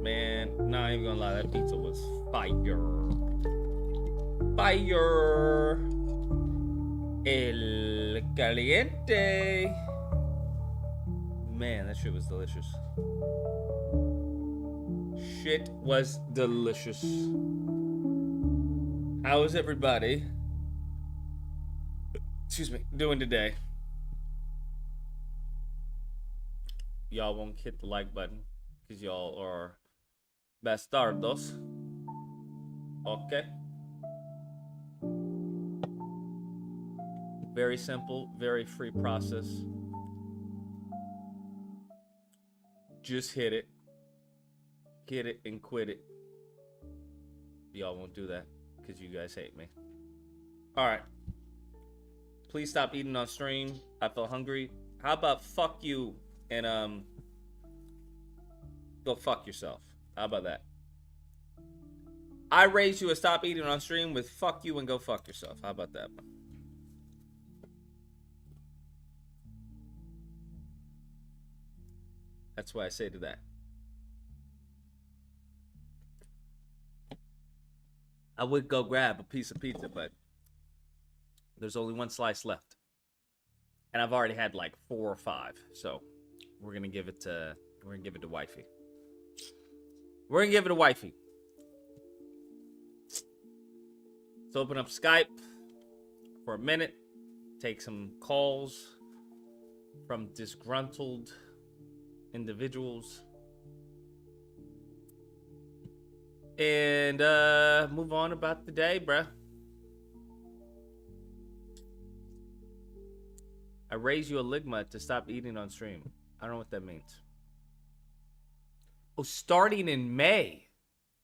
Man, not even gonna lie, that pizza was fire. Fire. El caliente. Man, that shit was delicious. Shit was delicious. How is everybody, excuse me, doing today? Y'all won't hit the like button because y'all are bastardos. Okay. Very simple, very free process. Just hit it. Hit it and quit it. Y'all won't do that because you guys hate me. All right. Please stop eating on stream. I feel hungry. How about fuck you and go fuck yourself? How about that? I raised you a stop eating on stream with fuck you and go fuck yourself. How about that? That's what I say to that. I would go grab a piece of pizza, but there's only one slice left. And I've already had like 4 or 5. So we're gonna give it to wifey. We're gonna give it to wifey. Let's open up Skype for a minute. Take some calls from disgruntled individuals. And move on about the day, bruh. I raise you a ligma to stop eating on stream. I don't know what that means. Oh, starting in May.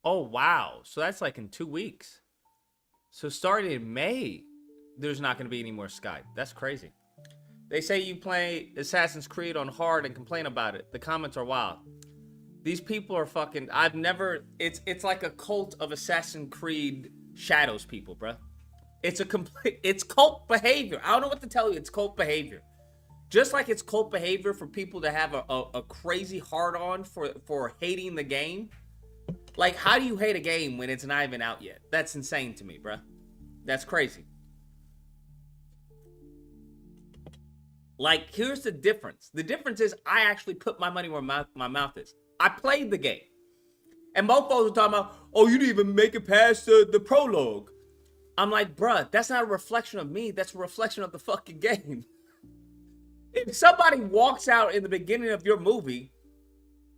Oh, wow. So that's like in 2 weeks. So starting in May, there's not going to be any more Skype. That's crazy. They say you play Assassin's Creed on hard and complain about it. The comments are wild. These people are fucking... I've never... It's like a cult of Assassin's Creed Shadows people, bro. It's a complete... It's cult behavior. I don't know what to tell you. It's cult behavior. Just like it's cult behavior for people to have a crazy hard-on for hating the game. Like, how do you hate a game when it's not even out yet? That's insane to me, bro. That's crazy. Like, here's the difference. The difference is I actually put my money where my mouth is. I played the game. And both folks were talking about, oh, you didn't even make it past the prologue. I'm like, bruh, that's not a reflection of me. That's a reflection of the fucking game. If somebody walks out in the beginning of your movie,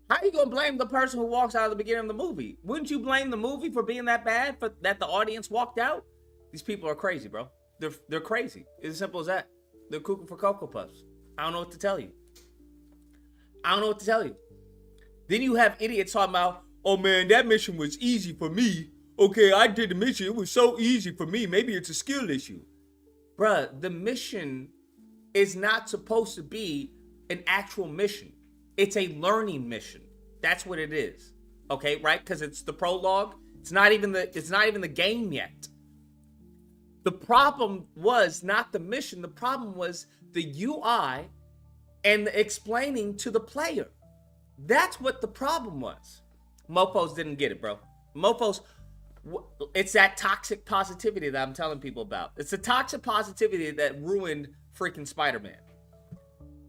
how are you going to blame the person who walks out at the beginning of the movie? Wouldn't you blame the movie for being that bad, for that the audience walked out? These people are crazy, bro. They're crazy. It's as simple as that. They're cuckoo for Cocoa Puffs. I don't know what to tell you. I don't know what to tell you. Then you have idiots talking about, oh man, that mission was easy for me. Okay, I did the mission. It was so easy for me. Maybe it's a skill issue. Bruh, the mission is not supposed to be an actual mission. It's a learning mission. That's what it is. Okay, right? Because it's the prologue. It's not even the game yet. The problem was not the mission. The problem was the UI and the explaining to the player. That's what the problem was. Mofos didn't get it, bro. Mofos, it's that toxic positivity that I'm telling people about. It's the toxic positivity that ruined freaking Spider-Man.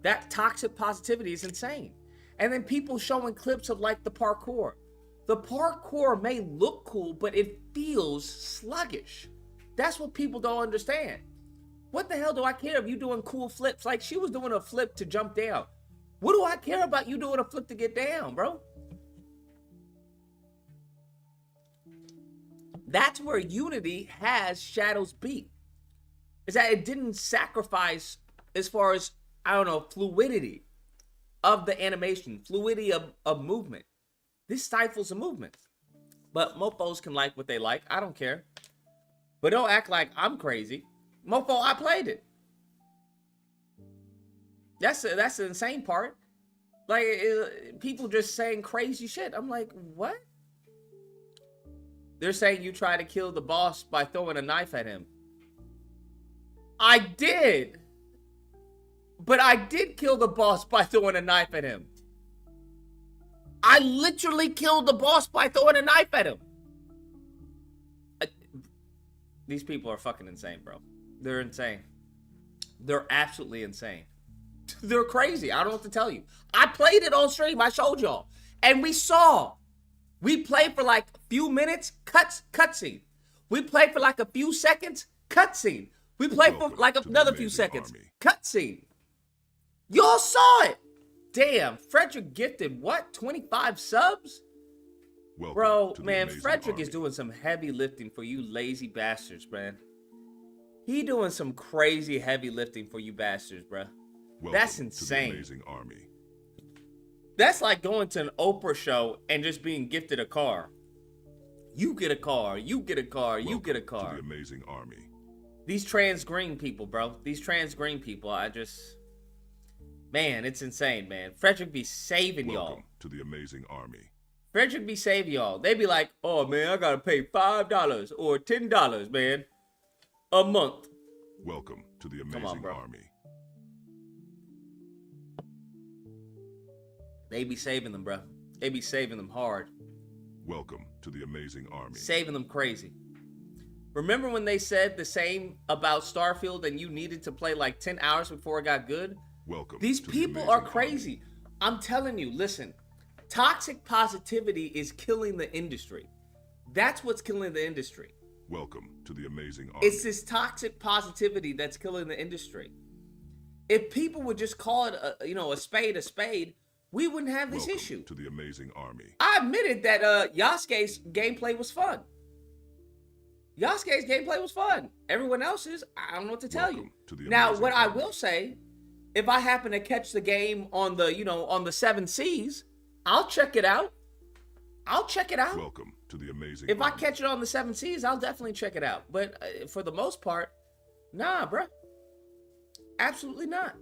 That toxic positivity is insane. And then people showing clips of like the parkour. The parkour may look cool, but it feels sluggish. That's what people don't understand. What the hell do I care if you doing cool flips? Like she was doing a flip to jump down. What do I care about you doing a flip to get down, bro? That's where Unity has Shadows beat. Is that it didn't sacrifice as far as, I don't know, fluidity of the animation, fluidity of movement. This stifles the movement. But mofos can like what they like. I don't care. But don't act like I'm crazy. Mofo, I played it. That's the insane part. Like, people just saying crazy shit. I'm like, what? They're saying you try to kill the boss by throwing a knife at him. I did. But I did kill the boss by throwing a knife at him. I literally killed the boss by throwing a knife at him. These people are fucking insane, bro. They're insane. They're absolutely insane. They're crazy. I don't know what to tell you. I played it on stream. I showed y'all. And we saw. We played for like a few minutes, cutscene. We played for like a few seconds, cutscene. We played for like another few seconds, cutscene. Y'all saw it. Damn, Frederick gifted what? 25 subs? Welcome, bro, man, Frederick army. Is doing some heavy lifting for you lazy bastards, man. He doing some crazy heavy lifting for you bastards, bro. That's insane. To the amazing army. That's like going to an Oprah show and just being gifted a car. You get a car, you get a car, you get a car. To the amazing army. These trans green people, bro. These trans green people, man, it's insane, man. Frederick be saving y'all. Welcome to the amazing army. Frederick be saving y'all. They be like, oh, man, I got to pay $5 or $10, man, a month. Welcome to the amazing army. They be saving them, bro. They be saving them hard. Welcome to the amazing army. Saving them crazy. Remember when they said the same about Starfield and you needed to play like 10 hours before it got good? Welcome. These people are crazy. I'm telling you, listen. Toxic positivity is killing the industry. That's what's killing the industry. Welcome to the amazing army. It's this toxic positivity that's killing the industry. If people would just call it a spade, we wouldn't have this issue. To the amazing army. I admitted that Yasuke's gameplay was fun. Yasuke's gameplay was fun. Everyone else's, I don't know what to tell you. Now, what I will say, if I happen to catch the game on the 7 Seas, I'll check it out. Welcome to the amazing If I army. catch it on the 7 Seas, I'll definitely check it out. But for the most part, nah, bro. Absolutely not.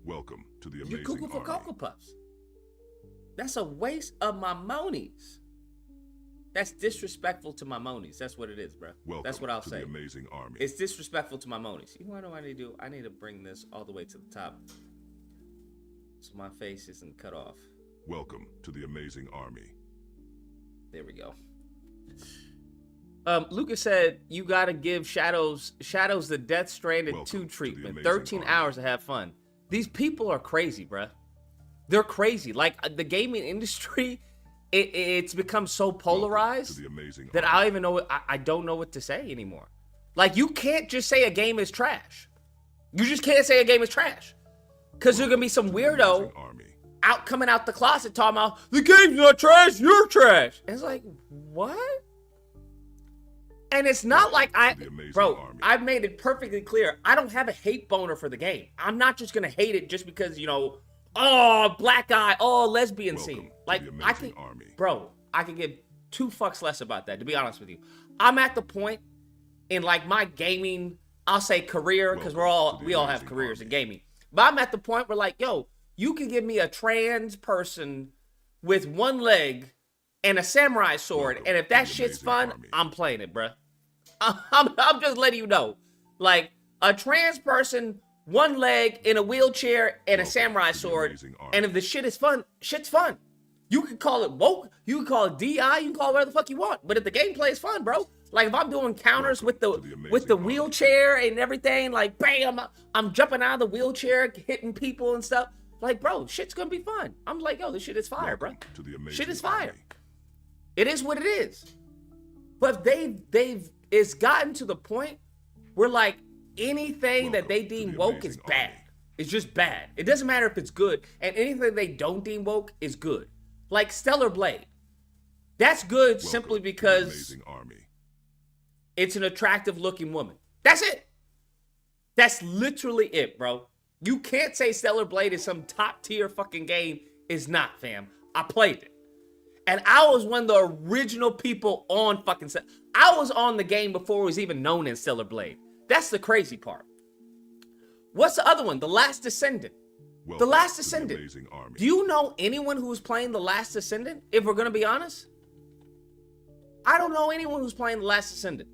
Welcome to the You amazing cuckoo for army. Cocoa Puffs. That's a waste of my monies. That's disrespectful to my monies. That's what it is, bro. Welcome That's what I'll to say. the amazing army. It's disrespectful to my monies. You know what I need to do? I need to bring this all the way to the top so my face isn't cut off. Welcome to the amazing army. There we go. Lucas said you gotta give Shadows the Death Stranded Welcome 2 to the treatment. amazing 13 army. hours to have fun. These people are crazy, bruh. They're crazy. Like the gaming industry, it's become so Welcome polarized to the amazing that army. I don't even know. I don't know what to say anymore. Like you can't just say a game is trash. You just can't say a game is trash, because there's gonna be some weirdo Amazing army. coming out the closet talking about the game's not trash, you're trash. And it's like, what? And it's not like I've made it perfectly clear. I don't have a hate boner for the game. I'm not just gonna hate it just because, you know, oh, black guy, oh, lesbian Welcome scene. to Like the I amazing can, army. bro, I can give 2 fucks less about that, to be honest with you. I'm at the point in like my gaming, I'll say career, because Welcome to the we all have amazing careers in army. gaming. But I'm at the point where like, yo, you can give me a trans person with 1 leg and a samurai sword, Welcome and if to that the shit's amazing fun, army. I'm playing it, bruh. I'm just letting you know. Like, a trans person, 1 leg in a wheelchair and a Welcome samurai to the sword, amazing army. and if the shit is fun, shit's fun. You can call it woke, you can call it DI, you can call it whatever the fuck you want, but if the gameplay is fun, bro. Like, if I'm doing counters Welcome with to the amazing the army. wheelchair and everything, like, bam, I'm jumping out of the wheelchair, hitting people and stuff. Like, bro, shit's gonna be fun. I'm like, yo, this shit is fire, bro. Welcome to the amazing Shit is fire. army. It is what it is. But it's gotten to the point where like anything that Welcome they to deem the woke is amazing bad. army. It's just bad. It doesn't matter if it's good, and anything they don't deem woke is good. Like Stellar Blade. That's good Welcome simply to the because amazing army. it's an attractive looking woman. That's it. That's literally it, bro. You can't say Stellar Blade is some top tier fucking game. It's not, fam. I played it. And I was one of the original people on fucking... I was on the game before it was even known as Stellar Blade. That's the crazy part. What's the other one? The Last Descendant. Welcome Last to the Descendant. amazing army. Do you know anyone who's playing The Last Descendant? If we're going to be honest. I don't know anyone who's playing The Last Descendant.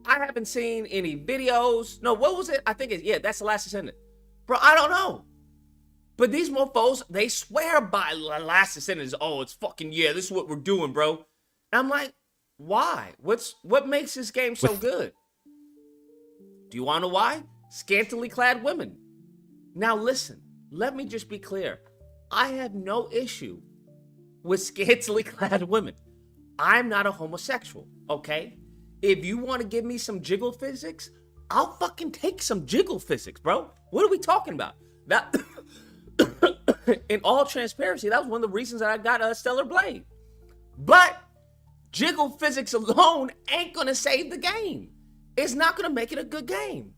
I haven't seen any videos. No, what was it? I think that's The Last Descendant. Bro, I don't know. But these mofos, they swear by The Last Descendant. Oh, it's fucking, yeah, this is what we're doing, bro. And I'm like, why? What makes this game so good? Do you want to know why? Scantily clad women. Now listen, let me just be clear. I have no issue with scantily clad women. I'm not a homosexual, okay? If you want to give me some jiggle physics, I'll fucking take some jiggle physics, bro. What are we talking about? That, in all transparency, that was one of the reasons that I got a Stellar Blade. But jiggle physics alone ain't gonna save the game. It's not gonna make it a good game.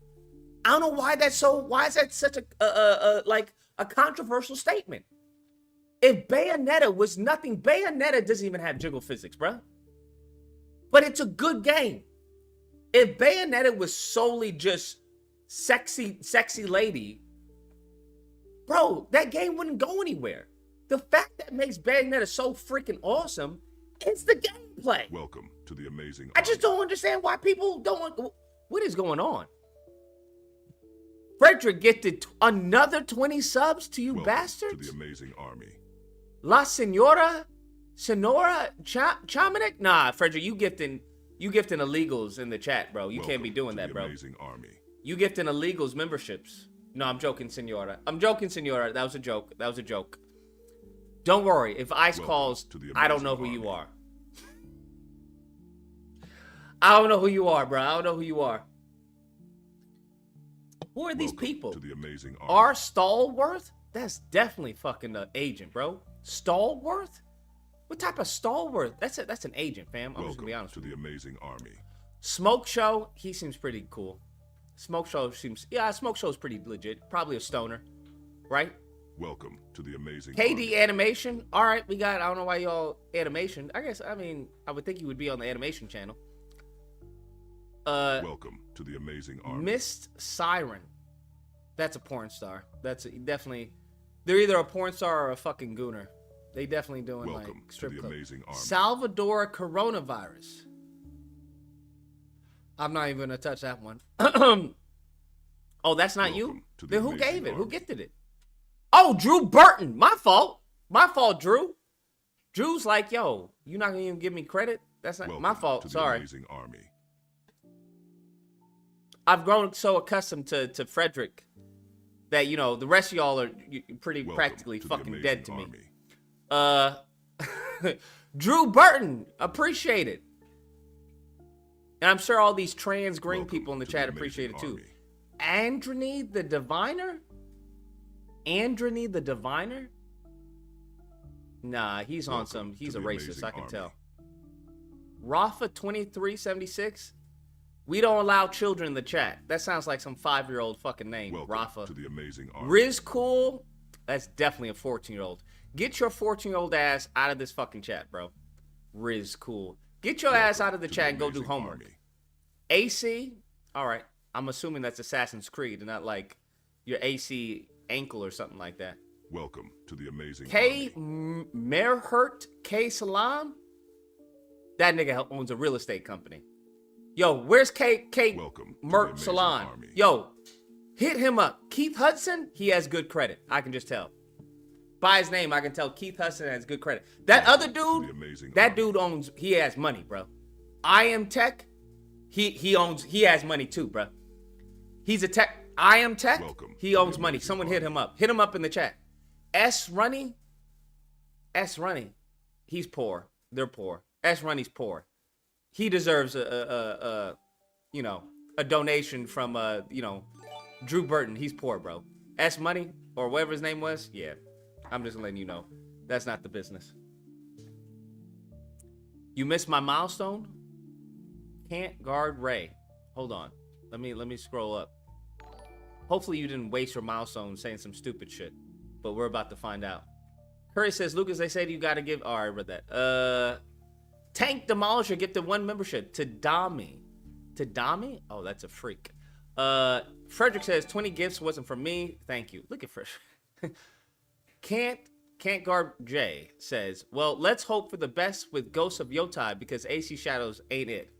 I don't know why why is that such a controversial statement? If Bayonetta was nothing, Bayonetta doesn't even have jiggle physics, bruh. But it's a good game. If Bayonetta was solely just sexy lady, bro, that game wouldn't go anywhere. The fact that makes Bayonetta so freaking awesome is the gameplay. Welcome to the amazing I just don't understand why people don't want... What is going on? Frederick gifted another 20 subs to you Welcome bastards? to the amazing army. La Senora Chamanik? Nah, Frederick, you gifting illegals in the chat, bro. You can't be doing that, bro. Amazing army. You gifting illegals memberships. No, I'm joking, Senora. I'm joking, Senora. That was a joke. That was a joke. Don't worry. If ICE calls, I don't know who you are. I don't know who you are, bro. I don't know who you are. Who are these people? To the amazing army. R. Stallworth? That's definitely fucking an agent, bro. Stallworth? What type of Stallworth? That's an agent, fam. I'm just gonna be honest to with you. the amazing army. Smoke Show, he seems pretty cool. Smoke Show seems, Smoke Show's pretty legit. Probably a stoner, right? Welcome to the amazing KD army. animation. All right, we got. I don't know why y'all animation. I mean, I would think you would be on the animation channel. Welcome to the amazing army. Mist Siren. That's a porn star. That's definitely. They're either a porn star or a fucking gooner. They definitely doing Welcome like to strip the club. amazing army. Salvador coronavirus. I'm not even gonna touch that one. Oh, that's not you? Welcome to the Then who amazing gave it? Who army. gifted it? Oh, Drew Burton. My fault. My fault, Drew. Drew's like, yo, you not gonna even give me credit? That's not Welcome my to fault. the Sorry. amazing army. I've grown so accustomed to Frederick that, you know, the rest of y'all are pretty Welcome practically to the fucking amazing dead to me. army. Drew Burton, appreciate it. And I'm sure all these trans green Welcome people in the to chat amazing appreciate it too. army. Androny the Diviner? Androny the Diviner? Nah, he's on Welcome some, to he's a the racist, amazing I can army. tell. Rafa 2376. We don't allow children in the chat. That sounds like some 5-year-old fucking name. Welcome Rafa. to the amazing army. Riz Cool. That's definitely a 14-year-old. Get your 14-year-old ass out of this fucking chat, bro. Riz Cool. Get your ass out of the to chat and go do amazing homework. army. AC. All right. I'm assuming that's Assassin's Creed and not like your AC ankle or something like that. Welcome to the amazing K. army. Merhert K. Salam. That nigga owns a real estate company. Yo, where's K. Welcome to the Mert amazing Salon? army. Yo, hit him up. Keith Hudson, he has good credit. I can just tell. By his name, I can tell Keith Hudson has good credit. That other Welcome to the dude, amazing that army. dude owns, he has money, bro. I Am Tech, he owns, he has money too, bro. He's a tech, I Am Tech, Welcome he to the owns money. amazing Someone hit army. him up. Hit him up in the chat. S Runny, he's poor. They're poor. S Runny's poor. He deserves you know, a donation from, you know, Drew Burton. He's poor, bro. S Money, or whatever his name was, yeah. I'm just letting you know. That's not the business. You missed my milestone? Can't guard Ray. Hold on. Let me scroll up. Hopefully you didn't waste your milestone saying some stupid shit. But we're about to find out. Curry says, Lucas, they said you gotta give... Oh, I read that. Tank Demolisher gifted 1 membership to Dami. To Dami? Oh, that's a freak. Frederick says 20 gifts wasn't for me. Thank you. Look at Frederick. Can't guard Jay says, well, let's hope for the best with Ghosts of Yotai because AC Shadows ain't it.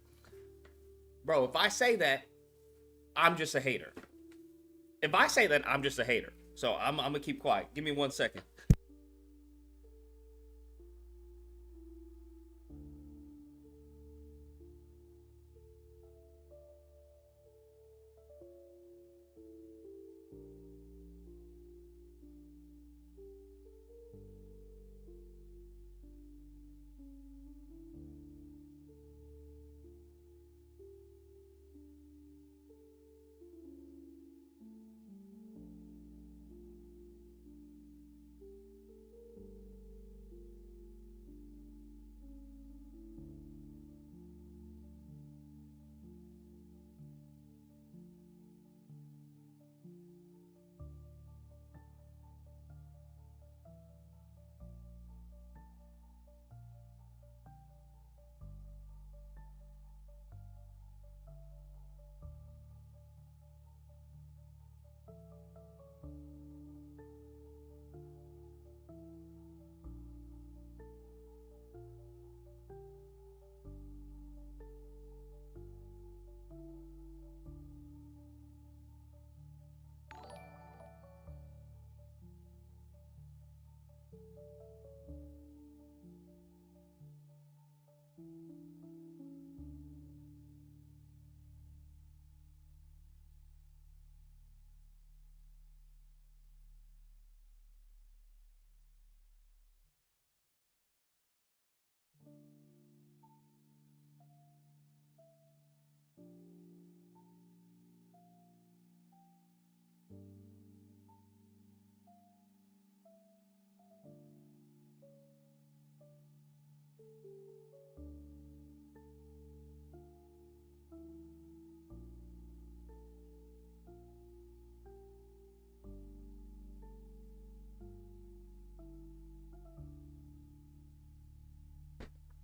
Bro, if I say that, I'm just a hater. If I say that, I'm just a hater. So I'm gonna keep quiet. Give me 1 second.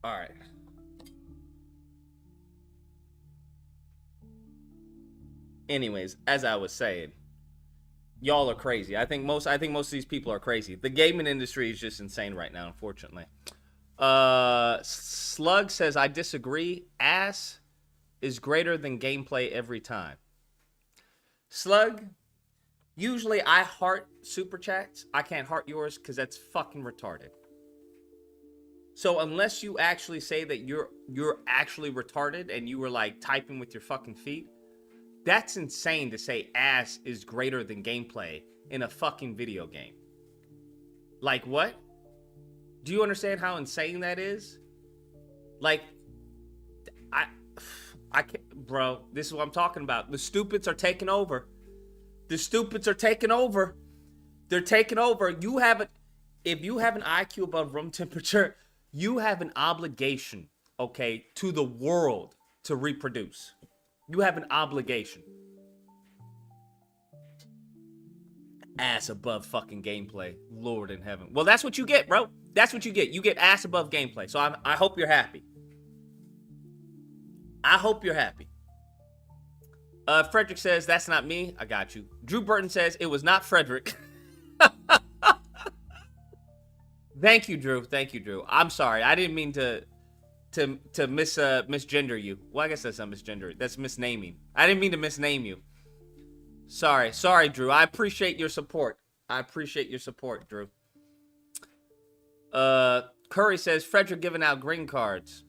All right. Anyways, as I was saying, y'all are crazy. I think most of these people are crazy. The gaming industry is just insane right now, unfortunately. Slug says, I disagree. Ass is greater than gameplay every time. Slug, usually I heart super chats. I can't heart yours because that's fucking retarded. So unless you actually say that you're actually retarded and you were like typing with your fucking feet, that's insane to say ass is greater than gameplay in a fucking video game. Like what? Do you understand how insane that is? Like, I can't, bro, this is what I'm talking about. The stupids are taking over. The stupids are taking over. They're taking over. If you have an IQ above room temperature, you have an obligation, okay, to the world to reproduce. You have an obligation. Ass above fucking gameplay. Lord in heaven. Well, that's what you get, bro. That's what you get. You get ass above gameplay. So I hope you're happy. I hope you're happy. Frederick says, that's not me. I got you. Drew Burton says, it was not Frederick. Thank you, Drew. Thank you, Drew. I'm sorry. I didn't mean to misgender you. Well, I guess that's not misgender. That's misnaming. I didn't mean to misname you. Sorry, Drew. I appreciate your support. Drew. Curry says, Frederick giving out green cards.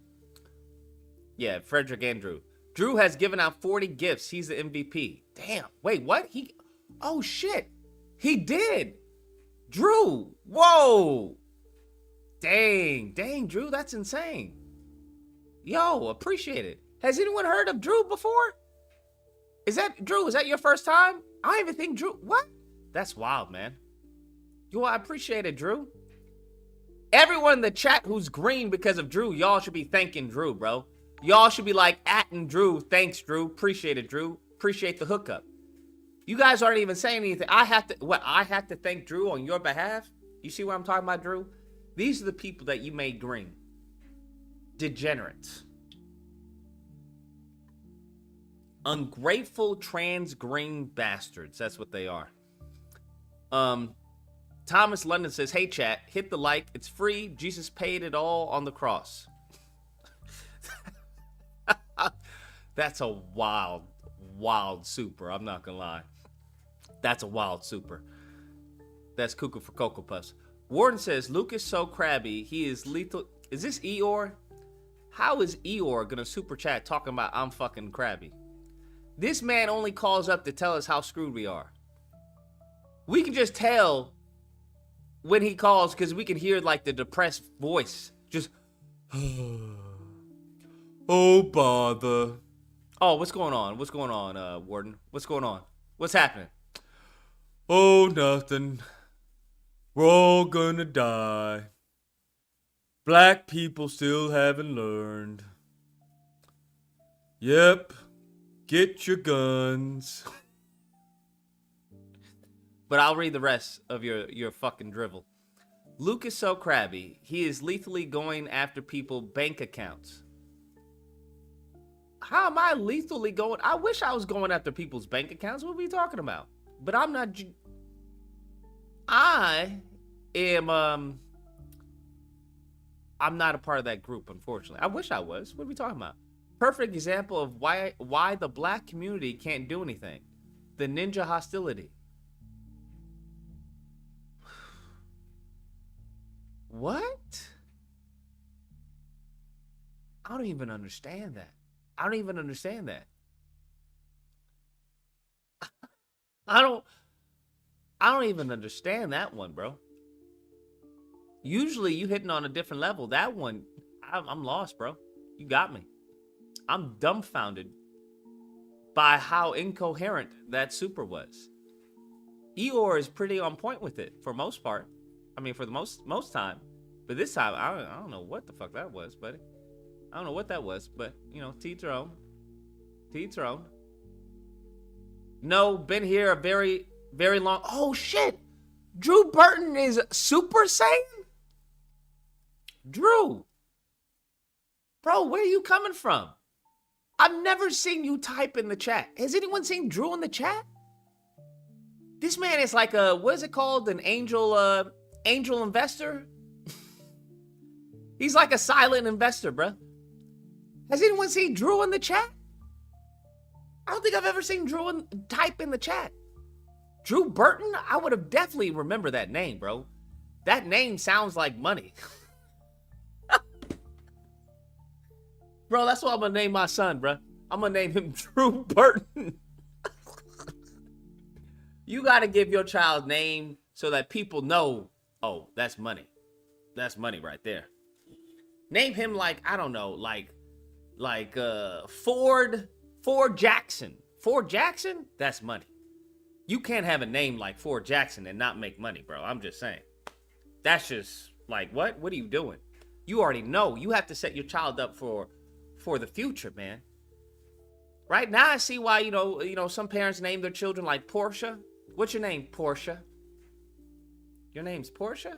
Yeah, Frederick and Drew. Drew has given out 40 gifts. He's the MVP. Damn. Wait, what? Oh, shit. He did. Drew. Whoa. Dang, Drew. That's insane. Yo, appreciate it. Has anyone heard of Drew before? Drew, is that your first time? I don't even think Drew. What? That's wild, man. Yo, I appreciate it, Drew. Everyone in the chat who's green because of Drew, y'all should be thanking Drew, bro. Y'all should be like, @ing Drew. Thanks, Drew. Appreciate it, Drew. Appreciate the hookup. You guys aren't even saying anything. I have to thank Drew on your behalf? You see what I'm talking about, Drew? These are the people that you made green. Degenerates. Ungrateful trans green bastards. That's what they are. Thomas London says, hey chat, hit the like. It's free. Jesus paid it all on the cross. That's a wild super. I'm not gonna lie. That's a wild super. That's cuckoo for Cocoa Puffs. Warden says, Lucas so crabby, he is lethal. Is this Eeyore? How is Eeyore gonna super chat talking about I'm fucking crabby? This man only calls up to tell us how screwed we are. We can just tell when he calls because we can hear like the depressed voice. Just, oh bother. Oh, what's going on? What's going on, Warden? What's going on? What's happening? Oh, nothing. We're all gonna die. Black people still haven't learned. Yep. Get your guns. But I'll read the rest of your fucking drivel. Luke is so crabby. He is lethally going after people's bank accounts. How am I lethally going? I wish I was going after people's bank accounts. What are we talking about? But I'm not. I am. I'm not a part of that group, unfortunately. I wish I was. What are we talking about? Perfect example of why the black community can't do anything. The ninja hostility. What? I don't even understand that. I don't even understand that one, bro. Usually you hitting on a different level. That one, I'm lost, bro. You got me. I'm dumbfounded by how incoherent that super was. Eeyore is pretty on point with it for most part. I mean, for the most time. But this time, I don't know what the fuck that was, buddy. I don't know what that was, but, you know, to each their own. To each their own. No, been here a very, very long... Oh, shit! Drew Burton is Super Saiyan? Drew! Bro, where are you coming from? I've never seen you type in the chat. Has anyone seen Drew in the chat? This man is like a, what is it called? An angel investor? He's like a silent investor, bro. Has anyone seen Drew in the chat? I don't think I've ever seen Drew type in the chat. Drew Burton? I would have definitely remembered that name, bro. That name sounds like money. Bro, that's what I'm going to name my son, bro. I'm going to name him Drew Burton. You got to give your child name so that people know, oh, that's money. That's money right there. Name him like, I don't know, like Ford Jackson. Ford Jackson? That's money. You can't have a name like Ford Jackson and not make money, bro. I'm just saying. That's just like, what? What are you doing? You already know. You have to set your child up for the future, man. Right now, I see why, you know, some parents name their children like Portia. What's your name, Portia? Your name's Portia?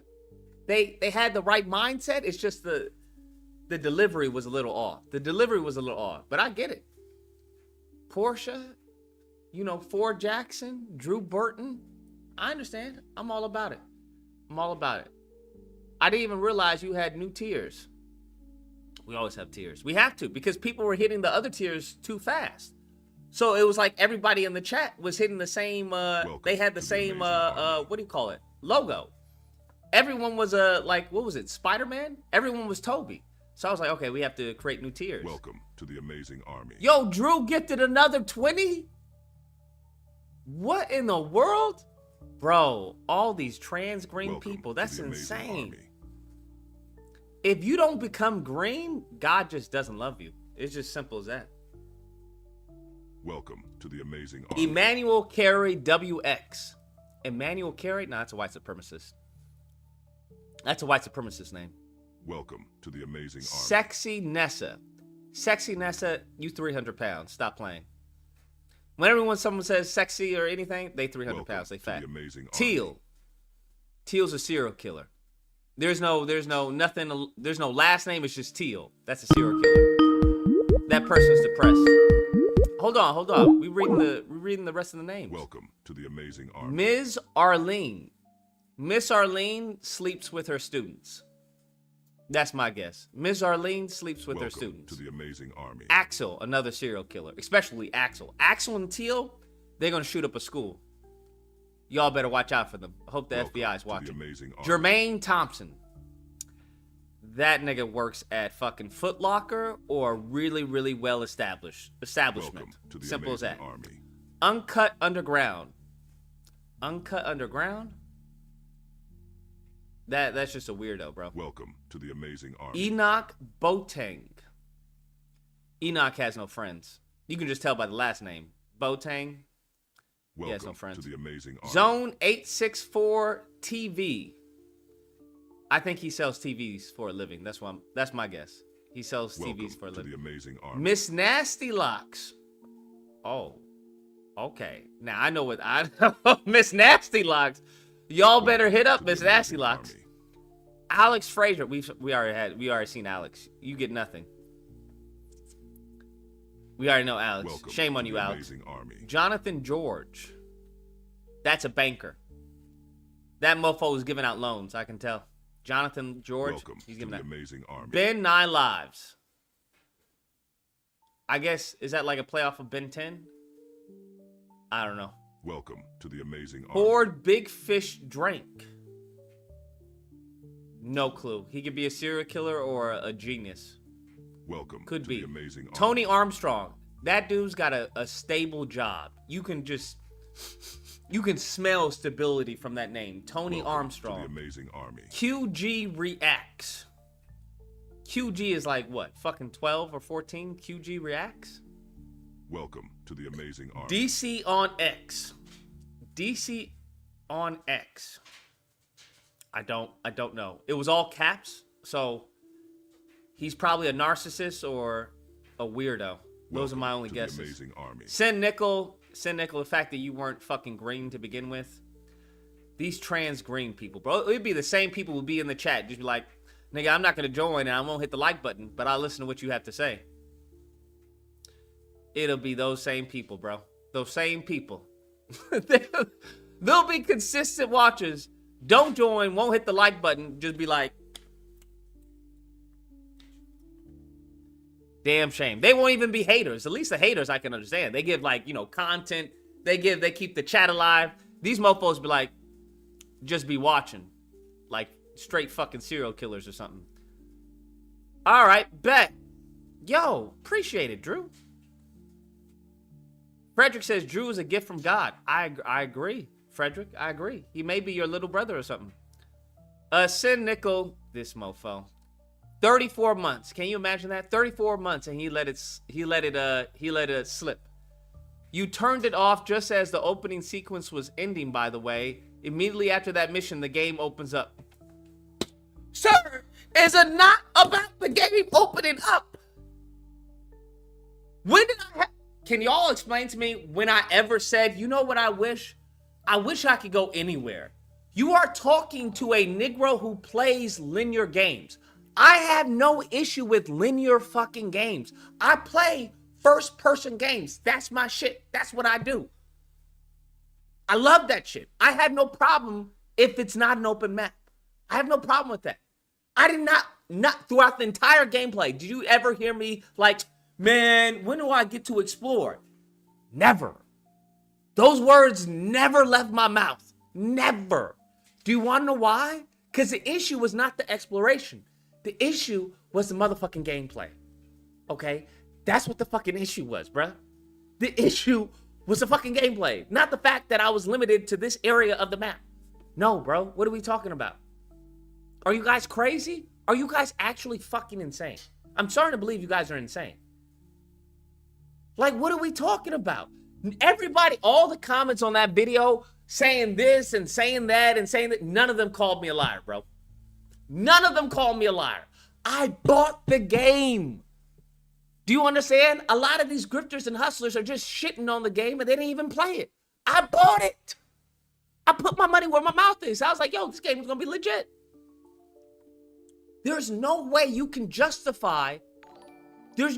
They had the right mindset. It's just the delivery was a little off. The delivery was a little off, but I get it. Portia, you know, Ford Jackson, Drew Burton. I understand. I'm all about it. I'm all about it. I didn't even realize you had new tiers. We always have tiers. We have to, because people were hitting the other tiers too fast. So it was like everybody in the chat was hitting the same, they had the same, what do you call it? Logo. Everyone was, like, what was it? Spider-Man? Everyone was Toby. So I was like, okay, we have to create new tiers. Welcome to the amazing army. Yo, Drew gifted another 20? What in the world? Bro, all these trans green Welcome people, to that's the amazing insane. army. If you don't become green, God just doesn't love you. It's just simple as that. Welcome to the amazing army. Emmanuel Carey WX. Emmanuel Carey? No, that's a white supremacist. That's a white supremacist name. Welcome to the amazing army. Sexy Nessa. Sexy Nessa, you 300 pounds. Stop playing. Whenever someone says sexy or anything, they 300 pounds. They fat. The amazing Teal. army. Teal's a serial killer. There's no last name. It's just Teal. That's a serial killer. That person's depressed. Hold on. We're reading the rest of the names. Welcome to the amazing army. Ms. Arlene. Miss Arlene sleeps with her students. That's my guess. Ms. Arlene sleeps with her students. To the amazing army. Axel, another serial killer, especially Axel. Axel and Teal, they're gonna shoot up a school. Y'all better watch out for them. I hope the FBI is watching. Jermaine Thompson. That nigga works at fucking Foot Locker or really, really well establishment. Simple as that. Army. Uncut Underground. Uncut Underground? That's just a weirdo, bro. Welcome to the amazing army. Enoch Boateng. Enoch has no friends. You can just tell by the last name. Boateng. He has no friends. To the amazing army. Zone 864 TV. I think he sells TVs for a living. That's my guess. He sells TVs for a living. To the amazing army. Miss Nasty Locks. Oh. Okay. Now I know what Miss Nasty Locks. Y'all better hit up Miss Nasty Locks. Alex Frazier. We already seen Alex. You get nothing. We already know Alex. Welcome Shame on you, Alex. Army. Jonathan George. That's a banker. That mofo is giving out loans, I can tell. Jonathan George. Welcome he's giving to out. the amazing army. Ben 9 Lives. I guess, is that like a playoff of Ben 10? I don't know. Welcome to the amazing army. Ford Big Fish Drink. No clue. He could be a serial killer or a genius. Welcome could to be. the amazing army. Tony Armstrong. That dude's got a stable job. You can smell stability from that name. Tony Welcome Armstrong. To the amazing army. QG Reacts. QG is like what? Fucking 12 or 14? QG Reacts? Welcome to the amazing army. DC on X. DC on X. I don't know. It was all caps, so he's probably a narcissist or a weirdo. Those are my only guesses. Amazing army. Send Nickel, the fact that you weren't fucking green to begin with. These trans green people, bro. It'd be the same people who would be in the chat. Just be like, Nigga, I'm not going to join and I won't hit the like button, but I'll listen to what you have to say. It'll be those same people, bro. Those same people. They'll be consistent watchers. Don't join, won't hit the like button. Just be like, damn shame. They won't even be haters. At least the haters I can understand. They give like, you know, content. They keep the chat alive. These mofos be like, just be watching. Like straight fucking serial killers or something. All right, bet. Yo, appreciate it, Drew. Frederick says Drew is a gift from God. I agree, Frederick. I agree. He may be your little brother or something. Sin Nickel, this mofo. 34 months. Can you imagine that? 34 months, and he let it slip. You turned it off just as the opening sequence was ending, by the way. Immediately after that mission, the game opens up. Sir, is it not about the game opening up? When did can y'all explain to me when I ever said, you know what I wish? I wish I could go anywhere. You are talking to a Negro who plays linear games. I have no issue with linear fucking games. I play first-person games. That's my shit. That's what I do. I love that shit. I have no problem if it's not an open map. I have no problem with that. I did not throughout the entire gameplay. Did you ever hear me like, man, when do I get to explore? Never. Those words never left my mouth. Never. Do you want to know why? Because the issue was not the exploration. The issue was the motherfucking gameplay. Okay? That's what the fucking issue was, bruh. The issue was the fucking gameplay. Not the fact that I was limited to this area of the map. No, bro. What are we talking about? Are you guys crazy? Are you guys actually fucking insane? I'm starting to believe you guys are insane. Like, what are we talking about? Everybody, all the comments on that video saying this and saying that and saying that, none of them called me a liar, bro. None of them called me a liar. I bought the game. Do you understand? A lot of these grifters and hustlers are just shitting on the game and they didn't even play it. I bought it. I put my money where my mouth is. I was like, yo, this game is going to be legit. There's no way you can justify 3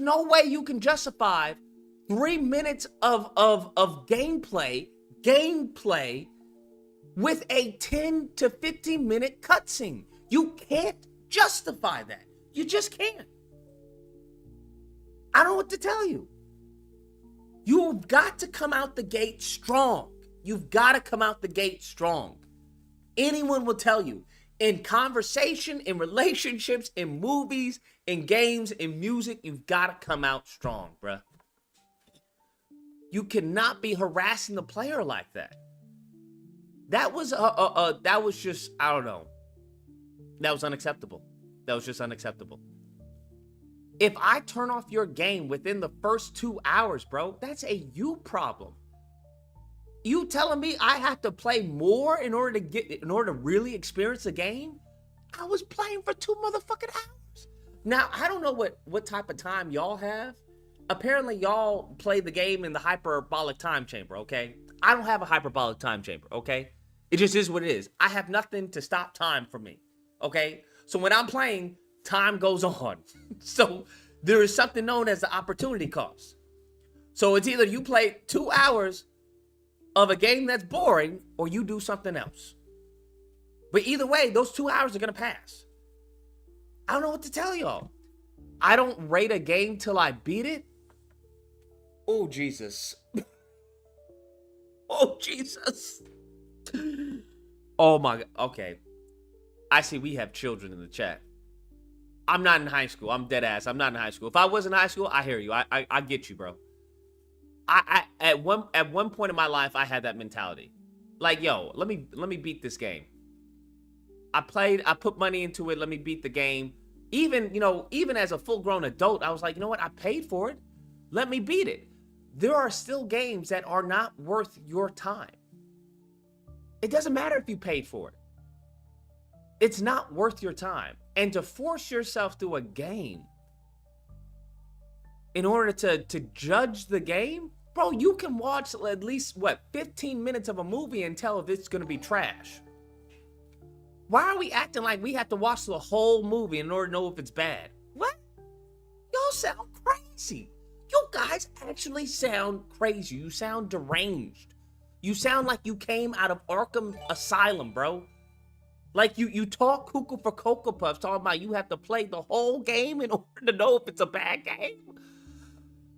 minutes of gameplay with a 10 to 15 minute cutscene. You can't justify that. You just can't. I don't know what to tell you. You've got to come out the gate strong. You've got to come out the gate strong. Anyone will tell you. In conversation, in relationships, in movies, in games, in music, you've got to come out strong, bruh. You cannot be harassing the player like that. That was just, I don't know. That was unacceptable. That was just unacceptable. If I turn off your game within the first 2 hours, bro, that's a you problem. You telling me I have to play more in order to really experience the game? I was playing for 2 motherfucking hours. Now, I don't know what type of time y'all have. Apparently, y'all play the game in the hyperbolic time chamber, okay? I don't have a hyperbolic time chamber, okay? It just is what it is. I have nothing to stop time from me, okay? So when I'm playing, time goes on. So there is something known as the opportunity cost. So it's either you play 2 hours of a game that's boring or you do something else. But either way, those 2 hours are going to pass. I don't know what to tell y'all. I don't rate a game till I beat it. Oh, Jesus. Oh, Jesus. Oh, my God. Okay. I see we have children in the chat. I'm not in high school. I'm dead ass. I'm not in high school. If I was in high school, I hear you. I get you, bro. At one point in my life, I had that mentality. Like, yo, let me beat this game. I put money into it. Let me beat the game. Even as a full-grown adult, I was like, you know what? I paid for it. Let me beat it. There are still games that are not worth your time. It doesn't matter if you paid for it. It's not worth your time. And to force yourself through a game in order to judge the game, bro, you can watch at least, 15 minutes of a movie and tell if it's going to be trash. Why are we acting like we have to watch the whole movie in order to know if it's bad? What? Y'all sound crazy. You guys actually sound crazy. You sound deranged. You sound like you came out of Arkham Asylum, bro. Like you talk cuckoo for Cocoa Puffs, talking about you have to play the whole game in order to know if it's a bad game.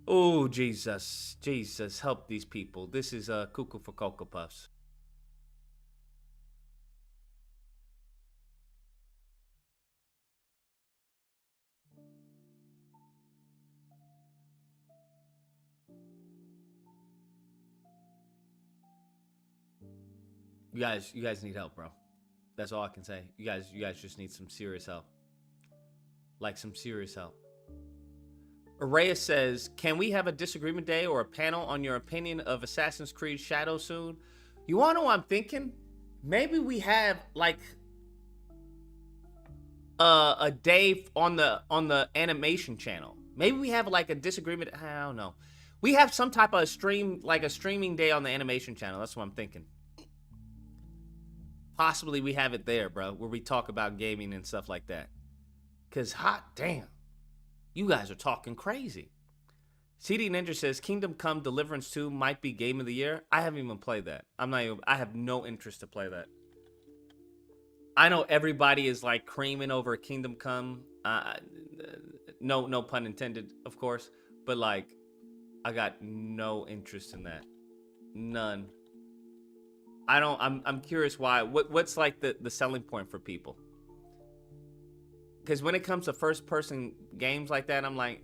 Oh, Jesus. Jesus, help these people. This is cuckoo for Cocoa Puffs. You guys need help, bro. That's all I can say. You guys just need some serious help. Like some serious help. Araya says, can we have a disagreement day or a panel on your opinion of Assassin's Creed Shadow soon? You wanna know what I'm thinking? Maybe we have like a day on the animation channel. Maybe we have like a disagreement. I don't know. We have some type of stream, like a streaming day on the animation channel. That's what I'm thinking. Possibly we have it there, bro, where we talk about gaming and stuff like that. Cause hot damn, you guys are talking crazy. CD Ninja says Kingdom Come Deliverance 2 might be game of the year. I haven't even played that. I have no interest to play that. I know everybody is like creaming over Kingdom Come. No pun intended, of course. But like, I got no interest in that. None. I'm curious why. What's like the selling point for people? Because when it comes to first person games like that, I'm like,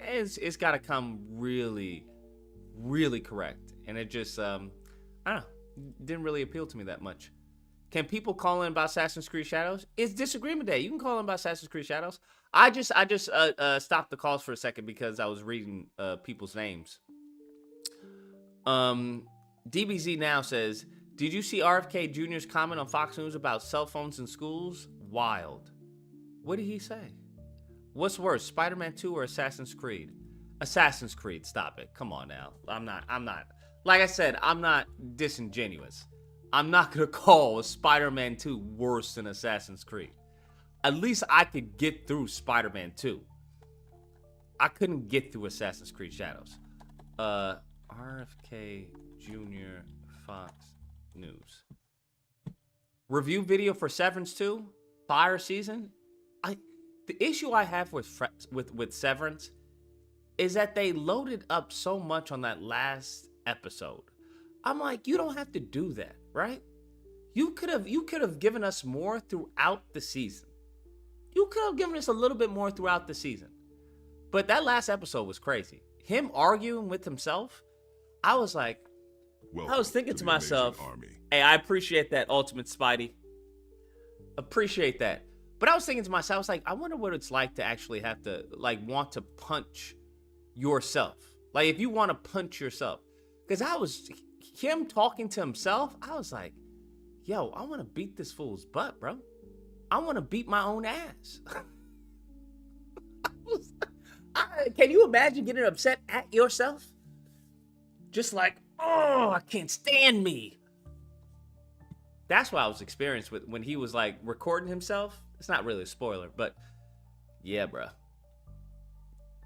it's got to come really, really correct. And it just, I don't know, didn't really appeal to me that much. Can people call in about Assassin's Creed Shadows? It's Disagreement Day. You can call in about Assassin's Creed Shadows. I just stopped the calls for a second because I was reading people's names. DBZ Now says, did you see RFK Jr.'s comment on Fox News about cell phones in schools? Wild. What did he say? What's worse, Spider-Man 2 or Assassin's Creed? Assassin's Creed, stop it. Come on now. I'm not. Like I said, I'm not disingenuous. I'm not going to call Spider-Man 2 worse than Assassin's Creed. At least I could get through Spider-Man 2. I couldn't get through Assassin's Creed Shadows. RFK Jr. Fox News. Review video for Severance 2. Fire season. The issue I have with Severance is that they loaded up so much on that last episode. I'm like, you don't have to do that, right? You could have given us more throughout the season. You could have given us a little bit more throughout the season. But that last episode was crazy. Him arguing with himself, I was like, I was thinking to myself, hey, I appreciate that, Ultimate Spidey. Appreciate that. But I was thinking to myself, I was like, I wonder what it's like to actually have to, like, want to punch yourself. Like, if you want to punch yourself. Because him talking to himself, I was like, yo, I want to beat this fool's butt, bro. I want to beat my own ass. Can you imagine getting upset at yourself? Just like, oh, I can't stand me. That's what I was experienced with when he was like recording himself. It's not really a spoiler, but yeah, bro.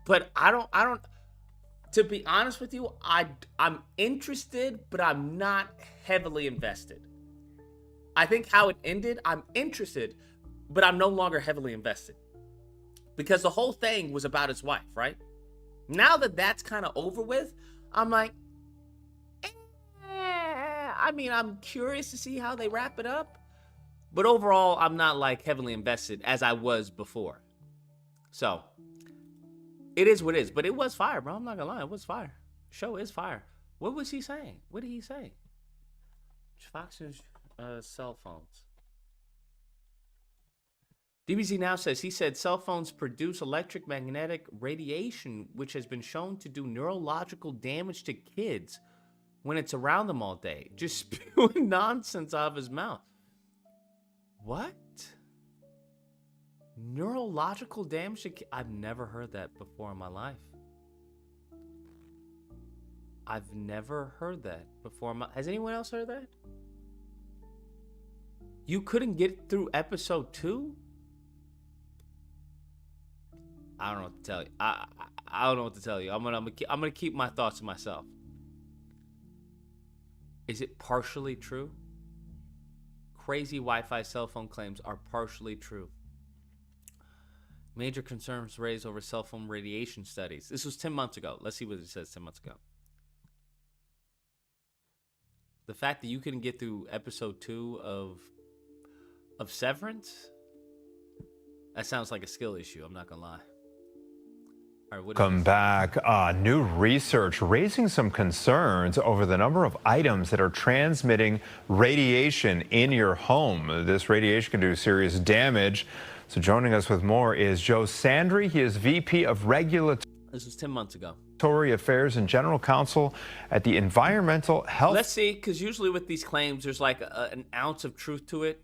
But I don't, to be honest with you, I'm interested, but I'm not heavily invested. I think how it ended, I'm interested, but I'm no longer heavily invested. Because the whole thing was about his wife, right? Now that that's kind of over with, I'm like, I mean, I'm curious to see how they wrap it up. But overall, I'm not like heavily invested as I was before. So, it is what it is. But it was fire, bro. I'm not gonna lie. It was fire. Show is fire. What was he saying? What did he say? Fox's cell phones. DBZ Now says, he said cell phones produce electromagnetic radiation, which has been shown to do neurological damage to kids when it's around them all day. Just spewing nonsense out of his mouth. What? Neurological damage to kids? I've never heard that before in my life. I've never heard that before. Has anyone else heard that? You couldn't get through episode 2? I don't know what to tell you. I don't know what to tell you. I'm gonna keep my thoughts to myself. Is it partially true? Crazy Wi-Fi cell phone claims are partially true. Major concerns raised over cell phone radiation studies. This was 10 months ago. Let's see what it says 10 months ago. The fact that you couldn't get through episode 2 of Severance, that sounds like a skill issue. I'm not gonna lie. All right, Come back. New research raising some concerns over the number of items that are transmitting radiation in your home. This radiation can do serious damage. So joining us with more is Joe Sandry. He is VP of Regulatory This was 10 months ago. Affairs and General Counsel at the Environmental Health. Let's see, because usually with these claims, there's like an ounce of truth to it.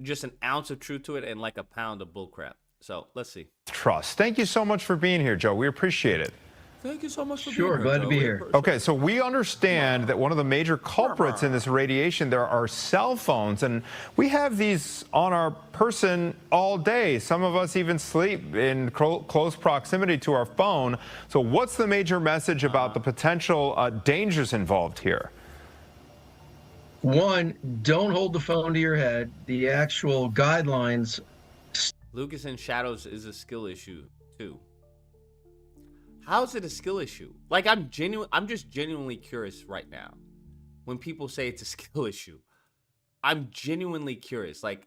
Just an ounce of truth to it and like a pound of bullcrap. So let's see. Trust. Thank you so much for being here, Joe. We appreciate it. Thank you so much for being Sure, here. glad Joe. to be here. Okay, so we understand that one of the major culprits in this radiation, there are cell phones, and we have these on our person all day. Some of us even sleep in close proximity to our phone. So what's the major message about the potential dangers involved here? One, don't hold the phone to your head. The actual guidelines. Lucas in shadows is a skill issue too. How is it a skill issue? Like I'm just genuinely curious right now. When people say it's a skill issue, I'm genuinely curious. Like,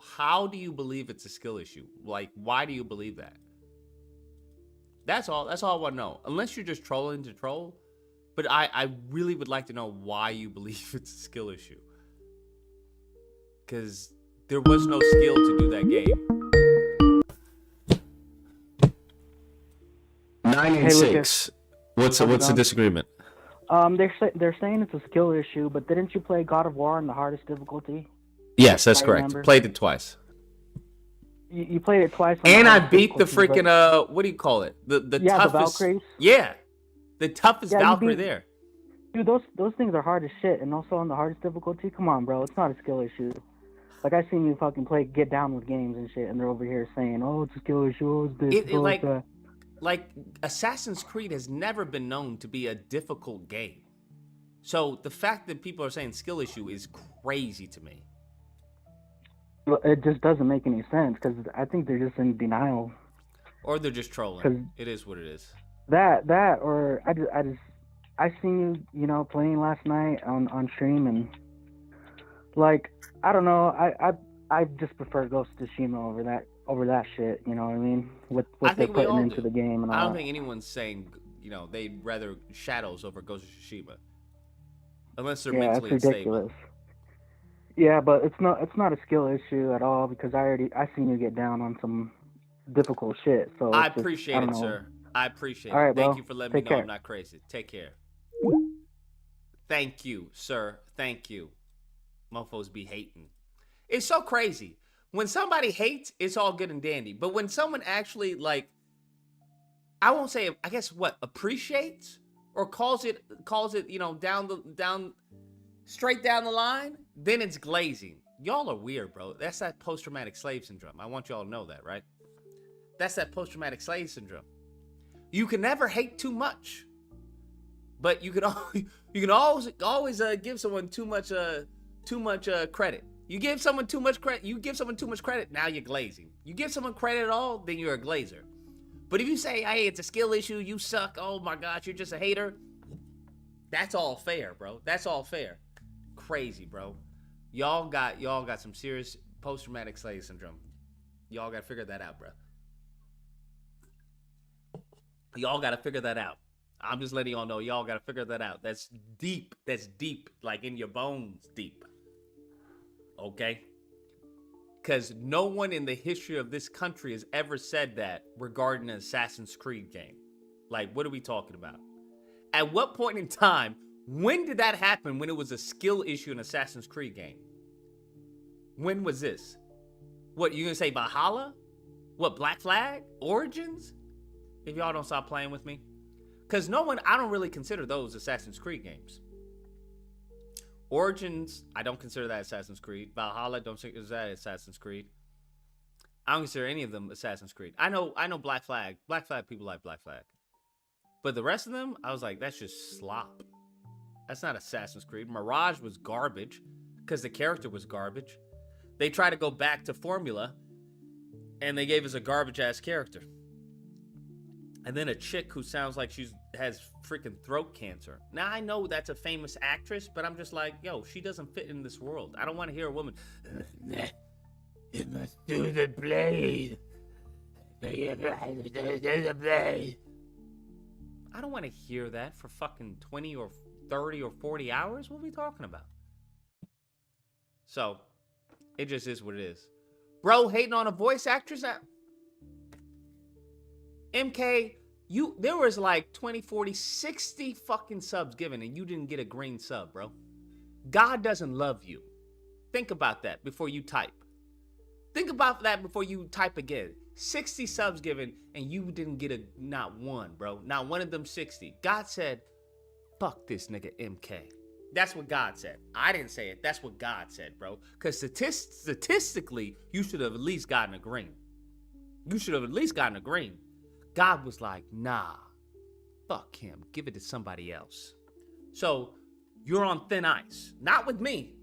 how do you believe it's a skill issue? Like, why do you believe that? That's all I want to know. Unless you're just trolling to troll. But I really would like to know why you believe it's a skill issue. Because there was no skill to do that game. 986. What's the disagreement? They're saying it's a skill issue, but didn't you play God of War on the hardest difficulty? Yes, that's I correct. remember. Played it twice. You played it twice. On And the I hardest beat the difficulty, freaking what do you call it? The Yeah, the toughest. Valkyries? Yeah. The toughest Yeah, you Valkyrie beat- there. Dude, those things are hard as shit, and also on the hardest difficulty. Come on, bro, it's not a skill issue. Like I seen you fucking get down with games and shit, and they're over here saying, "Oh, it's a skill issue. Oh, it's this, It oh, like it's that." like Assassin's Creed has never been known to be a difficult game. So the fact that people are saying skill issue is crazy to me. Well, it just doesn't make any sense because I think they're just in denial. Or they're just 'Cause- trolling. It is what it is. That or I seen you playing last night on stream, and like I don't know, I just prefer Ghost of Tsushima over that shit. You know what I mean? What I they're think we putting all into do. the game and all. I don't that. think anyone's saying they'd rather Shadows over Ghost of Tsushima. Unless they're Yeah, mentally it's unstable. ridiculous. Yeah, but it's not a skill issue at all because I seen you get down on some difficult shit. So I it's just- appreciate don't it, know. sir. I appreciate All right, it. Thank bro. you for letting me Take know care. I'm not crazy. Take care. Thank you, sir. Thank you. Mofos be hating. It's so crazy. When somebody hates, it's all good and dandy. But when someone actually I won't say, I guess appreciates or calls it, straight down the line, then it's glazing. Y'all are weird, bro. That's that post-traumatic slave syndrome. I want y'all to know that, right? That's that post-traumatic slave syndrome. You can never hate too much, but you can always give someone too much credit. You give someone too much credit, now you're glazing. You give someone credit at all, then you're a glazer. But if you say, hey, it's a skill issue, you suck, oh my gosh, you're just a hater, that's all fair, bro. That's all fair. Crazy, bro. Y'all got some serious post-traumatic slave syndrome. Y'all got to figure that out, bro. Y'all got to figure that out. I'm just letting y'all know, y'all got to figure that out. That's deep. That's deep, like in your bones deep. Okay? Because no one in the history of this country has ever said that regarding an Assassin's Creed game. Like, what are we talking about? At what point in time, when did that happen when it was a skill issue in Assassin's Creed game? When was this? What, you gonna say Valhalla? What, Black Flag? Origins? If y'all don't stop playing with me. Because I don't really consider those Assassin's Creed games. Origins, I don't consider that Assassin's Creed. Valhalla, don't consider that Assassin's Creed. I don't consider any of them Assassin's Creed. I know Black Flag. Black Flag, people like Black Flag. But the rest of them, I was like, that's just slop. That's not Assassin's Creed. Mirage was garbage because the character was garbage. They tried to go back to formula, and they gave us a garbage-ass character. And then a chick who sounds like she has freaking throat cancer. Now, I know that's a famous actress, but I'm just like, yo, she doesn't fit in this world. I don't want to hear a woman. You must do the blade. The blade. I don't want to hear that for fucking 20 or 30 or 40 hours. What are we talking about? So, it just is what it is. Bro, hating on a voice actress? MK, there was like 20, 40, 60 fucking subs given, and you didn't get a green sub, bro. God doesn't love you. Think about that before you type. Think about that before you type again. 60 subs given, and you didn't get not one, bro. Not one of them 60. God said, fuck this nigga MK. That's what God said. I didn't say it. That's what God said, bro. Because statistically, you should have at least gotten a green. You should have at least gotten a green. God was like, nah, fuck him. Give it to somebody else. So you're on thin ice. Not with me,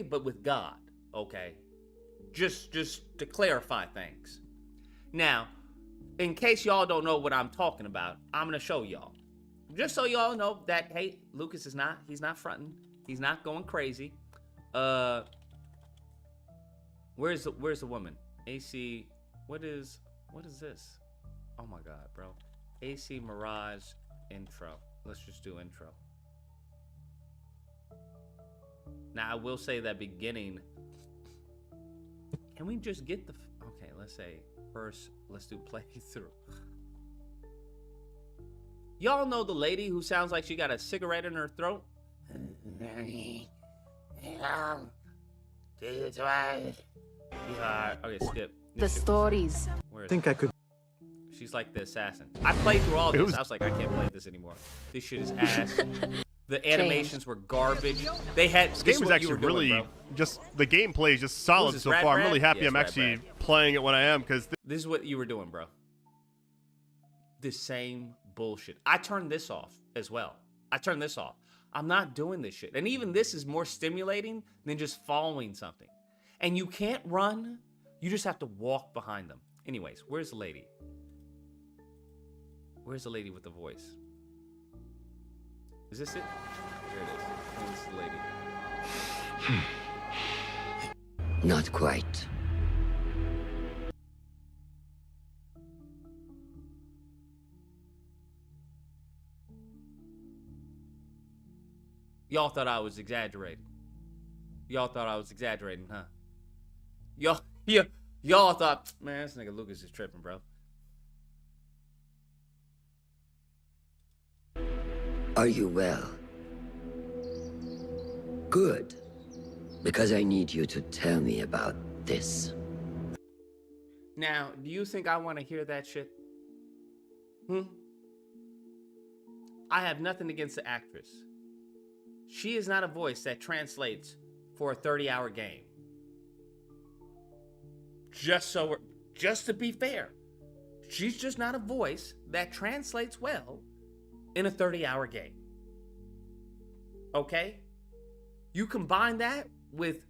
but with God, okay? Just to clarify things. Now, in case y'all don't know what I'm talking about, I'm going to show y'all. Just so y'all know that, hey, Lucas is he's not fronting. He's not going crazy. Where's the woman? AC, what is this? Oh my God, bro. AC Mirage intro. Let's just do intro. Now, I will say that beginning. Can we just get the... Okay, let's say first, let's do playthrough. Y'all know the lady who sounds like she got a cigarette in her throat? Yeah, okay, skip. The stories. I think I could. She's like the assassin. I played through all this. I was like, I can't play this anymore. This shit is ass. The animations were garbage. They had. This game was actually really just the gameplay is just solid so far. I'm really happy I'm actually playing it when I am because this is what you were doing, bro. The same bullshit. I turned this off as well. I turned this off. I'm not doing this shit. And even this is more stimulating than just following something. And you can't run. You just have to walk behind them. Anyways, where's the lady? Where's the lady with the voice? Is this it? Here it is. Oh, this is the lady. Not quite. Y'all thought I was exaggerating. Y'all thought I was exaggerating, huh? Y'all thought, man, this nigga Lucas is tripping, bro. Are you well? Good. Because I need you to tell me about this. Now, do you think I want to hear that shit? I have nothing against the actress. She is not a voice that translates for a 30-hour game. Just to be fair, she's just not a voice that translates well in a 30-hour game. Okay? You combine that with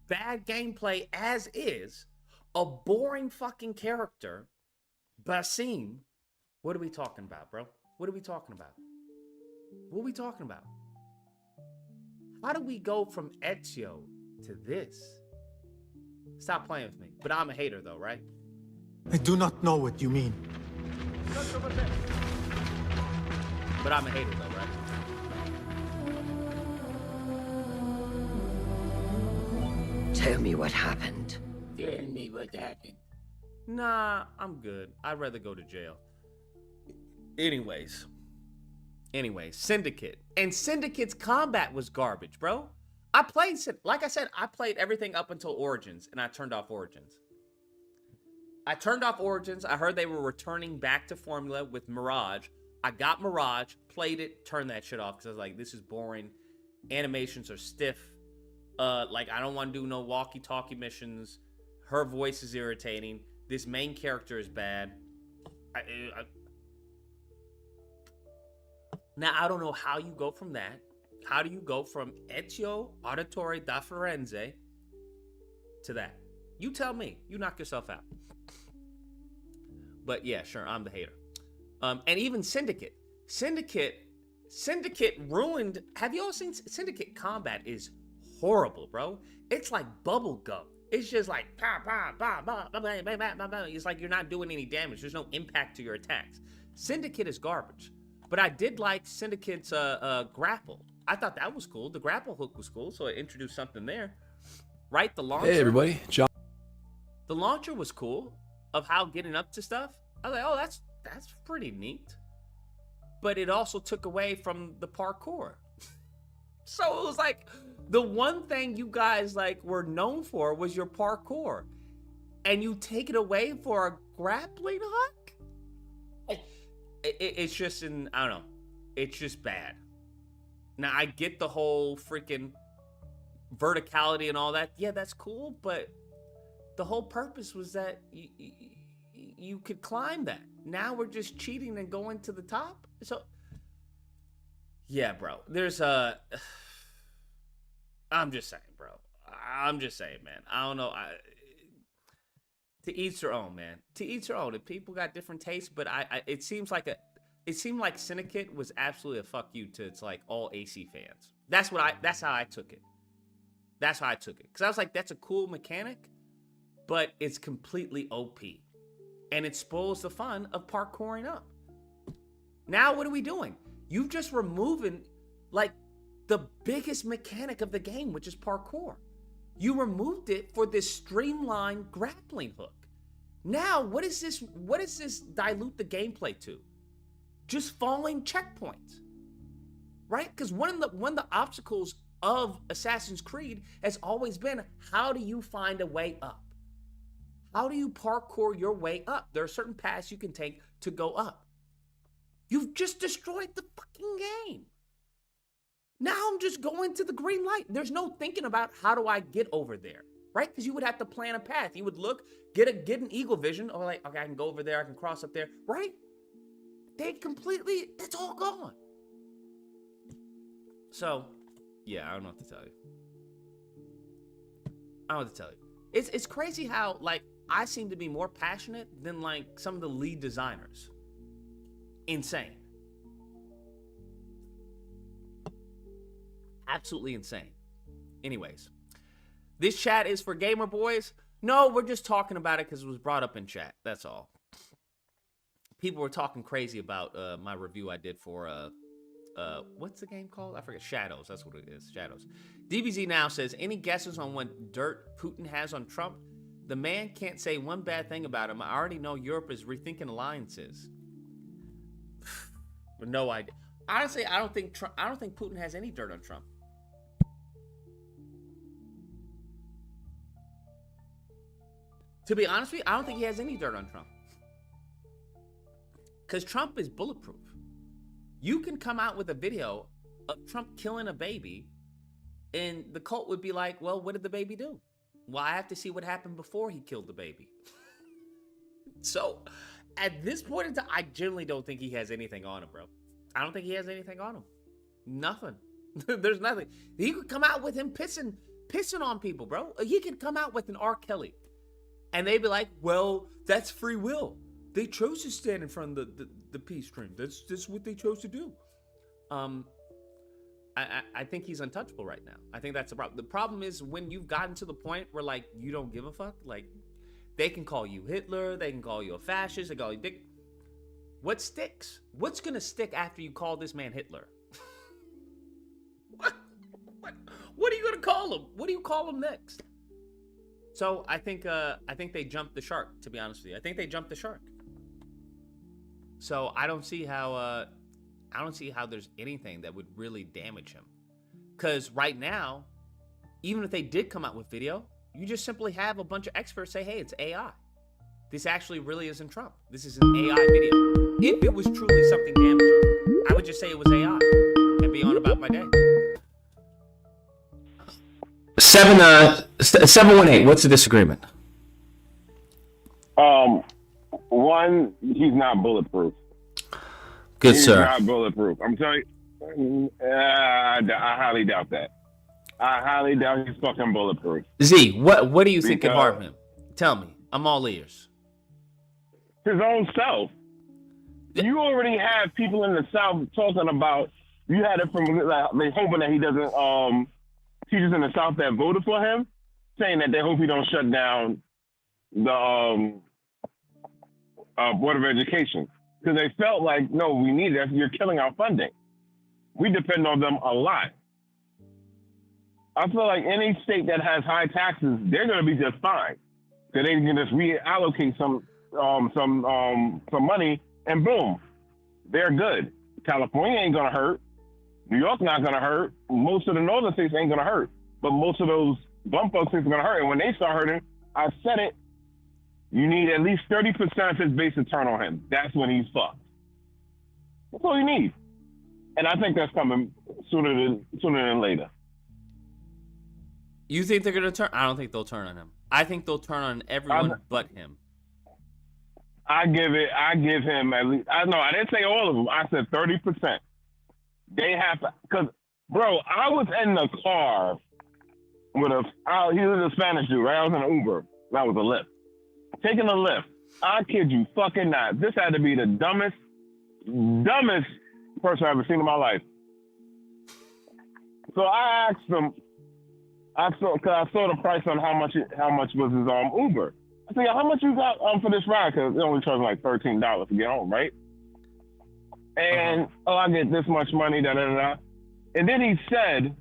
bad gameplay as is, a boring fucking character, Basim. What are we talking about, bro? What are we talking about? What are we talking about? How do we go from Ezio to this? Stop playing with me. But I'm a hater though, right? I do not know what you mean. But I'm a hater though, right? Tell me what happened. Tell me what happened. Nah, I'm good. I'd rather go to jail. Anyways, Syndicate. And Syndicate's combat was garbage, bro. Like I said, I played everything up until Origins, and I turned off Origins. I heard they were returning back to formula with Mirage. I got Mirage, played it, turned that shit off, because I was like, this is boring. Animations are stiff. Like, I don't want to do no walkie-talkie missions. Her voice is irritating. This main character is bad. Now, I don't know how you go from that. How do you go from Ezio Auditore da Firenze to that? You tell me. You knock yourself out. But yeah, sure, I'm the hater. And even Syndicate. Syndicate ruined. Have you all seen Syndicate combat? Is horrible, bro. It's like bubble gum. It's just like it's like you're not doing any damage. There's no impact to your attacks. Syndicate is garbage. But I did like Syndicate's grapple. I thought that was cool. The grapple hook was cool, so it introduced something there. Right? The launcher. Hey everybody, John. The launcher was cool of how getting up to stuff. I was like, oh, that's pretty neat. But it also took away from the parkour. So it was like the one thing you guys like were known for was your parkour, and you take it away for a grappling hook. It's just I don't know. It's just bad. Now I get the whole freaking verticality and all that. Yeah, that's cool, but the whole purpose was that you could climb that. Now we're just cheating and going to the top. So yeah, bro. There's I'm just saying, bro. I'm just saying, man. I don't know. To each their own, man. To each their own. If people got different tastes, but it seemed like Syndicate was absolutely a fuck you to it's like all AC fans. That's how I took it. That's how I took it. Because I was like, that's a cool mechanic, but it's completely OP. And it spoils the fun of parkouring up. Now what are we doing? You've just removing like the biggest mechanic of the game, which is parkour. You removed it for this streamlined grappling hook. Now, what is this dilute the gameplay to? Just falling checkpoints, right? Because one of the obstacles of Assassin's Creed has always been, how do you find a way up? How do you parkour your way up? There are certain paths you can take to go up. You've just destroyed the fucking game. Now I'm just going to the green light. There's no thinking about how do I get over there, right? Because you would have to plan a path. You would look, get an eagle vision, or like, okay, I can go over there, I can cross up there, right? It's all gone. So, yeah, I don't know what to tell you. I don't know what to tell you. It's crazy how, like, I seem to be more passionate than, like, some of the lead designers. Insane. Absolutely insane. Anyways, this chat is for gamer boys. No, we're just talking about it because it was brought up in chat. That's all. People were talking crazy about my review I did for what's the game called? I forget. Shadows. That's what it is. Shadows. DBZ now says, any guesses on what dirt Putin has on Trump? The man can't say one bad thing about him. I already know Europe is rethinking alliances. No idea. Honestly, I don't think Putin has any dirt on Trump. To be honest with you, I don't think he has any dirt on Trump. Because Trump is bulletproof. You can come out with a video of Trump killing a baby, and the cult would be like, well, what did the baby do? Well, I have to see what happened before he killed the baby. So, at this point in time, I generally don't think he has anything on him, bro. I don't think he has anything on him. Nothing. There's nothing. He could come out with him pissing on people, bro. He could come out with an R. Kelly. And they'd be like, well, that's free will. They chose to stand in front of the peace stream. That's what they chose to do. I think he's untouchable right now. I think that's the problem. The problem is when you've gotten to the point where, like, you don't give a fuck. Like, they can call you Hitler. They can call you a fascist. They call you dick. What sticks? What's going to stick after you call this man Hitler? What are you going to call him? What do you call him next? So I think they jumped the shark, to be honest with you. I think they jumped the shark. So I don't see how there's anything that would really damage him. Because right now, even if they did come out with video, you just simply have a bunch of experts say, hey, it's AI. This actually really isn't Trump. This is an AI video. If it was truly something damaging, I would just say it was AI and be on about my day. 718. What's the disagreement? One, he's not bulletproof. Good He's sir. not bulletproof. I'm telling you, I highly doubt that. I highly doubt he's fucking bulletproof. Z, what do you think could harm him? Tell me. I'm all ears. His own self. You already have people in the South talking about. You had it from they hoping that he doesn't. Teachers in the South that voted for him saying that they hope he don't shut down the Board of Education because they felt like no, we need that. You're killing our funding. We depend on them a lot. I feel like any state that has high taxes, they're going to be just fine. So they can just reallocate some money, and boom, they're good. California ain't going to hurt. New York not going to hurt. Most of the northern states ain't going to hurt. But most of those bump up states are going to hurt. And when they start hurting, I said it, you need at least 30% of his base to turn on him. That's when he's fucked. That's all you need. And I think that's coming sooner than later. You think they're gonna turn? I don't think they'll turn on him. I think they'll turn on everyone but him. I give him at least. I didn't say all of them. I said 30%. They have to, cause bro, I was in the car with he was a Spanish dude, right? I was in an Uber. That was a Lyft. Taking a Lyft. I kid you fucking not. This had to be the dumbest person I've ever seen in my life. So I asked him. Cause I saw the price on how much was his Uber. I said, how much you got for this ride? Cause it only charged like $13 to get home, right? And I get this much money, da da da. And then he said,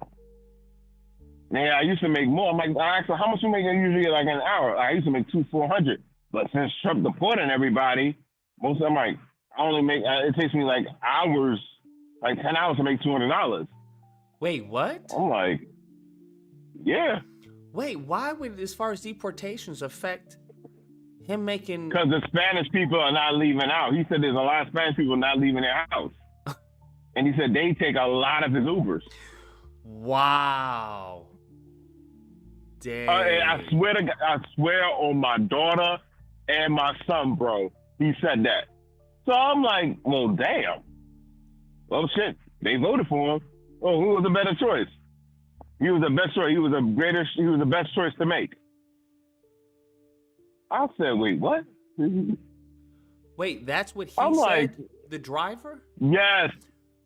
"Yeah, I used to make more." I'm like, I asked him, how much you make usually like an hour? I used to make $400, but since Trump deporting everybody, most of them like I only make. It takes me like hours, like 10 hours to make $200. Wait, what? I'm like, yeah. Wait, why would, as far as deportations, affect him making? Because the Spanish people are not leaving out. He said there's a lot of Spanish people not leaving their house. And he said they take a lot of his Ubers. Wow. Damn. I swear on my daughter and my son, bro. He said that. So I'm like, well, damn. Well, shit. They voted for him. Oh, who was the better choice? He was the best choice. He was the best choice to make. I said, wait, what? Wait, that's what he I'm said? like, the driver? Yes.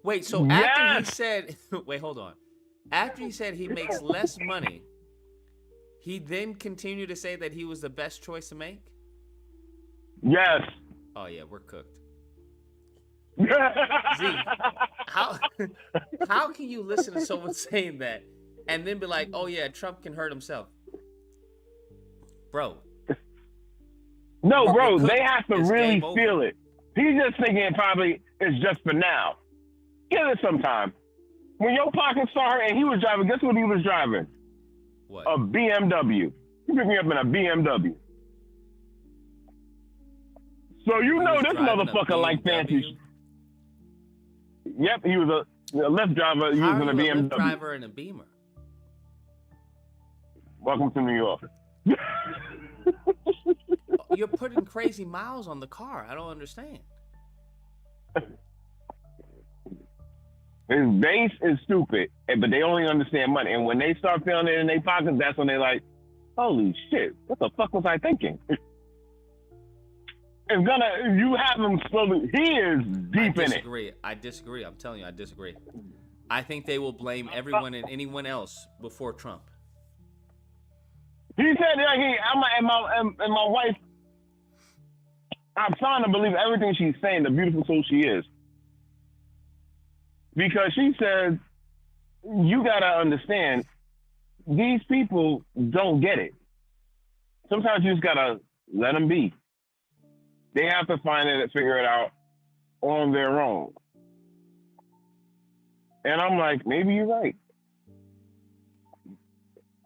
Wait, so after he said, wait, hold on. After he said he makes less money, he then continued to say that he was the best choice to make? Yes. Oh, yeah, we're cooked. Z, how can you listen to someone saying that and then be like, oh, yeah, Trump can hurt himself? Bro. No, bro, they have to really feel it. He's just thinking probably it's just for now. Give it some time. When your pockets start hurting, he was driving, guess what he was driving? What? A BMW. He picked me up in a BMW. So you know this motherfucker like fancy. Yep, he was a Lyft driver using a BMW. Lyft driver and a Beamer? Welcome to New York. You're putting crazy miles on the car. I don't understand. His base is stupid, but they only understand money. And when they start feeling it in their pockets, that's when they're like, holy shit, what the fuck was I thinking? You have him slowly. He is deep in it. I disagree. I'm telling you, I disagree. I think they will blame everyone and anyone else before Trump. He said, and my wife, I'm trying to believe everything she's saying, the beautiful soul she is. Because she says, you got to understand, these people don't get it. Sometimes you just got to let them be. They have to find it and figure it out on their own. And I'm like, maybe you're right.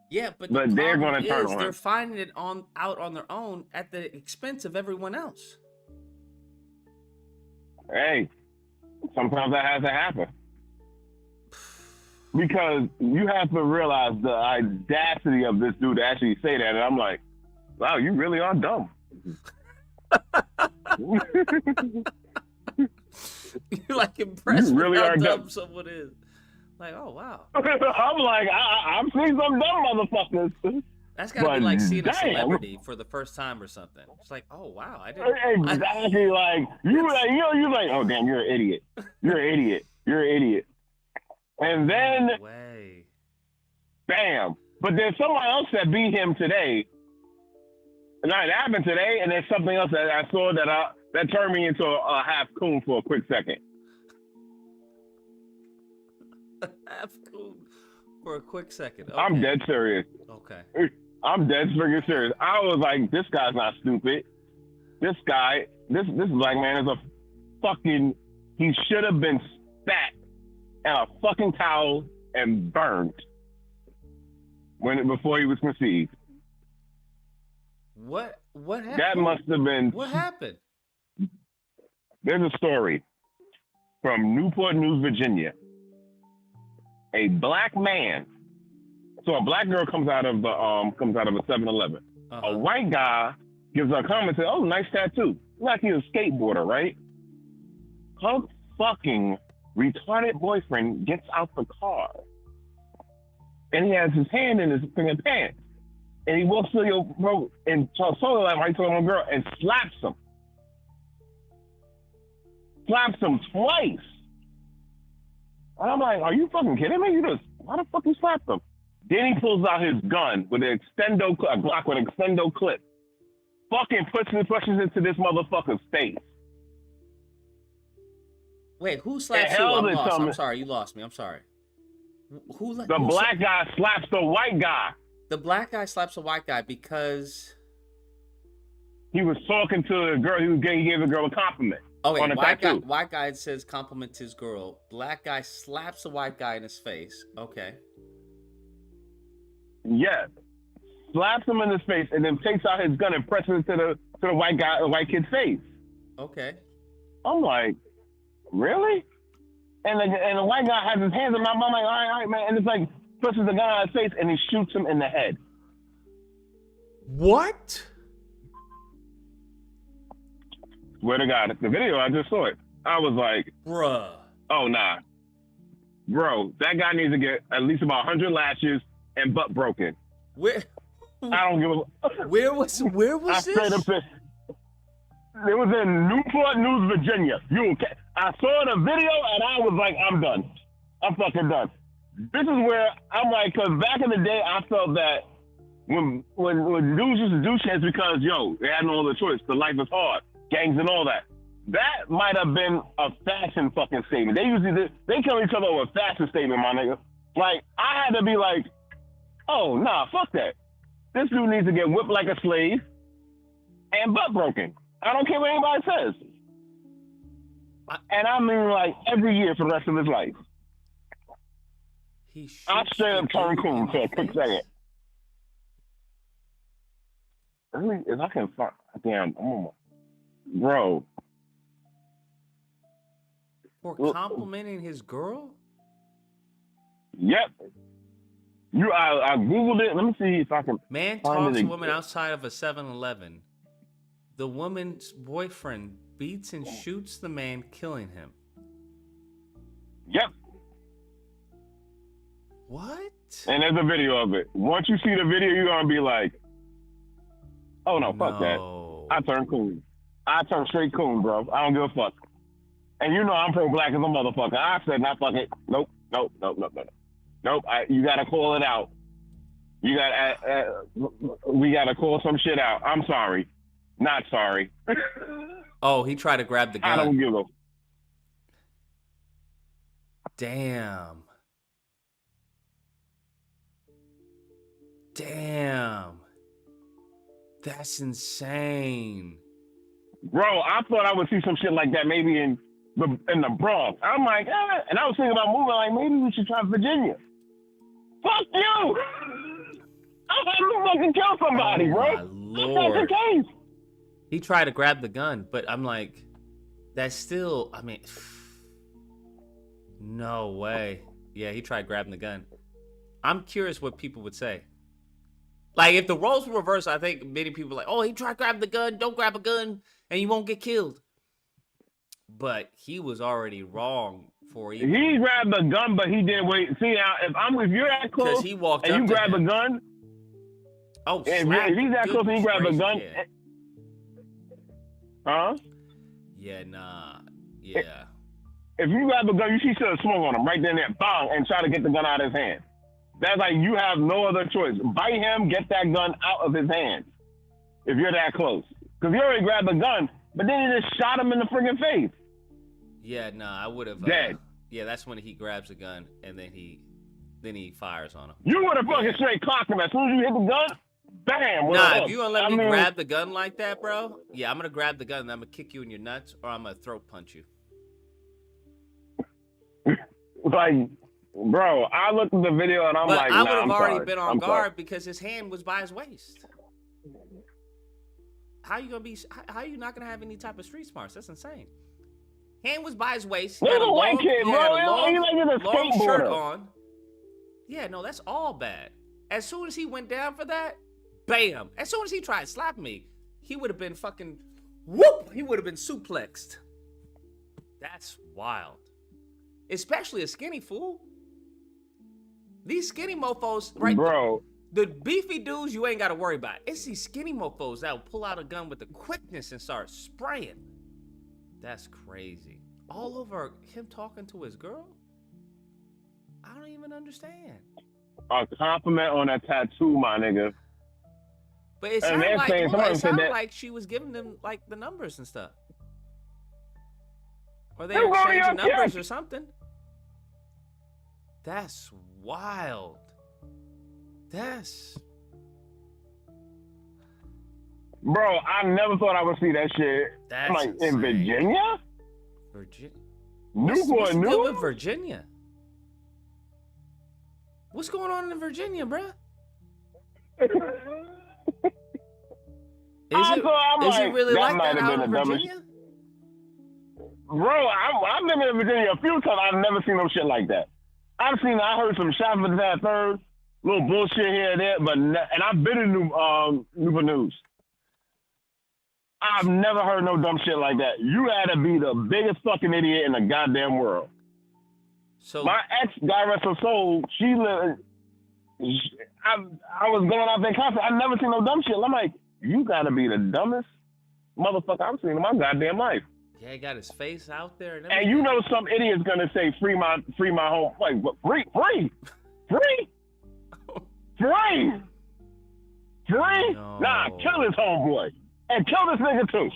Yeah, but they're going to turn on. They're finding it out on their own at the expense of everyone else. Hey, sometimes that has to happen. because you have to realize the audacity of this dude to actually say that, and I'm like, wow, you really are dumb. You're like impressed You really with how are dumb dumb. someone is. Like, oh wow. I'm like, I've seen some dumb motherfuckers. That's gotta be like seeing a damn. celebrity for the first time or something. It's like, oh wow, I didn't. Exactly, like you're like, oh damn, you're an idiot. You're an idiot. You're an idiot. And then, No way. bam. But there's someone else that beat him today. And that happened today, and there's something else that I saw that turned me into a half coon for a quick second. Half cool for a quick second. Okay. I'm dead serious. Okay. I'm dead freaking serious. I was like, this guy's not stupid. This guy, this black man is a fucking, he should have been spat in a fucking towel and burned before he was conceived. What happened? That must have been. What happened? There's a story from Newport News, Virginia. A black man. So a black girl comes out of a 7-Eleven. Uh-huh. A white guy gives her a comment and says, "Oh, nice tattoo." Like he's a skateboarder, right? Her fucking retarded boyfriend gets out the car, and he has his hand in his freaking pants, and he walks to your bro and solar light right to a girl and slaps him. Slaps him twice. And I'm like, are you fucking kidding me? Why the fuck you slapped him? Then he pulls out his gun with an a Glock with an extendo clip. Fucking pushes into this motherfucker's face. Wait, who slapped you? I'm lost. I'm sorry, you lost me. I'm sorry. The black guy slaps the white guy. The black guy slaps a white guy because he was talking to the girl. He gave the girl a compliment. Okay, on a tattoo. White guy says compliment to his girl. Black guy slaps the white guy in his face. Okay. Yeah. Slaps him in his face and then takes out his gun and presses it to the white kid's face. Okay. I'm like, really? And the white guy has his hands in my mouth. I'm like, all right, man. And it's like, presses the gun on his face and he shoots him in the head. What? Swear to God, the video, I just saw it. I was like, bruh. Oh, nah. Bro, that guy needs to get at least about 100 lashes and butt broken. Where? I don't give a... Where was this? Straight up, it was in Newport News, Virginia. I saw the video and I was like, I'm done. I'm fucking done. This is where I'm like, because back in the day, I felt that when dudes used to do shit, it's because, they had no other choice. The life is hard. Gangs and all that. That might have been a fashion fucking statement. They kill each other over a fashion statement, my nigga. Like, I had to be like, oh, nah, fuck that. This dude needs to get whipped like a slave and butt broken. I don't care what anybody says. And I mean, like, every year for the rest of his life. I straight up turn cool for a quick second. If I can find, damn, I'm on my... Bro. For complimenting his girl? Yep. I Googled it. Let me see if I can. Man talks to woman outside of a 7-Eleven. The woman's boyfriend beats and shoots the man, killing him. Yep. What? And there's a video of it. Once you see the video, you're going to be like, oh, no, fuck that. I turn cool. I turn straight coon, bro. I don't give a fuck. And you know I'm pro-black as a motherfucker. I said, not fuck it. Nope. You gotta call it out. We gotta call some shit out. I'm sorry. Not sorry. Oh, he tried to grab the gun. I don't give a... Damn. That's insane. Bro, I thought I would see some shit like that maybe in the Bronx. I'm like, and I was thinking about moving, like, maybe we should try Virginia. Fuck you! I'm gonna fucking kill somebody, bro. My Lord. That's the case. He tried to grab the gun, but I'm like, that's still, I mean, no way. Yeah, he tried grabbing the gun. I'm curious what people would say. Like, if the roles were reversed, I think many people are like, oh, he tried grabbing the gun. Don't grab a gun, and you won't get killed. But he was already wrong for even. He grabbed the gun, but he didn't wait. See, now, if you're that close he walked and up you to grab him. a gun, oh, if he's that close and you grab a gun, yeah. huh? Yeah, nah, yeah. If you grab a gun, you should have swung on him right then and there, bang, and try to get the gun out of his hand. That's like you have no other choice. Bite him, get that gun out of his hands. If you're that close, because he already grabbed the gun, but then he just shot him in the freaking face. Yeah, nah, I would have. Dead. Yeah, that's when he grabs the gun and then he fires on him. You would have fucking straight clocked him as soon as you hit the gun. Bam. Nah, if you gonna let me grab the gun like that, bro, yeah, I'm gonna grab the gun and I'm gonna kick you in your nuts or I'm gonna throat punch you. Like, bro, I looked at the video and I'm like, I would have already sorry. been on guard because his hand was by his waist. How you not gonna have any type of street smarts? That's insane. Hand was by his waist. He had a white kid, bro. He like a long skateboarder. shirt on. Yeah, no, that's all bad. As soon as he went down for that, bam. As soon as he tried to slap me, he would have been fucking whoop. He would have been suplexed. That's wild. Especially a skinny fool. These skinny mofos, right? Bro. The beefy dudes you ain't got to worry about. It's these skinny mofos that will pull out a gun with the quickness and start spraying. That's crazy. All over him talking to his girl? I don't even understand. A compliment on that tattoo, my nigga. But it sounded like she was giving them like the numbers and stuff. Or they were exchanging numbers or something. That's wild. Bro, I never thought I would see that shit. That's like insane. in Virginia? Virginia? What's What's the deal with Virginia? What's going on in Virginia, bruh? Is it really like that out in Virginia? Bro, I've been in Virginia a few times. I've never seen no shit like that. I heard some shots of that third, little bullshit here and there, and I've been in Newport News. I've never heard no dumb shit like that. You had to be the biggest fucking idiot in the goddamn world. So my ex, God rest her soul, she lived. I was going out there constantly. I never seen no dumb shit. I'm like, you gotta be the dumbest motherfucker I've seen in my goddamn life. Yeah, he got his face out there. And you know some idiot's gonna say, free my home. Like, what? Free? No. Nah, kill his homeboy. And kill this nigga too.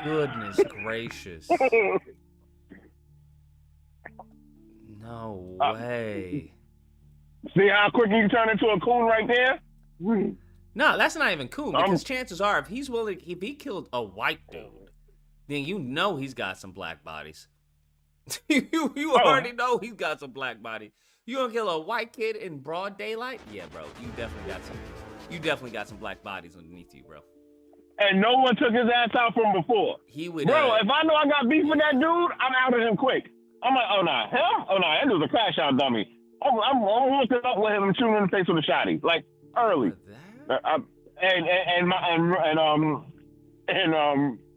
Goodness gracious. No way. See how quick you turn into a coon right there? No, that's not even cool because chances are if he killed a white dude, then you know he's got some black bodies. you already know he's got some black body. You gonna kill a white kid in broad daylight? Yeah, bro. You definitely got some black bodies underneath you, bro. And no one took his ass out from before. He would. Bro, if I know I got beef with that dude, I'm out of him quick. I'm like, oh nah, him? Oh nah, that dude's a crash out dummy. I'm looking up with him and shooting in the face with a shotty, like early.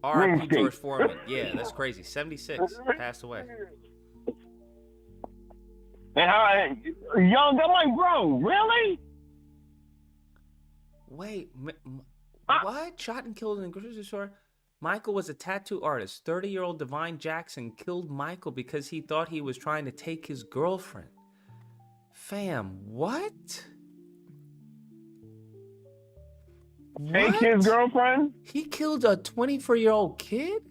R.I.P. George Foreman. Yeah, that's crazy. 76 passed away. And how young? I'm like, bro, really? Wait, what? Shot and killed in a grocery store? Michael was a tattoo artist. 30-year-old Divine Jackson killed Michael because he thought he was trying to take his girlfriend. Fam, what? Take his girlfriend? He killed a 24-year-old kid?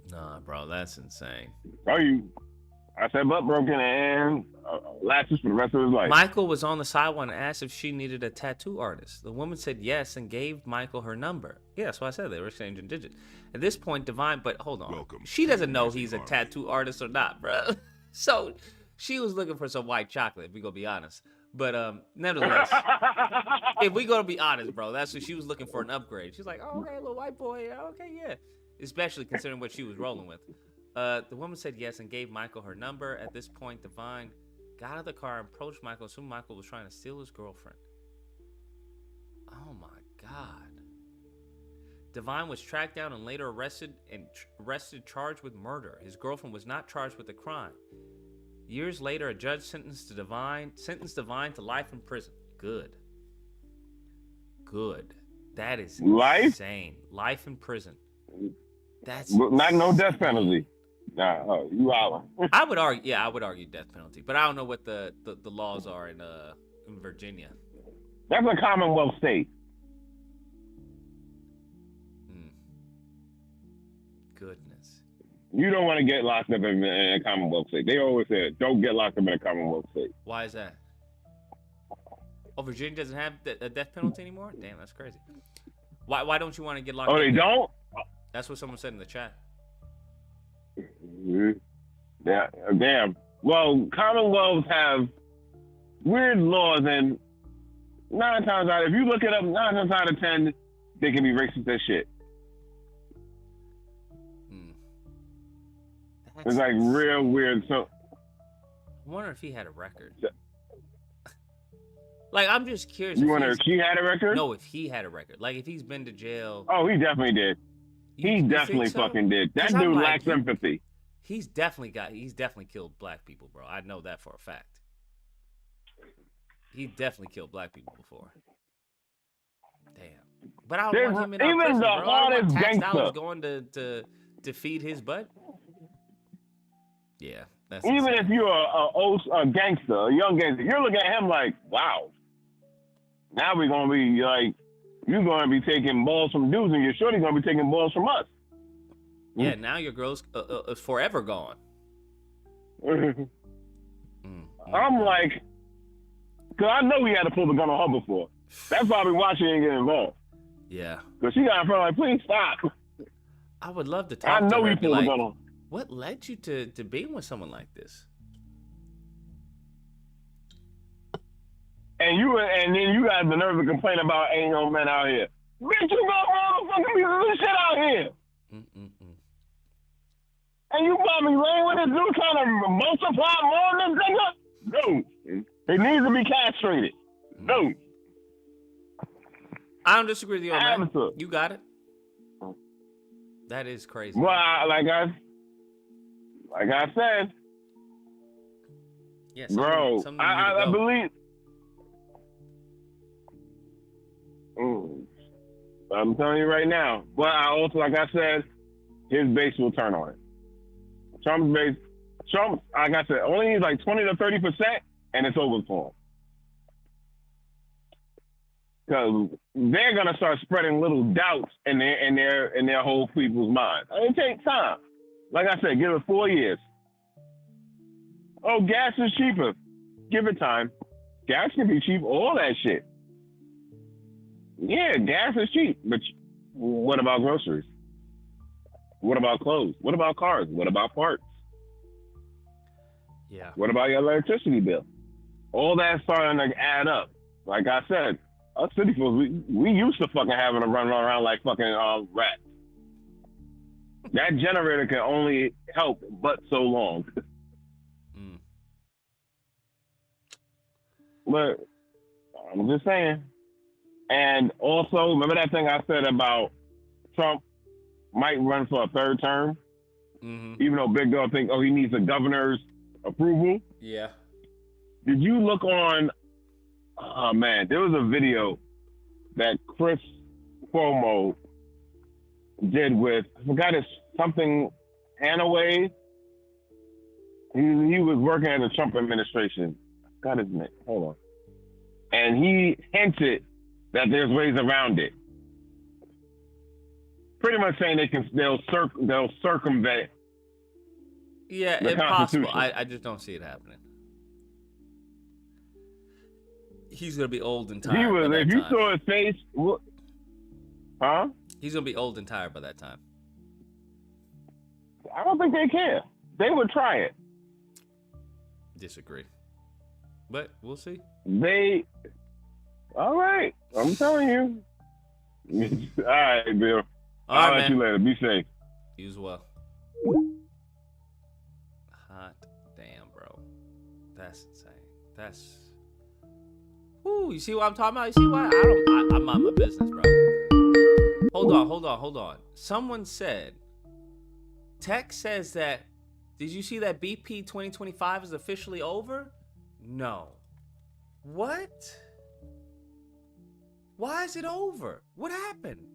Nah, bro, that's insane. I said butt broken and lashes for the rest of his life. Michael was on the sidewalk and asked if she needed a tattoo artist. The woman said yes and gave Michael her number. Yeah, that's what I said. They were exchanging digits. At this point, but hold on. Welcome. She doesn't know he's a tattoo artist or not, bro. So she was looking for some white chocolate, if we gonna be honest. But nevertheless, if we gonna be honest, bro, that's what she was looking for, an upgrade. She's like, oh, okay, little white boy. Okay, yeah. Especially considering what she was rolling with. The woman said yes and gave Michael her number. At this point, Divine got out of the car and approached Michael, assuming Michael was trying to steal his girlfriend. Oh my God. Divine was tracked down and later arrested, charged with murder. His girlfriend was not charged with the crime. Years later, a judge sentenced Divine to life in prison. Good. That is insane. Life in prison. That's not no death penalty. Nah, you out. I would argue death penalty, but I don't know what the laws are in Virginia. That's a Commonwealth state. Goodness. You don't want to get locked up in a Commonwealth state. They always say, don't get locked up in a Commonwealth state. Why is that? Oh, Virginia doesn't have a death penalty anymore? Damn, that's crazy. Why don't you want to get locked up? Oh, they don't? That's what someone said in the chat. Yeah, damn. Well, Commonwealths have weird laws, and 9 times out, if you look it up, 9 times out of 10, they can be racist as shit. It's like real weird. So I wonder if he had a record. Like, I'm just curious. You wonder if he had a record? No, if he had a record. Like, if he's been to jail. Oh, he definitely did. He definitely fucking did. That dude lacks empathy. He's definitely killed black people, bro. I know that for a fact. He definitely killed black people before. Damn. But I don't want him in our prison, bro. I don't want tax dollars going to feed his butt. Yeah. That's Even insane. if you're a gangster, a young gangster, you're looking at him like, wow. Now we're going to be like, you're going to be taking balls from dudes, and your shorty's going to be taking balls from us. Yeah, now your girl's forever gone. I'm like, because I know he had to pull the gun on her before. That's probably why she ain't get involved. Yeah. Because she got in front of like, please stop. I would love to talk to her. I know he and be pulled the like, gun on. what led you to being with someone like this? And then you got the nerve to complain about ain't no men out here. Bitch, you got motherfucking pieces of shit out here. And you got me laying with this dude trying to multiply more than this nigga? No. He needs to be castrated. No. I don't disagree with you on that. You got it. That is crazy. Well, like I said, yes, bro, I believe. I'm telling you right now. But I also, like I said, his base will turn on it. Trump's base, like I said, only needs like 20 to 30%, and it's over for him. Because they're gonna start spreading little doubts in their whole people's minds. It takes time. Like I said, give it 4 years. Oh, gas is cheaper. Give it time. Gas can be cheap. All that shit. Yeah, gas is cheap. But what about groceries? What about clothes? What about cars? What about parts? Yeah. What about your electricity bill? All that's starting to add up. Like I said, us city folks, we used to fucking having to run around like fucking rats. That generator can only help but so long. But I'm just saying. And also, remember that thing I said about Trump might run for a 3rd term? Even though Big Dog think, he needs the governor's approval? Yeah. Did you look on, oh man, there was a video that Chris Cuomo did with, I forgot it's something, Hanaway. He was working at the Trump administration. I forgot his name. Hold on. And he hinted that there's ways around it. Pretty much saying they'll circumvent. Yeah, the if possible. Constitution. I just don't see it happening. He's gonna be old and tired. If you saw his face, huh? He's gonna be old and tired by that time. I don't think they care. They would try it. Disagree, but we'll see. All right. I'm telling you. All right, Bill. I'll let you later. Be safe. You as well. Hot damn, bro. That's insane. That's. Ooh, you see what I'm talking about? You see why? I'm on my business, bro. Hold on. Someone said, Tech says that, did you see that BP 2025 is officially over? No. What? Why is it over? What happened?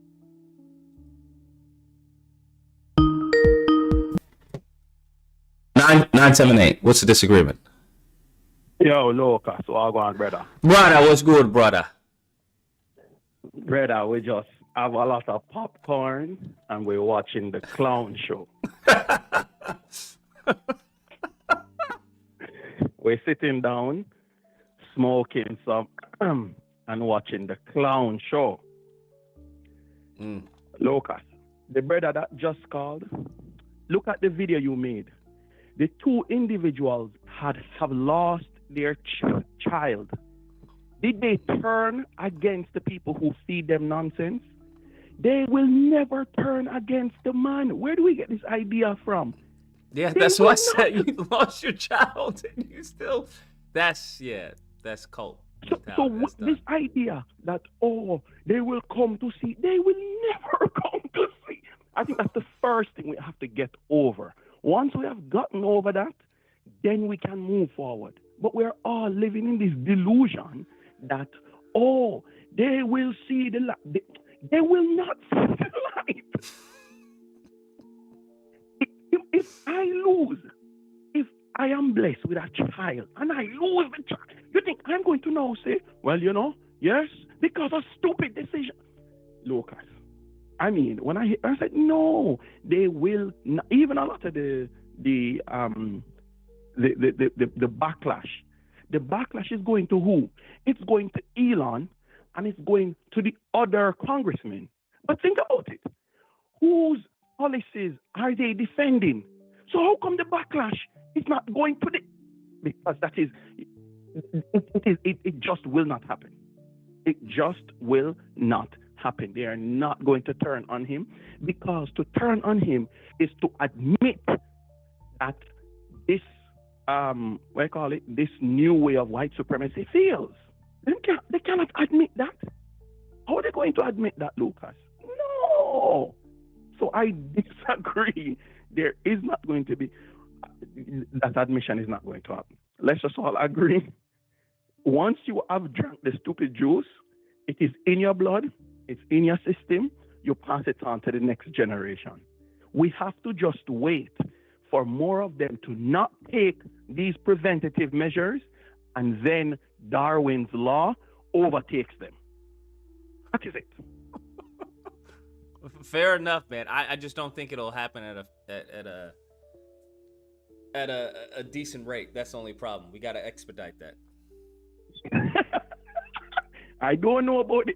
Nine 7 8. What's the disagreement? Yo, Lucas, what going on, brother? Brother, what's good, brother? Brother, we just have a lot of popcorn and we're watching the clown show. We're sitting down, smoking some, and watching the clown show. Lucas, the brother that just called, look at the video you made. The two individuals have lost their child. Did they turn against the people who feed them nonsense? They will never turn against the man. Where do we get this idea from? Yeah, that's what I said. You lost your child and you still... That's cult. So this idea that, they will come to see, they will never come to see. I think that's the first thing we have to get over. Once we have gotten over that, then we can move forward. But we're all living in this delusion that, they will see the light. They will not see the light. If I lose, if I am blessed with a child and I lose the child, you think I'm going to now say, well, yes, because of stupid decision. Lucas, I mean, when I said, no, they will not, even a lot of the backlash. The backlash is going to who? It's going to Elon and it's going to the other congressmen. But think about it. Whose policies are they defending? So how come the backlash is not going to the... Because that is... It just will not happen. It just will not happen. They are not going to turn on him, because to turn on him is to admit that this this new way of white supremacy fails. They cannot admit that. How are they going to admit that, Lucas? No. So I disagree. There is not going to be, that admission is not going to happen. Let's just all agree. Once you have drank the stupid juice, it is in your blood, it's in your system, you pass it on to the next generation. We have to just wait for more of them to not take these preventative measures, and then Darwin's law overtakes them. That is it. Fair enough, man. I just don't think it'll happen at a decent rate. That's the only problem. We got to expedite that. I don't know about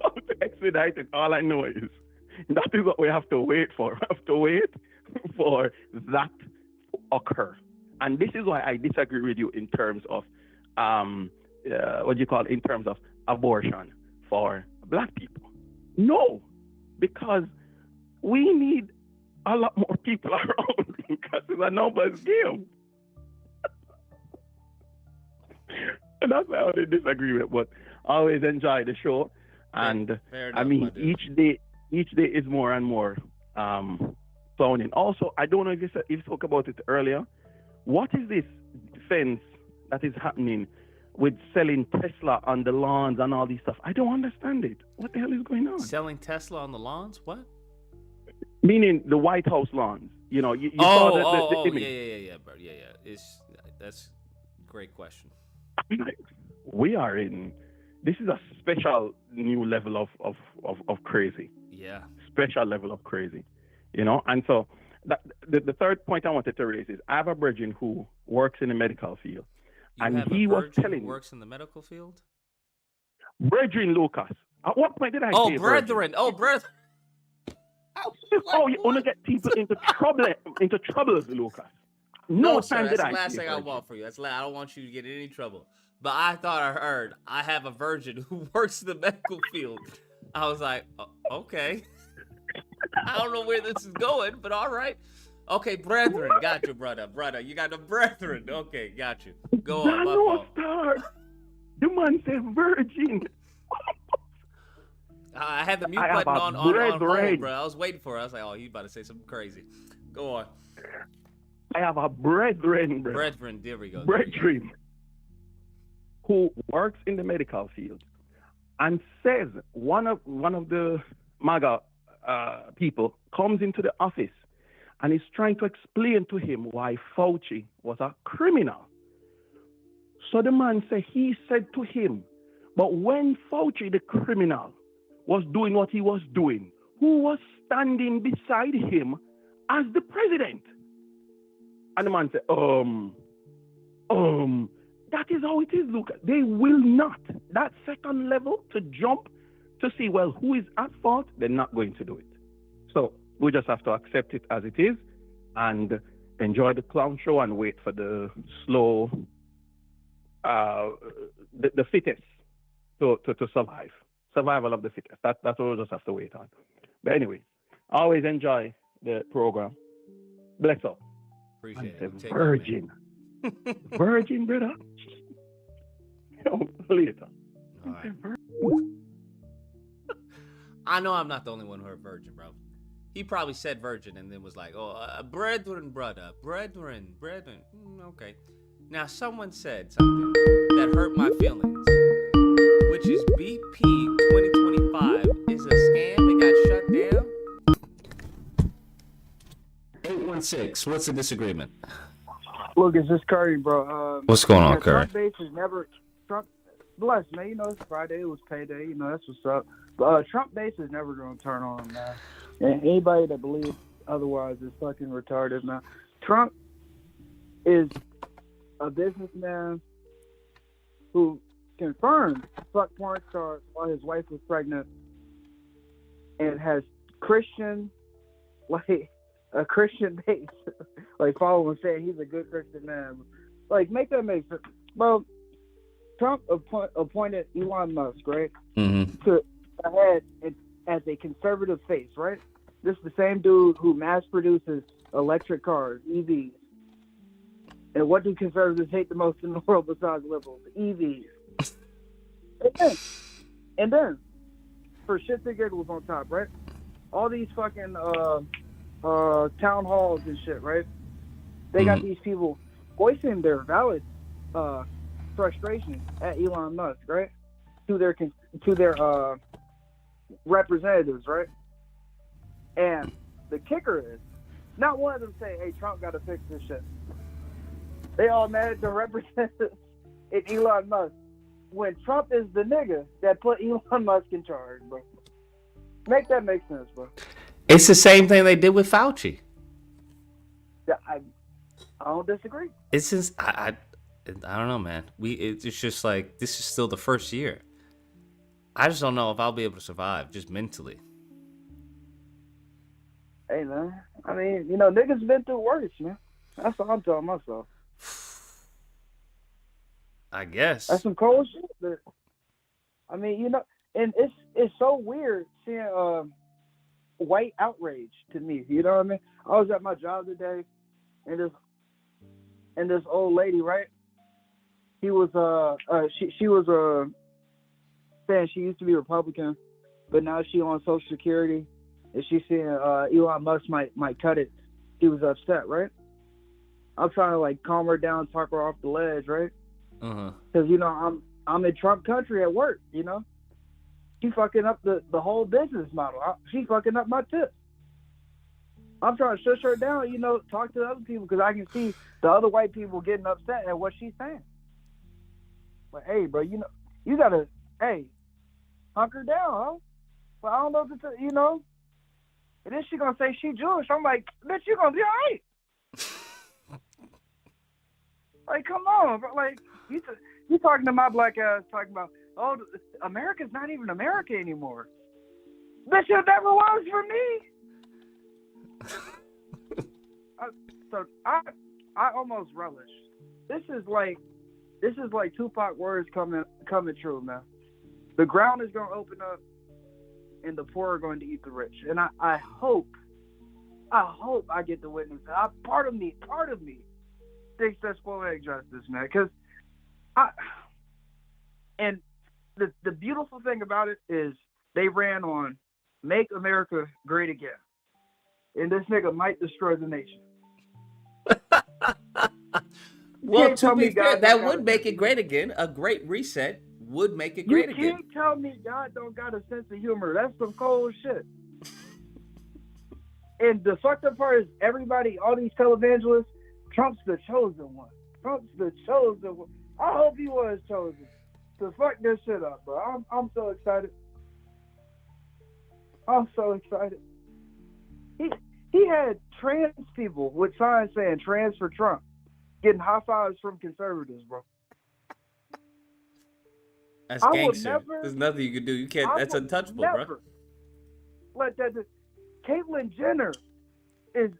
how to expedite it. All I know is that is what we have to wait for. We have to wait for that to occur. And this is why I disagree with you in terms of in terms of abortion for black people. No, because we need a lot more people around, because it's a numbers game. And that's my only disagreement, but I always enjoy the show. And fair enough, I mean, each day is more and more sounding. Also, I don't know if you spoke about it earlier. What is this defense that is happening with selling Tesla on the lawns and all these stuff? I don't understand it. What the hell is going on? Selling Tesla on the lawns? What? Meaning the White House lawns. You saw the image. Yeah, bro. Yeah. That's a great question. We are in. This is a special new level of crazy. Yeah. Special level of crazy. And so the third point I wanted to raise is I have a brethren who works in the medical field. He was telling me. Works in the medical field? Brethren Lucas. At what point did I say brethren? Oh, brethren. You want to get people into troubles, Lucas. No time did I. That's the last thing I want for you. I don't want you to get in any trouble. But I thought I heard I have a virgin who works in the medical field. I was like, okay. I don't know where this is going, but all right. Okay, brethren. Got you, brother. You got the brethren. Okay, got you. Go on, my no fault. star. The man said virgin. I had the mute I have button a on hold, brethren. bro. I was waiting for it. I was like, oh, he's about to say something crazy. Go on. I have a brethren. Brethren, there we go. Brethren, who works in the medical field, and says one of the MAGA people comes into the office and is trying to explain to him why Fauci was a criminal. So the man said he said to him, but when Fauci, the criminal, was doing what he was doing, who was standing beside him as the president? And the man said, that is how it is, Lucas. They will not. That second level to jump to see, well, who is at fault, they're not going to do it. So we just have to accept it as it is and enjoy the clown show and wait for the slow, the fittest to survive. Survival of the fittest. That's what we'll just have to wait on. But anyway, always enjoy the program. Bless up. Appreciate it. Virgin. Virgin, brother. Later. All right. I know I'm not the only one who heard virgin, bro. He probably said virgin and then was like, brethren, brother. Brethren. Okay. Now, someone said something that hurt my feelings, which is BP 2025 is a scam. It got shut down. 816, what's the disagreement? Look, it's just Curry, bro. What's going on, Curry? Trump base is never Trump. Bless, man. You know it's Friday. It was payday. You know that's what's up. But Trump base is never going to turn on, man. And anybody that believes otherwise is fucking retarded, man. Trump is a businessman who confirmed fuck porn stars while his wife was pregnant, and has Christian, like a Christian base, like follow him saying he's a good Christian man. Like make that make sense, bro. Trump appointed Elon Musk, right, to ahead as a conservative face, right? This is the same dude who mass produces electric cars, EVs. And what do conservatives hate the most in the world besides liberals? EVs. And then, for shits and giggles on top, right? All these fucking town halls and shit, right? They got these people voicing their valid frustration at Elon Musk, right? To their representatives, right? And the kicker is, not one of them say, "Hey, Trump got to fix this shit." They all mad at the representatives in Elon Musk when Trump is the nigga that put Elon Musk in charge, bro. Make that make sense, bro. It's the same thing they did with Fauci. Yeah, I don't disagree. It's just I don't know, man. It's just like this is still the first year. I just don't know if I'll be able to survive just mentally. Hey, man. I mean, you know, niggas been through worse, man. That's what I'm telling myself. I guess. That's some cold shit. But, I mean, you know, and it's so weird seeing white outrage to me. You know what I mean? I was at my job today, and this old lady, right? She was she was saying she used to be Republican, but now she on Social Security, and she's seeing Elon Musk might cut it. She was upset, right? I'm trying to like calm her down, talk her off the ledge, right? Because you know I'm in Trump country at work. You know, she fucking up the whole business model. She fucking up my tips. I'm trying to shush her down. You know, talk to the other people because I can see the other white people getting upset at what she's saying. But hey, bro, you know, you gotta hunker down, huh? But I don't know if it's you know. And then she gonna say she Jewish. I'm like, bitch, you gonna be all right. Like, come on, bro. Like, you talking to my black ass, talking about, oh, America's not even America anymore. Bitch, it never was for me. I almost relish. This is like Tupac words coming true, man. The ground is gonna open up, and the poor are going to eat the rich. And I hope I hope I get to witness it. Part of me thinks that's poetic justice, man. Because and the beautiful thing about it is they ran on "Make America Great Again," and this nigga might destroy the nation. Well, to be fair, that would make it great again. A great reset would make it great again. You can't tell me God don't got a sense of humor. That's some cold shit. And the fucked up part is everybody, all these televangelists, Trump's the chosen one. Trump's the chosen one. I hope he was chosen to fuck this shit up, bro. I'm so excited. I'm so excited. He had trans people with signs saying "trans for Trump," getting high fives from conservatives, bro. That's gangster. There's nothing you can do. You can't. That's untouchable, bro. Let that. Caitlyn Jenner is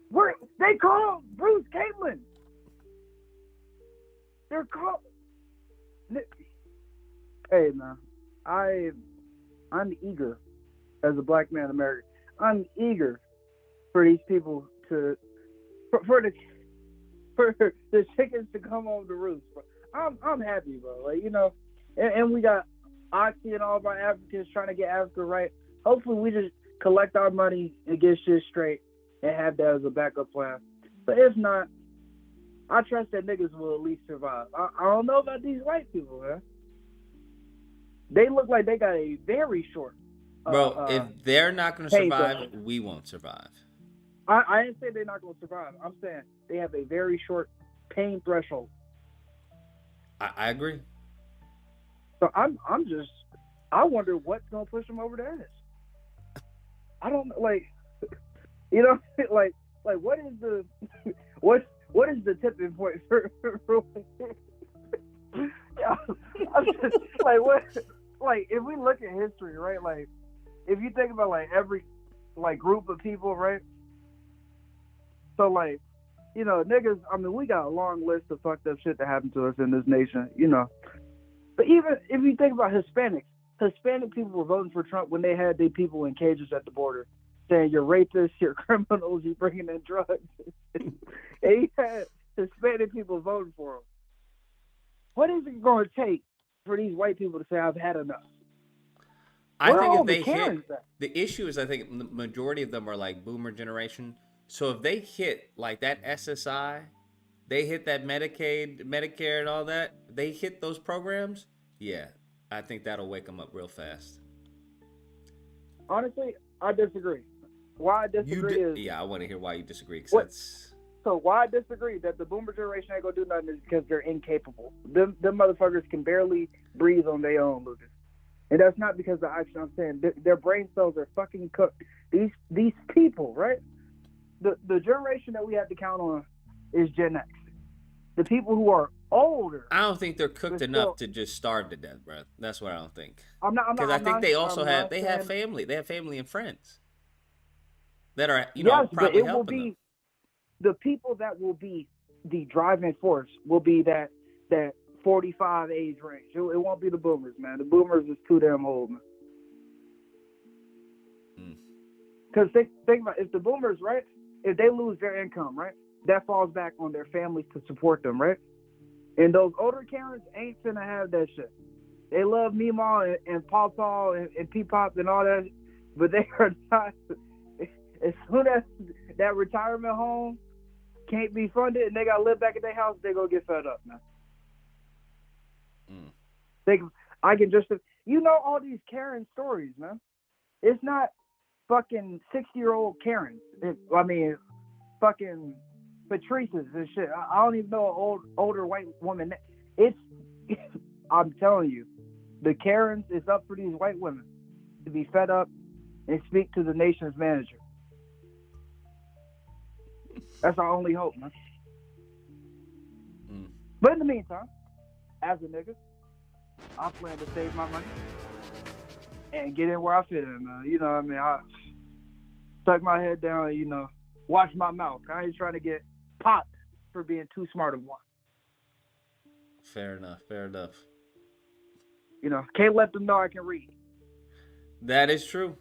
where they call Bruce Caitlyn. They're called. Hey man, I'm eager as a black man in America. I'm eager for these people to for the chickens to come home to roost, bro. I'm happy, bro. Like, you know, and we got Oxy and all of our Africans trying to get Africa right. Hopefully we just collect our money and get shit straight and have that as a backup plan. But if not, I trust that niggas will at least survive. I don't know about these white people, man. They look like they got a very short. Bro, if they're not going to survive, we won't survive. I didn't say they're not going to survive. I'm saying they have a very short pain threshold. I agree. So I wonder what's going to push them over the edge. I don't like, you know, like what is the what is the tipping point for yeah, I'm just, like what, like if we look at history, right? Like if you think about like every like group of people, right? So like, you know, niggas, I mean, we got a long list of fucked up shit that happened to us in this nation, you know. But even if you think about Hispanic people were voting for Trump when they had their people in cages at the border saying you're rapists, you're criminals, you're bringing in drugs. And he had Hispanic people voting for him. What is it going to take for these white people to say, I've had enough? I think if they hit, the issue is I think the majority of them are like boomer generation. So if they hit like that SSI, they hit that Medicaid, Medicare and all that, they hit those programs, yeah, I think that'll wake them up real fast. Honestly, I disagree. Why I disagree is... Yeah, I want to hear why you disagree. So why I disagree that the boomer generation ain't gonna do nothing is because they're incapable. Them motherfuckers can barely breathe on their own, Lucas. And that's not because of the action. I'm saying their brain cells are fucking cooked. These people, right? The generation that we have to count on is Gen X. The people who are older. I don't think they're cooked enough to just starve to death, bro. That's what I don't think. Because I think they also have family. They have family and friends that are probably helping them. The people that will be the driving force will be that 45 age range. It won't be the boomers, man. The boomers is too damn old, man. Because think about it, if the boomers, right, if they lose their income, right, that falls back on their families to support them, right? And those older Karens ain't finna have that shit. They love Meemaw and Paw and P-Pop and all that, but they are not. As soon as that retirement home can't be funded and they gotta live back at their house, they gonna get fed up, man. I can just, you know, all these Karen stories, man. It's not fucking 60-year-old Karens. I mean, fucking Patrice's and shit. I don't even know an older white woman. I'm telling you, the Karens is up for these white women to be fed up and speak to the nation's manager. That's our only hope, man. But in the meantime, as a nigga, I plan to save my money and get in where I fit in, man. You know what I mean? I tuck my head down and, you know, watch my mouth. I ain't trying to get popped for being too smart of one. Fair enough. You know, can't let them know I can read. That is true.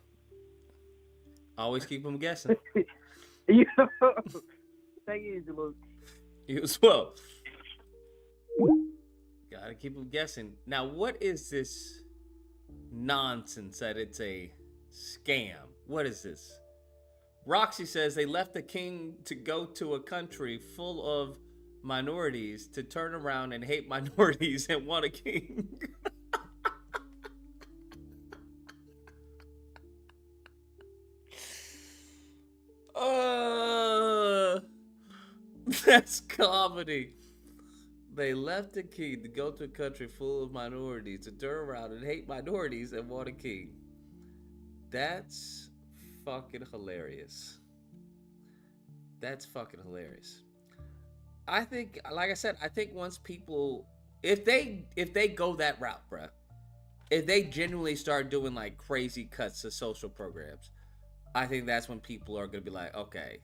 Always keep them guessing. You know, take it easy, Luke. You as well. Gotta keep them guessing. Now, what is this nonsense that it's a scam? What is this? Roxy says they left the king to go to a country full of minorities to turn around and hate minorities and want a king. That's comedy. They left the king to go to a country full of minorities to turn around and hate minorities and want a king. That's fucking hilarious. That's fucking hilarious. I think, like I said, I think once people, if they go that route, bruh, if they genuinely start doing like crazy cuts to social programs, I think that's when people are going to be like, okay,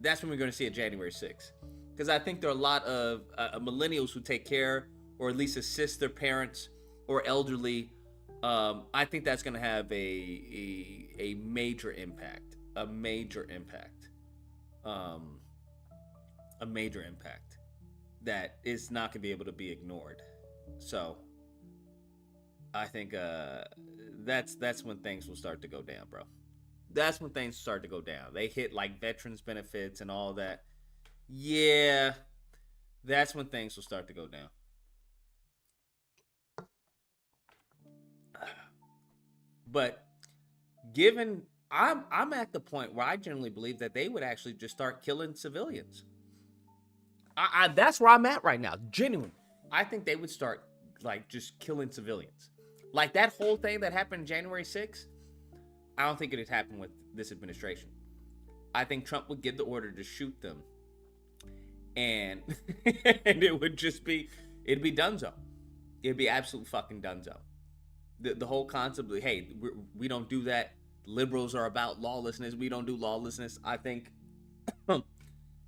that's when we're going to see it January 6th. Because I think there are a lot of millennials who take care or at least assist their parents or elderly. I think that's going to have a major impact. A major impact that is not going to be able to be ignored. So I think that's when things will start to go down, bro. That's when things start to go down. They hit like veterans benefits and all that. Yeah, that's when things will start to go down. But given I'm at the point where I generally believe that they would actually just start killing civilians. That's where I'm at right now. Genuinely, I think they would start like just killing civilians. Like that whole thing that happened January 6th. I don't think it would happen with this administration. I think Trump would give the order to shoot them. And and it would just be, it'd be donezo. It'd be absolute fucking donezo. The whole concept of, hey, we don't do that. Liberals are about lawlessness. We don't do lawlessness. I think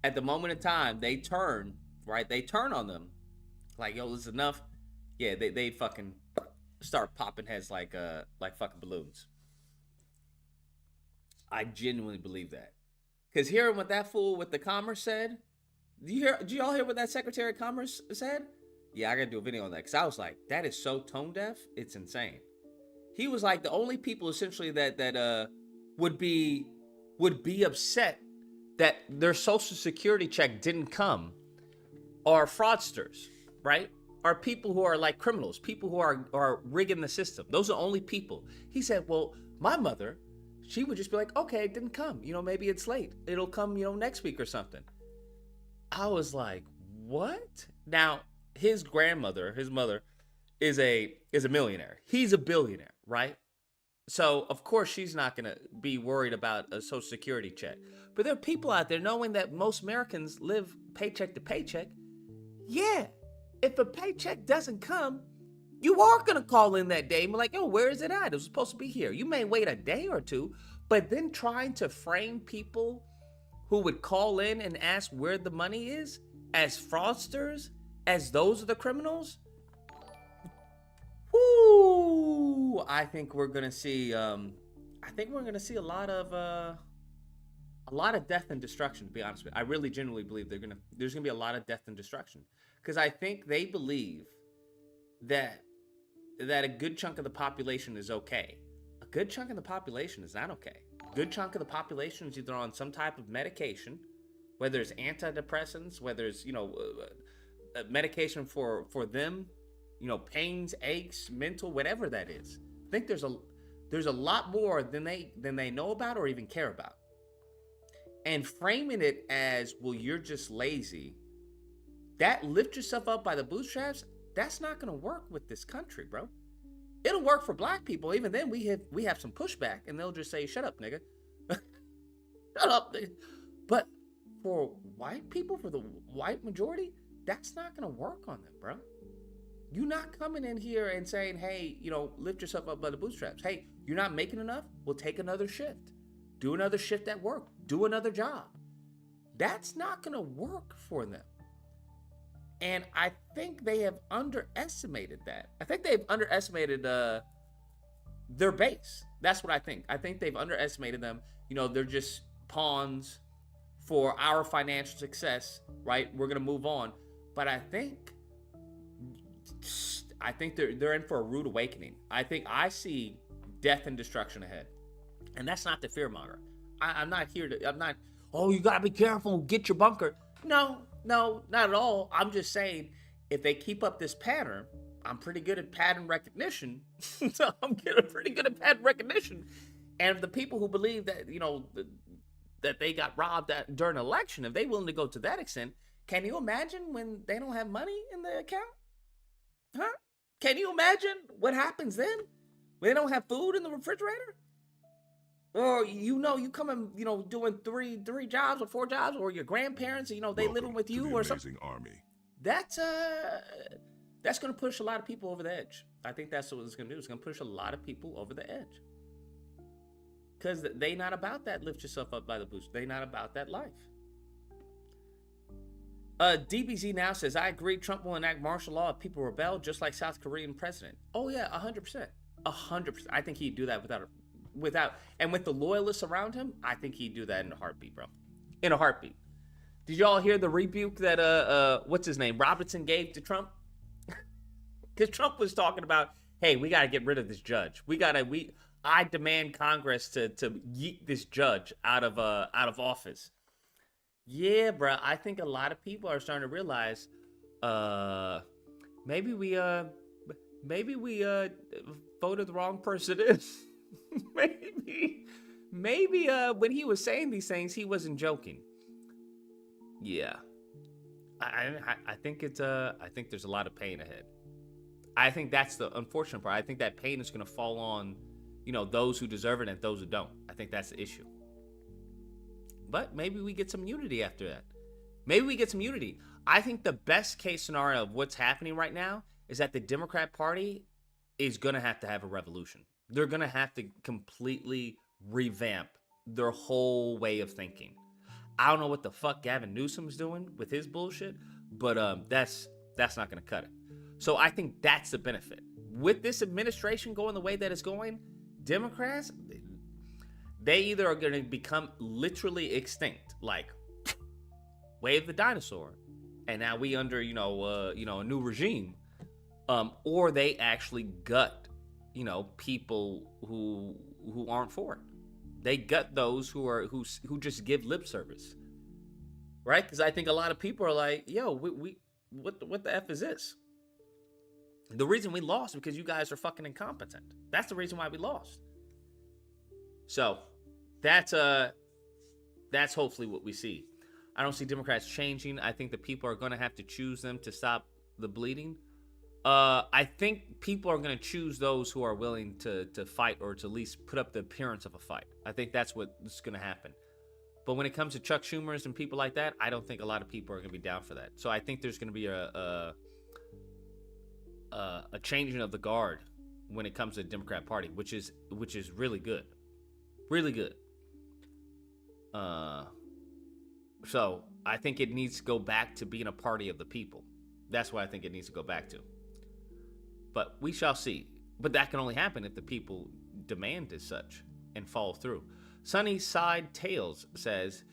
at the moment in time, they turn, right? They turn on them. Like, yo, this is enough. Yeah, they fucking start popping heads like fucking balloons. I genuinely believe that. Because hearing what that fool with the commerce said, did y'all hear what that Secretary of Commerce said? Yeah, I gotta do a video on that. Because I was like, that is so tone deaf, it's insane. He was like, the only people essentially that would be upset that their Social Security check didn't come are fraudsters, right? Are people who are like criminals, people who are rigging the system. Those are the only people. He said, well, my mother, she would just be like, okay, it didn't come. You know, maybe it's late. It'll come, you know, next week or something. I was like, what? Now, his grandmother, his mother, is a millionaire. He's a billionaire, right? So, of course, she's not going to be worried about a Social Security check. But there are people out there knowing that most Americans live paycheck to paycheck. Yeah, if a paycheck doesn't come, you are going to call in that day and be like, oh, where is it at? It was supposed to be here. You may wait a day or two, but then trying to frame people who would call in and ask where the money is as fraudsters, as those are the criminals. Whoo! I think we're going to see a lot of death and destruction, to be honest with you. I really genuinely believe there's going to be a lot of death and destruction, because I think they believe that a good chunk of the population is okay. A good chunk of the population is not okay. A good chunk of the population is either on some type of medication, whether it's antidepressants, whether it's, you know, medication for them, you know, pains, aches, mental, whatever that is. I think there's a lot more than they know about or even care about. And framing it as, well, you're just lazy, that lift yourself up by the bootstraps, that's not going to work with this country, bro. It'll work for black people. Even then, we have some pushback, and they'll just say, shut up, nigga. Shut up, nigga. But for white people, for the white majority, that's not going to work on them, bro. You're not coming in here and saying, hey, you know, lift yourself up by the bootstraps. Hey, you're not making enough? We'll take another shift. Do another shift at work. Do another job. That's not going to work for them. And I think they have underestimated that. I think they've underestimated their base. That's what I think. I think they've underestimated them. they're just pawns for our financial success, right? We're gonna move on. But I think they're in for a rude awakening. I see death and destruction ahead, and that's not the fearmonger. I'm not, oh, you gotta be careful, get your bunker. No, not at all. I'm just saying, if they keep up this pattern, I'm pretty good at pattern recognition. So I'm getting pretty good at pattern recognition. And the people who believe that, that they got robbed during an election, if they willing to go to that extent, can you imagine when they don't have money in the account? Huh? Can you imagine what happens then? When they don't have food in the refrigerator? Or, you come and, doing three jobs or 4 jobs, or your grandparents, they living with you or something. Army. That's going to push a lot of people over the edge. I think that's what it's going to do. It's going to push a lot of people over the edge. Because they not about that lift yourself up by the boots. They not about that life. DBZ now says, I agree, Trump will enact martial law if people rebel, just like South Korean president. Oh yeah, 100%. 100%. I think he'd do that without, and with the loyalists around him, I think he'd do that in a heartbeat, bro. In a heartbeat. Did y'all hear the rebuke that, what's his name, Robertson gave to Trump? Because Trump was talking about, hey, we got to get rid of this judge. I demand Congress to yeet this judge out of office. Yeah, bro. I think a lot of people are starting to realize, maybe we voted the wrong person in. maybe when he was saying these things, he wasn't joking. Yeah, I think there's a lot of pain ahead. I think that's the unfortunate part. I think that pain is going to fall on, those who deserve it and those who don't. I think that's the issue. But maybe we get some unity after that. Maybe we get some unity. I think the best case scenario of what's happening right now is that the Democrat Party is going to have a revolution. They're going to have to completely revamp their whole way of thinking. I don't know what the fuck Gavin Newsom's doing with his bullshit, but that's not going to cut it. So I think that's the benefit. With this administration going the way that it's going, Democrats, they either are going to become literally extinct, like wave the dinosaur, and now we under a new regime, or they actually gut people who aren't for it. They gut those who just give lip service, right? Because I think a lot of people are like, yo, what the F is this? The reason we lost is because you guys are fucking incompetent. That's the reason why we lost. So that's hopefully what we see. I don't see Democrats changing. I think the people are going to have to choose them to stop the bleeding. I think people are going to choose those who are willing to fight, or to at least put up the appearance of a fight. I think that's what's going to happen. But when it comes to Chuck Schumer's and people like that, I don't think a lot of people are going to be down for that. So I think there's going to be a changing of the guard when it comes to the Democrat Party, which is really good. Really good. So I think it needs to go back to being a party of the people. That's what I think it needs to go back to. But we shall see. But that can only happen if the people demand as such and follow through. Sunny Side Tales says,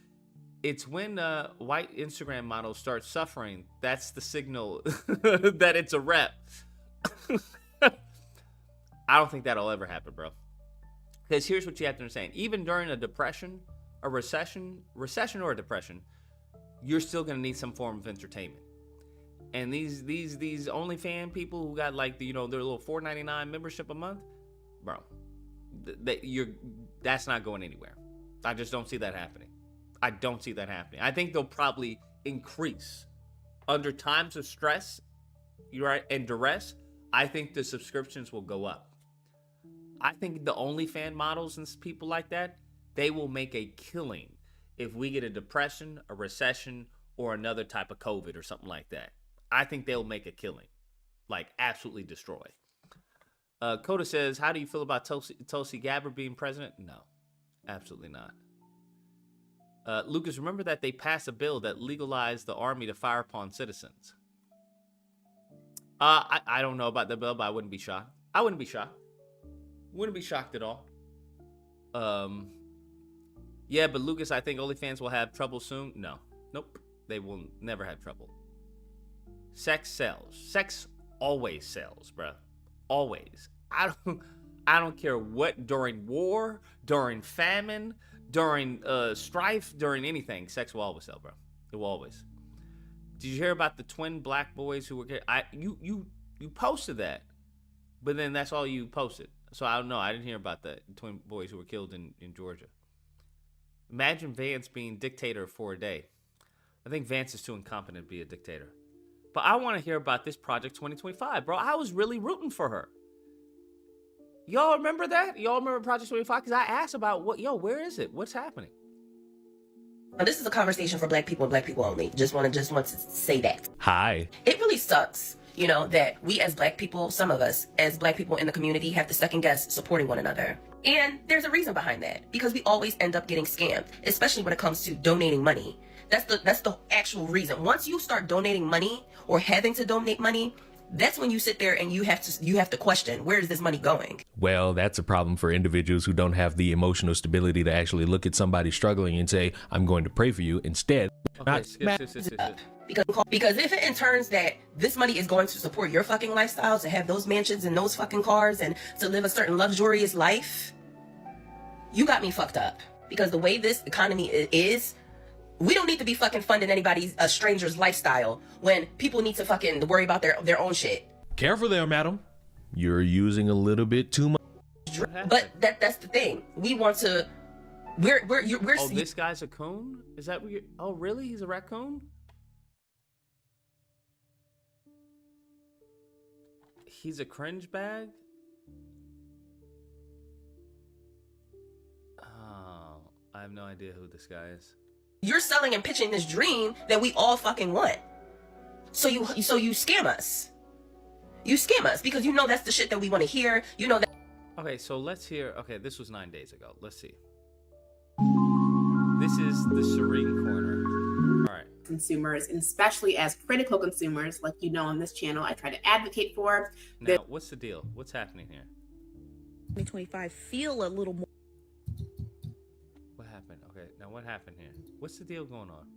it's when white Instagram models start suffering, that's the signal that it's a rep. I don't think that'll ever happen, bro. Because here's what you have to understand. Even during a depression, a recession or a depression, you're still going to need some form of entertainment. And these OnlyFans people who got like their little $4.99 membership a month, bro, that's not going anywhere. I just don't see that happening. I think they'll probably increase under times of stress, right, and duress. I think the subscriptions will go up. I think the OnlyFans models and people like that, they will make a killing if we get a depression, a recession, or another type of COVID or something like that. I think they'll make a killing, like absolutely destroy. Coda says, how do you feel about Tulsi Gabbard being president? No, absolutely not. Lucas, remember that they passed a bill that legalized the army to fire upon citizens. I don't know about the bill, but I wouldn't be shocked. Wouldn't be shocked at all. Yeah, but Lucas, I think OnlyFans will have trouble soon. No. Nope. They will never have trouble. Sex sells. Sex always sells, bruh. Always. I don't care what, during war, during famine, during strife, during anything, sex will always sell, bro. It will always. Did you hear about the twin black boys who were you posted that, but then that's all you posted. So I don't know. I didn't hear about the twin boys who were killed in Georgia. Imagine Vance being dictator for a day. I think Vance is too incompetent to be a dictator. But I want to hear about this Project 2025, bro. I was really rooting for her. Y'all remember that? Y'all remember Project 25? Because I asked about where is it? What's happening? Now, this is a conversation for black people and black people only. Just want to say that. Hi. It really sucks, you know, that we as black people, some of us as black people in the community, have to second guess supporting one another. And there's a reason behind that, because we always end up getting scammed, especially when it comes to donating money. That's the actual reason. Once you start donating money or having to donate money, that's when you sit there and you have to question, where is this money going? Well, that's a problem for individuals who don't have the emotional stability to actually look at somebody struggling and say, I'm going to pray for you. Instead, Because if it turns that this money is going to support your fucking lifestyle, to have those mansions and those fucking cars and to live a certain luxurious life, you got me fucked up. Because the way this economy is, we don't need to be fucking funding a stranger's lifestyle when people need to fucking worry about their own shit. Careful there, madam. You're using a little bit too much. But that's the thing. We want to. We're. Oh, this guy's a coon? Is that what you're? Oh, really? He's a raccoon? He's a cringe bag? Oh, I have no idea who this guy is. You're selling and pitching this dream that we all fucking want. So you scam us. You scam us because you know that's the shit that we want to hear. You know that. Okay, so let's hear. Okay, this was 9 days ago. Let's see. This is the Serene Corner. All right. Consumers, and especially as critical consumers, like you know on this channel, I try to advocate for. Now, what's the deal? What's happening here? 2025 feel a little more. What happened? Okay, now what happened here? What's the deal going on?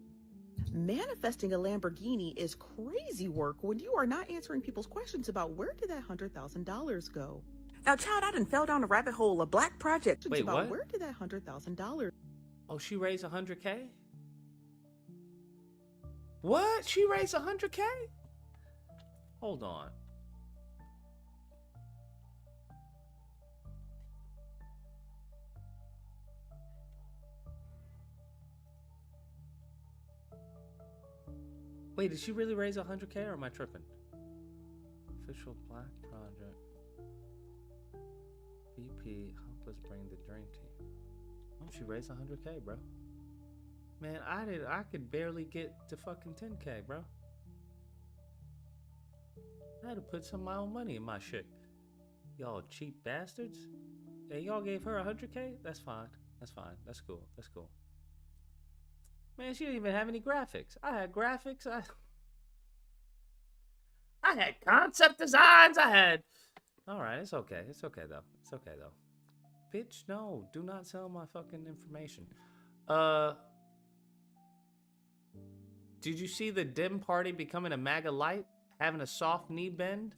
Manifesting a Lamborghini is crazy work when you are not answering people's questions about where did that $100,000 go. Now, child, I done fell down a rabbit hole. A black project. Wait, about what? Where did that $100,000? Oh, she raised 100K? What? She raised 100K? Hold on. Wait, did she really raise 100K or am I tripping? Official Black Project. BP, help us bring the dream team. Oh, she raised 100K, bro. Man, I could barely get to fucking 10K, bro. I had to put some of my own money in my shit. Y'all cheap bastards. Hey, y'all gave her 100K? That's fine. That's fine. That's cool. That's cool. Man, she didn't even have any graphics. I had graphics. I had concept designs. I had... All right, it's okay. It's okay, though. It's okay, though. Bitch, no. Do not sell my fucking information. Did you see the Dem Party becoming a MAGA light? Having a soft knee bend?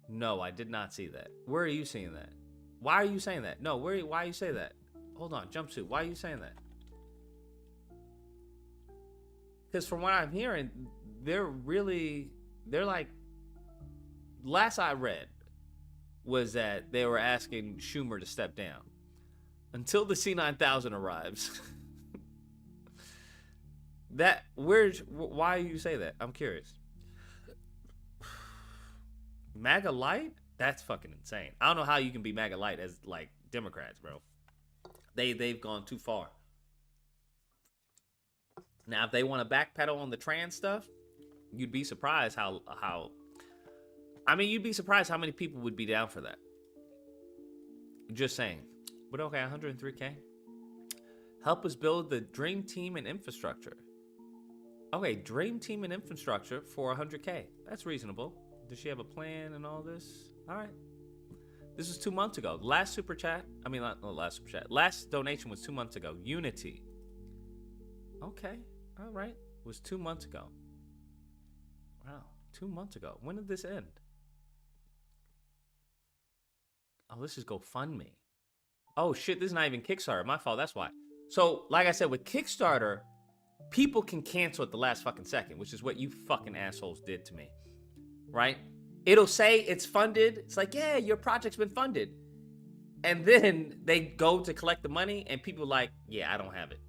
No, I did not see that. Where are you seeing that? Why are you saying that? No, why you say that? Hold on, jumpsuit. Why are you saying that? Because from what I'm hearing, they're like, last I read was that they were asking Schumer to step down until the C9000 arrives. Why you say that? I'm curious. MAGA light? That's fucking insane. I don't know how you can be MAGA light as like Democrats, bro. They've gone too far. Now, if they want to backpedal on the trans stuff, you'd be surprised you'd be surprised how many people would be down for that. Just saying. But okay, 103K. Help us build the dream team and infrastructure. Okay, dream team and infrastructure for 100K. That's reasonable. Does she have a plan and all this? All right. This was 2 months ago. Last super chat. I mean, not last super chat. Last donation was 2 months ago. Unity. Okay. All right. It was 2 months ago. Wow. 2 months ago. When did this end? Oh, this is GoFundMe. Oh, shit. This is not even Kickstarter. My fault. That's why. So, like I said, with Kickstarter, people can cancel at the last fucking second, which is what you fucking assholes did to me. Right? It'll say it's funded. It's like, yeah, your project's been funded. And then they go to collect the money and people are like, yeah, I don't have it.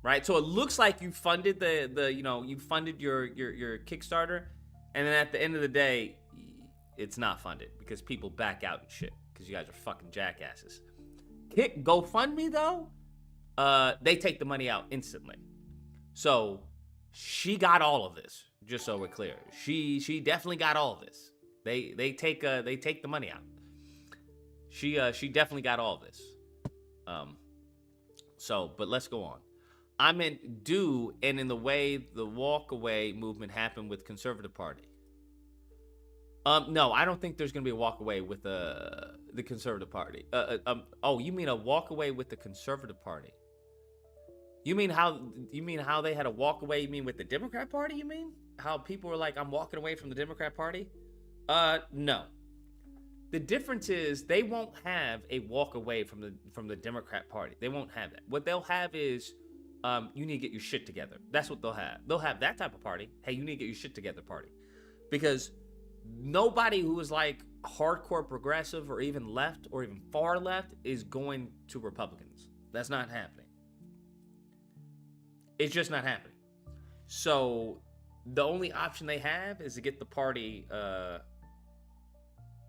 Right? So it looks like you funded you funded your Kickstarter. And then at the end of the day, it's not funded because people back out and shit because you guys are fucking jackasses. GoFundMe though, they take the money out instantly. So she got all of this, just so we're clear. She definitely got all of this. They take the money out. She definitely got all of this. But let's go on. I meant and in the way the walk away movement happened with Conservative Party. No, I don't think there's gonna be a walk away with the Conservative Party. Oh, you mean a walk away with the Conservative Party? You mean how they had a walk away? You mean with the Democrat Party? You mean how people were like, I'm walking away from the Democrat Party? No. The difference is they won't have a walk away from the Democrat Party. They won't have that. What they'll have is you need to get your shit together. That's what they'll have. They'll have that type of party. Hey, you need to get your shit together party. Because nobody who is like hardcore progressive or even left or even far left is going to Republicans. That's not happening. It's just not happening. So the only option they have is to get the party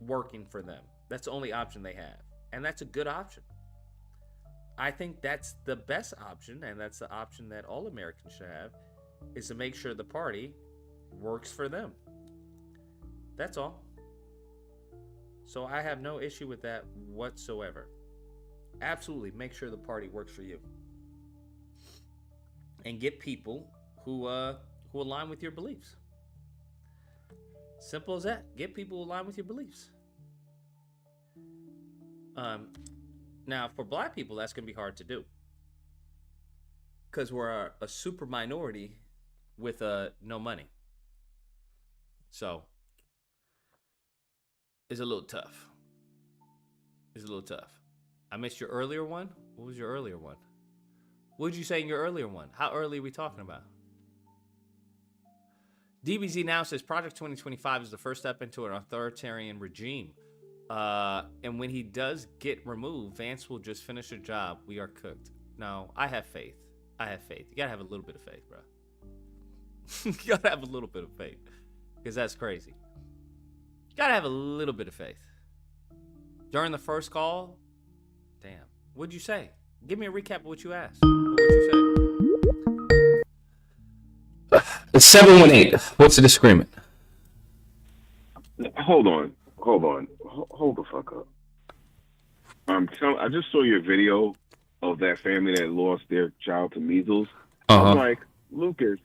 working for them. That's the only option they have. And that's a good option. I think that's the best option, and that's the option that all Americans should have, is to make sure the party works for them. That's all. So I have no issue with that whatsoever. Absolutely, make sure the party works for you. And get people who align with your beliefs. Simple as that. Get people who align with your beliefs. Now, for black people, that's going to be hard to do. Because we're a super minority with no money. So, it's a little tough. I missed your earlier one. What was your earlier one? What did you say in your earlier one? How early are we talking about? DBZ now says Project 2025 is the first step into an authoritarian regime. And when he does get removed, Vance will just finish the job. We are cooked. No, I have faith. You gotta have a little bit of faith, bro. You gotta have a little bit of faith. Because that's crazy. You gotta have a little bit of faith. During the first call, damn. What'd you say? Give me a recap of what you asked. What would you say? 718. What's the disagreement? Hold the fuck up. I just saw your video of that family that lost their child to measles. I'm like, Lucas,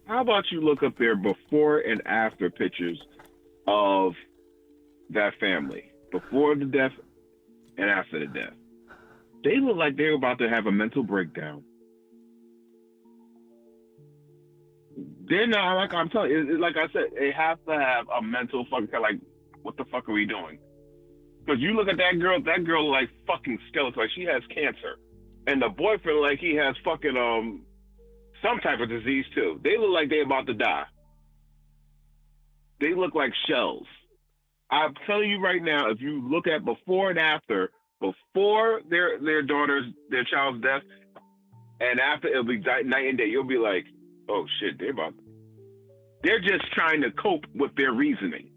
how about you look up their before and after pictures of that family, before the death and after the death? They look like they're about to have a mental breakdown. They're not, like I'm telling you, like I said, they have to have a mental fucking, like, what the fuck are we doing? Because you look at that girl like fucking skeleton, like she has cancer. And the boyfriend, like he has fucking, some type of disease too. They look like they're about to die. They look like shells. I'm telling you right now, if you look at before and after, before their child's death, and after, it'll be night and day. You'll be like, oh shit, they're just trying to cope with their reasoning.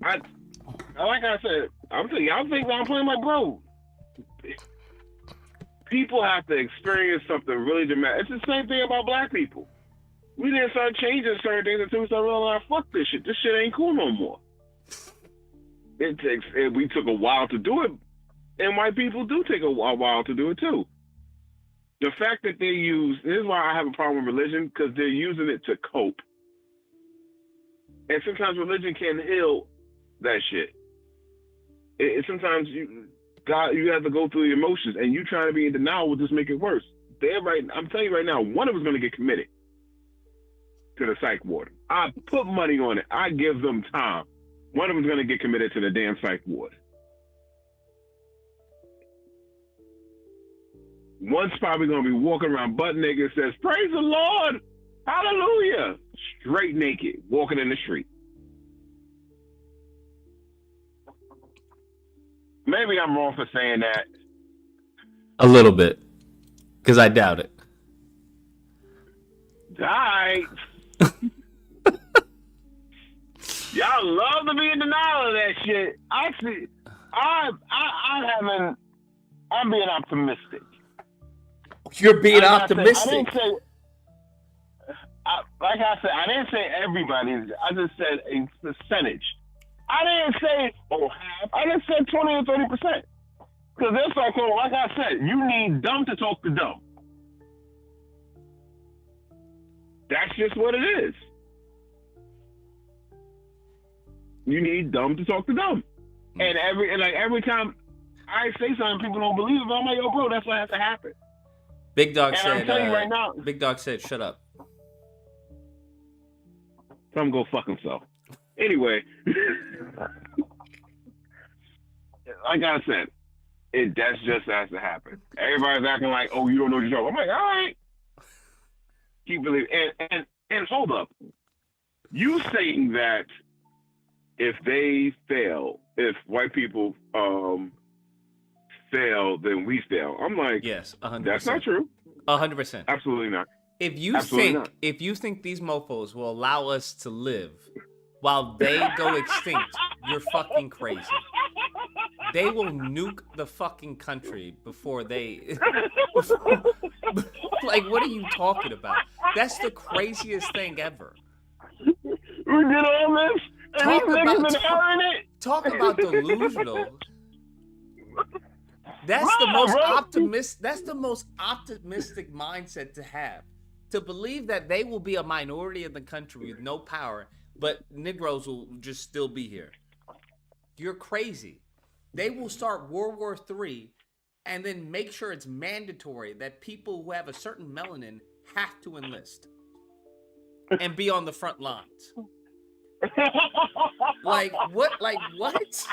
Like I said, I'm playing like, bro, people have to experience something really dramatic. It's the same thing about black people. We didn't start changing certain things until we started realizing, fuck this shit. This shit ain't cool no more. We took a while to do it, and white people do take a while to do it too. The fact that this is why I have a problem with religion, because they're using it to cope. And sometimes religion can heal that shit. Sometimes you have to go through the emotions, and you trying to be in denial will just make it worse. I'm telling you right now, one of us is going to get committed to the psych ward. I put money on it. I give them time. One of them is going to get committed to the damn psych ward. One's probably going to be walking around butt naked, says, "Praise the Lord, hallelujah," straight naked, walking in the street. Maybe I'm wrong for saying that. A little bit, because I doubt it. Right. Y'all love to be in denial of that shit. Actually, I'm being optimistic. You're being optimistic. I didn't say everybody. I just said a percentage. I didn't say half. I just said 20 or 30%. Because there's like I said, you need dumb to talk to dumb. That's just what it is. You need dumb to talk to dumb. And every time I say something, people don't believe it. I'm like, yo, bro, that's what has to happen. Big Dog said, I'm telling you right now, Big Dog said, shut up. Tell him go fuck himself. Anyway, like I said, that's just has to happen. Everybody's acting like, oh, you don't know what you're talking. I'm like, all right. Keep believing. And hold up. You saying that if they fail, if white people fail, then we fail. I'm like, yes, 100%. That's not true. 100%. Absolutely not. If you think these mofos will allow us to live while they go extinct, you're fucking crazy. They will nuke the fucking country before they... Like, what are you talking about? That's the craziest thing ever. We did all this, Talk about delusional. That's the most optimistic mindset to have. To believe that they will be a minority in the country with no power, but Negroes will just still be here. You're crazy. They will start World War III and then make sure it's mandatory that people who have a certain melanin have to enlist and be on the front lines. Like what? What?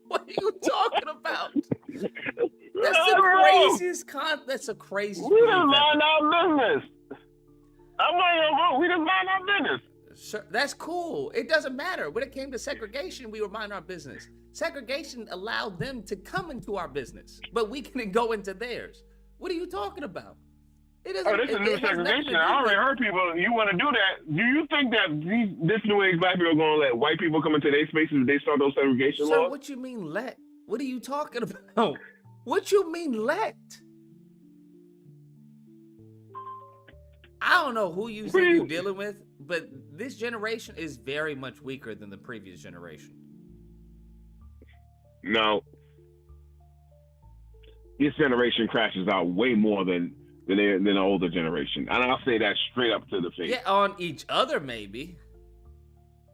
What are you talking about? That's the craziest That's a crazy. We just mind our business. I'm like, bro, we just mind our business. Sure, that's cool. It doesn't matter. When it came to segregation, we were minding our business. Segregation allowed them to come into our business, but we can go into theirs. What are you talking about? This is new segregation. I already heard people. You want to do that? Do you think that this new age black people are going to let white people come into their spaces if they start those segregation laws? What you mean let? What are you talking about? What you mean let? I don't know who you think you're dealing with, but this generation is very much weaker than the previous generation. No. This generation crashes out way more than the older generation. And I'll say that straight up to the face. Yeah, on each other, maybe.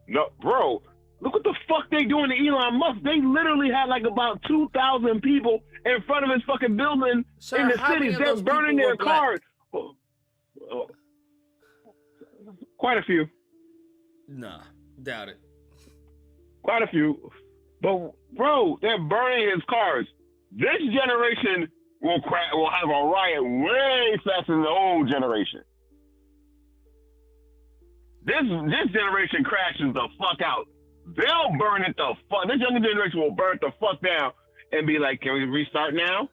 No, bro. Look what the fuck they doing to Elon Musk. They literally had like about 2,000 people in front of his fucking building in the city. They're burning their cars. Quite a few. Nah, doubt it. Quite a few. But, bro, they're burning his cars. This generation will have a riot way faster than the old generation. This generation crashes the fuck out. They'll burn it the fuck. This younger generation will burn it the fuck down and be like, can we restart now?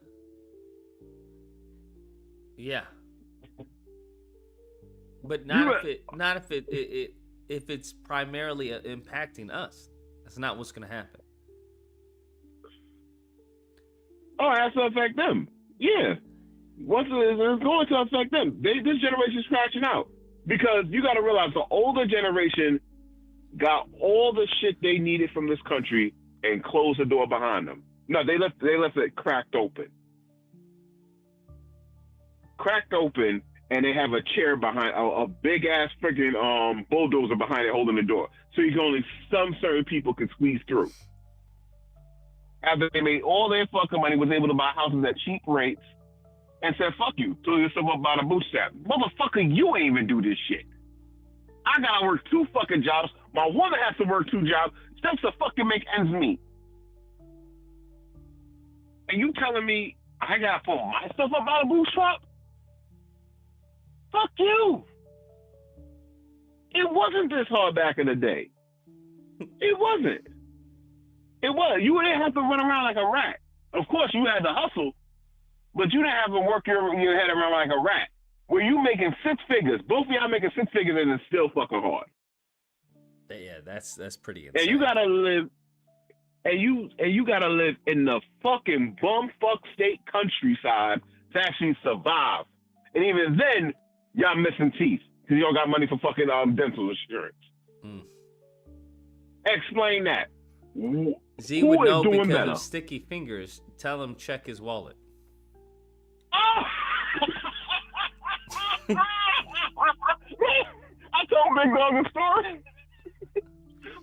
Yeah. But not if it's primarily impacting us. That's not what's going to happen. Oh, it has to affect them. Yeah. It's going to affect them. This generation is crashing out. Because you got to realize the older generation got all the shit they needed from this country and closed the door behind them. No, they left it cracked open. Cracked open, and they have a chair behind a big ass freaking bulldozer behind it holding the door. So you can only some certain people can squeeze through. After they made all their fucking money, was able to buy houses at cheap rates, and said, fuck you, threw yourself up by the bootstrap. Motherfucker, you ain't even do this shit. I gotta work 2 fucking jobs. My woman has to work 2 jobs just to fucking make ends meet. And you telling me I gotta pull myself up by the bootstrap? Fuck you. It wasn't this hard back in the day. It wasn't. It was. You didn't have to run around like a rat. Of course, you had to hustle, but you didn't have to work your head around like a rat. Where you making 6 figures, both of y'all making 6 figures, and it's still fucking hard. Yeah, that's pretty insane. And you gotta live, and you gotta live in the fucking bumfuck state countryside to actually survive. And even then, y'all missing teeth because you don't got money for fucking dental insurance. Explain that. Z would know because of sticky fingers. Tell him check his wallet. I told Big Dog a story.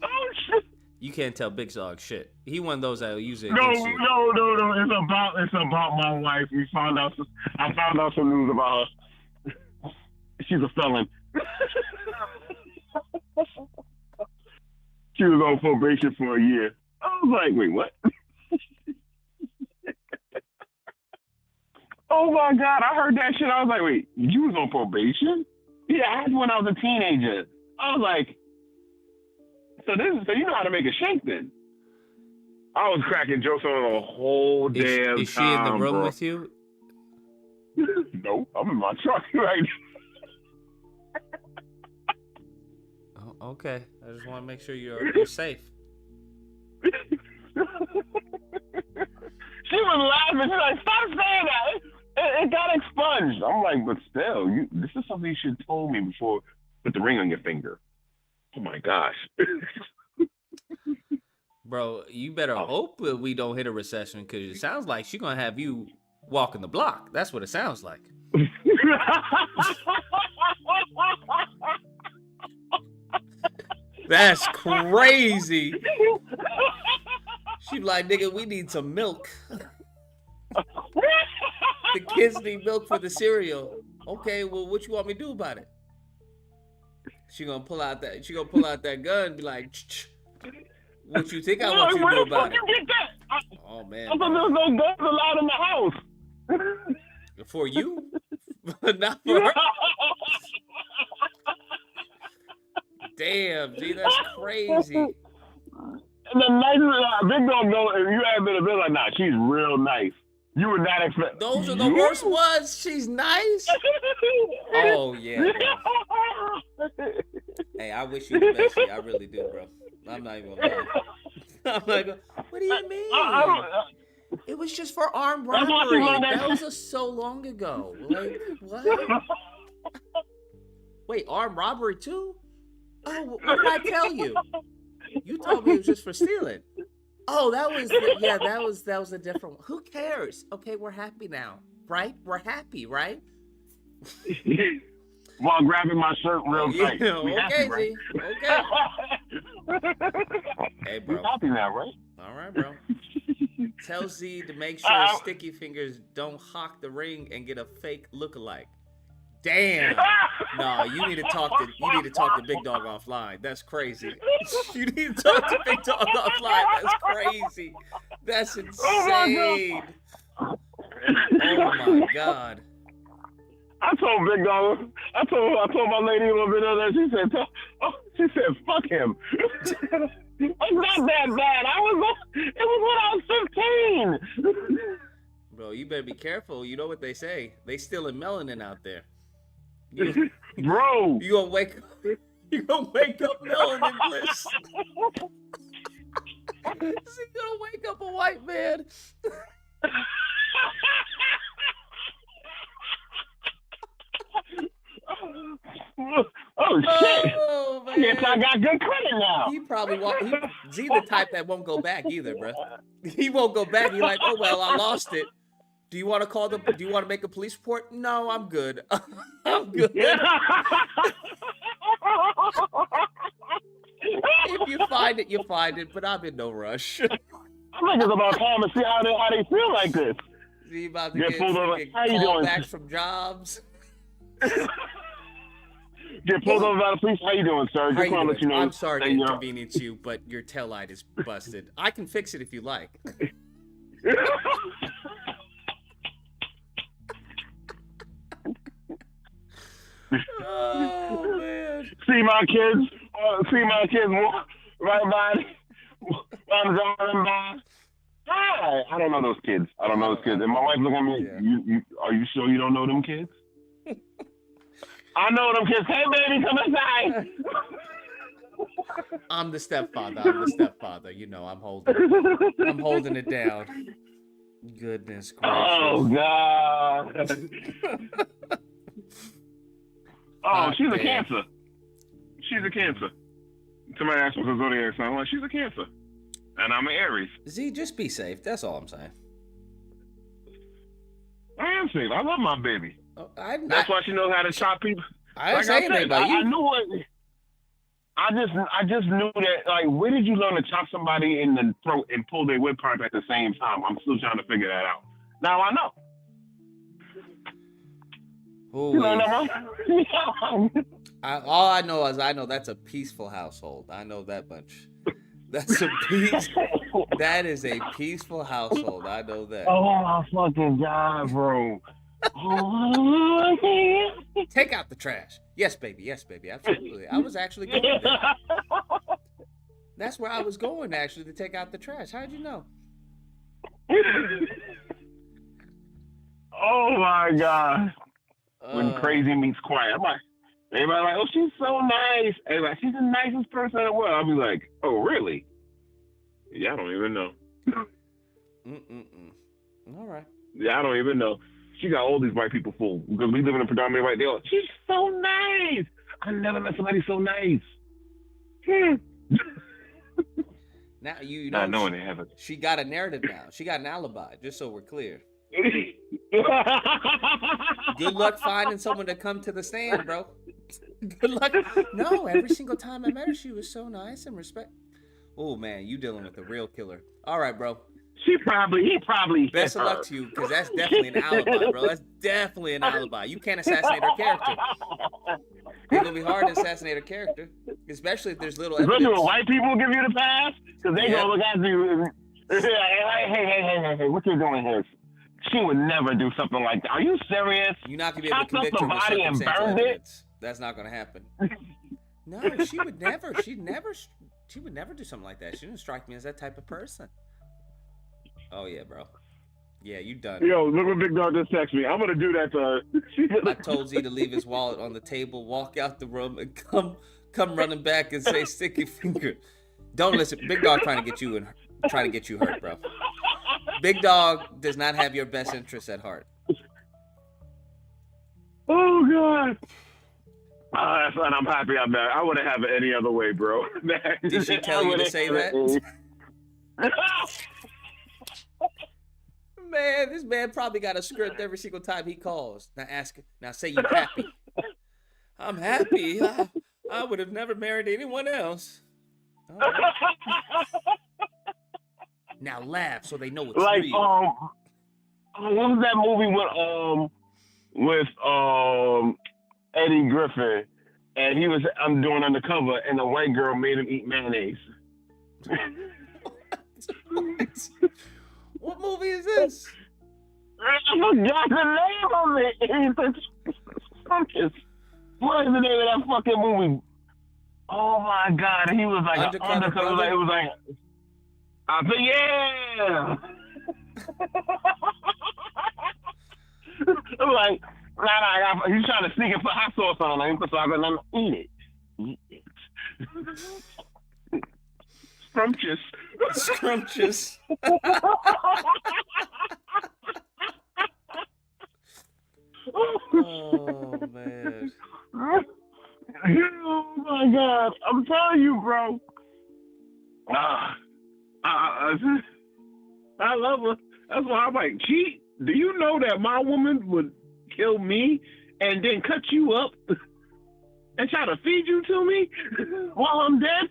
Oh shit! You can't tell Big Dog shit. He one of those that'll use it. No. It's about my wife. I found out some news about her. She's a felon. She was on probation for a year. I was like, wait, what? Oh my God, I heard that shit. I was like, wait, you was on probation? Yeah, I had when I was a teenager. I was like, so you know how to make a shake then? I was cracking jokes on the whole damn time. Is she in the room bro. with you? No, I'm in my truck right now. Oh, okay, I just want to make sure you're safe. She was laughing. She's like, stop saying that. It got expunged. I'm like, but still, this is something you should have told me before. Put the ring on your finger. Oh my gosh. Bro, you better hope that we don't hit a recession because it sounds like she's going to have you walking the block. That's what it sounds like. That's crazy. She like, nigga, we need some milk. The kids need milk for the cereal. Okay, well, what you want me to do about it? She gonna pull out that gun and be like, what you think I want you to do about it? Oh man. I thought there was no guns allowed in the house. For you? Not for her. Damn, G, that's crazy. And the nicest Big Dog know if you had been a bit like, nah, she's real nice. You would not expect. Those are the worst ones. She's nice. Oh yeah. Hey, I wish you the best. I really do, bro. I'm not even gonna lie. I'm like, what do you mean? It was just for armed robbery. That was so long ago. Like what? Wait, armed robbery too? Oh, what did I tell you? You told me it was just for stealing. Oh, that was a different one. Who cares? Okay, we're happy now, right? We're happy, right? While grabbing my shirt real tight. Yeah, we okay, happy, right? G. Okay. Hey, bro. We happy now, right? All right, bro. Tell Z to make sure Sticky Fingers don't hawk the ring and get a fake lookalike. Damn. No, you need to talk to Big Dog offline. That's crazy. You need to talk to Big Dog offline. That's crazy. That's insane. Oh my God. I told Big Dog. I told my lady a little bit of that. She said, fuck him. It's not that bad. It was when I was 15. Bro, you better be careful. You know what they say. They stealing melanin out there. Bro, you gonna wake up melanin bliss. Is he gonna wake up a white man? Oh shit! Oh, man. Yes, I got good credit now. He probably won't. He's the type that won't go back either, bro. He won't go back. He's like, oh well, I lost it. Do you want to call them? Do you want to make a police report? No, I'm good. I'm good. If you find it, you find it. But I'm in no rush. I think it's about time to see how they feel like this. See about to Get pulled over. How you doing? Back from jobs. Get pulled over by the police. How you doing, sir? Just want to let you know. I'm sorry to inconvenience you, but your tail light is busted. I can fix it if you like. Oh man! See my kids right by. I'm driving by. Hi. I don't know those kids. And my wife looking at me. Yeah. Are you sure you don't know them kids? I know them kids. Hey, baby, come inside. I'm the stepfather. You know, I'm holding it down. Goodness gracious. Oh, God. She's a Cancer. Somebody asked me for zodiac sign. I'm like, she's a Cancer. And I'm an Aries. Z, just be safe. That's all I'm saying. I am safe. I love my baby. That's why she knows how to chop people. I ain't saying anything about you. I knew it. I just knew that. Like, where did you learn to chop somebody in the throat and pull their whip part at the same time? I'm still trying to figure that out. Now I know. You learned that wrong? All I know is that's a peaceful household. I know that much. That is a peaceful household. I know that. Oh my fucking God, bro. Take out the trash. Yes, baby. Absolutely. I was actually going there. That's where I was going, actually, to take out the trash. How'd you know? Oh my God. When crazy meets quiet. I'm like, everybody like, oh, she's so nice. Everybody, she's the nicest person in the world. I'll be like, oh, really? Yeah, I don't even know. All right. Yeah, I don't even know. She got all these white people fooled because we live in a predominantly white deal. She's so nice. I never met somebody so nice. Now you know. Not knowing they have it. She got a narrative now. She got an alibi. Just so we're clear. Good luck finding someone to come to the stand, bro. Good luck. No, every single time I met her, she was so nice and respect. Oh man, you dealing with a real killer. All right, bro. He probably. Best of luck to you, because that's definitely an alibi, bro. That's definitely an alibi. You can't assassinate her character. It's gonna be hard to assassinate her character, especially if there's little evidence. Especially when white people give you the pass, because they gonna look at you. Hey, what you doing here? She would never do something like that. Are you serious? You're not gonna be able to convict her with circumstantial evidence. That's not gonna happen. No, she would never. She would never do something like that. She didn't strike me as that type of person. Oh yeah, bro. Yeah, you done. Yo, look what Big Dog just texted me. I'm gonna do that to her. I told Z to leave his wallet on the table, walk out the room, and come running back and say sticky finger. Don't listen. Big Dog trying to get you hurt, bro. Big Dog does not have your best interests at heart. Oh God. Son, I'm happy I'm there. I wouldn't have it any other way, bro. Did she tell you to say that? Man, this man probably got a script every single time he calls. Now say you're happy. I'm happy. I would have never married anyone else. Right. Now laugh so they know it's like, real. What was that movie with Eddie Griffin, and I'm doing undercover, and the white girl made him eat mayonnaise. What movie is this? I forgot the name of it. What is the name of that fucking movie? Oh my God! He was like undercover. It was like, I said, yeah. I'm like, nah, he's trying to sneak and put hot sauce on him, so I'm gonna eat it. Scrumptious. Oh man. Oh my God. I'm telling you, bro. I love her. That's why I'm like, cheat. Do you know that my woman would kill me and then cut you up and try to feed you to me while I'm dead?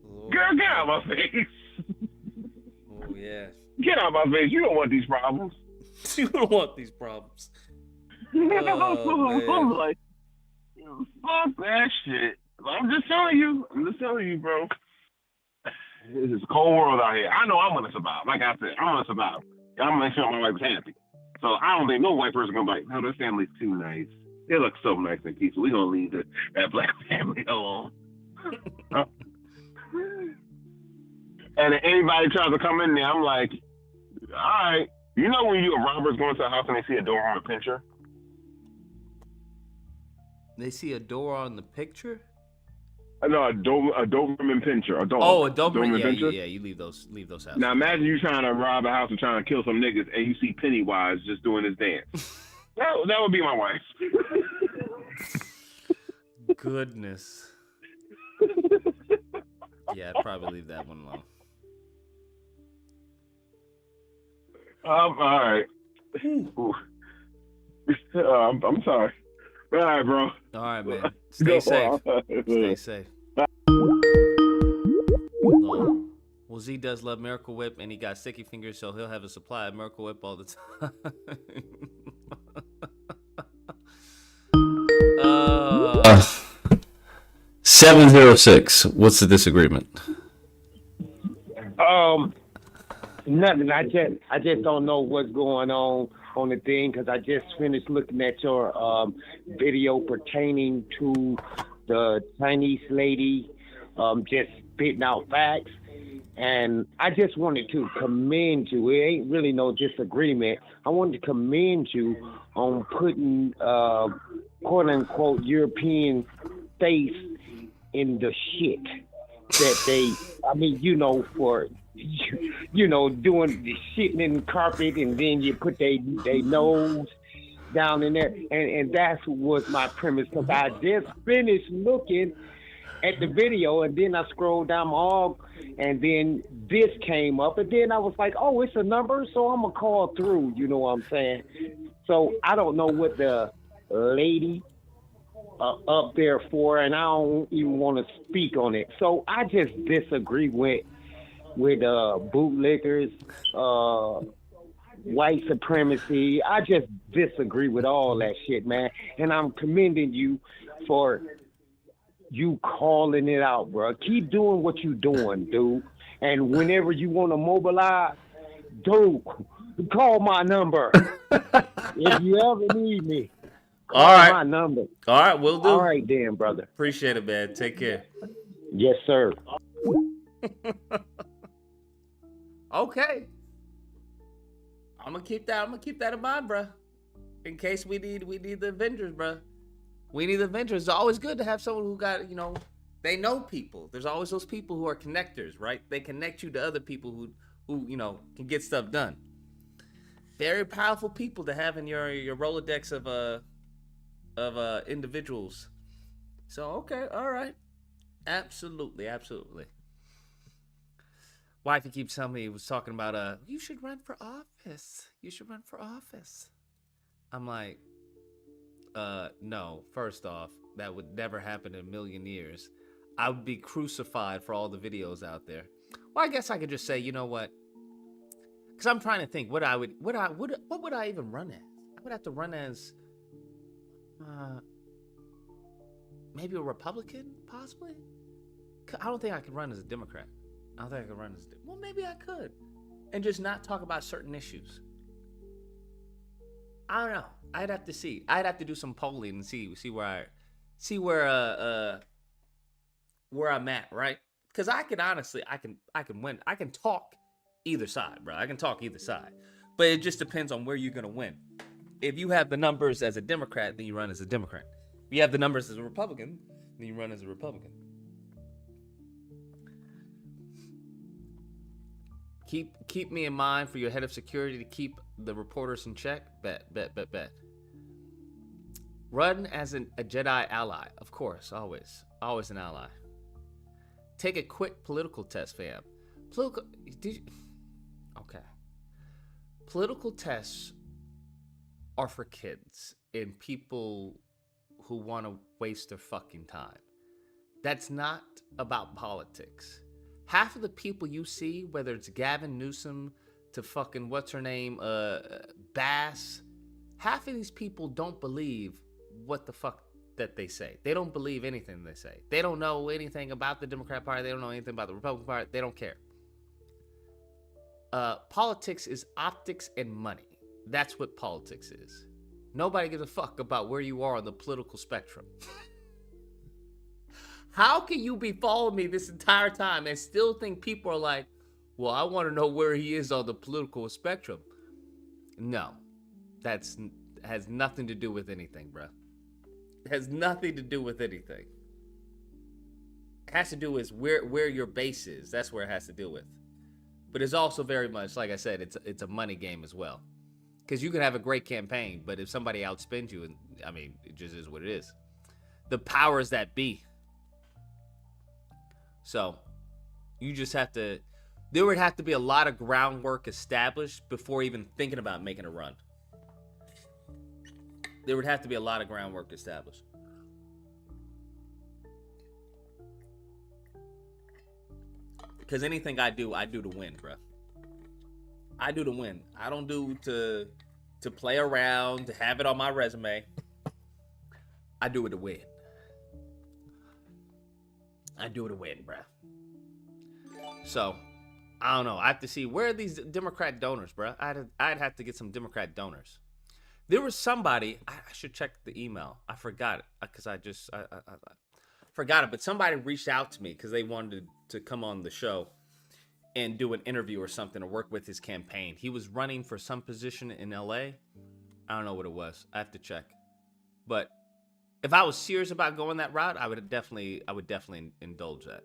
Lord. Girl, get out of my face. Oh, yeah. Get out of my face. You don't want these problems. You don't want these problems. I'm like, fuck that shit. I'm just telling you, bro. This is a cold world out here. I know I'm gonna survive. Like I said, I'm gonna survive. I'm gonna make sure my wife's happy. So I don't think no white person gonna be like, no, their family's too nice. They look so nice and peaceful. We're gonna leave that black family alone. And if anybody tries to come in there, I'm like, all right. You know when a robber's going to a house and they see a door on a picture? They see a door on the picture? No, a Doberman pincher. A Doberman pincher? Yeah, you leave those houses. Now imagine you trying to rob a house and trying to kill some niggas and you see Pennywise just doing his dance. that would be my wife. Goodness. Yeah, I'd probably leave that one alone. All right. I'm sorry. All right, bro. All right, man. Stay safe. Stay safe. Well, Z does love Miracle Whip, and he got sticky fingers, so he'll have a supply of Miracle Whip all the time. 706. What's the disagreement? Nothing. I just don't know what's going on the thing because I just finished looking at your video pertaining to the Chinese lady just spitting out facts, and I just wanted to commend you. It ain't really no disagreement. I wanted to commend you on putting quote unquote European face in the shit that they. I mean, for. Doing the shitting in the carpet, and then you put they nose down in there, and that's was my premise because I just finished looking at the video, and then I scrolled down and then this came up, and then I was like, oh, it's a number, so I'm gonna call through. You know what I'm saying? So I don't know what the lady up there for, and I don't even want to speak on it. So I just disagree with bootlickers, white supremacy. I just disagree with all that shit, man. And I'm commending you for you calling it out, bro. Keep doing what you doing, dude. And whenever you want to mobilize, dude, call my number. If you ever need me, call my number. All right, we'll do. All right, then, brother. Appreciate it, man. Take care. Yes, sir. Okay. I'm gonna keep that in mind, bro. In case we need the Avengers, bro. We need the Avengers. It's always good to have someone who got, they know people. There's always those people who are connectors, right? They connect you to other people who can get stuff done. Very powerful people to have in your Rolodex of individuals. So okay, all right. Absolutely. Wifey keeps telling me, he was talking about you should run for office. You should run for office. I'm like, no. First off, that would never happen in a million years. I would be crucified for all the videos out there. Well, I guess I could just say, you know what? Because I'm trying to think what would I even run as? I would have to run as maybe a Republican, possibly. I don't think I could run as a Democrat. I don't think I could run as well. Maybe I could, and just not talk about certain issues. I don't know. I'd have to see. I'd have to do some polling and see where I'm at, right? Because I can honestly, I can win. I can talk either side, bro. I can talk either side, but it just depends on where you're gonna win. If you have the numbers as a Democrat, then you run as a Democrat. If you have the numbers as a Republican, then you run as a Republican. Keep me in mind for your head of security to keep the reporters in check. Bet. Run as a Jedi ally, of course, always an ally. Take a quick political test, fam. Okay. Political tests are for kids and people who want to waste their fucking time. That's not about politics. Half of the people you see, whether it's Gavin Newsom to fucking what's her name, Bass, half of these people don't believe what the fuck that they say. They don't believe anything they say. They don't know anything about the Democrat Party. They don't know anything about the Republican Party. They don't care. Politics is optics and money. That's what politics is. Nobody gives a fuck about where you are on the political spectrum. How can you be following me this entire time and still think people are like, well, I want to know where he is on the political spectrum? No, has nothing to do with anything, bruh. It has nothing to do with anything. It has to do with where your base is. That's where it has to do with. But it's also very much, like I said, it's a money game as well. Because you can have a great campaign, but if somebody outspends you, and I mean, it just is what it is. The powers that be. So, you just have to, there would have to be a lot of groundwork established before even thinking about making a run. There would have to be a lot of groundwork established. Because anything I do to win, bro. I do to win. I don't do to play around, to have it on my resume. I do it to win. I do it to win, bro. So, I don't know. I have to see, where are these Democrat donors, bro? I'd have to get some Democrat donors. There was somebody, I should check the email. I forgot it because I forgot it. But somebody reached out to me because they wanted to come on the show and do an interview or something or work with his campaign. He was running for some position in LA. I don't know what it was. I have to check. But if I was serious about going that route, I would definitely indulge that.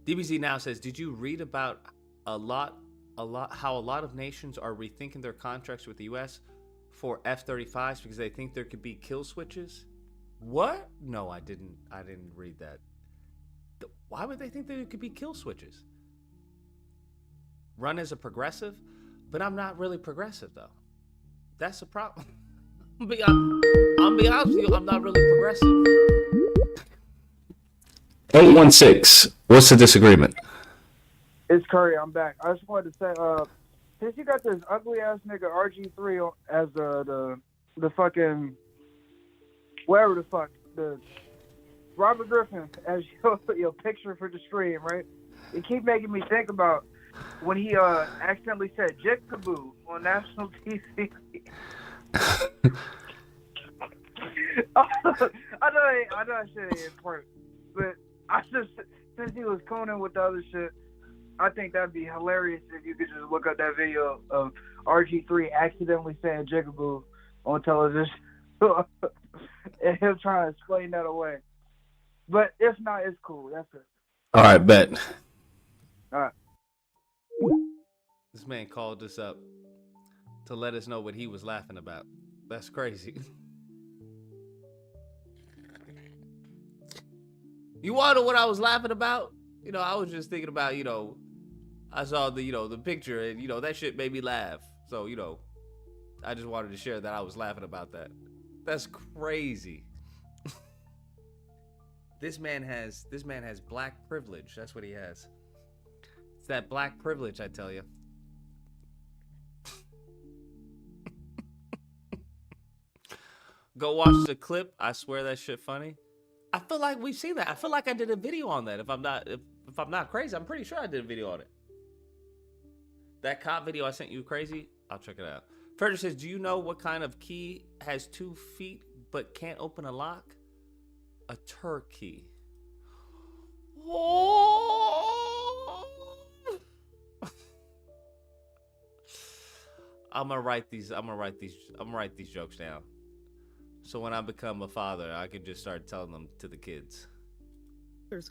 DBZ now says, did you read about how a lot of nations are rethinking their contracts with the US for F-35s because they think there could be kill switches? What? No, I didn't read that. Why would they think there could be kill switches? Run as a progressive, but I'm not really progressive though. That's the problem. I'm be honest with you, I'm not really progressive. 816. What's the disagreement? It's Curry. I'm back. I just wanted to say, since you got this ugly ass nigga RG3 as the fucking whatever the fuck, the Robert Griffin as your picture for the stream, right? It keep making me think about when he accidentally said "Jigaboo" on national TV. I know that shit ain't important, but I just, since he was cooning with the other shit, I think that'd be hilarious if you could just look up that video of RG3 accidentally saying "Jigaboo" on television and him trying to explain that away. But if not, it's cool. That's it. All right, bet. All right. This man called us up to let us know what he was laughing about. That's crazy. You want to know what I was laughing about? You know, I was just thinking about, you know, I saw the, you know, the picture and, you know, that shit made me laugh. So, you know, I just wanted to share that I was laughing about that. That's crazy. This man has black privilege. That's what he has. It's that black privilege, I tell you. Go watch the clip. I swear that shit funny. I feel like we've seen that. I feel like I did a video on that. If I'm not crazy, I'm pretty sure I did a video on it. That cop video I sent you, crazy? I'll check it out. Frederick says, do you know what kind of key has 2 feet but can't open a lock? A turkey. Oh. I'm gonna write these jokes down. So when I become a father, I can just start telling them to the kids.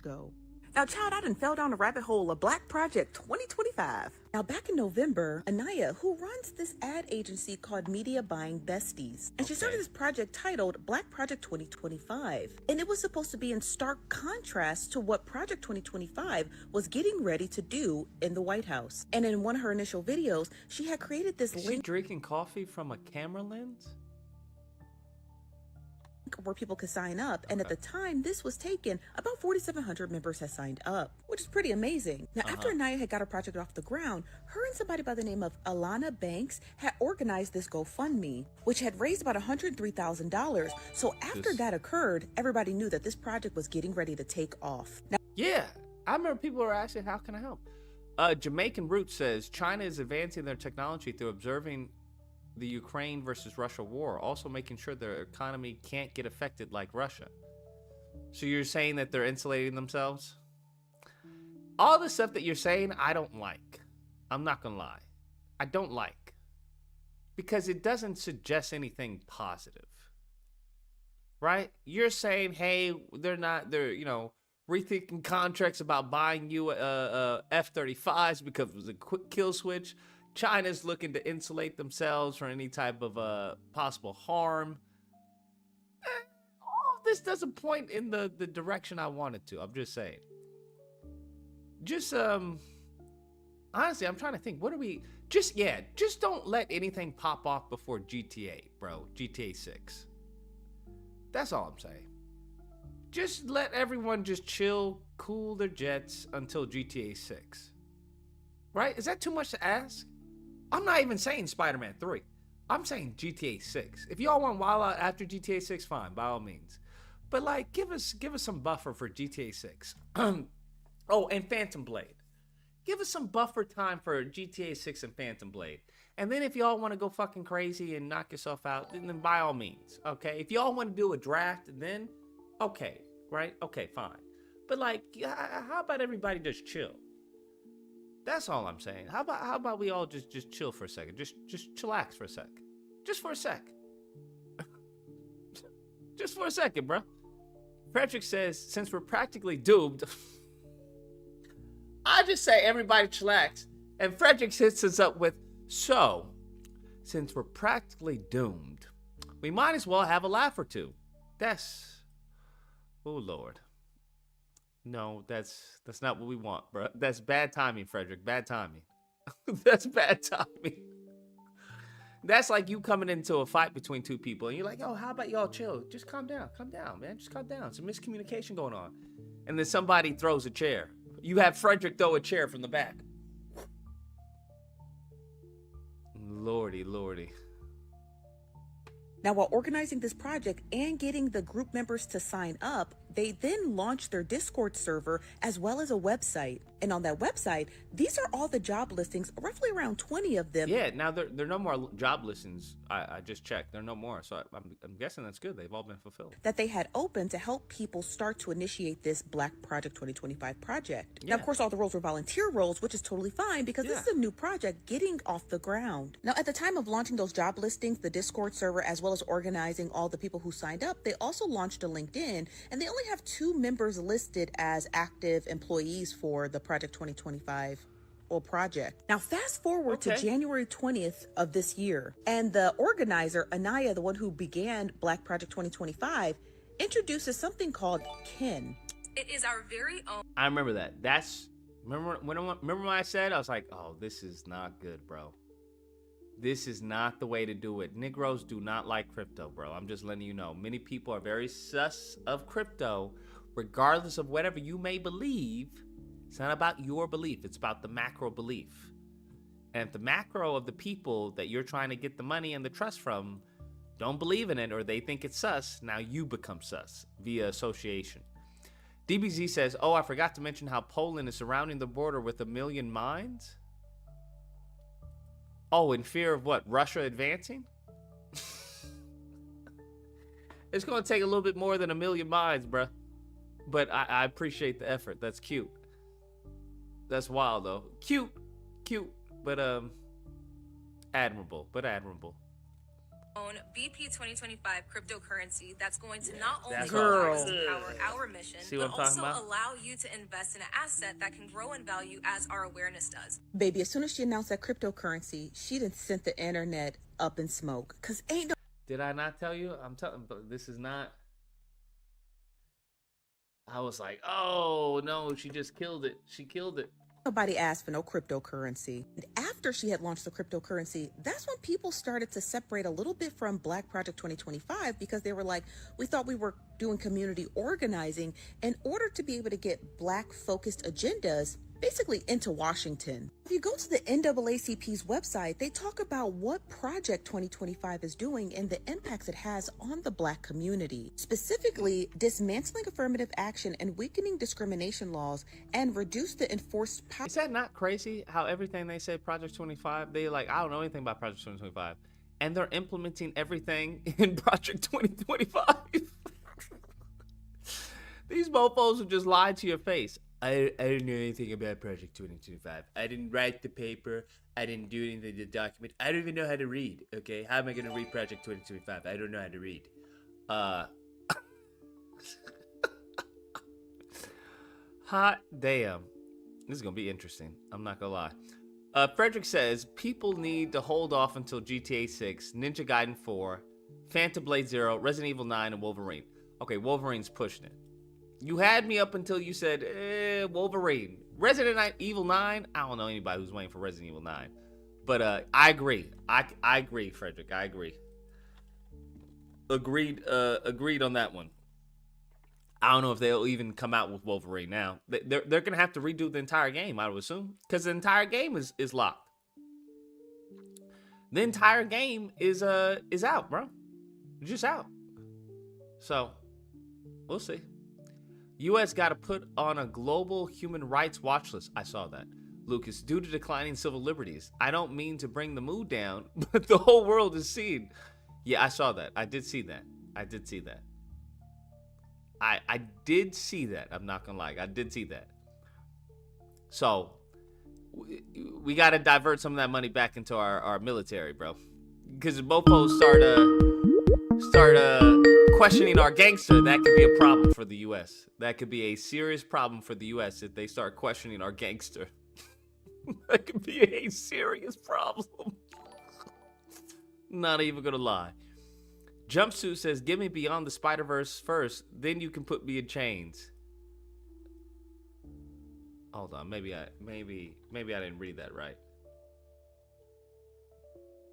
Go. Now, child, I done fell down a rabbit hole of Black Project 2025. Now, back in November, Anaya, who runs this ad agency called Media Buying Besties, and she started this project titled Black Project 2025. And it was supposed to be in stark contrast to what Project 2025 was getting ready to do in the White House. And in one of her initial videos, she had created this Is she drinking coffee from a camera lens? where people could sign up, and at the time this was taken, about 4,700 members had signed up, which is pretty amazing. Now, after Anaya had got her project off the ground, her and somebody by the name of Alana Banks had organized this GoFundMe, which had raised about $103,000. So after that occurred, everybody knew that this project was getting ready to take off. Now, yeah, I remember people were asking, how can I help? Jamaican Root says China is advancing their technology through observing the Ukraine versus Russia war, also making sure their economy can't get affected like Russia. So you're saying that they're insulating themselves? All the stuff that you're saying, I don't like. I'm not gonna lie. I don't like. Because it doesn't suggest anything positive. Right? You're saying, hey, they're rethinking contracts about buying you F-35s because it was a quick kill switch. China's looking to insulate themselves from any type of possible harm. All of this doesn't point in the direction I wanted to. I'm just saying. Just honestly, I'm trying to think. What are we? Just don't let anything pop off before GTA, bro. GTA 6. That's all I'm saying. Just let everyone just chill, cool their jets until GTA 6. Right? Is that too much to ask? I'm not even saying Spider-Man 3. I'm saying GTA 6. If y'all want Wild Out after GTA 6, fine, by all means. But like, give us some buffer for GTA 6. Oh, and Phantom Blade. Give us some buffer time for GTA 6 and Phantom Blade. And then if y'all want to go fucking crazy and knock yourself out, then by all means, okay? If y'all want to do a draft, then okay, right? Okay, fine. But like, how about everybody just chill? That's all I'm saying. How about we all just chill for a second? Just chillax for a sec. Just for a sec. Just for a second, bro. Frederick says, since we're practically doomed, I just say everybody chillax. And Frederick hits us up with, so, since we're practically doomed, we might as well have a laugh or two. Oh Lord. No, that's not what we want, bro. That's bad timing, Frederick. Bad timing. That's bad timing. That's like you coming into a fight between two people and you're like, oh, how about y'all chill? Just calm down, man. Just calm down. Some miscommunication going on. And then somebody throws a chair. You have Frederick throw a chair from the back. Lordy. Now, while organizing this project and getting the group members to sign up, they then launched their Discord server as well as a website. And on that website, these are all the job listings, roughly around 20 of them. Yeah, now there are no more job listings. I just checked. There are no more. So I'm guessing that's good. They've all been fulfilled. That they had open to help people start to initiate this Black Project 2025 project. Yeah. Now, of course, all the roles were volunteer roles, which is totally fine because this is a new project getting off the ground. Now, at the time of launching those job listings, the Discord server, as well as organizing all the people who signed up, they also launched a LinkedIn, and they only have 2 members listed as active employees for the Project 2025 project. Now, fast forward to January 20th of this year, and the organizer, Anaya, the one who began Black Project 2025, introduces something called KIN. It is our very own. I remember that. Remember when I said, I was like, oh, this is not good, bro. This is not the way to do it. Negroes do not like crypto, bro. I'm just letting you know. Many people are very sus of crypto, regardless of whatever you may believe. It's not about your belief. It's about the macro belief. And if the macro of the people that you're trying to get the money and the trust from don't believe in it, or they think it's sus, now you become sus via association. DBZ says, oh, I forgot to mention how Poland is surrounding the border with 1 million mines. Oh, in fear of what? Russia advancing? It's going to take a little bit more than 1 million mines, bruh. But I appreciate the effort. That's cute. That's wild, though. Cute, but admirable. own BP 2025 cryptocurrency that's going to not only That's power our mission, See but what I'm talking also about? allow you to invest in an asset that can grow in value as our awareness does. Baby, as soon as she announced that cryptocurrency, she done sent the internet up in smoke. Cause ain't no Did I not tell you? I'm telling, but this is not. I was like, oh no, she just killed it. She killed it. nobody asked for no cryptocurrency. And after she had launched the cryptocurrency, that's when people started to separate a little bit from Black Project 2025 because they were like, we thought we were doing community organizing in order to be able to get Black focused agendas basically into Washington. If you go to the NAACP's website, they talk about what Project 2025 is doing and the impacts it has on the Black community, specifically dismantling affirmative action and weakening discrimination laws and reduce the enforced power. Is that not crazy how everything they said Project 25, they like, I don't know anything about Project 2025, and they're implementing everything in Project 2025. These mofos have just lied to your face. I didn't know anything about Project 2025. I didn't write the paper. I didn't do anything to the document. I don't even know how to read, okay? How am I going to read Project 2025? I don't know how to read. Hot damn. This is going to be interesting. I'm not going to lie. Frederick says, people need to hold off until GTA 6, Ninja Gaiden 4, Phantom Blade 0, Resident Evil 9, and Wolverine. Okay, Wolverine's pushing it. You had me up until you said, Wolverine. Resident Evil 9, I don't know anybody who's waiting for Resident Evil 9. But I agree. I agree, Frederick. I agree. Agreed on that one. I don't know if they'll even come out with Wolverine now. They're going to have to redo the entire game, I would assume. Because the entire game is locked. The entire game is out, bro. It's just out. So, we'll see. U.S. got to put on a global human rights watch list. I saw that. Lucas, due to declining civil liberties. I don't mean to bring the mood down, but the whole world is seeing. Yeah, I saw that. I did see that. I did see that. I did see that. I'm not going to lie. I did see that. So, we got to divert some of that money back into our military, bro. Because if mofos start questioning our gangster, that could be a problem for the U.S. That could be a serious problem for the U.S. if they start questioning our gangster. That could be a serious problem. Not even gonna lie. Jumpsuit says, give me Beyond the Spider-Verse first, then you can put me in chains. Hold on, maybe I didn't read that right.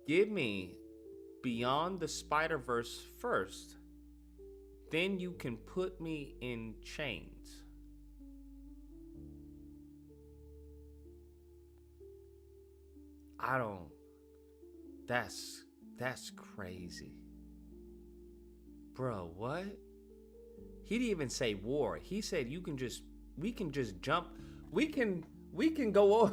Give me Beyond the Spider-Verse first, then you can put me in chains. I don't. That's crazy. Bro, what? He didn't even say war. He said we can just jump. We can go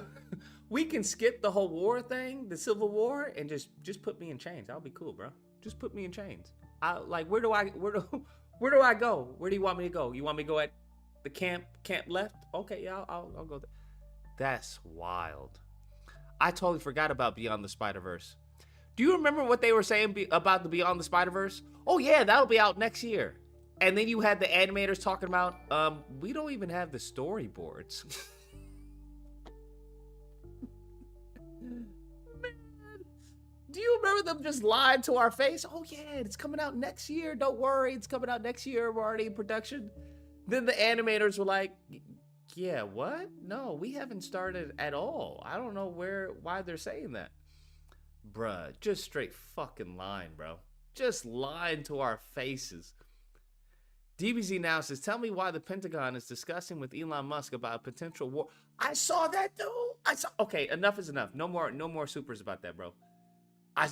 we can skip the whole war thing, the Civil War, and just put me in chains. That'll be cool, bro. Just put me in chains. Where do I go? Where do you want me to go? You want me to go at the camp left? Okay, yeah, I'll go there. That's wild. I totally forgot about Beyond the Spider-Verse. Do you remember what they were saying about the Beyond the Spider-Verse? Oh yeah, that'll be out next year. And then you had the animators talking about, we don't even have the storyboards. Man, do you remember them just lying to our face? Oh yeah, it's coming out next year. Don't worry, it's coming out next year. We're already in production. Then the animators were like, yeah, what? No, we haven't started at all. I don't know why they're saying that. Bruh, just straight fucking lying, bro. Just lying to our faces. DBZ now says, tell me why the Pentagon is discussing with Elon Musk about a potential war. I saw that, dude. Okay, enough is enough. No more supers about that, bro.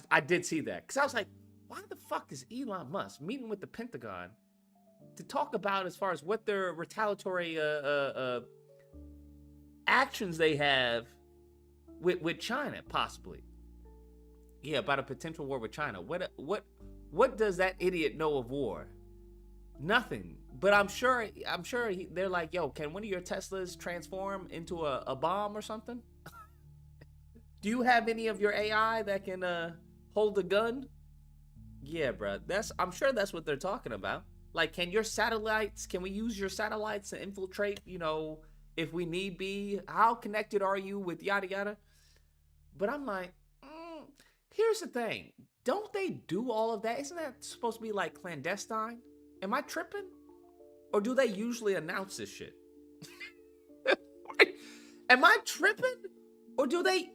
I did see that. Because I was like, why the fuck is Elon Musk meeting with the Pentagon to talk about as far as what their retaliatory actions they have with China, possibly? Yeah, about a potential war with China. What does that idiot know of war? Nothing. But I'm sure they're like, yo, can one of your Teslas transform into a bomb or something? Do you have any of your AI that can hold a gun? Yeah, bro. I'm sure that's what they're talking about. Like, can we use your satellites to infiltrate, if we need be? How connected are you with yada yada? But I'm like, here's the thing. Don't they do all of that? Isn't that supposed to be like clandestine? Am I tripping? Or do they usually announce this shit? Am I tripping? Or do they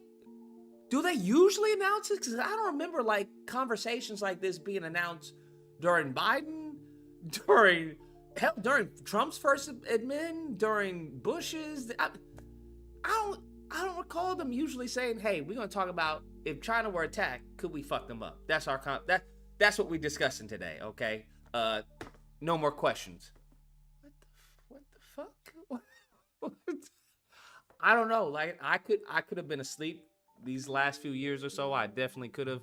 usually announce it? Because I don't remember like conversations like this being announced during Biden, during Trump's first admin, during Bush's. I don't recall them usually saying, "Hey, we're gonna talk about if China were attacked, could we fuck them up?" That's that's what we're discussing today. Okay, no more questions. What the fuck? What? I don't know. Like I could have been asleep these last few years or so. I definitely could have.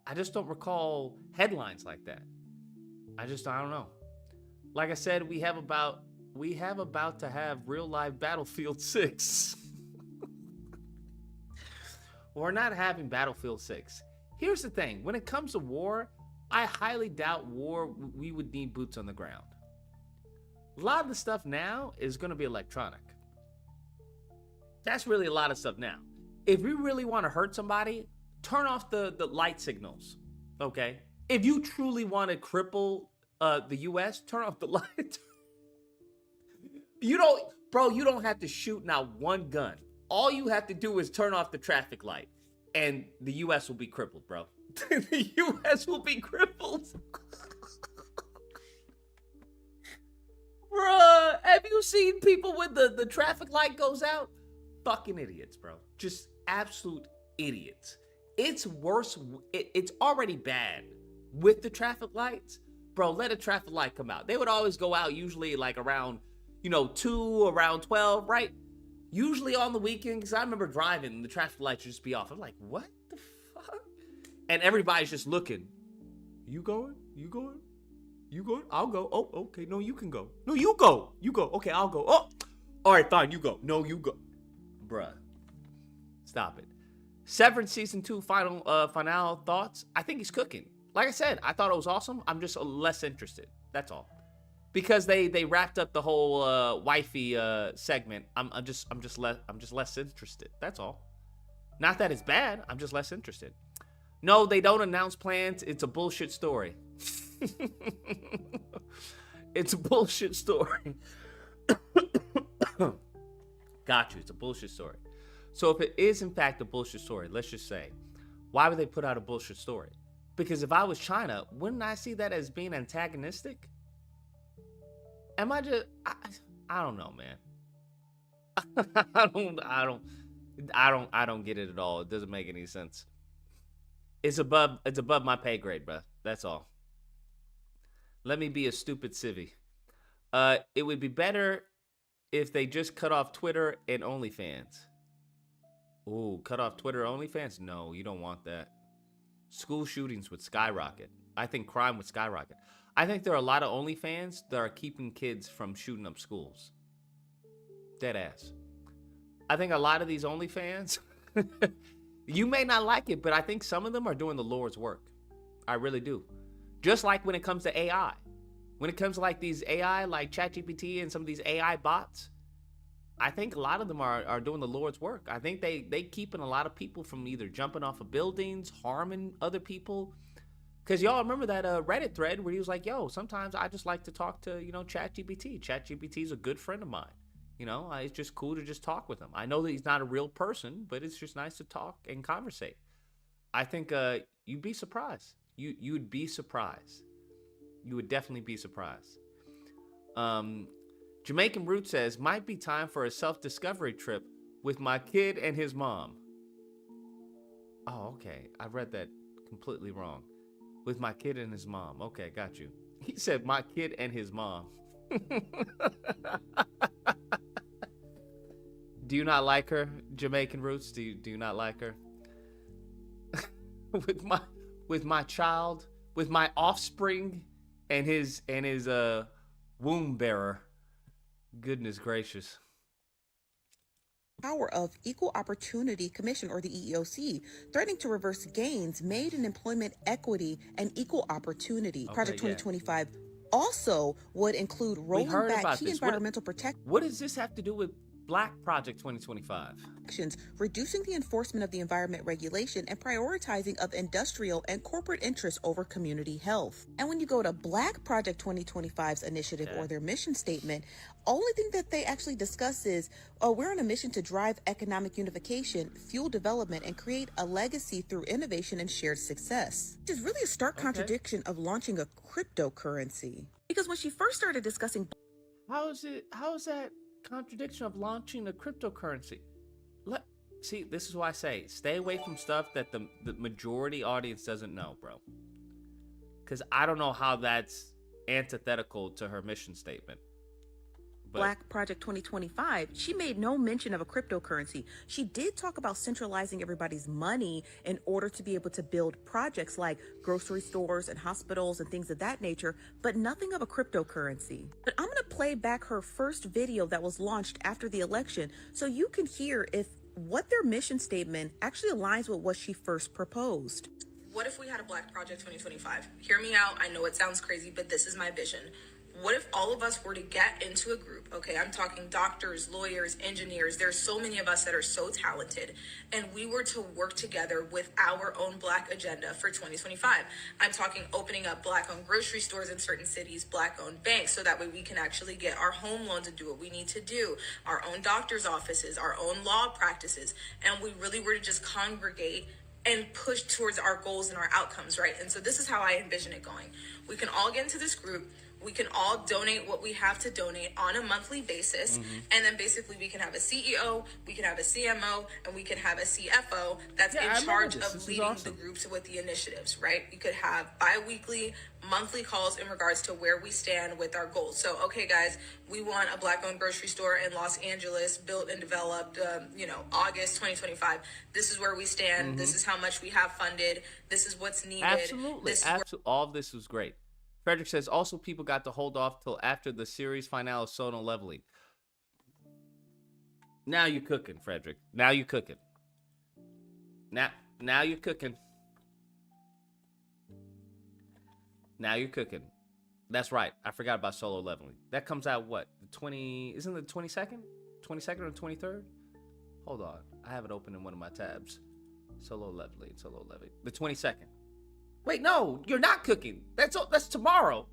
I just don't recall headlines like that. I don't know. Like I said, we have about to have real life Battlefield 6. We're not having Battlefield 6. Here's the thing. When it comes to war, I highly doubt we would need boots on the ground. A lot of the stuff now is going to be electronic. That's really a lot of stuff now. If you really want to hurt somebody, turn off the light signals, okay? If you truly want to cripple the U.S., turn off the light. You don't have to shoot not one gun. All you have to do is turn off the traffic light, and the U.S. will be crippled, bro. The U.S. will be crippled. Bruh, have you seen people when the traffic light goes out? Fucking idiots, bro. Just absolute idiots. It's worse. It's already bad with the traffic lights. Bro, let a traffic light come out. They would always go out usually like around, 2, around 12, right? Usually on the weekend, because I remember driving and the traffic lights would just be off. I'm like, what the fuck? And everybody's just looking. You going? You going? You going? I'll go. Oh, okay. No, you can go. No, you go. You go. Okay, I'll go. Oh, all right, fine. You go. No, you go. Bruh. Stop it. Severance Season 2 final thoughts. I think he's cooking. Like I said, I thought it was awesome. I'm just less interested. That's all. Because they wrapped up the whole wifey segment. I'm just less interested. That's all. Not that it's bad. I'm just less interested. No, they don't announce plans. It's a bullshit story. It's a bullshit story. Got you. It's a bullshit story. So if it is in fact a bullshit story, let's just say, why would they put out a bullshit story? Because if I was China, wouldn't I see that as being antagonistic? Am I just? I don't know, man. I don't get it at all. It doesn't make any sense. It's above my pay grade, bro. That's all. Let me be a stupid civvy. It would be better if they just cut off Twitter and OnlyFans. Ooh, cut off Twitter OnlyFans? No, you don't want that. School shootings would skyrocket. I think crime would skyrocket. I think there are a lot of OnlyFans that are keeping kids from shooting up schools. Dead ass. I think a lot of these OnlyFans, you may not like it, but I think some of them are doing the Lord's work. I really do. Just like when it comes to AI. When it comes to like these AI, like ChatGPT and some of these AI bots, I think a lot of them are doing the Lord's work. I think they keeping a lot of people from either jumping off of buildings, harming other people. Because y'all remember that Reddit thread where he was like, yo, sometimes I just like to talk to, ChatGPT. ChatGPT is a good friend of mine. It's just cool to just talk with him. I know that he's not a real person, but it's just nice to talk and conversate. I think you'd be surprised. You'd be surprised. You would definitely be surprised. Jamaican Root says, might be time for a self-discovery trip with my kid and his mom. Oh, okay. I read that completely wrong. With my kid and his mom. Okay, got you. He said my kid and his mom. Do you not like her, Jamaican Roots? Do you not like her? with my child, with my offspring and his womb bearer. Goodness gracious. power of Equal Opportunity Commission, or the EEOC, threatening to reverse gains made in employment equity and equal opportunity. Project 2025 also would include rolling back key environmental protections. What does this have to do with Black Project 2025? Reducing the enforcement of the environment regulation and prioritizing of industrial and corporate interests over community health. And when you go to Black Project 2025's initiative or their mission statement, only thing that they actually discuss is, we're on a mission to drive economic unification, fuel development, and create a legacy through innovation and shared success. Which is really a stark contradiction of launching a cryptocurrency. Because when she first started discussing... How is that contradiction of launching a cryptocurrency? See, this is why I say stay away from stuff that the majority audience doesn't know, bro. Because I don't know how that's antithetical to her mission statement. But Black Project 2025, she made no mention of a cryptocurrency. She did talk about centralizing everybody's money in order to be able to build projects like grocery stores and hospitals and things of that nature, but nothing of a cryptocurrency. But I'm going to play back her first video that was launched after the election so you can hear if what their mission statement actually aligns with what she first proposed. What if we had a Black Project 2025? Hear me out. I know it sounds crazy, but this is my vision. What if all of us were to get into a group? Okay, I'm talking doctors, lawyers, engineers. There's so many of us that are so talented, and we were to work together with our own Black agenda for 2025. I'm talking opening up Black-owned grocery stores in certain cities, Black-owned banks, so that way we can actually get our home loans and do what we need to do, our own doctor's offices, our own law practices, and we really were to just congregate and push towards our goals and our outcomes, right? And so this is how I envision it going. We can all get into this group. We can all donate what we have to donate on a monthly basis. And then basically we can have a CEO, we can have a CMO, and we can have a CFO that's in charge of leading the groups with the initiatives, right? We could have bi-weekly, monthly calls in regards to where we stand with our goals. So, okay, guys, we want a Black-owned grocery store in Los Angeles built and developed, August 2025. This is where we stand. This is how much we have funded. This is what's needed. Absolutely. All of this was great. Frederick says, also people got to hold off till after the series finale of Sono Leveling. Now you're cooking, Frederick. Now you're cooking. Now you're cooking. Now you're cooking. That's right. I forgot about Solo Leveling. That comes out what? Isn't it the 22nd? 22nd or 23rd? Hold on. I have it open in one of my tabs. Solo Leveling. The 22nd. Wait, no, you're not cooking. That's tomorrow.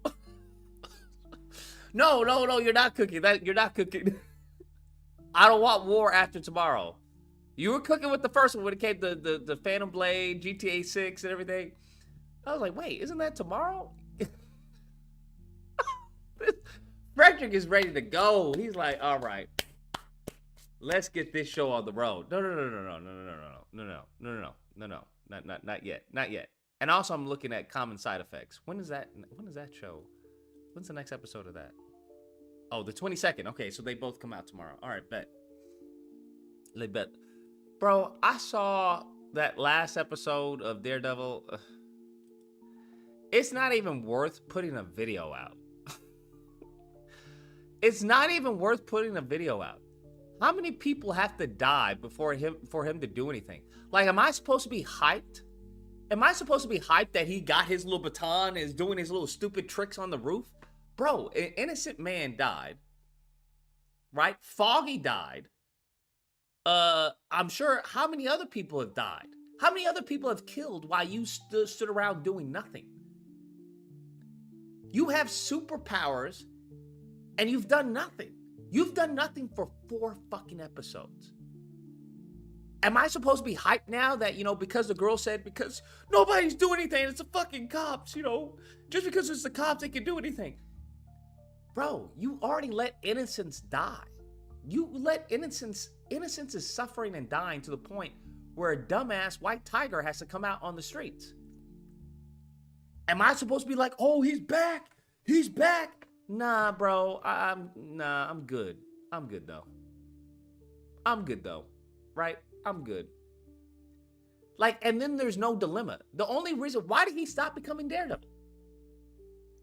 No, you're not cooking. You're not cooking. I don't want war after tomorrow. You were cooking with the first one when it came to the Phantom Blade, GTA 6, and everything. I was like, wait, isn't that tomorrow? Frederick is ready to go. He's like, all right, let's get this show on the road. No, not yet. And also, I'm looking at Common Side Effects. When is that show? When's the next episode of that? Oh, the 22nd. Okay, so they both come out tomorrow. All right, bet. Bro, I saw that last episode of Daredevil. It's not even worth putting a video out. It's not even worth putting a video out. How many people have to die for him to do anything? Like, am I supposed to be hyped? Am I supposed to be hyped that he got his little baton and is doing his little stupid tricks on the roof? Bro, an innocent man died. Right? Foggy died. I'm sure how many other people have died? How many other people have killed while you stood around doing nothing? You have superpowers and you've done nothing. You've done nothing for 4 fucking episodes. Am I supposed to be hyped now that, because the girl said, because nobody's doing anything, it's the fucking cops, just because it's the cops, they can do anything. Bro, you already let innocence die. You let innocence is suffering and dying to the point where a dumbass white tiger has to come out on the streets. Am I supposed to be like, oh, he's back. Nah, bro, I'm good. I'm good though. Right? I'm good. Like, and then there's no dilemma. The only reason, why did he stop becoming Daredevil?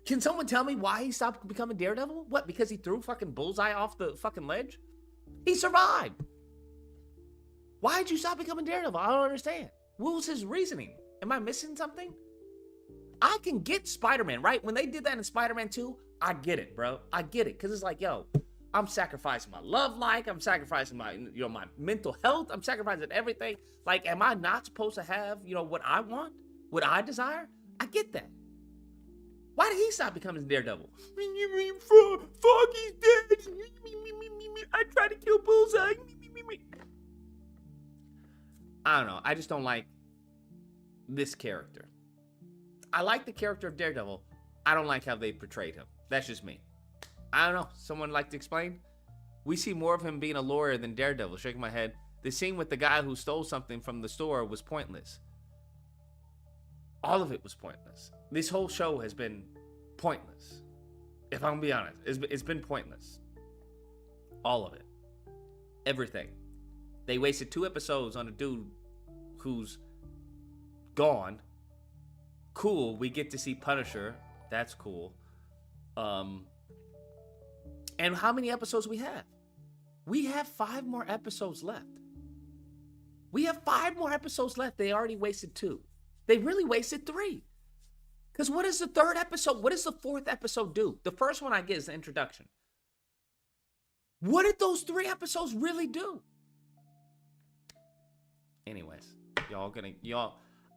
Can someone tell me why he stopped becoming Daredevil? What, because he threw fucking Bullseye off the fucking ledge? He survived. Why'd you stop becoming Daredevil? I don't understand. What was his reasoning? Am I missing something? I can get Spider-Man, right? When they did that in Spider-Man 2, I get it, bro. I get it. Because it's like, yo, I'm sacrificing my love life. I'm sacrificing my, my mental health. I'm sacrificing everything. Like, am I not supposed to have, what I want? What I desire? I get that. Why did he stop becoming Daredevil? Fuck, he's dead. I tried to kill Bullseye. I don't know. I just don't like this character. I like the character of Daredevil. I don't like how they portrayed him. That's just me. I don't know. Someone like to explain? We see more of him being a lawyer than Daredevil. Shaking my head. The scene with the guy who stole something from the store was pointless. All of it was pointless. This whole show has been pointless. If I'm gonna be honest, it's been pointless. All of it. Everything. They wasted 2 episodes on a dude who's gone. Cool, we get to see Punisher. That's cool. And how many episodes we have? We have 5 more episodes left. We have 5 more episodes left. They already wasted 2. They really wasted 3. Because what is the 3rd episode? What does the 4th episode do? The first one I get is the introduction. What did those 3 episodes really do? Anyways,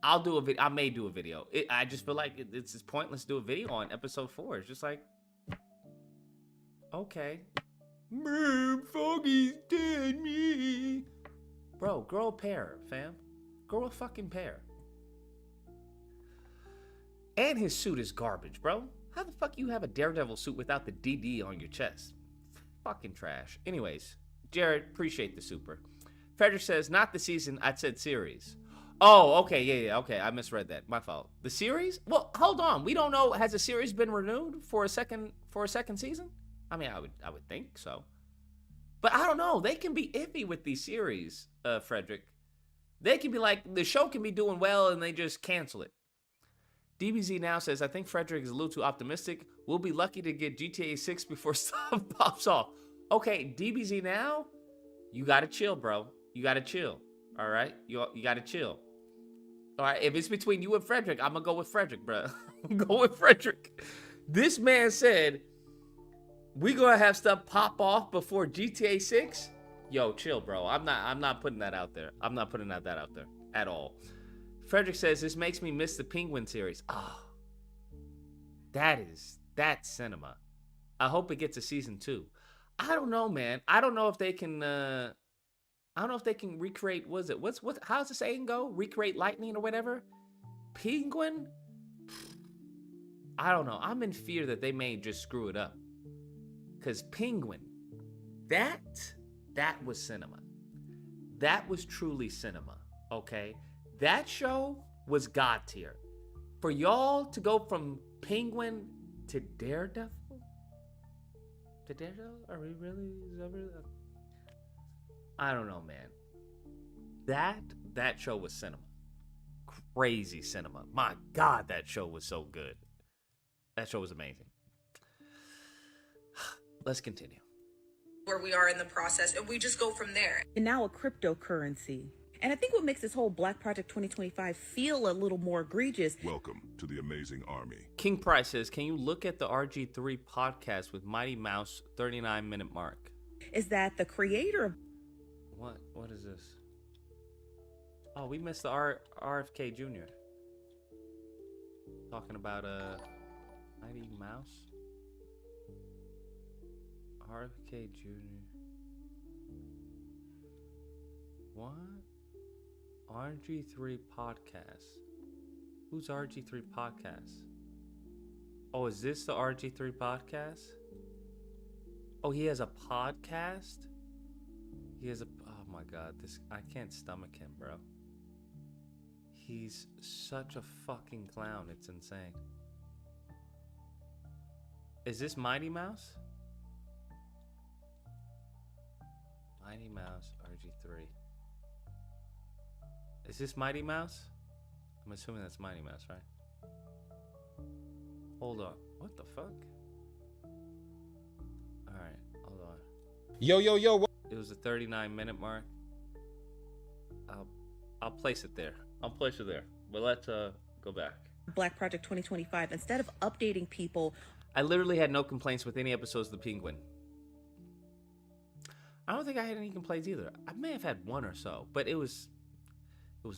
I'll do a video. I may do a video. I just feel like it's just pointless to do a video on episode 4. It's just like, okay. Man, Foggy's dead, me. Bro, grow a pair, fam. Grow a fucking pair. And his suit is garbage, bro. How the fuck you have a Daredevil suit without the DD on your chest? Fucking trash. Anyways, Jared, appreciate the super. Frederick says, not the season, I said series. Oh, okay, yeah, okay. I misread that. My fault. The series? Well, hold on. We don't know. Has the series been renewed for a second season? I mean, I would think so. But I don't know. They can be iffy with these series, Frederick. They can be like, the show can be doing well and they just cancel it. DBZ now says, I think Frederick is a little too optimistic. We'll be lucky to get GTA 6 before stuff pops off. Okay, DBZ now, you gotta chill, bro. You gotta chill. All right? You gotta chill. All right, if it's between you and Frederick, I'm gonna go with Frederick, bro. I'm going with Frederick. This man said, we gonna have stuff pop off before GTA 6? Yo, chill, bro. I'm not putting that out there. I'm not putting that out there at all. Frederick says, this makes me miss the Penguin series. Oh, that's cinema. I hope it gets a season 2. I don't know, man. I don't know if they can recreate, how's the saying go? Recreate lightning or whatever? Penguin? I don't know. I'm in fear that they may just screw it up. Because Penguin, that was cinema. That was truly cinema, okay? That show was God tier. For y'all to go from Penguin to Daredevil? To Daredevil? Are we really? Is that really? I don't know, man. That show was cinema. Crazy cinema. My God, that show was so good. That show was amazing. Let's continue. Where we are in the process, and we just go from there. And now a cryptocurrency. And I think what makes this whole Black Project 2025 feel a little more egregious. Welcome to the Amazing Army. King Price says, can you look at the RG3 podcast with Mighty Mouse 39-minute mark? Is that the creator of... What is this? Oh, we missed the RFK Jr. Talking about Mighty Mouse. RFK Jr. What? RG3 podcast. Who's RG3 podcast? Oh, is this the RG3 podcast? Oh, he has a podcast? He has a... Oh my God, I can't stomach him, bro. He's such a fucking clown. It's insane. Is this Mighty Mouse? Mighty Mouse, RG3. Is this Mighty Mouse? I'm assuming that's Mighty Mouse, right? Hold on. What the fuck? Alright, hold on. Yo. It was a 39-minute mark. I'll place it there. But let's go back. Black Project 2025 instead of updating people. I literally had no complaints with any episodes of The Penguin. I don't think I had any complaints either. I may have had one or so, but it was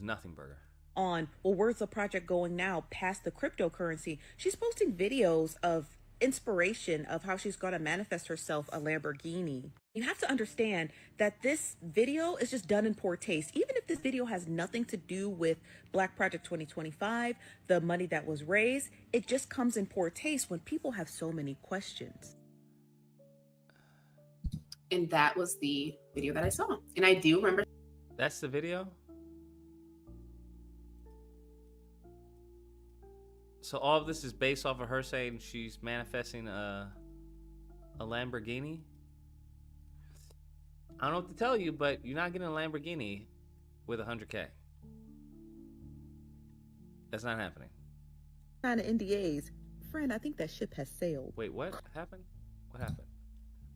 nothing, Burger. On, well, where's the project going now past the cryptocurrency? She's posting videos of inspiration of how she's going to manifest herself a Lamborghini. You have to understand that this video is just done in poor taste. Even if this video has nothing to do with Black Project 2025, the money that was raised, it just comes in poor taste when people have so many questions. And that was the video that I saw. And I do remember. That's the video? So all of this is based off of her saying she's manifesting a Lamborghini? I don't know what to tell you, but you're not getting a Lamborghini with 100K. That's not happening. Kind of NDAs. Friend, I think that ship has sailed. Wait, what happened? What happened?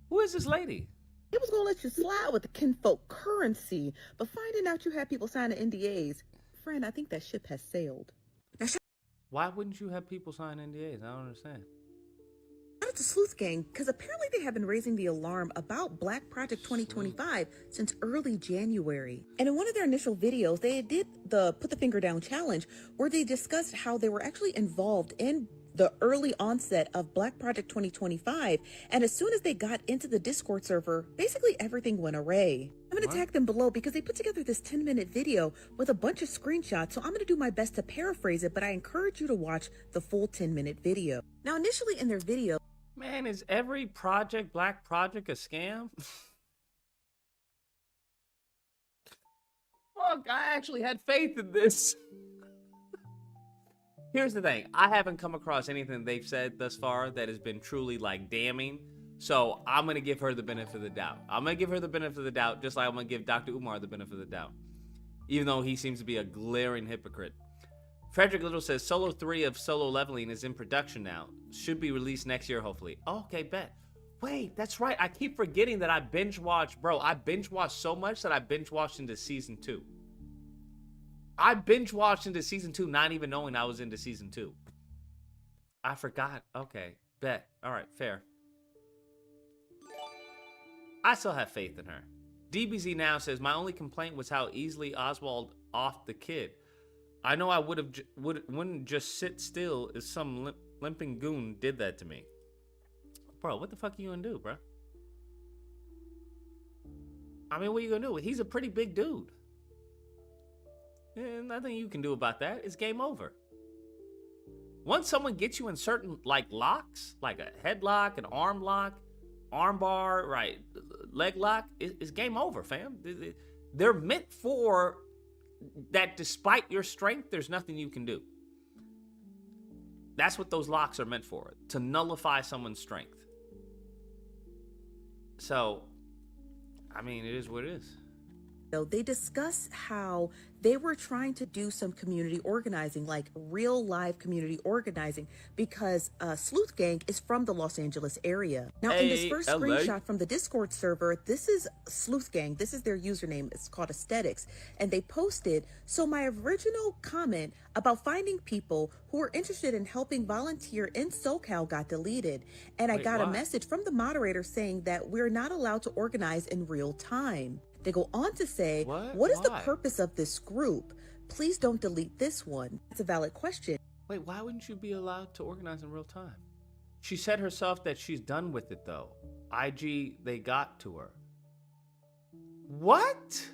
Who is this lady? It was going to let you slide with the kinfolk currency, but finding out you had people signing NDAs, friend, I think that ship has sailed. Now, why wouldn't you have people sign NDAs? I don't understand. shout out to Sleuth Gang, because apparently they have been raising the alarm about Black Project 2025 since early January. And in one of their initial videos, they did the Put the Finger Down challenge, where they discussed how they were actually involved in the early onset of Black Project 2025, and as soon as they got into the Discord server, basically everything went array. I'm going to tag them below because they put together this 10-minute video with a bunch of screenshots, so I'm going to do my best to paraphrase it, but I encourage you to watch the full 10-minute video. Now, initially in their video... Man, is every Black Project a scam? Fuck, I actually had faith in this. Here's the thing. I haven't come across anything they've said thus far that has been truly, like, damning. So I'm going to give her the benefit of the doubt. I'm going to give her the benefit of the doubt, just like I'm going to give Dr. Umar the benefit of the doubt. Even though he seems to be a glaring hypocrite. Frederick Little says, Solo 3 of Solo Leveling is in production now. Should be released next year, hopefully. Oh, okay, bet. Wait, that's right. I keep forgetting that I binge-watched. Bro, I binge-watched so much that I binge-watched into Season 2. I binge-watched into Season 2, not even knowing I was into Season 2. I forgot. Okay, bet. All right, fair. I still have faith in her. DBZ now says, my only complaint was how easily Oswald offed the kid. I know I wouldn't just sit still if some limping goon did that to me. Bro, what the fuck are you gonna do, bro? I mean, what are you gonna do? He's a pretty big dude. And nothing you can do about that. It's game over. Once someone gets you in certain, like, locks, like a headlock, an arm lock, arm bar, right, leg lock, it's game over, fam. They're meant for that. Despite your strength, there's nothing you can do. That's what those locks are meant for, to nullify someone's strength. So, I mean, it is what it is. They discuss how they were trying to do some community organizing, like real live community organizing, because Sleuth Gang is from the Los Angeles area. Now, in this first screenshot from the Discord server, this is Sleuth Gang. This is their username. It's called Aesthetics. And they posted, so my original comment about finding people who are interested in helping volunteer in SoCal got deleted. And I got a message from the moderator saying that we're not allowed to organize in real time. They go on to say, what is the purpose of this group? Please don't delete this one. It's a valid question. Wait, why wouldn't you be allowed to organize in real time? She said herself that she's done with it, though. IG, they got to her. What?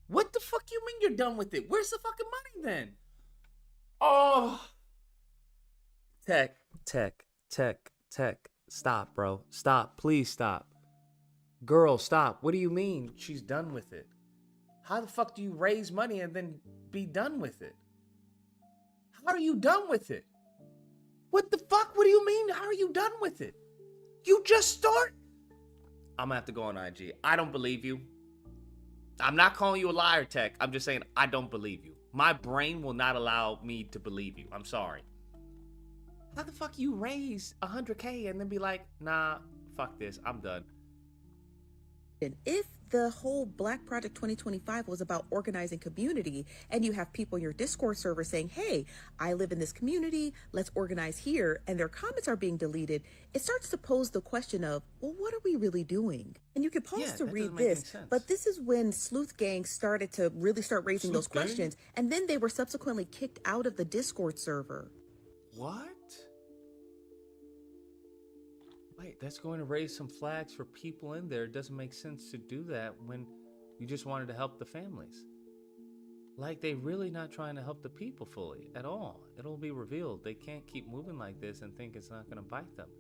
What the fuck you mean you're done with it? Where's the fucking money then? Oh. Tech. Stop, bro. Stop. Please stop. Girl, stop. What do you mean she's done with it? How the fuck do you raise money and then be done with it? How are you done with it? What the fuck? What do you mean? How are you done with it? You just start? I'm gonna have to go on IG. I don't believe you. I'm not calling you a liar, Tech. I'm just saying I don't believe you. My brain will not allow me to believe you. I'm sorry. How the fuck you raise 100K and then be like, nah, fuck this, I'm done. If the whole Black Project 2025 was about organizing community, and you have people in your Discord server saying, hey, I live in this community, let's organize here, and their comments are being deleted, it starts to pose the question of, well, what are we really doing? And you can pause to read this, but this is when Sleuth Gang started to really start raising those questions, and then they were subsequently kicked out of the Discord server. What? Wait, that's going to raise some flags for people in there. It doesn't make sense to do that when you just wanted to help the families. Like, they really not trying to help the people fully at all. It'll be revealed. They can't keep moving like this and think it's not going to bite them.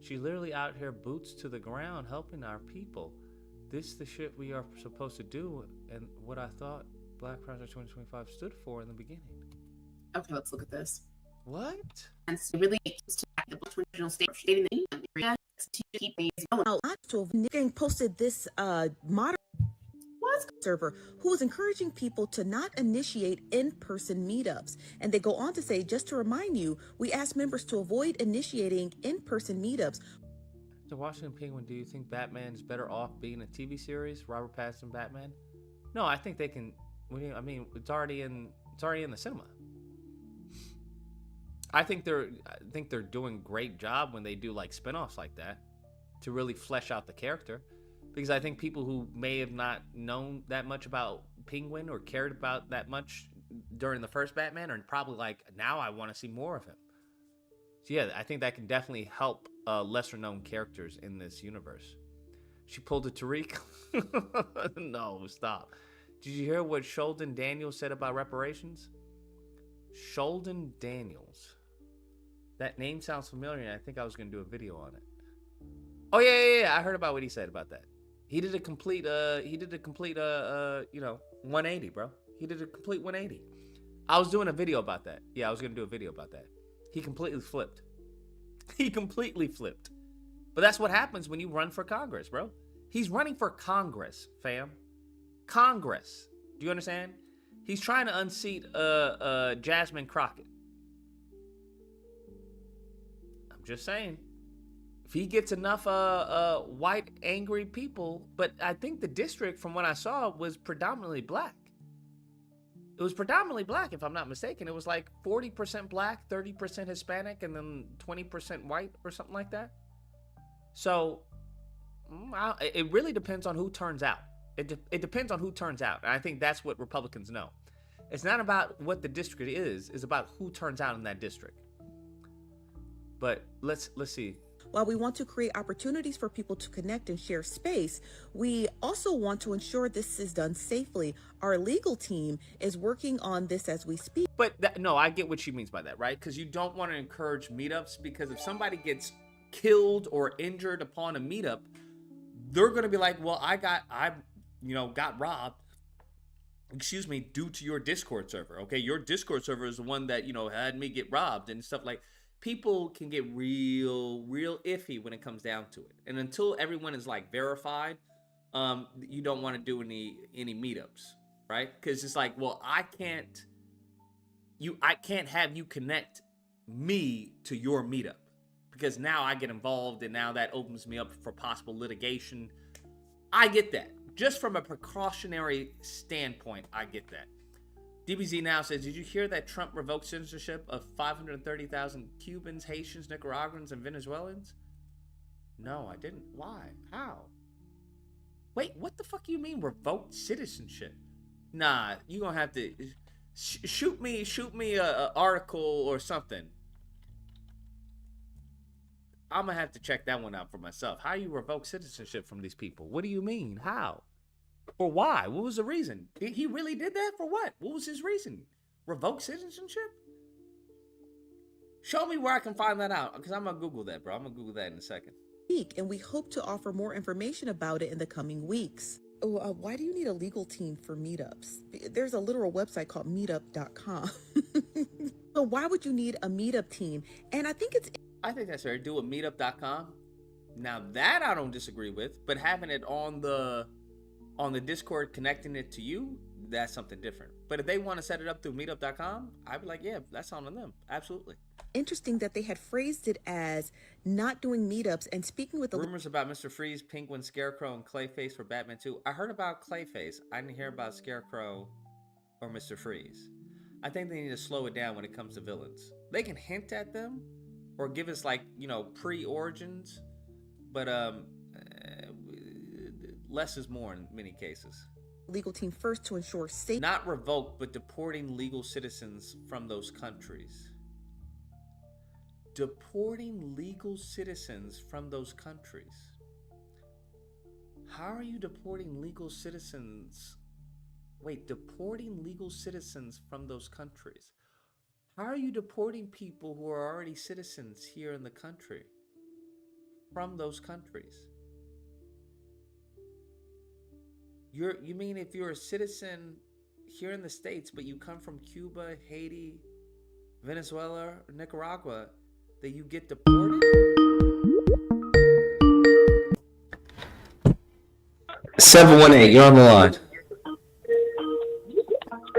She's literally out here boots to the ground helping our people. This is the shit we are supposed to do, and what I thought Black Project 2025 stood for in the beginning. Okay, let's look at this. What? And so really keeps to the original state of stating the area to keep these going. Gang posted this modern server who was encouraging people to not initiate in-person meetups. And they go on to say, just to remind you, we ask members to avoid initiating in-person meetups. The Washington Penguin, do you think Batman's better off being a TV series, Robert Pattinson Batman? No, I think they can. I mean, it's already in the cinema. I think they're doing a great job when they do like spinoffs like that to really flesh out the character, because I think people who may have not known that much about Penguin or cared about that much during the first Batman are probably like, now I want to see more of him. So yeah, I think that can definitely help lesser known characters in this universe. She pulled a Tariq. No, stop. Did you hear what Sheldon Daniels said about reparations? Sheldon Daniels. That name sounds familiar, and I think I was going to do a video on it. Oh yeah. I heard about what he said about that. He did a complete 180, bro. He did a complete 180. I was doing a video about that. Yeah, I was going to do a video about that. He completely flipped. But that's what happens when you run for Congress, bro. He's running for Congress, fam. Congress. Do you understand? He's trying to unseat Jasmine Crockett. I'm just saying. If he gets enough white angry people, but I think the district from what I saw was predominantly black. It was predominantly black, if I'm not mistaken. It was like 40% black, 30% Hispanic, and then 20% white or something like that. So it really depends on who turns out. It depends on who turns out. And I think that's what Republicans know. It's not about what the district is. It's about who turns out in that district. But let's see. While we want to create opportunities for people to connect and share space, we also want to ensure this is done safely. Our legal team is working on this as we speak. But no, I get what she means by that, right? Because you don't want to encourage meetups, because if somebody gets killed or injured upon a meetup, they're going to be like, well, I got robbed, due to your Discord server. Okay, your Discord server is the one that, had me get robbed and stuff. Like, people can get real iffy when it comes down to it. And until everyone is like verified, you don't want to do any meetups, right? Because it's like, well, I can't have you connect me to your meetup, because now I get involved and now that opens me up for possible litigation. I get that. Just from a precautionary standpoint, I get that. DBZ now says, did you hear that Trump revoked citizenship of 530,000 Cubans, Haitians, Nicaraguans, and Venezuelans? No, I didn't. Why? How? Wait, what the fuck you mean revoked citizenship? Nah, you gonna have to shoot me a article or something. I'm gonna have to check that one out for myself. How you revoke citizenship from these people? What do you mean? How? For why? What was the reason? He really did that for what? What was his reason? Revoke citizenship? Show me where I can find that out, because I'm gonna Google that, bro. I'm gonna Google that in a second. And we hope to offer more information about it in the coming weeks. Why do you need a legal team for meetups? There's a literal website called meetup.com. So why would you need a meetup team? And I think that's fair. Do a meetup.com. Now that I don't disagree with, but having it on the Discord, connecting it to you, that's something different. But if they want to set it up through meetup.com, I'd be like, yeah, that's on them. Absolutely. Interesting that they had phrased it as not doing meetups and speaking with the rumors about Mr. Freeze, Penguin, Scarecrow, and Clayface for Batman 2. I heard about Clayface. I didn't hear about Scarecrow or Mr. Freeze. I think they need to slow it down when it comes to villains. They can hint at them or give us like, pre-origins, but less is more in many cases. Legal team first to ensure safety. Not revoke, but deporting legal citizens from those countries. Deporting legal citizens from those countries. How are you deporting legal citizens? Wait, deporting legal citizens from those countries. How are you deporting people who are already citizens here in the country from those countries? You mean if you're a citizen here in the States, but you come from Cuba, Haiti, Venezuela, or Nicaragua, that you get deported? 718, you're on the line.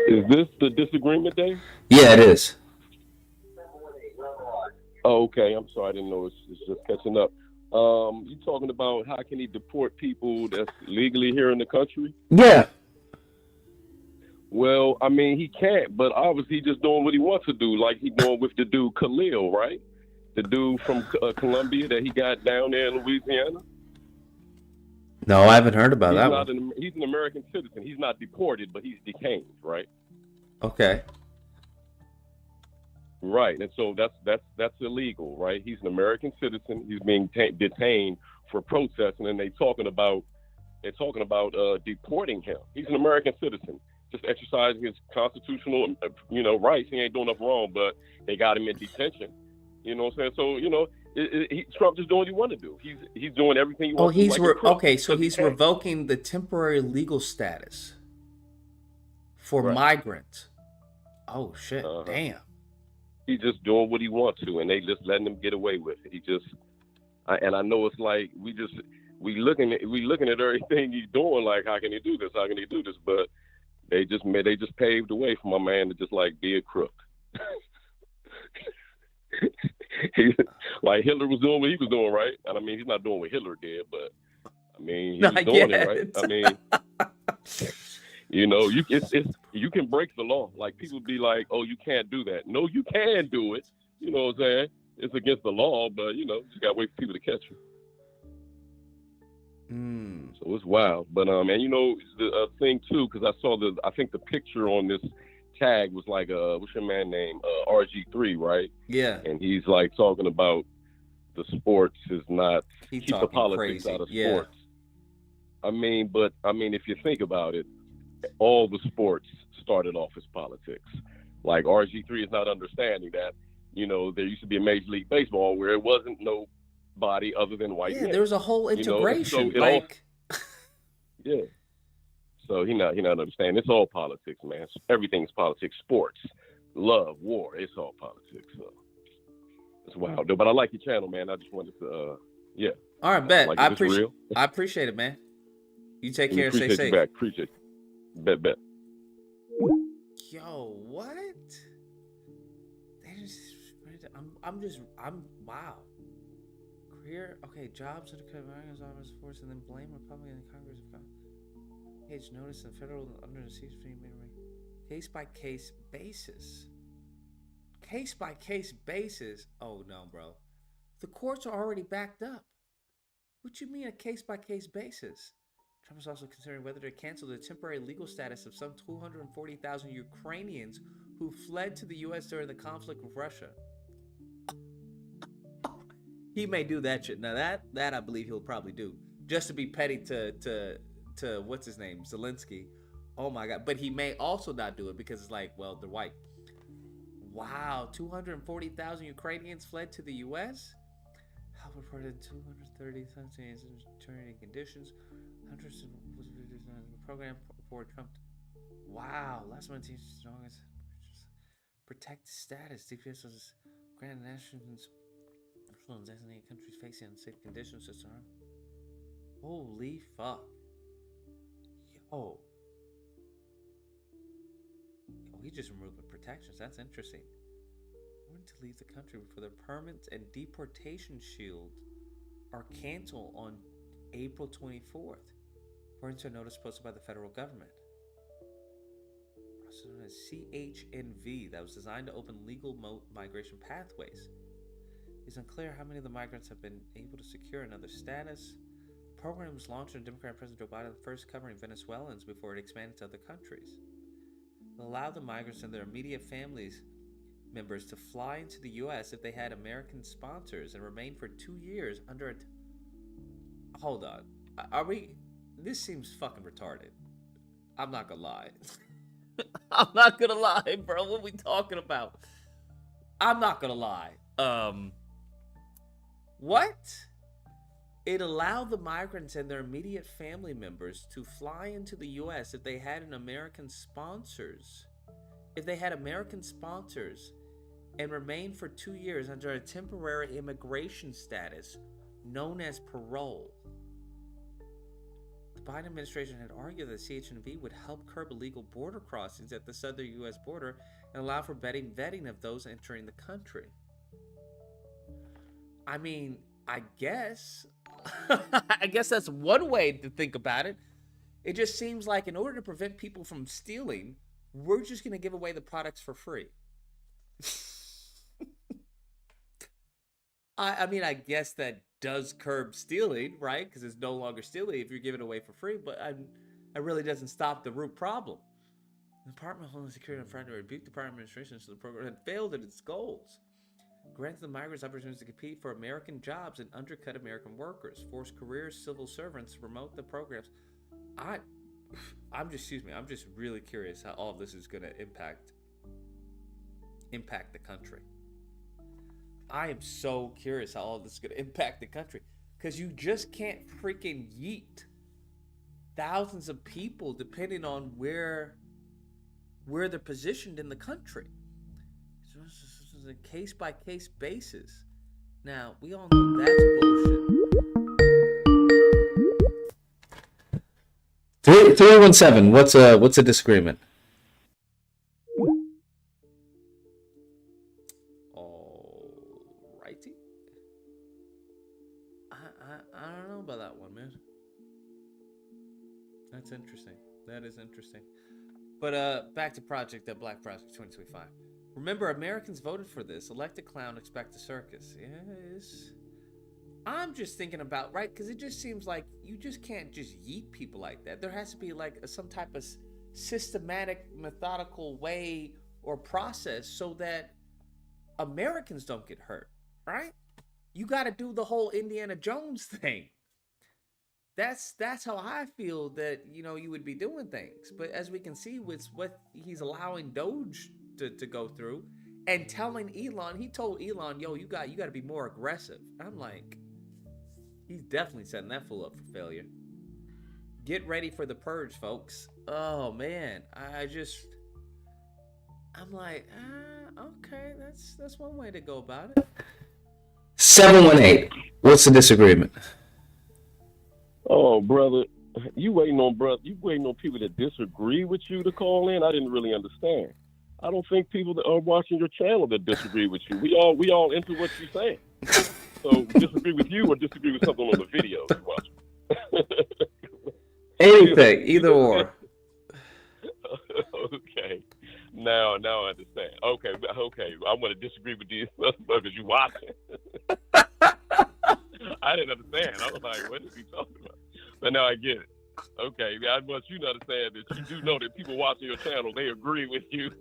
Is this the disagreement day? Yeah, it is. Oh, okay. I'm sorry. I didn't know. It's just catching up. You talking about how can he deport people that's legally here in the country? Yeah. Well, I mean, he can't, but obviously he's just doing what he wants to do. Like he's doing with the dude Khalil, right? The dude from Colombia that he got down there in Louisiana. No, I haven't heard about that one. He's an American citizen. He's not deported, but he's detained, right? Okay. Right, and so that's illegal, right? He's an American citizen. He's being detained for protesting, and they're talking about deporting him. He's an American citizen, just exercising his constitutional, rights. He ain't doing nothing wrong, but they got him in detention. You know what I'm saying? So Trump just doing what he want to do. He's doing everything he wants to do. Okay, so he's revoking the temporary legal status for migrants. Oh shit! Damn. He's just doing what he wants to, and they just letting him get away with it. And I know it's like we looking at everything he's doing. Like, how can he do this? How can he do this? But they just paved the way for my man to just like be a crook. Like Hitler was doing what he was doing, right? And I mean, he's not doing what Hitler did, but I mean, he was doing it, right? I mean, you can break the law. Like people be like, "Oh, you can't do that." No, you can do it. You know what I'm saying? It's against the law, but you just gotta wait for people to catch you. So it's wild, but and the thing too, because I think the picture on this tag was like what's your man name? RG3, right? Yeah. And he's like talking about the sports is not keep the politics crazy. Out of sports. I mean, if you think about it, all the sports started off as politics. Like RG3 is not understanding that, there used to be a Major League Baseball where it wasn't nobody other than white men. There was a whole integration. Yeah. So he not understanding. It's all politics, man. Everything's politics. Sports, love, war. It's all politics. So it's wild, though. But I like your channel, man. I just wanted to, yeah. All right, bet. Like I appreciate it, man. You take care and stay safe. Back. Appreciate you. Bet. Yo, what? I'm wow. Career, okay, jobs in the American Office Force, and then blame Republican Congress. Page notice in federal under the siege case by case basis. Case by case basis. Oh no, bro. The courts are already backed up. What you mean a case by case basis? Trump is also considering whether to cancel the temporary legal status of some 240,000 Ukrainians who fled to the U.S. during the conflict with Russia. He may do that shit. Now that I believe he'll probably do, just to be petty to what's his name, Zelensky. Oh my God! But he may also not do it because it's like, well, they're white. Wow, 240,000 Ukrainians fled to the U.S. How reported 230,000 returning conditions. Hundreds of program for Trump. Wow, last month he's strongest. Protect status. DPS was granted nations. Designated countries facing unsafe conditions. Holy fuck. Yo. he just removed the protections. That's interesting. Wanting to leave the country before their permits and deportation shield are canceled on April 24th, according to a notice posted by the federal government. Process known as CHNV that was designed to open legal migration pathways. It's unclear how many of the migrants have been able to secure another status. The program was launched under Democratic President Joe Biden, first covering Venezuelans before it expanded to other countries. It allowed the migrants and their immediate families members to fly into the U.S. if they had American sponsors and remain for 2 years under a... Hold on. Are we... This seems fucking retarded. I'm not gonna lie. I'm not gonna lie, bro. What are we talking about? I'm not gonna lie. What? It allowed the migrants and their immediate family members to fly into the U.S. if they had American sponsors. If they had American sponsors and remain for 2 years under a temporary immigration status known as parole. The Biden administration had argued that CHNV would help curb illegal border crossings at the southern U.S. border and allow for vetting of those entering the country. I mean, I guess that's one way to think about it. It just seems like in order to prevent people from stealing, we're just going to give away the products for free. I mean, I guess that does curb stealing, right? Because it's no longer stealing if you're giving it away for free, but it really doesn't stop the root problem. The Department of Homeland Security on Friday rebuked the Department administration so the program had failed at its goals. Granted the migrants opportunities to compete for American jobs and undercut American workers, force career civil servants to promote the programs. I'm just really curious how all of this is going to impact the country. I am so curious how all of this is going to impact the country, because you just can't freaking yeet thousands of people depending on where they're positioned in the country. So this is a case-by-case basis. Now, we all know that's bullshit. 317, what's a disagreement? Alrighty. I don't know about that one, man. That's interesting. That is interesting. But back to Black Project 2025. Remember, Americans voted for this. Elect a clown, expect a circus. Yes. I'm just thinking about, right? Because it just seems like you just can't just yeet people like that. There has to be like some type of systematic, methodical way or process so that Americans don't get hurt, right? You got to do the whole Indiana Jones thing. That's how I feel that, you would be doing things. But as we can see with what he's allowing Doge to go through and telling Elon, he told Elon, yo, you got to be more aggressive. I'm like, he's definitely setting that fool up for failure. Get ready for the purge, folks. Oh man, I'm like, okay, that's one way to go about it. 718, what's the disagreement? Oh, brother, you waiting on people that disagree with you to call in? I didn't really understand. I don't think people that are watching your channel that disagree with you. We all into what you're saying. So disagree with you or disagree with something on the video you watch. Anything, either or. Okay. Now I understand. Okay. I'm going to disagree with these because you watching. I didn't understand. I was like, what is he talking about? But now I get it. Okay, I want you to understand that you do know that people watching your channel, they agree with you.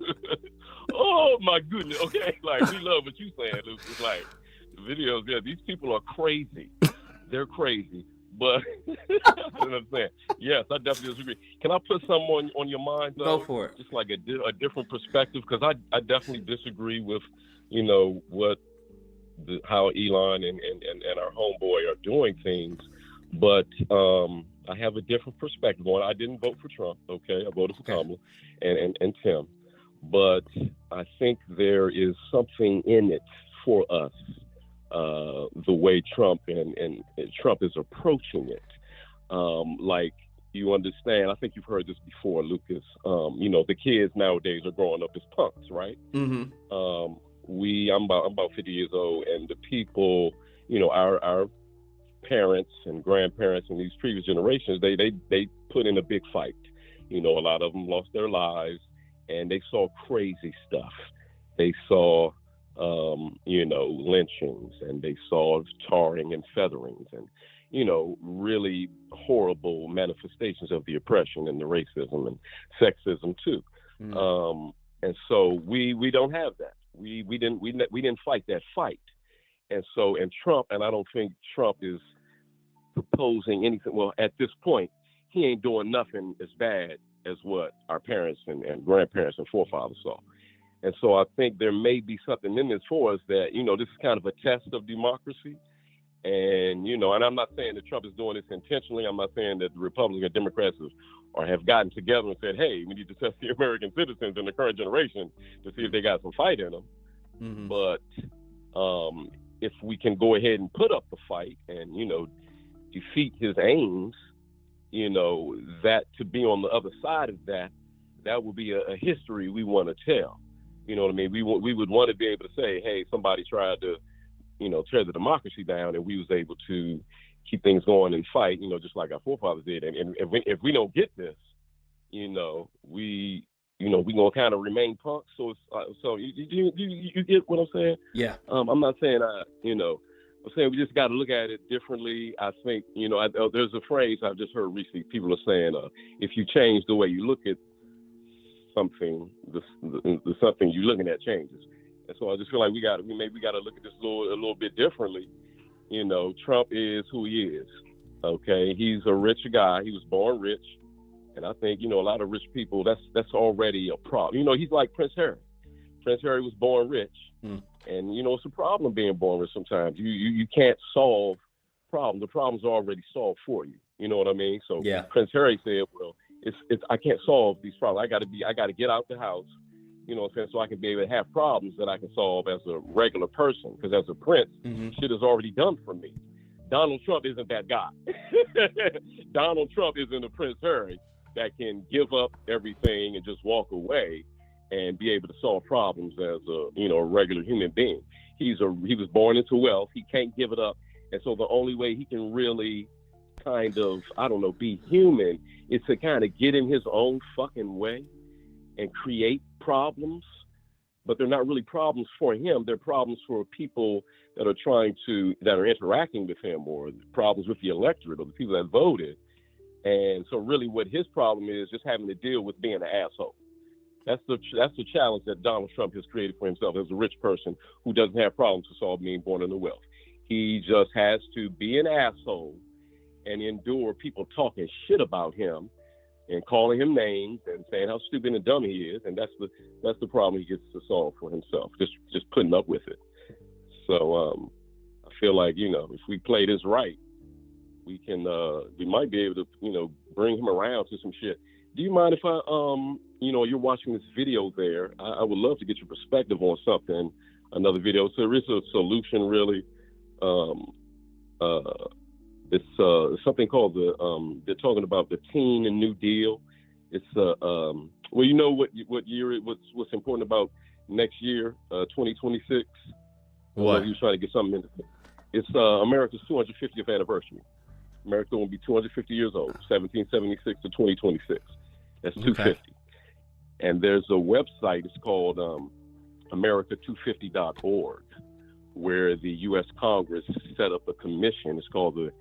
Oh my goodness. Okay, like we love what you're saying, Luke. It's like the videos, yeah, these people are crazy. They're crazy. But I understand. Yes, I definitely disagree. Can I put something on your mind though? Go for it. Just like a different perspective, because I definitely disagree with, how Elon and our homeboy are doing things. But I have a different perspective on it. I didn't vote for Trump, okay? I voted for Kamala and Tim. But I think there is something in it for us, the way Trump and Trump is approaching it. Like you understand. I think you've heard this before, Lucas. You know, the kids nowadays are growing up as punks, right? Mm-hmm. I'm about 50 years old, and the people, you know, our parents and grandparents and these previous generations, they put in a big fight. You know, a lot of them lost their lives, and they saw crazy stuff. They saw, you know, lynchings, and they saw tarring and featherings, and, you know, really horrible manifestations of the oppression and the racism and sexism too. Mm. And so we don't have that. We didn't fight that fight. And so, and Trump, and I don't think Trump is proposing anything. Well, at this point, he ain't doing nothing as bad as what our parents and grandparents and forefathers saw. And so I think there may be something in this for us that, you know, this is kind of a test of democracy. And, you know, and I'm not saying that Trump is doing this intentionally. I'm not saying that the Republicans and Democrats have gotten together and said, hey, we need to test the American citizens in the current generation to see if they got some fight in them. Mm-hmm. But if we can go ahead and put up the fight and, you know, defeat his aims, you know, that to be on the other side of that, that would be a history we want to tell. You know what I mean? We would want to be able to say, hey, somebody tried to, you know, tear the democracy down, and we was able to keep things going and fight, you know, just like our forefathers did. And if we don't get this, you know, we gonna kind of remain punks. So it's, so you get what I'm saying? Yeah. I'm not saying you know, I'm saying we just got to look at it differently. I think, you know, there's a phrase I've just heard recently. People are saying, if you change the way you look at something, the something you're looking at changes. And so I just feel like we got to look at this a little bit differently. You know, Trump is who he is. Okay, he's a rich guy. He was born rich, and I think, you know, a lot of rich people, that's already a problem. You know, he's like Prince Harry. Prince Harry was born rich, and you know, it's a problem being born rich. Sometimes you can't solve problems. The problems are already solved for you. You know what I mean? So yeah. Prince Harry said, well, it's I can't solve these problems. I got to get out the house. You know what I'm saying? So I can be able to have problems that I can solve as a regular person. Because as a prince, shit is already done for me. Donald Trump isn't that guy. Donald Trump isn't a Prince Harry that can give up everything and just walk away and be able to solve problems as a, you know, a regular human being. He was born into wealth. He can't give it up. And so the only way he can really kind of, I don't know, be human is to kind of get in his own fucking way and create problems, but they're not really problems for him. They're problems for people that are interacting with him, or problems with the electorate or the people that voted. And so really what his problem is just having to deal with being an asshole. That's the challenge that Donald Trump has created for himself as a rich person who doesn't have problems to solve being born into wealth. He just has to be an asshole and endure people talking shit about him and calling him names and saying how stupid and dumb he is, and that's the problem he gets to solve for himself. Just putting up with it. So I feel like, you know, if we play this right, we might be able to, you know, bring him around to some shit. Do you mind if I you know, you're watching this video there? I would love to get your perspective on something, another video. So there is a solution, really. It's something called they're talking about the Teen and New Deal. It's well, you know what year what's important about next year, 2026. What? You're trying to get something in. It's America's 250th anniversary. America will be 250 years old, 1776 to 2026. That's 250. Okay. And there's a website. It's called America250.org, where the U.S. Congress set up a commission. It's called the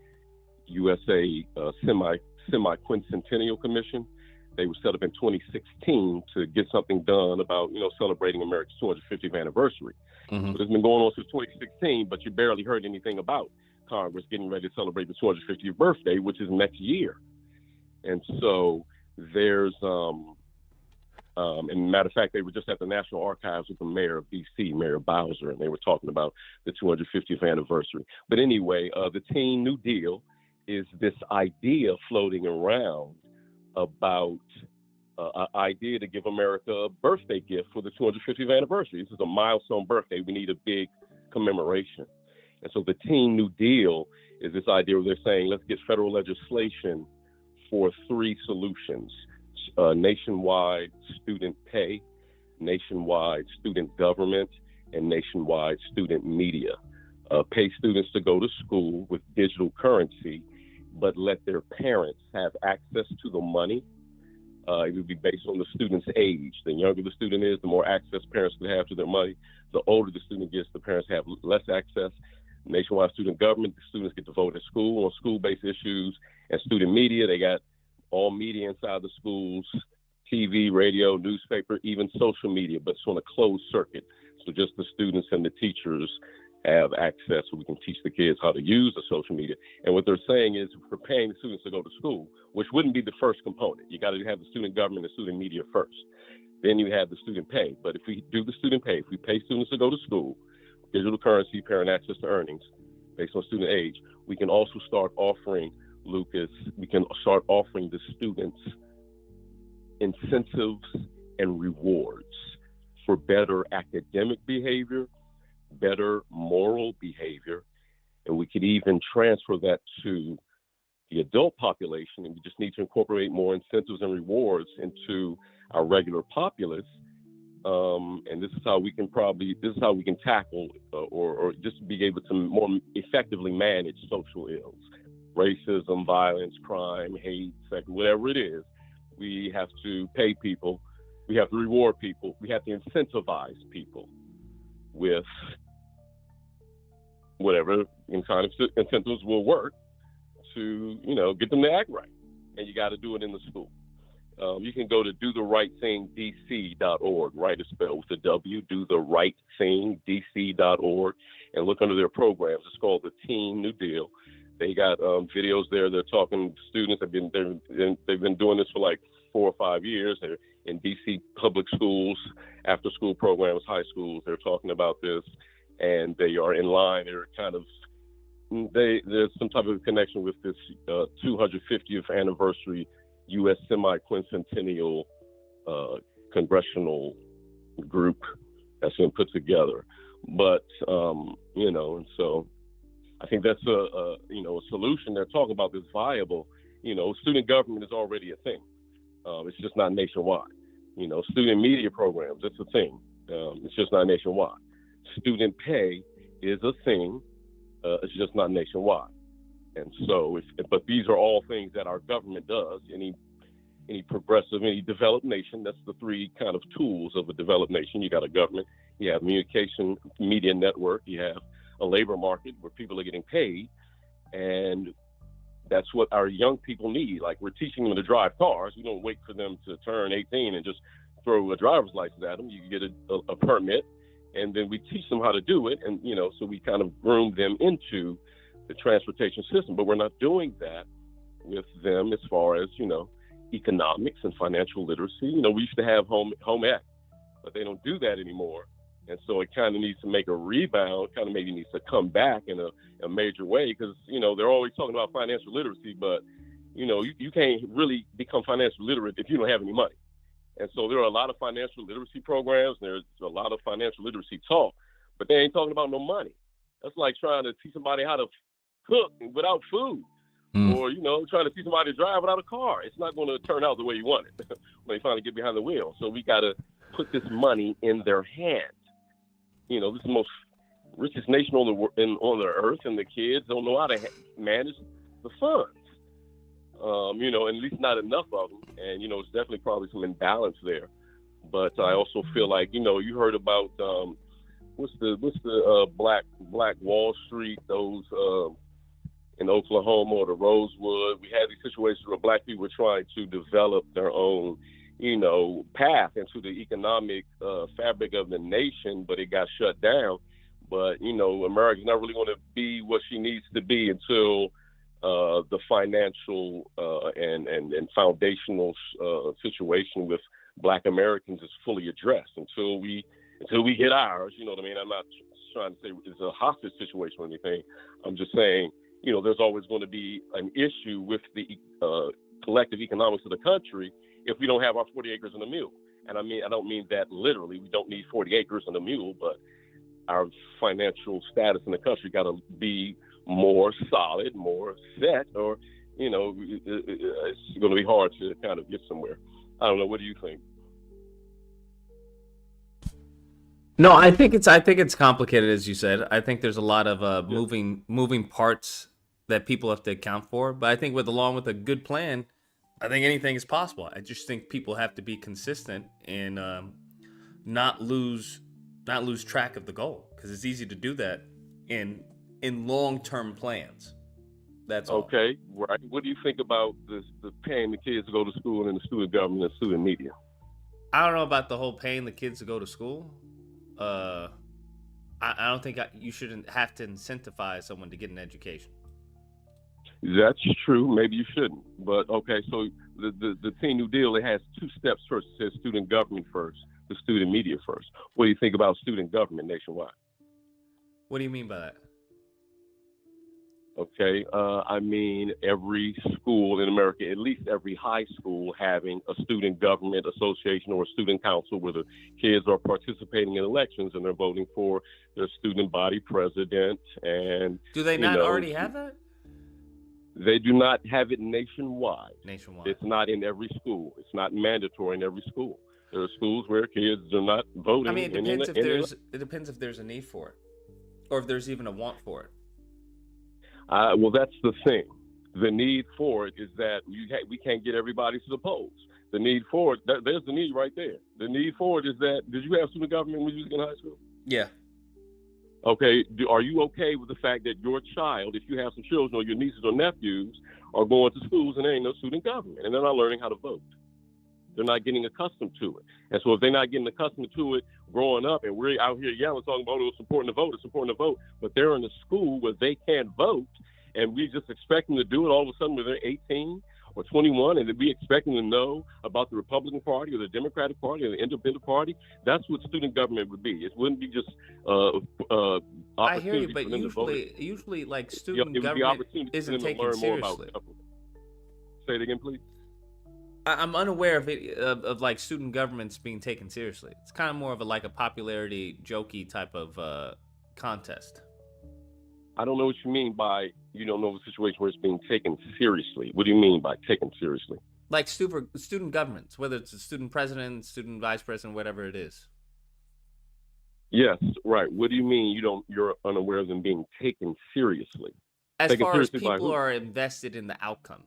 USA Semi-Quincentennial Commission. They were set up in 2016 to get something done about, you know, celebrating America's 250th anniversary. So it's been going on since 2016, but you barely heard anything about Congress getting ready to celebrate the 250th birthday, which is next year. And so there's, and matter of fact, they were just at the National Archives with the mayor of D.C., Mayor Bowser, and they were talking about the 250th anniversary. But anyway, the Teen New Deal is this idea floating around about an idea to give America a birthday gift for the 250th anniversary. This is a milestone birthday. We need a big commemoration. And so the Teen New Deal is this idea where they're saying, let's get federal legislation for 3 solutions: nationwide student pay, nationwide student government, and nationwide student media. Pay students to go to school with digital currency, but let their parents have access to the money. It would be based on the student's age. The younger the student is, the more access parents can have to their money. The older the student gets, the parents have less access. Nationwide student government, the students get to vote at school on school-based issues. And student media, they got all media inside the schools, TV, radio, newspaper, even social media, but it's on a closed circuit. So just the students and the teachers have access, so we can teach the kids how to use the social media. And what they're saying is, if we're paying the students to go to school, which wouldn't be the first component. You got to have the student government and student media first. Then you have the student pay. But if we do the student pay, if we pay students to go to school, digital currency, parent access to earnings based on student age, we can also start offering, Lucas, we can start offering the students incentives and rewards for better academic behavior, better moral behavior, and we could even transfer that to the adult population, and we just need to incorporate more incentives and rewards into our regular populace. And this is how we can tackle or just be able to more effectively manage social ills, racism, violence, crime, hate, sex, whatever it is. We have to pay people, we have to reward people, we have to incentivize people with whatever kind of incentives will work to, get them to act right. And you got to do it in the school. You can go to dotherightthingdc.org, right is spelled with a W, dotherightthingdc.org, and look under their programs. It's called the Teen New Deal. They got videos there. They're talking to students. They've been doing this for like 4 or 5 years. They're in DC public schools, after school programs, high schools. They're talking about this, and they are in line. They're kind of, there's some type of connection with this 250th anniversary U.S. semi-quincentennial congressional group that's been put together. But, and so I think that's a solution. They're talking about this viable, student government is already a thing. It's just not nationwide. Student media programs, it's a thing. It's just not nationwide. Student pay is a thing. It's just not nationwide. And so, but these are all things that our government does. Any progressive, any developed nation, that's the 3 kind of tools of a developed nation. You got a government, you have communication, media network, you have a labor market where people are getting paid, and that's what our young people need. Like, we're teaching them to drive cars. We don't wait for them to turn 18 and just throw a driver's license at them. You get a permit, and then we teach them how to do it, and so we kind of groom them into the transportation system. But we're not doing that with them as far as economics and financial literacy. We used to have home ec, but they don't do that anymore. And so it kind of needs to make a rebound, kind of maybe needs to come back in a major way, because, they're always talking about financial literacy, but, you can't really become financially literate if you don't have any money. And so there are a lot of financial literacy programs, there's a lot of financial literacy talk, but they ain't talking about no money. That's like trying to teach somebody how to cook without food, or, trying to teach somebody to drive without a car. It's not going to turn out the way you want it when they finally get behind the wheel. So we got to put this money in their hands. This is the most richest nation on the earth, and the kids don't know how to manage the funds. And at least not enough of them. And it's definitely probably some imbalance there. But I also feel like you heard about what's the Black Wall Street, those in Oklahoma or the Rosewood. We had these situations where Black people were trying to develop their own path into the economic fabric of the nation, but it got shut down. But, America's not really going to be what she needs to be until the financial and foundational situation with Black Americans is fully addressed. Until we get ours, you know what I mean? I'm not trying to say it's a hostage situation or anything. I'm just saying, there's always going to be an issue with the collective economics of the country if we don't have our 40 acres and a mule. And I don't mean that literally. We don't need 40 acres and a mule, but our financial status in the country got to be more solid, more set, or it's going to be hard to kind of get somewhere. I don't know. What do you think? No, I think it's complicated, as you said. I think there's a lot of moving parts that people have to account for. But I think along with a good plan, I think anything is possible. I just think people have to be consistent and not lose track of the goal, because it's easy to do that in long-term plans. That's all. Okay, right. What do you think about the paying the kids to go to school and the student government and student media? I don't know about the whole paying the kids to go to school. I don't think you shouldn't have to incentivize someone to get an education. That's true. Maybe you shouldn't. But okay, so the Teen New Deal, it has two steps first. It says student government first, the student media first. What do you think about student government nationwide? What do you mean by that? Okay, I mean every school in America, at least every high school, having a student government association or a student council where the kids are participating in elections and they're voting for their student body president. And do they not already have that? They do not have it nationwide. Nationwide. It's not in every school. It's not mandatory in every school. There are schools where kids are not voting. I mean, it depends if there's a need for it, or if there's even a want for it. Well, that's the thing. The need for it is that we can't get everybody to the polls. The need for it, there's the need right there. The need for it is that, did you have student government when you was in high school? Yeah. Okay, are you okay with the fact that your child, if you have some children or your nieces or nephews, are going to schools and there ain't no student government and they're not learning how to vote? They're not getting accustomed to it. And so if they're not getting accustomed to it growing up, and we're out here yelling, talking about it's important to vote, but they're in a school where they can't vote, and we just expect them to do it all of a sudden when they're 18 or 21, and we expect them to know about the Republican Party or the Democratic Party or the Independent Party, that's what student government would be. It wouldn't be just I hear you, but usually like student government isn't taken seriously. Say it again, please. I'm unaware of like student governments being taken seriously. It's kind of more of a popularity jokey type of contest. I don't know what you mean by you don't know the situation where it's being taken seriously. What do you mean by taken seriously? Like student governments, whether it's a student president, student vice president, whatever it is. Yes, right. What do you mean you're unaware of them being taken seriously? As far as people are invested in the outcome.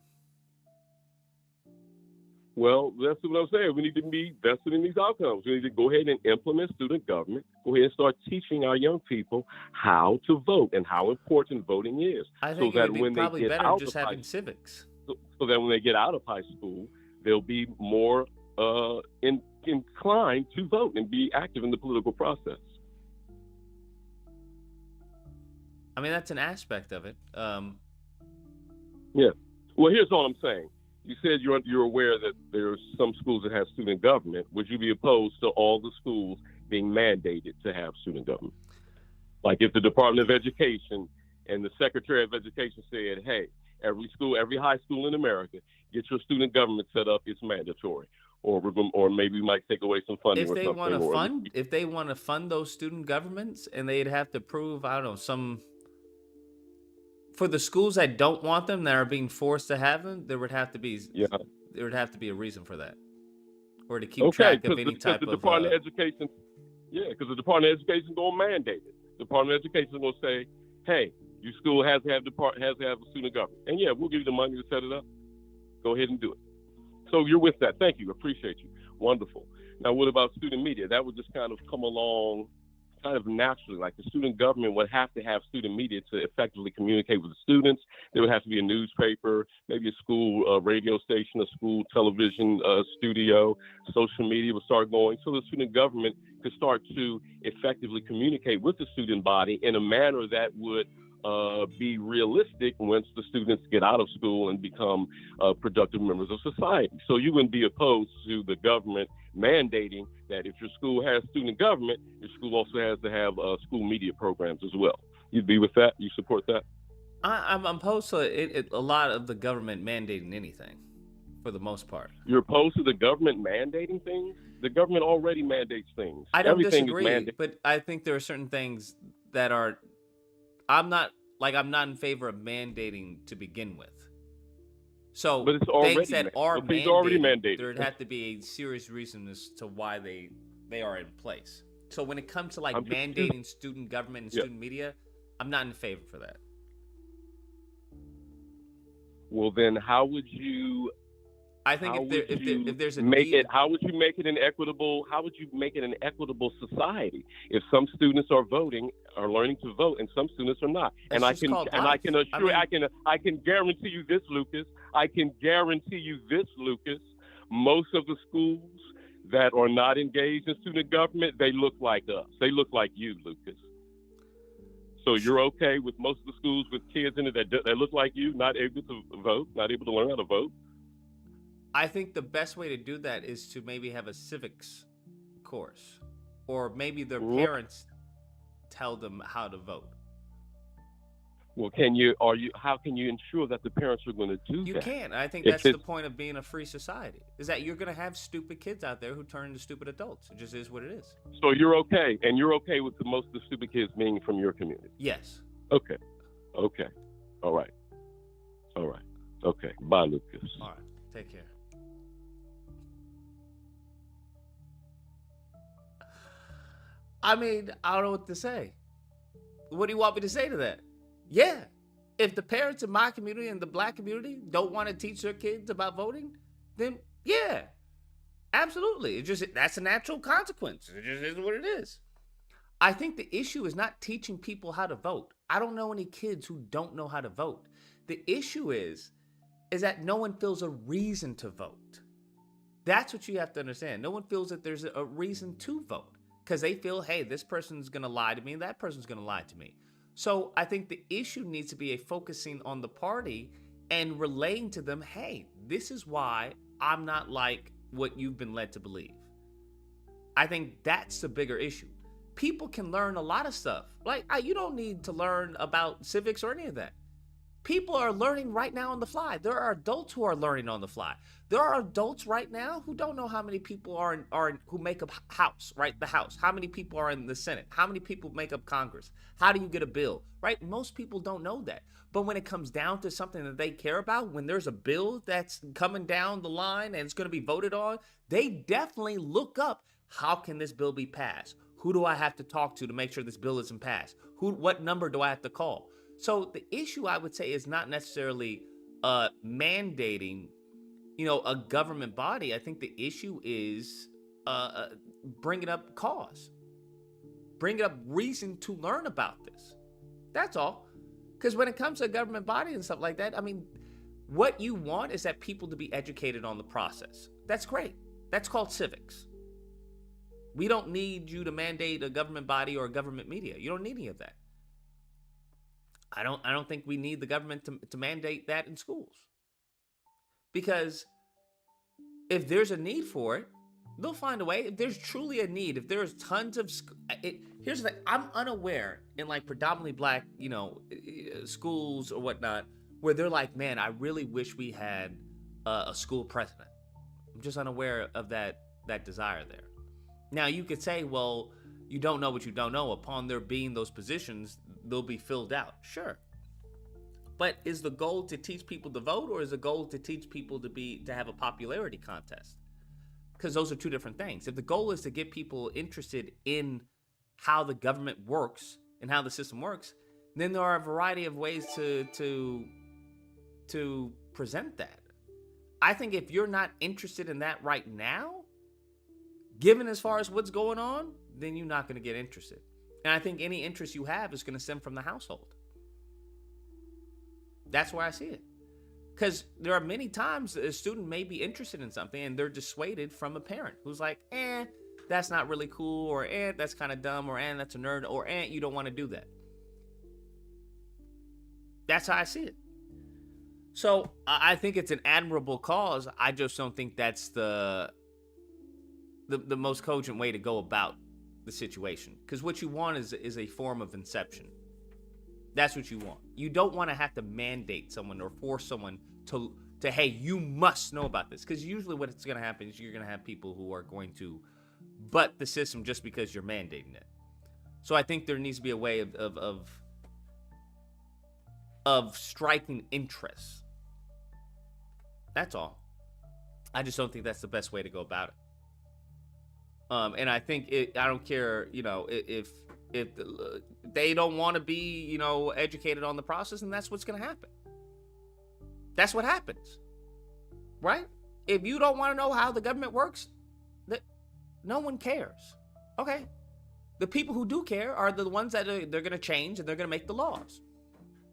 Well, that's what I'm saying. We need to be vested in these outcomes. We need to go ahead and implement student government. Go ahead and start teaching our young people how to vote and how important voting is. I think so it that would be when probably they get better out just of having high, civics. So that when they get out of high school, they'll be more inclined to vote and be active in the political process. I mean, that's an aspect of it. Yeah. Well, here's all I'm saying. You said you're aware that there's some schools that have student government. Would you be opposed to all the schools being mandated to have student government? Like if the Department of Education and the Secretary of Education said, hey, every high school in America, get your student government set up, it's mandatory. Or maybe we might take away some funding. If they want to fund those student governments, and they'd have to prove, I don't know, for the schools that don't want them, that are being forced to have them, there would have to be a reason for that, or to keep track of any type of. Department of Education, because the Department of Education is going to mandate it. The Department of Education is going to say, "Hey, your school has to have a student government," and we'll give you the money to set it up. Go ahead and do it. So you're with that. Thank you. Appreciate you. Wonderful. Now, what about student media? That would just kind of come along kind of naturally. Like the student government would have to have student media to effectively communicate with the students. There would have to be a newspaper, maybe a school radio station, a school television studio. Social media would start going, so the student government could start to effectively communicate with the student body in a manner that would be realistic once the students get out of school and become productive members of society. So you wouldn't be opposed to the government mandating that if your school has student government, your school also has to have school media programs as well. You'd be with that? You support that? I'm opposed to a lot of the government mandating anything, for the most part. You're opposed to the government mandating things? The government already mandates things. I don't disagree, but I think there are certain things that are. I'm not in favor of mandating to begin with. So but it's already things that are things already mandated. There'd have to be a serious reason as to why they are in place. So when it comes to like mandating student government and student media, I'm not in favor for that. Well, then how would you? I think if there's a make need, it, how would you make it an equitable? How would you make it an equitable society if some students are learning to vote, and some students are not? And I can guarantee you this, Lucas. I can guarantee you this, Lucas. Most of the schools that are not engaged in student government, they look like us. They look like you, Lucas. So you're okay with most of the schools with kids in it that look like you, not able to vote, not able to learn how to vote? I think the best way to do that is to maybe have a civics course, or maybe their parents tell them how to vote. Well, how can you ensure that the parents are going to do that? You can't. I think that's the point of being a free society, is that you're going to have stupid kids out there who turn into stupid adults. It just is what it is. So you're okay, and you're okay with most of the stupid kids being from your community? Yes. Okay. All right. Okay. Bye, Lucas. All right. Take care. I mean, I don't know what to say. What do you want me to say to that? Yeah. If the parents in my community and the black community don't want to teach their kids about voting, then yeah, absolutely. That's a natural consequence. It just is what it is. I think the issue is not teaching people how to vote. I don't know any kids who don't know how to vote. The issue is that no one feels a reason to vote. That's what you have to understand. No one feels that there's a reason to vote, because they feel, hey, this person's going to lie to me, and that person's going to lie to me. So I think the issue needs to be a focusing on the party and relaying to them, hey, this is why I'm not like what you've been led to believe. I think that's the bigger issue. People can learn a lot of stuff. Like, you don't need to learn about civics or any of that. People are learning right now on the fly. There are adults who are learning on the fly. There are adults right now who don't know how many people are who make up House, right? The House. How many people are in the Senate? How many people make up Congress? How do you get a bill, right? Most people don't know that. But when it comes down to something that they care about, when there's a bill that's coming down the line and it's going to be voted on, they definitely look up, how can this bill be passed? Who do I have to talk to make sure this bill isn't passed? What number do I have to call? So the issue, I would say, is not necessarily mandating, a government body. I think the issue is bringing up cause, bringing up reason to learn about this. That's all. Because when it comes to a government body and stuff like that, I mean, what you want is that people to be educated on the process. That's great. That's called civics. We don't need you to mandate a government body or a government media. You don't need any of that. I don't think we need the government to mandate that in schools. Because if there's a need for it, they'll find a way. If there's truly a need, if there's tons of here's the thing, I'm unaware in like predominantly black, schools or whatnot, where they're like, man, I really wish we had a school president. I'm just unaware of that desire there. Now you could say, well, you don't know what you don't know. Upon there being those positions, they'll be filled out. Sure. But is the goal to teach people to vote, or is the goal to teach people to have a popularity contest? Because those are two different things. If the goal is to get people interested in how the government works and how the system works, then there are a variety of ways to present that. I think if you're not interested in that right now, given as far as what's going on, then you're not going to get interested. And I think any interest you have is going to stem from the household. That's where I see it. Because there are many times a student may be interested in something and they're dissuaded from a parent who's like, that's not really cool, or that's kind of dumb, or that's a nerd, or you don't want to do that. That's how I see it. So I think it's an admirable cause. I just don't think that's the most cogent way to go about the situation. Because what you want is a form of inception. That's what you want. You don't want to have to mandate someone or force someone to hey, you must know about this. Because usually what's going to happen is you're going to have people who are going to butt the system just because you're mandating it. So I think there needs to be a way of striking interest. That's all. I just don't think that's the best way to go about it. And I think I don't care, if they don't want to be, educated on the process, and that's what's going to happen. That's what happens, right? If you don't want to know how the government works, no one cares. Okay. The people who do care are the ones that they're going to change and they're going to make the laws.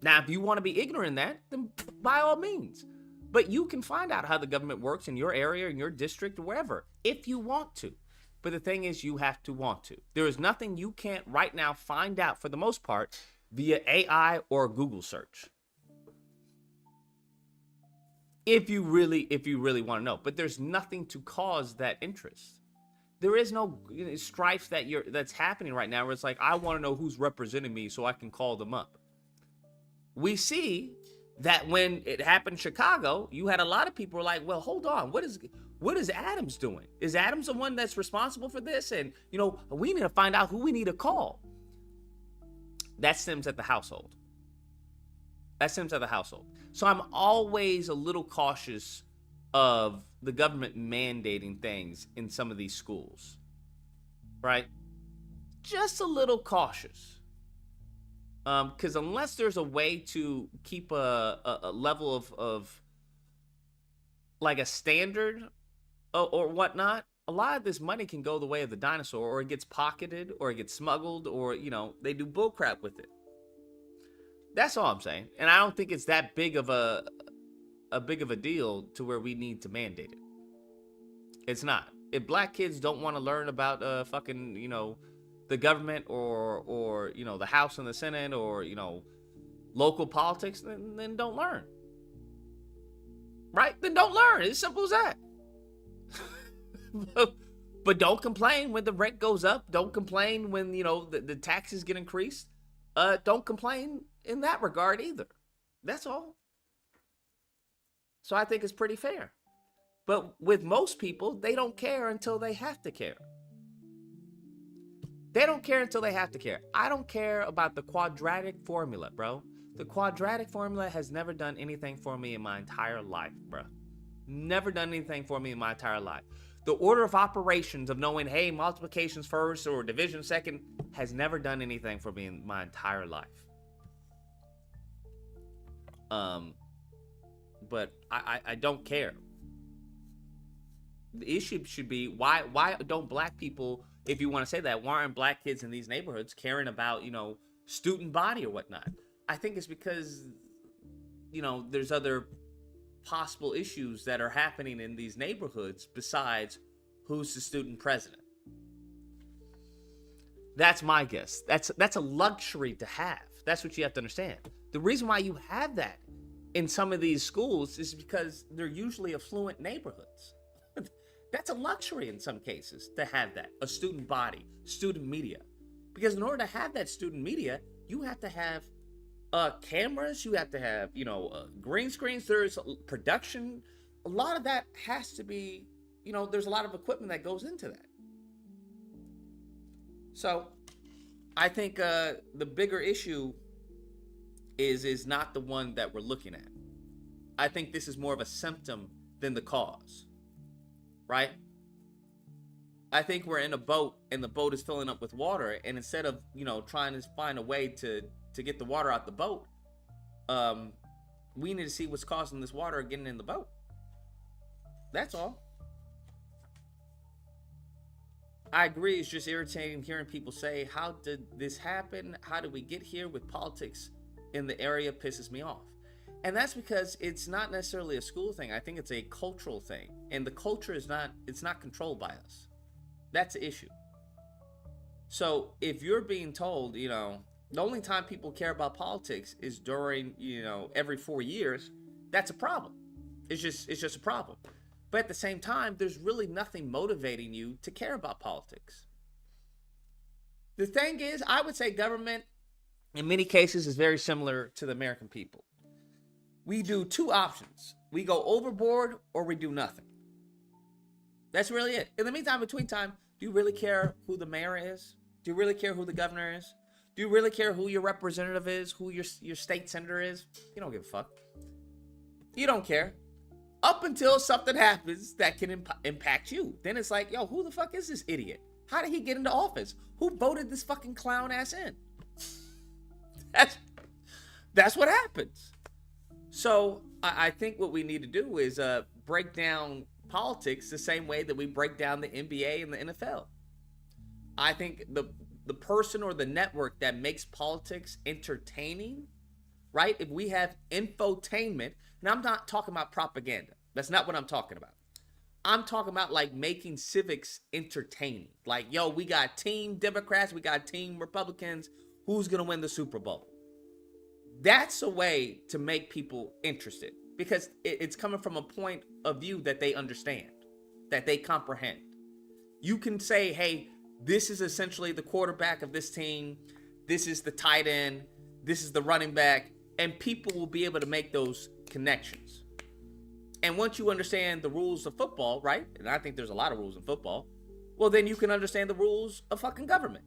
Now, if you want to be ignorant in that, then by all means. But you can find out how the government works in your area, in your district, or wherever, if you want to. But the thing is, you have to want to. There is nothing you can't right now find out, for the most part, via AI or Google search. If you really want to know. But there's nothing to cause that interest. There is no strife that's happening right now where it's like, I want to know who's representing me so I can call them up. We see that when it happened in Chicago, you had a lot of people who were like, well, hold on, what is Adams doing? Is Adams the one that's responsible for this? And, we need to find out who we need to call. That stems at the household. So I'm always a little cautious of the government mandating things in some of these schools, right? Just a little cautious. Because unless there's a way to keep a level of like a standard or whatnot, a lot of this money can go the way of the dinosaur, or it gets pocketed, or it gets smuggled, or, they do bullcrap with it. That's all I'm saying. And I don't think it's that big of a deal to where we need to mandate it. It's not. If black kids don't want to learn about the government or the House and the Senate or local politics, then don't learn. Right? Then don't learn. It's as simple as that. But don't complain when the rent goes up. Don't complain when the taxes get increased. Don't complain in that regard either. That's all. So I think it's pretty fair. But with most people, they don't care until they have to care. They don't care until they have to care. I don't care about the quadratic formula, bro. The quadratic formula has never done anything for me in my entire life, bro. Never done anything for me in my entire life. The order of operations of knowing, hey, multiplications first or division second has never done anything for me in my entire life. But I don't care. The issue should be why don't black people, if you want to say that, why aren't black kids in these neighborhoods caring about, student body or whatnot? I think it's because, there's other possible issues that are happening in these neighborhoods besides who's the student president. That's my guess. That's a luxury to have. That's what you have to understand. The reason why you have that in some of these schools is because they're usually affluent neighborhoods. That's a luxury in some cases to have that, a student body, student media. Because in order to have that student media, you have to have cameras, you have to have, green screens, there's production. A lot of that has to be, there's a lot of equipment that goes into that. So I think the bigger issue is not the one that we're looking at. I think this is more of a symptom than the cause. Right? I think we're in a boat and the boat is filling up with water, and instead of, trying to find a way to get the water out the boat, we need to see what's causing this water getting in the boat. That's all. I agree, it's just irritating hearing people say, how did this happen? How did we get here with politics in the area? Pisses me off. And that's because it's not necessarily a school thing. I think it's a cultural thing. And the culture it's not controlled by us. That's the issue. So if you're being told, the only time people care about politics is during, every 4 years, that's a problem. It's just a problem. But at the same time, there's really nothing motivating you to care about politics. The thing is, I would say government, in many cases, is very similar to the American people. We do two options. We go overboard or we do nothing. That's really it. In the meantime, between time, do you really care who the mayor is? Do you really care who the governor is? Do you really care who your representative is? Who your state senator is? You don't give a fuck. You don't care. Up until something happens that can impact you. Then it's like, yo, who the fuck is this idiot? How did he get into office? Who voted this fucking clown ass in? That's what happens. So I think what we need to do is break down politics the same way that we break down the NBA and the NFL. I think the person or the network that makes politics entertaining, right? If we have infotainment, and I'm not talking about propaganda. That's not what I'm talking about. I'm talking about like making civics entertaining. Like, yo, we got team Democrats, we got team Republicans. Who's going to win the Super Bowl? That's a way to make people interested because it's coming from a point of view that they understand, that they comprehend. You can say, hey, this is essentially the quarterback of this team. This is the tight end. This is the running back. And people will be able to make those connections. And once you understand the rules of football, right? And I think there's a lot of rules in football. Well, then you can understand the rules of fucking government.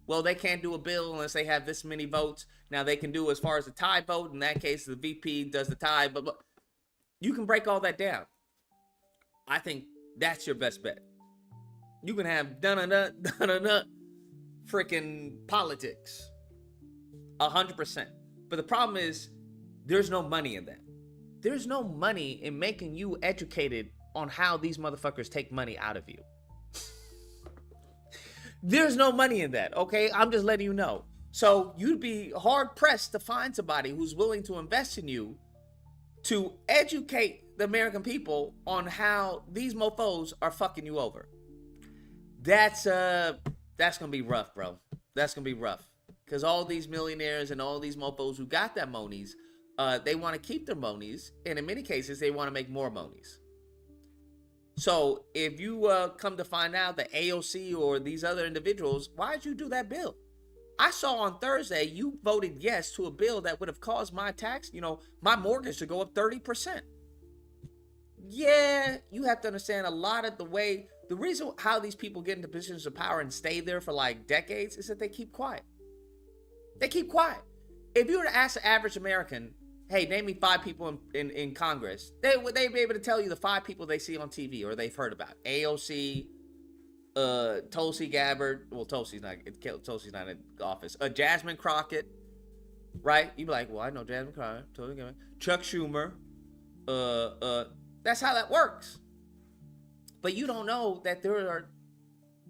Well, they can't do a bill unless they have this many votes. Now they can do as far as the tie vote. In that case, the VP does the tie. But you can break all that down. I think that's your best bet. You can have dun-dun-dun freaking politics. 100%. But the problem is, there's no money in that. There's no money in making you educated on how these motherfuckers take money out of you. There's no money in that, okay? I'm just letting you know. So you'd be hard-pressed to find somebody who's willing to invest in you to educate the American people on how these mofos are fucking you over. That's gonna be rough, bro. That's gonna be rough. Because all these millionaires and all these mofos who got that monies, they want to keep their monies, and in many cases, they want to make more monies. So if you come to find out that AOC or these other individuals, why'd you do that bill? I saw on Thursday you voted yes to a bill that would have caused my tax, my mortgage to go up 30%. Yeah, you have to understand a lot of the reason how these people get into positions of power and stay there for like decades is that they keep quiet. They keep quiet. If you were to ask the average American, hey, name me 5 people in Congress, they'd be able to tell you the 5 people they see on TV or they've heard about. AOC, Tulsi Gabbard. Well, Tulsi's not in office. Jasmine Crockett, right? You'd be like, well, I know Jasmine Crockett, Tulsi Gabbard, Chuck Schumer. That's how that works. But you don't know that there are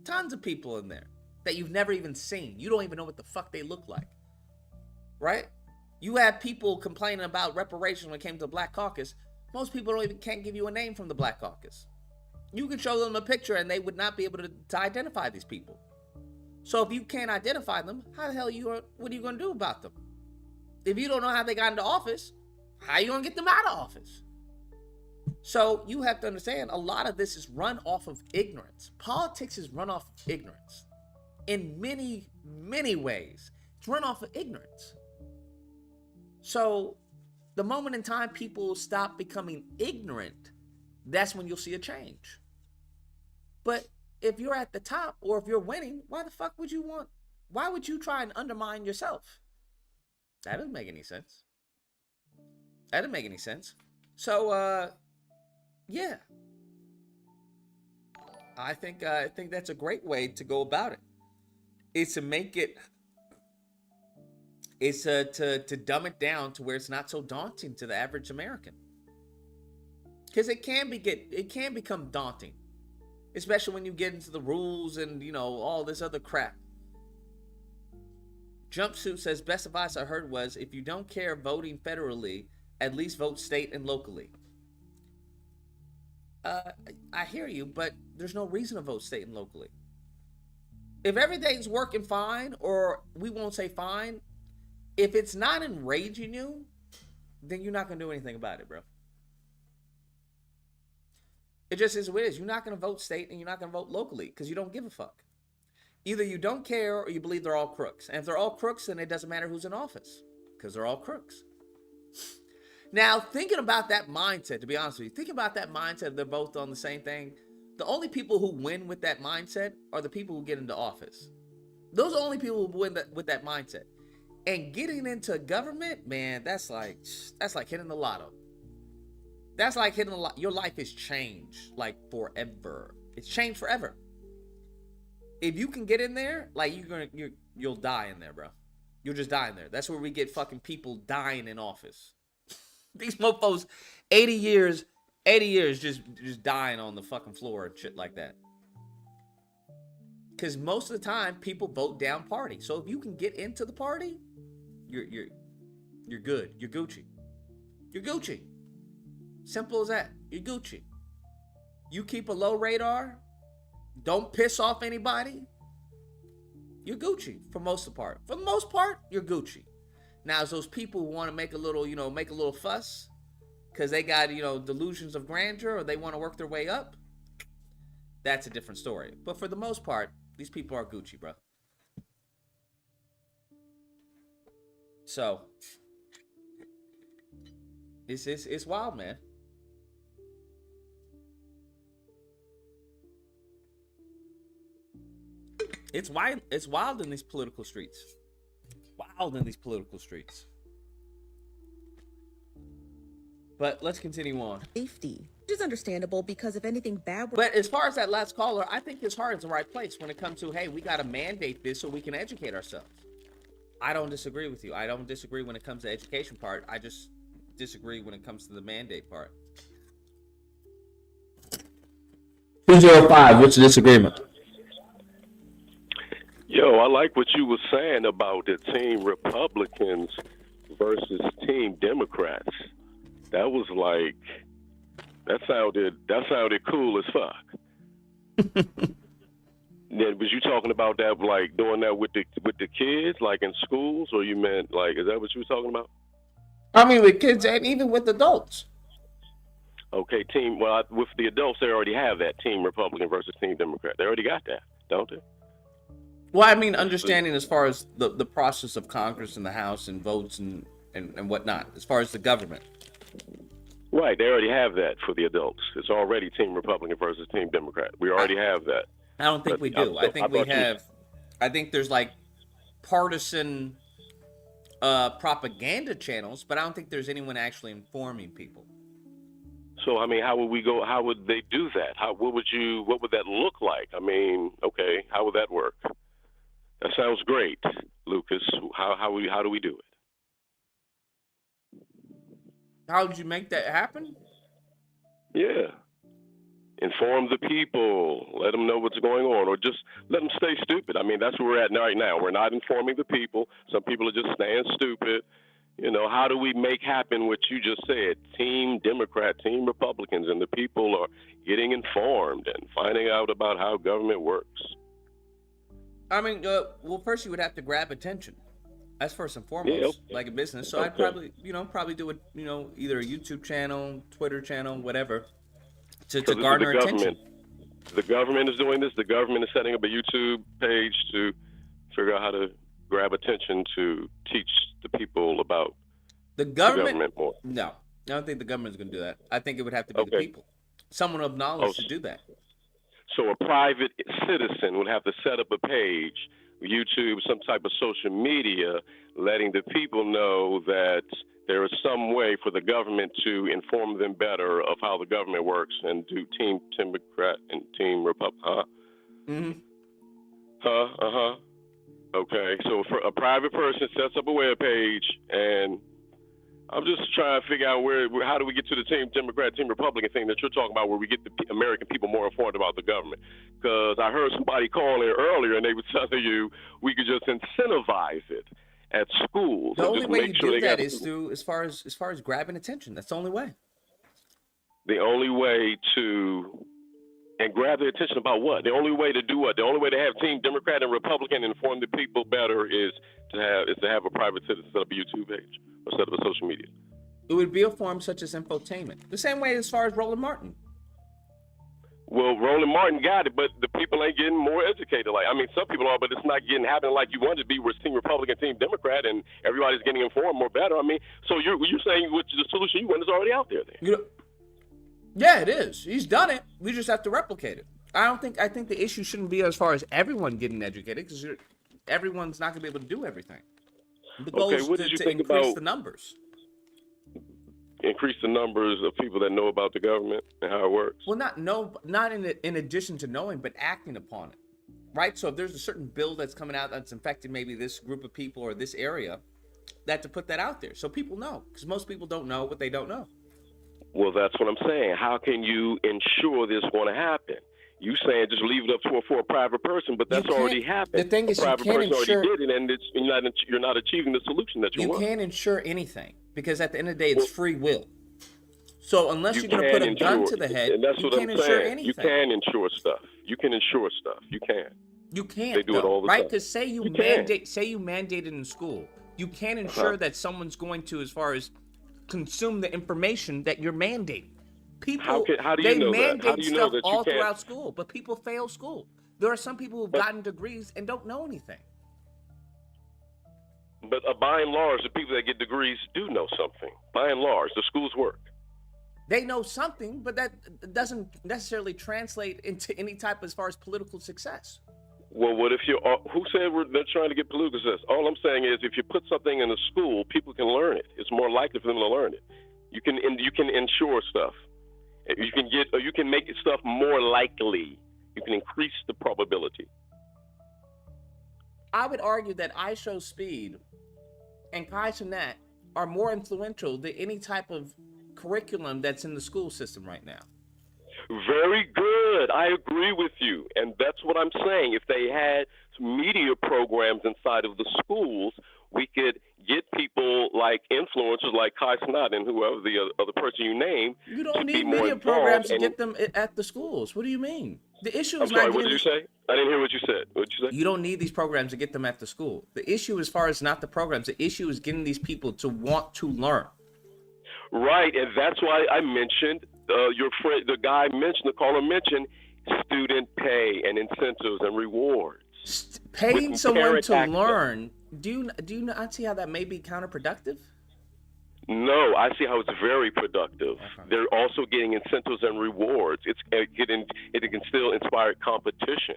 tons of people in there that you've never even seen. You don't even know what the fuck they look like, right? You have people complaining about reparations when it came to the Black Caucus. Most people can't give you a name from the Black Caucus. You can show them a picture and they would not be able to identify these people. So if you can't identify them, how the hell what are you going to do about them? If you don't know how they got into office, how are you going to get them out of office? So you have to understand a lot of this is run off of ignorance. Politics is run off of ignorance. In many, many ways, it's run off of ignorance. So the moment in time people stop becoming ignorant, that's when you'll see a change. But if you're at the top or if you're winning, why would you try and undermine yourself? That doesn't make any sense. That doesn't make any sense. So, yeah. I think that's a great way to go about it. It's to make it, it's to dumb it down to where it's not so daunting to the average American. Because it can become daunting, especially when you get into the rules and all this other crap. Jumpsuit says best advice I heard was if you don't care voting federally, at least vote state and locally. I hear you, but there's no reason to vote state and locally. If everything's working fine, or we won't say fine, if it's not enraging you, then you're not going to do anything about it, bro. It just is what it is. You're not going to vote state and you're not going to vote locally because you don't give a fuck. Either you don't care or you believe they're all crooks. And if they're all crooks, then it doesn't matter who's in office because they're all crooks. Now, thinking about that mindset, to be honest with you, thinking about that mindset, they're both on the same thing. The only people who win with that mindset are the people who get into office. Those are the only people who win with that mindset. And getting into government, man, that's like hitting the lotto. That's like hitting your life is changed like forever. It's changed forever. If you can get in there, like you'll die in there, bro. You'll just die in there. That's where we get fucking people dying in office. These mofos, 80 years just dying on the fucking floor and shit like that. Because most of the time, people vote down party. So if you can get into the party, you're good. You're Gucci. You're Gucci. Simple as that. You're Gucci. You keep a low radar. Don't piss off anybody. You're Gucci for most of the part. For the most part, you're Gucci. Now, as those people who want to make a little fuss because they got, delusions of grandeur or they want to work their way up, that's a different story. But for the most part, these people are Gucci, bro. So, it's wild, man. It's wild in these political streets. Wild in these political streets. But let's continue on. Safety, which is understandable because if anything bad were... But as far as that last caller, I think his heart is in the right place when it comes to, hey, we got to mandate this so we can educate ourselves. I don't disagree with you. I don't disagree when it comes to the education part. I just disagree when it comes to the mandate part. 205, what's the disagreement? Yo, I like what you were saying about the Team Republicans versus Team Democrats. That was like, that sounded cool as fuck. Then was you talking about that, like doing that with the kids, like in schools, or you meant like, is that what you were talking about? I mean, with kids and even with adults. Okay, with the adults, they already have that Team Republican versus Team Democrat. They already got that, don't they? Well, I mean, understanding as far as the process of Congress and the House and votes and whatnot, as far as the government. Right, they already have that for the adults. It's already Team Republican versus Team Democrat. We already have that. I don't think we do. I think there's like partisan propaganda channels, but I don't think there's anyone actually informing people. So, I mean, how would they do that? What would that look like? I mean, okay, how would that work? That sounds great, Lucas. How do we do it? How would you make that happen? Yeah. Inform the people. Let them know what's going on, or just let them stay stupid. I mean, that's where we're at right now. We're not informing the people. Some people are just staying stupid. How do we make happen what you just said? Team Democrat, Team Republicans, and the people are getting informed and finding out about how government works. I mean, well, first you would have to grab attention. That's first and foremost, like a business. So I'd probably do it, either a YouTube channel, Twitter channel, whatever, to garner attention. The government is doing this. The government is setting up a YouTube page to figure out how to grab attention to teach the people about the government more. No, I don't think the government is going to do that. I think it would have to be the people. Someone of knowledge to do that. So a private citizen would have to set up a page, YouTube, some type of social media, letting the people know that there is some way for the government to inform them better of how the government works and do Team Democrat and Team Republican. Okay, so for a private person sets up a web page, and I'm just trying to figure out how do we get to the Team Democrat, Team Republican thing that you're talking about, where we get the American people more informed about the government. Because I heard somebody call in earlier, and they were telling you we could just incentivize it at schools. The only way you do that is through, as far as grabbing attention. That's the only way. The only way to grab their attention about what? The only way to do what? The only way to have Team Democrat and Republican inform the people better is to have a private citizen set up a YouTube page or set up a social media. It would be a form such as infotainment. The same way as far as Roland Martin. Well, Roland Martin got it, but the people ain't getting more educated. Some people are, but it's not happening like you want it to be, where it's Team Republican, Team Democrat, and everybody's getting informed more better. So you're saying what the solution you want is already out there then? Yeah, it is. He's done it. We just have to replicate it. I think the issue shouldn't be as far as everyone getting educated, because everyone's not going to be able to do everything. The goal is to increase the numbers. increase the numbers of people that know about the government and how it works? Well, not in addition to knowing, but acting upon it, right? So if there's a certain bill that's coming out that's affecting maybe this group of people or this area, that to put that out there so people know, because most people don't know what they don't know. Well, that's what I'm saying. How can you ensure this is going to happen? You saying just leave it up for a private person, but that's already happened. The thing is, a private you can't person ensure, already did it, and you're not achieving the solution that you want. You can't ensure anything, because at the end of the day, it's free will. So unless you're going to put a gun to the head, and that's you what can't I'm ensure saying. anything. You can insure stuff. You can insure stuff. You can. You can't. They do it all the right? time. Because say you mandate it in school, you can't ensure that someone's going to, as far as consume the information that you're mandating. People, how do you know that? How do you know that you all can't? throughout school, but people fail school. There are some people who've gotten degrees and don't know anything. But by and large, the people that get degrees do know something. By and large, the schools work. They know something, but that doesn't necessarily translate into any type as far as political success. Well, what if who said they're trying to get political success? All I'm saying is if you put something in a school, people can learn it. It's more likely for them to learn it. You can ensure stuff. You can make stuff more likely. You can increase the probability. I would argue that IShowSpeed and Kai-Cenat are more influential than any type of curriculum that's in the school system right now. Very good. I agree with you. And that's what I'm saying. If they had media programs inside of the schools, we could get people like influencers like Kai-Cenat and whoever the other person you name. You don't need media programs to get them at the schools. What do you mean? The issue is I'm sorry, what did you say? I didn't hear what you said. What did you say? You don't need these programs to get them at the school. The issue as far as not the programs, the issue is getting these people to want to learn. Right, and that's why I mentioned your friend, the caller mentioned student pay and incentives and rewards. Paying someone to learn, do you not see how that may be counterproductive? No, I see how it's very productive. Okay. They're also getting incentives and rewards. It can still inspire competition.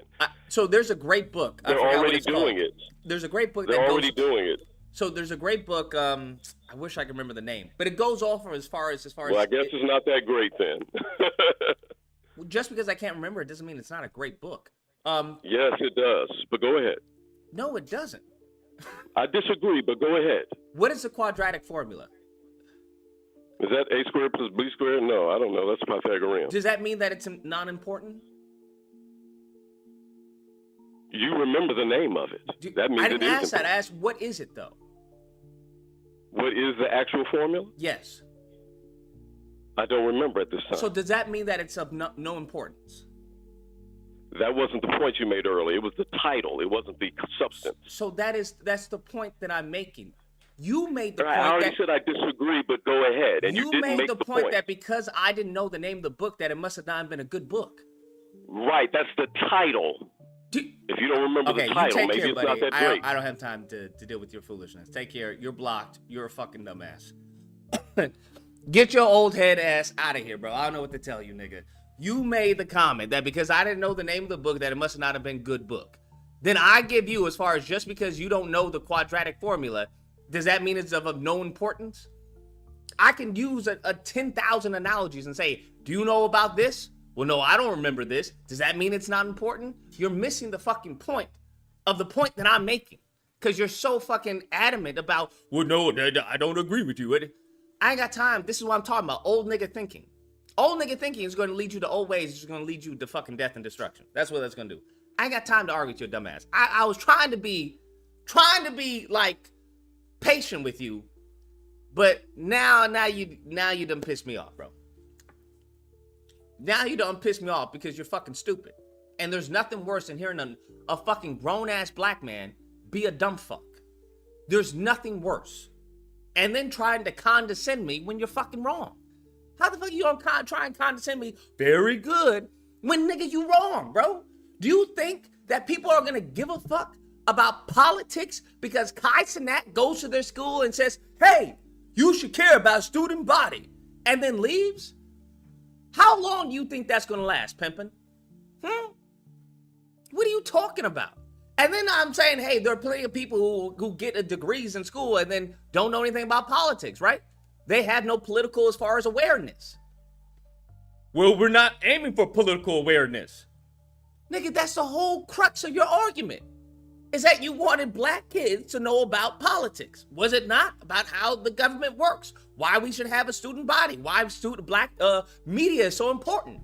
So there's a great book. They're already doing it. There's a great book. They're already doing it. So there's a great book. I wish I could remember the name, but it goes off as far as. Well, I guess it's not that great then. Just because I can't remember it doesn't mean it's not a great book. Yes, it does. But go ahead. No, it doesn't. I disagree, but go ahead. What is the quadratic formula? Is that a squared plus b squared? No, I don't know. That's Pythagorean. Does that mean that it's non-important? You remember the name of it. That means I didn't ask that. Important. I asked, what is it, though? What is the actual formula? Yes. I don't remember at this time. So does that mean that it's of no importance? That wasn't the point you made earlier. It was the title. It wasn't the substance. So that's the point that I'm making. You made the point. I already said I disagree, but go ahead. And you didn't make the point that because I didn't know the name of the book, that it must have not been a good book. Right. That's the title. If you don't remember the title, maybe it's not that great. I don't have time to deal with your foolishness. Take care. You're blocked. You're a fucking dumbass. Get your old head ass out of here, bro. I don't know what to tell you, nigga. You made the comment that because I didn't know the name of the book, that it must not have been a good book. Then I give you, as far as just because you don't know the quadratic formula, does that mean it's of no importance? I can use a 10,000 analogies and say, do you know about this? Well, no, I don't remember this. Does that mean it's not important? You're missing the fucking point of the point that I'm making. Because you're so fucking adamant about, well, no, I don't agree with you. I ain't got time. This is what I'm talking about. Old nigga thinking. Old nigga thinking is going to lead you to old ways. It's going to lead you to fucking death and destruction. That's what that's going to do. I ain't got time to argue with your dumb ass. I was trying to be like patient with you, but now you done pissed me off, bro. Now you done pissed me off because you're fucking stupid. And there's nothing worse than hearing a fucking grown-ass black man be a dumb fuck. There's nothing worse. And then trying to condescend me when you're fucking wrong. How the fuck you gonna try and condescend me very good when, nigga, you wrong, bro? Do you think that people are gonna give a fuck about politics because Kai-Cenat goes to their school and says, hey, you should care about student body, and then leaves? How long do you think that's gonna last, pimpin'? What are you talking about? And then I'm saying, hey, there are plenty of people who get degrees in school and then don't know anything about politics, right? They have no political as far as awareness. Well, we're not aiming for political awareness. Nigga, that's the whole crux of your argument. Is that you wanted black kids to know about politics. Was it not? About how the government works. Why we should have a student body. Why black media is so important.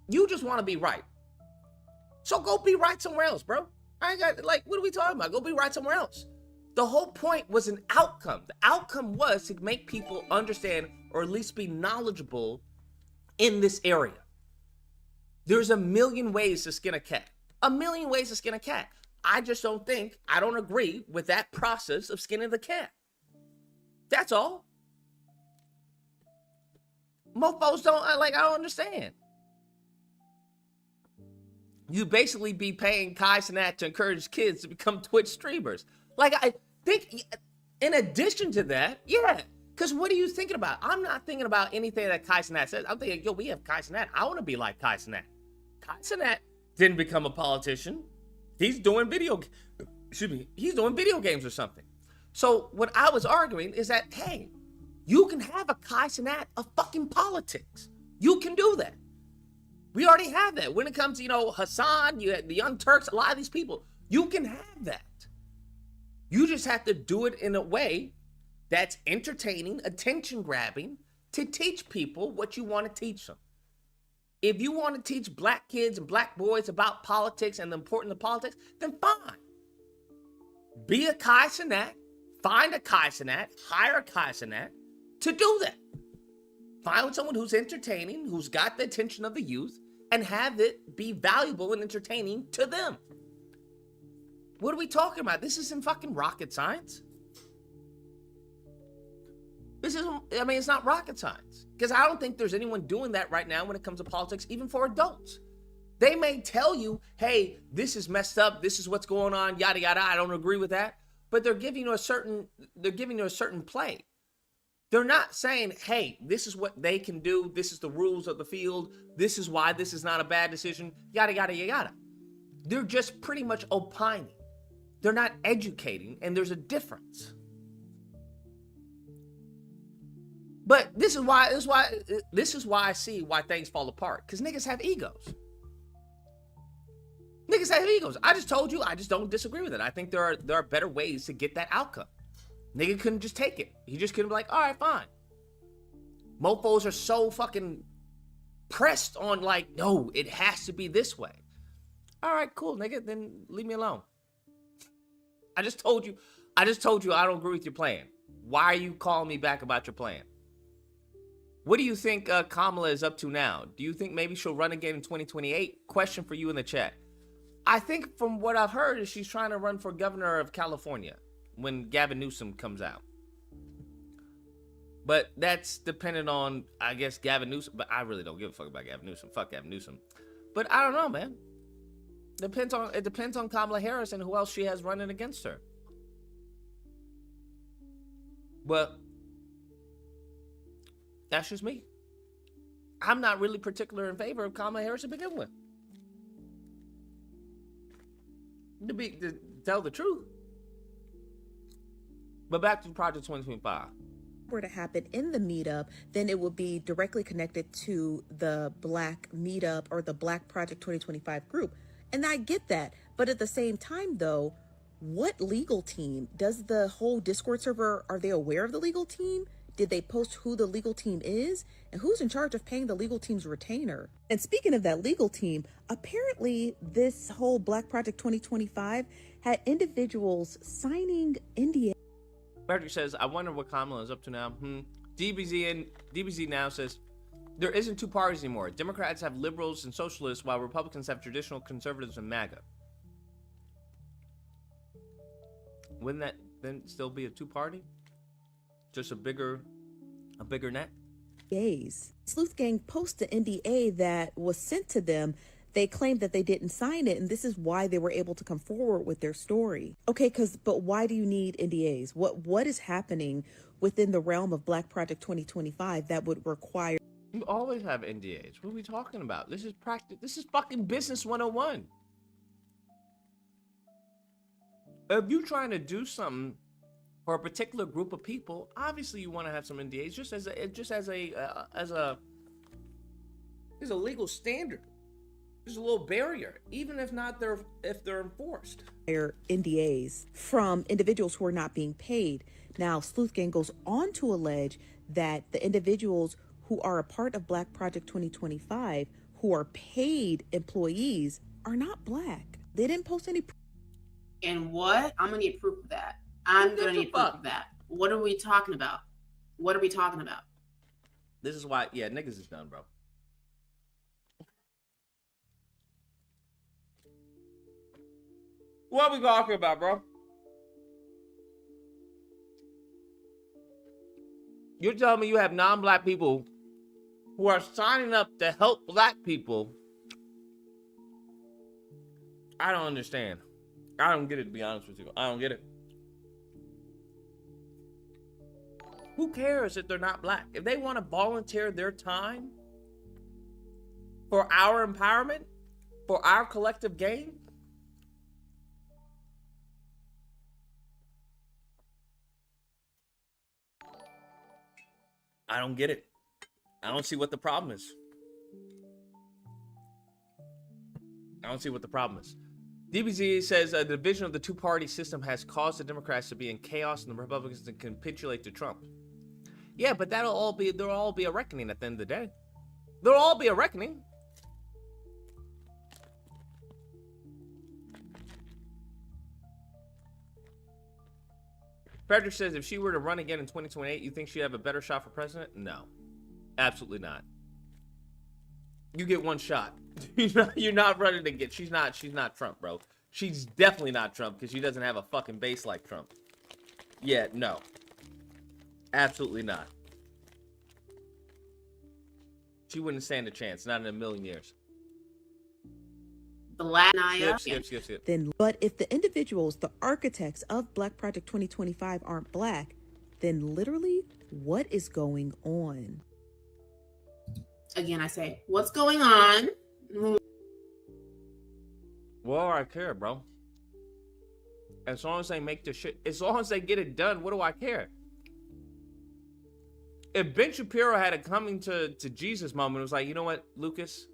You just want to be right. So go be right somewhere else, bro. I ain't got, like, what are we talking about? Go be right somewhere else. The whole point was an outcome. The outcome was to make people understand or at least be knowledgeable in this area. There's a million ways to skin a cat. A million ways to skin a cat. I don't agree with that process of skinning the cat. That's all. Mofos I don't understand. You basically be paying Kai Cenat to encourage kids to become Twitch streamers. Like, I think, in addition to that, yeah. Because what are you thinking about? I'm not thinking about anything that Kai Cenat says. I'm thinking, yo, we have Kai Cenat. I want to be like Kai Cenat. Kai Cenat didn't become a politician. He's doing video games or something. So what I was arguing is that, hey, you can have a Kai Cenat of fucking politics. You can do that. We already have that. When it comes to, Hassan, you had the Young Turks, a lot of these people, you can have that. You just have to do it in a way that's entertaining, attention-grabbing, to teach people what you want to teach them. If you want to teach black kids and black boys about politics and the importance of politics, then fine. Be a Kai Cenat, find a Kai Cenat, hire a Kai Cenat to do that. Find someone who's entertaining, who's got the attention of the youth, and have it be valuable and entertaining to them. What are we talking about? This isn't fucking rocket science. It's not rocket science. Because I don't think there's anyone doing that right now when it comes to politics, even for adults. They may tell you, hey, this is messed up, this is what's going on, yada yada, I don't agree with that. But they're giving you a certain play. They're not saying, hey, this is what they can do, this is the rules of the field, this is why this is not a bad decision, yada yada yada. They're just pretty much opining. They're not educating, and there's a difference. But this is why I see why things fall apart. Because niggas have egos. Niggas have egos. I just told you, I just don't disagree with it. I think there are better ways to get that outcome. Nigga couldn't just take it. He just couldn't be like, all right, fine. Mofos are so fucking pressed on like, no, it has to be this way. All right, cool, nigga, then leave me alone. I just told you I don't agree with your plan. Why are you calling me back about your plan? What do you think Kamala is up to now? Do you think maybe she'll run again in 2028? Question for you in the chat. I think from what I've heard is she's trying to run for governor of California when Gavin Newsom comes out. But that's dependent on, I guess, Gavin Newsom. But I really don't give a fuck about Gavin Newsom. Fuck Gavin Newsom. But I don't know, man. It depends on Kamala Harris and who else she has running against her. But that's just me. I'm not really particular in favor of Kamala Harris to begin with. To tell the truth. But back to Project 2025. Were to happen in the meetup, then it would be directly connected to the Black Meetup or the Black Project 2025 group. And I get that. But at the same time, though, what legal team? Does the whole Discord server, are they aware of the legal team? Did they post who the legal team is? And who's in charge of paying the legal team's retainer? And speaking of that legal team, apparently this whole Black Project 2025 had individuals signing NDA. Patrick says, I wonder what Kamala is up to now. DBZ now says, there isn't two parties anymore. Democrats have liberals and socialists, while Republicans have traditional conservatives and MAGA. Wouldn't that then still be a two-party? Just a bigger net? NDAs. Sleuth Gang posted an NDA that was sent to them. They claimed that they didn't sign it, and this is why they were able to come forward with their story. Okay, but why do you need NDAs? What is happening within the realm of Black Project 2025 that would require? You always have NDAs. What are we talking about? This is practice. This is fucking business 101. If you're trying to do something for a particular group of people, obviously you want to have some NDAs just as a legal standard. There's a little barrier, even if they're enforced. NDAs from individuals who are not being paid. Now, Sleuthgang goes on to allege that the individuals who are a part of Black Project 2025, who are paid employees, are not Black. They didn't post any. And what? I'm gonna need proof of that. I'm gonna need proof of that. What are we talking about? What are we talking about? This is why, yeah, niggas is done, bro. What are we talking about, bro? You're telling me you have non-Black people who are signing up to help Black people? I don't understand. I don't get it, to be honest with you. I don't get it. Who cares if they're not Black? If they want to volunteer their time for our empowerment, for our collective gain, I don't get it. I don't see what the problem is. I don't see what the problem is. DBZ says the division of the two-party system has caused the Democrats to be in chaos and the Republicans to capitulate to Trump. Yeah, but there'll all be a reckoning at the end of the day. There'll all be a reckoning. Frederick says if she were to run again in 2028, you think she'd have a better shot for president? No, absolutely not. You get one shot. You're not running again. She's not Trump, bro. She's definitely not Trump because she doesn't have a fucking base like Trump. Yeah, no. Absolutely not. She wouldn't stand a chance, not in a million years. Black Skip. Then, but if the individuals, the architects of Black Project 2025 aren't Black, then literally, what is going on? Again, I say, what's going on? Well, I care, bro. As long as they make the shit, as long as they get it done, what do I care? If Ben Shapiro had a coming to Jesus moment, it was like, you know what, Lucas?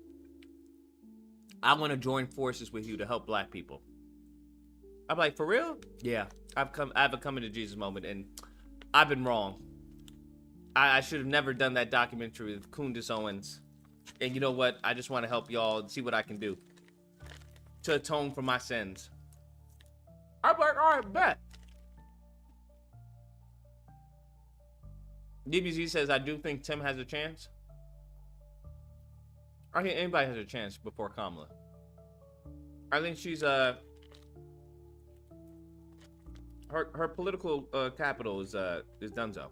I want to join forces with you to help Black people. I'm like, for real? Yeah, I have a coming to Jesus moment, and I've been wrong. I should have never done that documentary with Candace Owens. And you know what? I just want to help y'all and see what I can do to atone for my sins. I'm like, all right, bet. DBZ says, I do think Tim has a chance. I think anybody has a chance before Kamala. I think she's her political capital is donezo.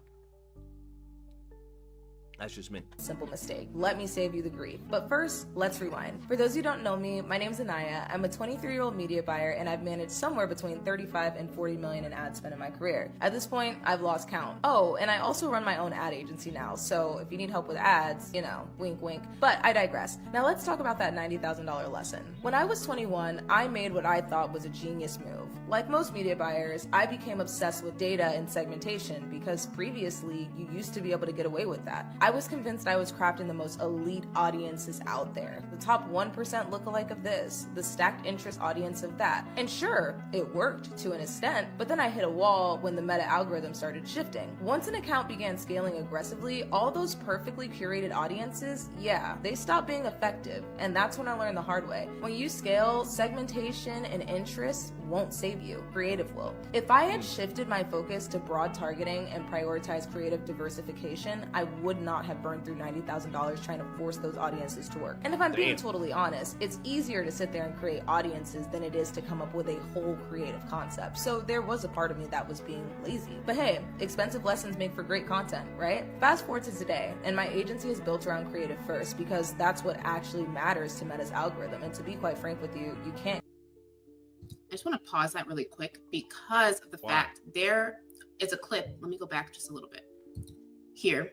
That's just me. Simple mistake. Let me save you the grief. But first, let's rewind. For those who don't know me, my name's Anaya. I'm a 23-year-old media buyer, and I've managed somewhere between 35 and 40 million in ad spend in my career. At this point, I've lost count. Oh, and I also run my own ad agency now, so if you need help with ads, you know, wink, wink. But I digress. Now let's talk about that $90,000 lesson. When I was 21, I made what I thought was a genius move. Like most media buyers, I became obsessed with data and segmentation because previously, you used to be able to get away with that. I was convinced I was crafting the most elite audiences out there. The top 1% lookalike of this, the stacked interest audience of that. And sure, it worked to an extent, but then I hit a wall when the meta algorithm started shifting. Once an account began scaling aggressively, all those perfectly curated audiences, yeah, they stopped being effective. And that's when I learned the hard way. When you scale, segmentation and interest won't save you. Creative will. If I had shifted my focus to broad targeting and prioritized creative diversification, I would not have burned through $90,000 trying to force those audiences to work. And if I'm being totally honest, it's easier to sit there and create audiences than it is to come up with a whole creative concept. So there was a part of me that was being lazy. But hey, expensive lessons make for great content, right? Fast forward to today, and my agency is built around creative first because that's what actually matters to Meta's algorithm. And to be quite frank with you, you can't. I just want to pause that really quick because of the fact there is a clip. Let me go back just a little bit. Here.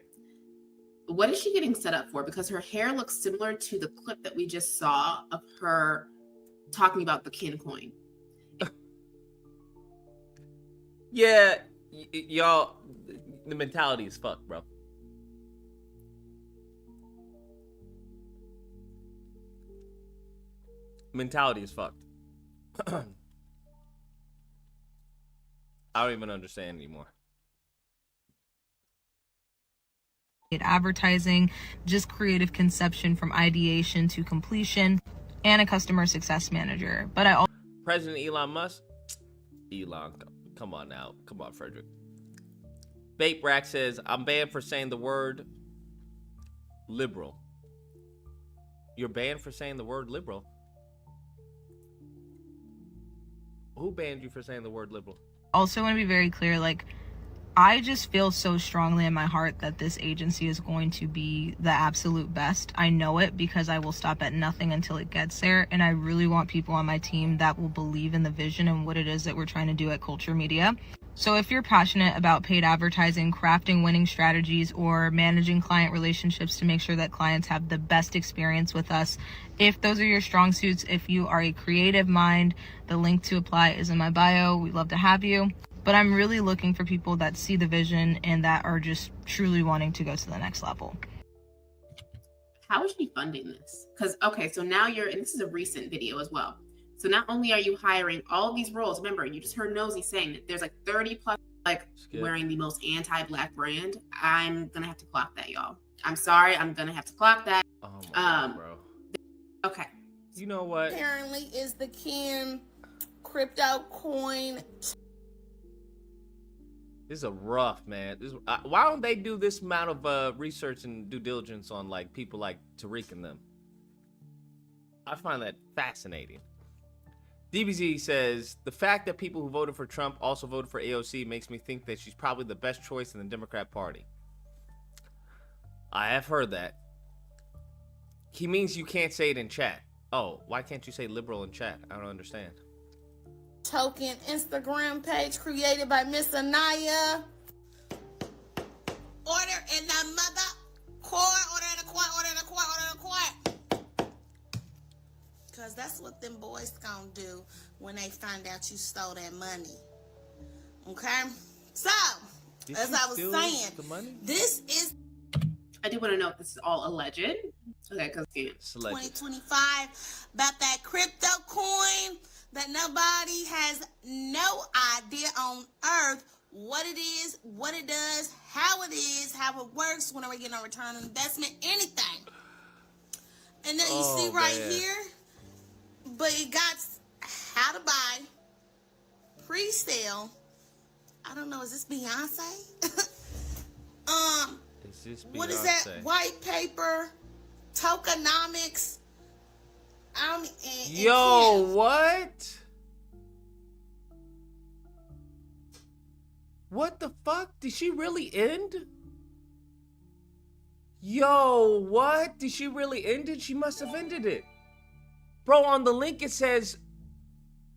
What is she getting set up for? Because her hair looks similar to the clip that we just saw of her talking about the kin coin. Yeah, Y'all, the mentality is fucked, bro. Mentality is fucked. I don't even understand anymore. Advertising, just creative conception from ideation to completion, and a customer success manager. But I also President Elon Musk? Elon, come on now. Come on, Frederick. Bait Rack says, I'm banned for saying the word liberal. You're banned for saying the word liberal? Who banned you for saying the word liberal? also want to be very clear, like, I just feel so strongly in my heart that this agency is going to be the absolute best. I know it because I will stop at nothing until it gets there. And I really want people on my team that will believe in the vision and what it is that we're trying to do at Culture Media. So if you're passionate about paid advertising, crafting winning strategies, or managing client relationships to make sure that clients have the best experience with us, if those are your strong suits, if you are a creative mind, the link to apply is in my bio. We'd love to have you. But I'm really looking for people that see the vision and that are just truly wanting to go to the next level. How is she funding this? Because, okay, so now and this is a recent video as well. So not only are you hiring all of these roles, remember, you just heard Nosy saying that there's like 30 plus, like, wearing the most anti-Black brand. I'm going to have to clock that, y'all. I'm sorry. I'm going to have to clock that. Oh my God, bro. Okay. You know what? Apparently is the Ken crypto coin. This is a rough, man. Why don't they do this amount of research and due diligence on like people like Tariq and them? I find that fascinating. DBZ says, the fact that people who voted for Trump also voted for AOC makes me think that she's probably the best choice in the Democrat Party. I have heard that. He means you can't say it in chat. Oh, why can't you say liberal in chat? I don't understand. Token Instagram page created by Miss Anaya. Order in the mother court, order in the court, order in the court, order in the court. Cause that's what them boys gonna do when they find out you stole that money. Okay? So, as I was saying, this is... I do want to know if this is all alleged. Okay, because it's 2025 about that crypto coin that nobody has no idea on earth what it is, what it does, how it is, how it works, when are we getting a return on investment, anything. And then you see right here, but it got how to buy, pre-sale. I don't know, is this Beyonce? Is this Beyonce? What is that? White paper, tokenomics. Yo, what? What the fuck? Did she really end? Yo, what? Did she really end it? She must have ended it. Bro, on the link it says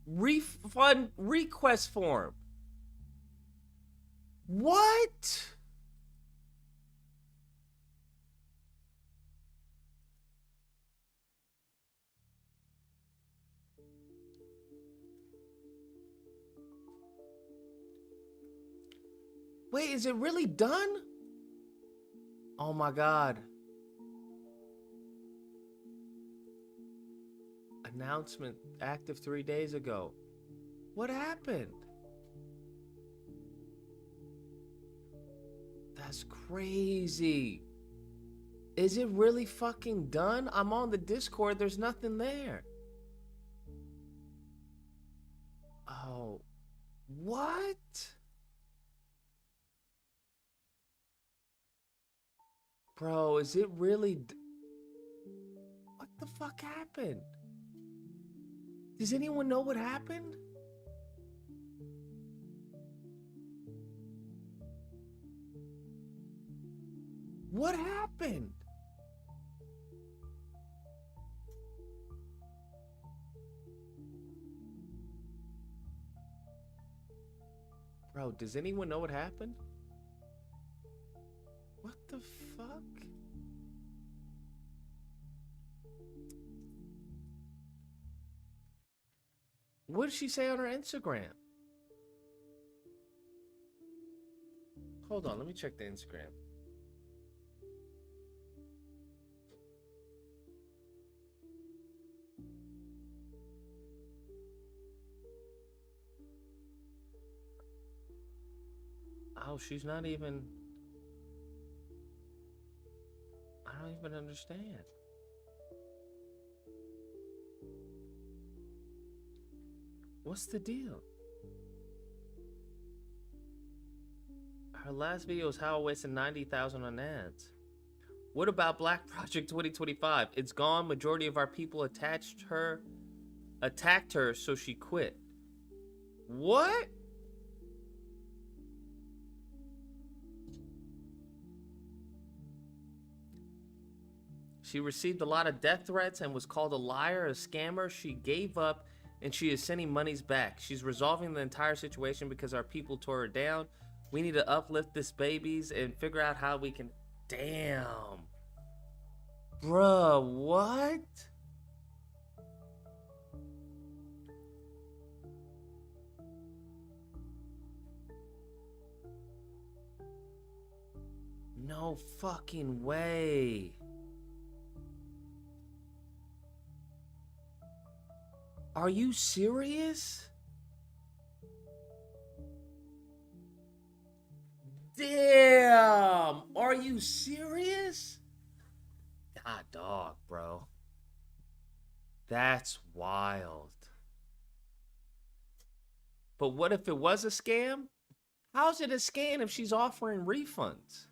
refund request form. What? Wait, is it really done? Oh my God. Announcement active 3 days ago. What happened? That's crazy. Is it really fucking done? I'm on the Discord. There's nothing there. Oh, what? Bro, is it really... What the fuck happened? Does anyone know what happened? What happened? Bro, does anyone know what happened? What the fuck? What did she say on her Instagram? Hold on, let me check the Instagram. Oh, she's not even... I don't even understand. What's the deal? Her last video is how I wasted 90,000 on ads. What about Black Project 2025? It's gone. Majority of our people attacked her, so she quit. What? She received a lot of death threats and was called a liar, a scammer. She gave up and she is sending monies back. She's resolving the entire situation because our people tore her down. We need to uplift this babies and figure out how we can... Damn. Bruh, what? No fucking way. Are you serious? Damn! Are you serious? God dog, bro. That's wild. But what if it was a scam? How's it a scam if she's offering refunds?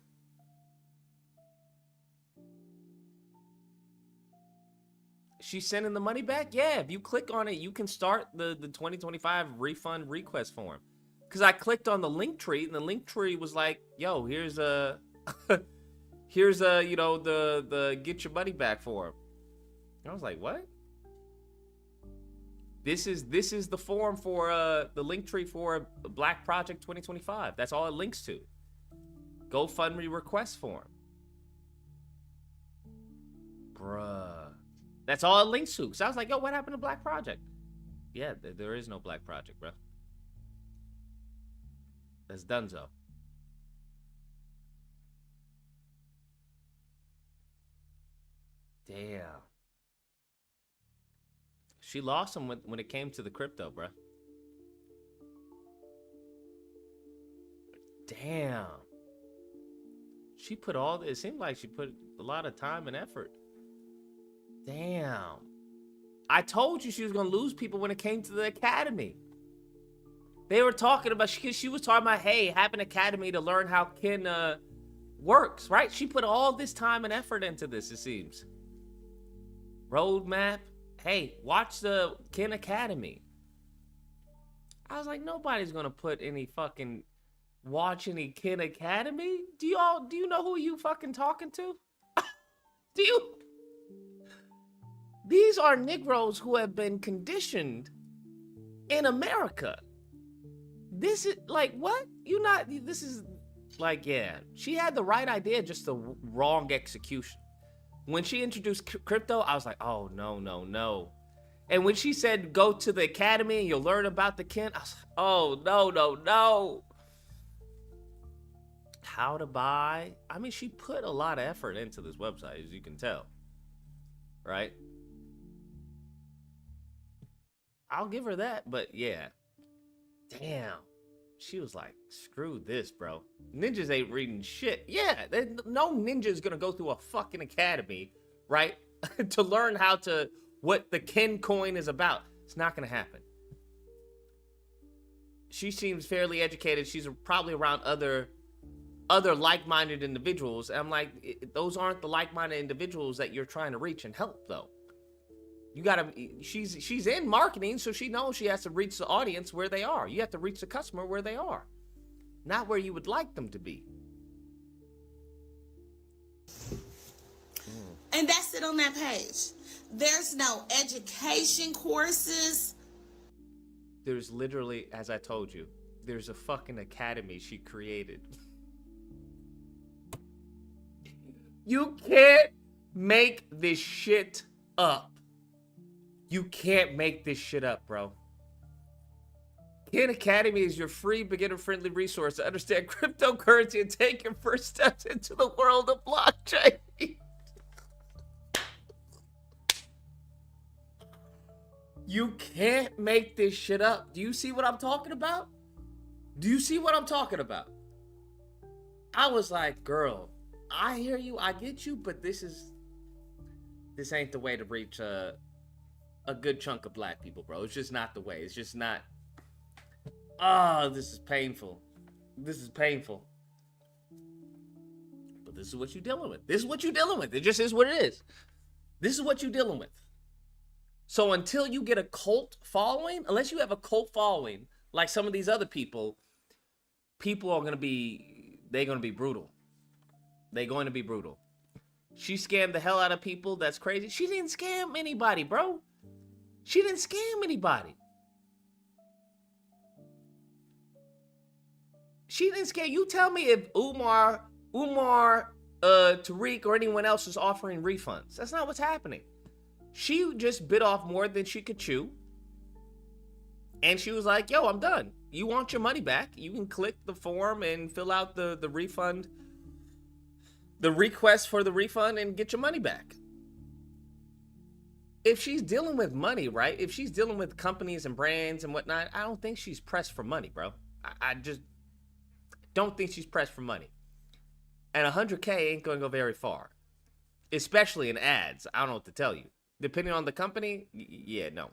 She's sending the money back? Yeah, if you click on it, you can start the 2025 refund request form. Because I clicked on the link tree, and the link tree was like, yo, here's a, you know, the get your money back form. I was like, what? This is the form for the link tree for Black Project 2025. That's all it links to. GoFundMe request form. Bruh. That's all it links to. So I was like, yo, what happened to Black Project? Yeah, there is no Black Project, bro. That's donezo. Damn. She lost him when it came to the crypto, bro. Damn. She put all... It seemed like she put a lot of time and effort. Damn. I told you she was going to lose people when it came to the academy. They were talking about... She was talking about, hey, have an academy to learn how Kin works, right? She put all this time and effort into this, it seems. Roadmap. Hey, watch the Kin Academy. I was like, nobody's going to put any fucking... Watch any Kin Academy? Do you know who you fucking talking to? Do you... These are Negroes who have been conditioned in America. This is like, what? This is like, yeah. She had the right idea, just the wrong execution. When she introduced crypto, I was like, oh, no, no, no. And when she said, go to the academy and you'll learn about the Kin, I was like, oh, no, no, no. How to buy. I mean, she put a lot of effort into this website, as you can tell. Right? I'll give her that, but yeah. Damn. She was like, screw this, bro. Ninjas ain't reading shit. Yeah, no ninja's gonna go through a fucking academy, right? To learn what the Kin coin is about. It's not gonna happen. She seems fairly educated. She's probably around other like-minded individuals. And I'm like, those aren't the like-minded individuals that you're trying to reach and help, though. You gotta, she's in marketing, so she knows she has to reach the audience where they are. You have to reach the customer where they are, not where you would like them to be. And that's it on that page. There's no education courses. There's literally, as I told you, there's a fucking academy she created. You can't make this shit up. You can't make this shit up, bro. Khan Academy is your free beginner-friendly resource to understand cryptocurrency and take your first steps into the world of blockchain. You can't make this shit up. Do you see what I'm talking about? Do you see what I'm talking about? I was like, girl, I hear you, I get you, but this ain't the way to reach a good chunk of black people, bro. It's just not the way. It's just not. Oh, this is painful. This is painful. But this is what you're dealing with. This is what you're dealing with. It just is what it is. This is what you're dealing with. So until you get a cult following, unless you have a cult following, like some of these other people are going to be, they're going to be brutal. They're going to be brutal. She scammed the hell out of people. That's crazy. She didn't scam anybody, bro. She didn't scam anybody. She didn't scam. You tell me if Umar, Tariq, or anyone else is offering refunds. That's not what's happening. She just bit off more than she could chew. And she was like, yo, I'm done. You want your money back? You can click the form and fill out the refund, the request for the refund, and get your money back. If she's dealing with money, right? If she's dealing with companies and brands and whatnot, I don't think she's pressed for money, bro. I just don't think she's pressed for money. And 100K ain't going to go very far, especially in ads. I don't know what to tell you. Depending on the company, yeah, no.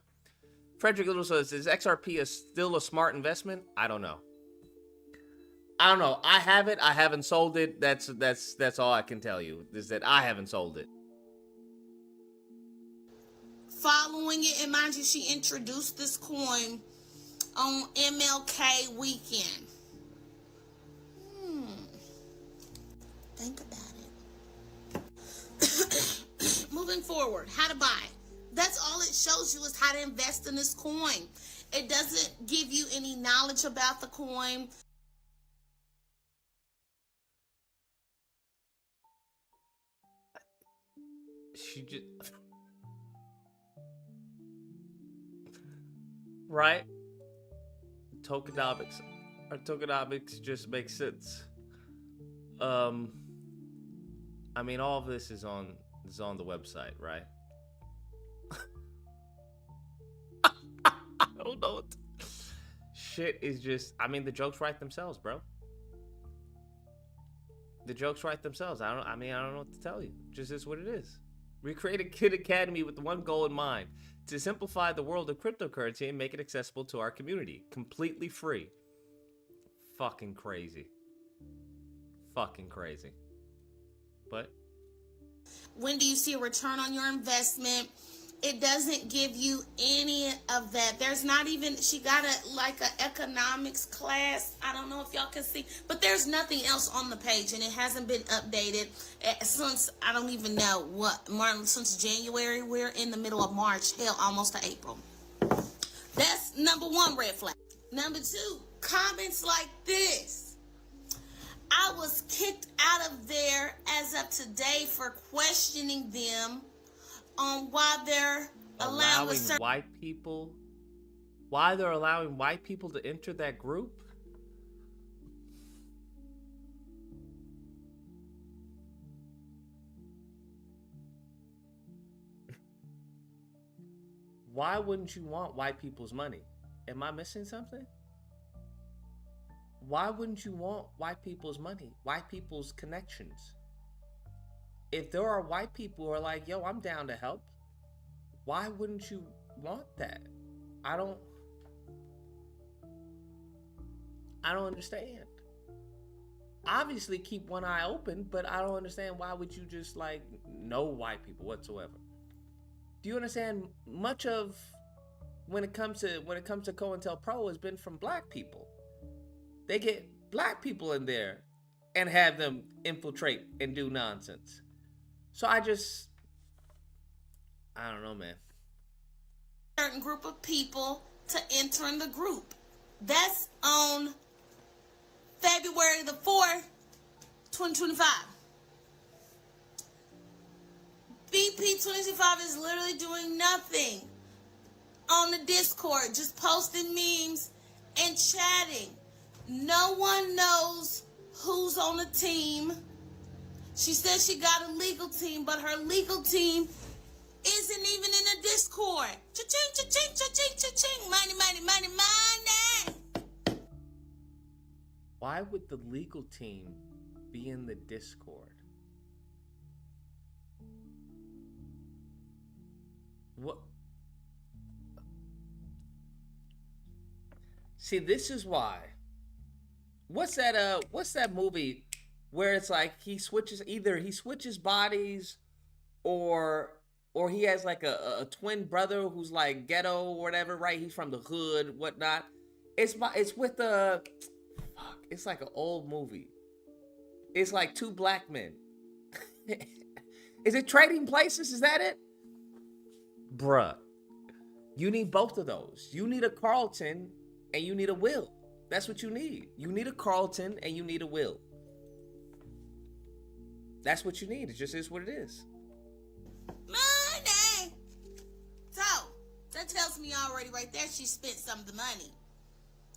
Frederick Little says, is XRP still a smart investment? I don't know. I don't know. I have it. I haven't sold it. That's all I can tell you, is that I haven't sold it. Following it, and mind you, she introduced this coin on MLK weekend. Think about it. Moving forward, how to buy. That's all it shows you, is how to invest in this coin. It doesn't give you any knowledge about the coin. She just... Right? Tokenomics just makes sense. I mean, all of this is on the website, right? I don't know. Shit is just, I mean, the jokes write themselves, bro. The jokes write themselves. I don't know what to tell you. Just is what it is. We created Kid Academy with one goal in mind: to simplify the world of cryptocurrency and make it accessible to our community. Completely free. Fucking crazy. Fucking crazy. But when do you see a return on your investment? It doesn't give you any of that. There's not even, she got an economics class. I don't know if y'all can see, but there's nothing else on the page, and it hasn't been updated since, I don't even know what, Martin, since January. We're in the middle of March, hell, almost to April. That's number one red flag. Number two, comments like this. I was kicked out of there as of today for questioning them on why they're allowing white people, why they're allowing white people to enter that group. Why wouldn't you want white people's money? Am I missing something? Why wouldn't you want white people's money, white people's connections? If there are white people who are like, yo, I'm down to help, why wouldn't you want that? I don't understand. Obviously keep one eye open, but I don't understand why would you just like no white people whatsoever. Do you understand much of when it comes to COINTELPRO has been from black people? They get black people in there and have them infiltrate and do nonsense. So I don't know, man. Certain group of people to enter in the group. That's on February the 4th, 2025. BP25 is literally doing nothing on the Discord, just posting memes and chatting. No one knows who's on the team. She says she got a legal team, but her legal team isn't even in the Discord. Cha-ching, cha-ching, cha-ching, cha-ching. Money, money, money, money. Why would the legal team be in the Discord? What? See, this is why. What's that movie where it's like either he switches bodies or he has like a twin brother who's like ghetto or whatever, right? He's from the hood, whatnot. It's with it's like an old movie. It's like two black men. Is it Trading Places? Is that it? Bruh. You need both of those. You need a Carlton and you need a Will. That's what you need. You need a Carlton and you need a Will. That's what you need. It just is what it is. Money. So, that tells me already right there she spent some of the money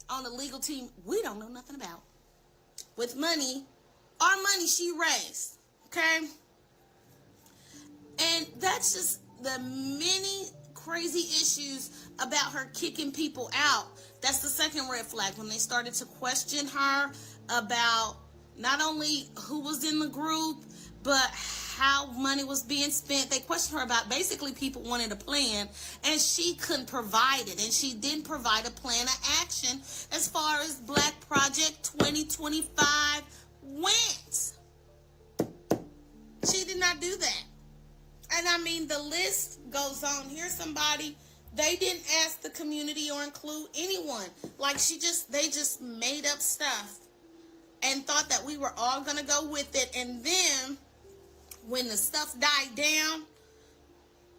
on the legal team we don't know nothing about. With money, our money she raised. Okay? And that's just the many crazy issues about her kicking people out. That's the second red flag, when they started to question her about not only who was in the group, but how money was being spent. They questioned her about basically people wanted a plan, and she couldn't provide it. And she didn't provide a plan of action as far as Black Project 2025 went. She did not do that. And I mean, the list goes on. Here's somebody, they didn't ask the community or include anyone. Like they just made up stuff and thought that we were all gonna go with it. And then when the stuff died down,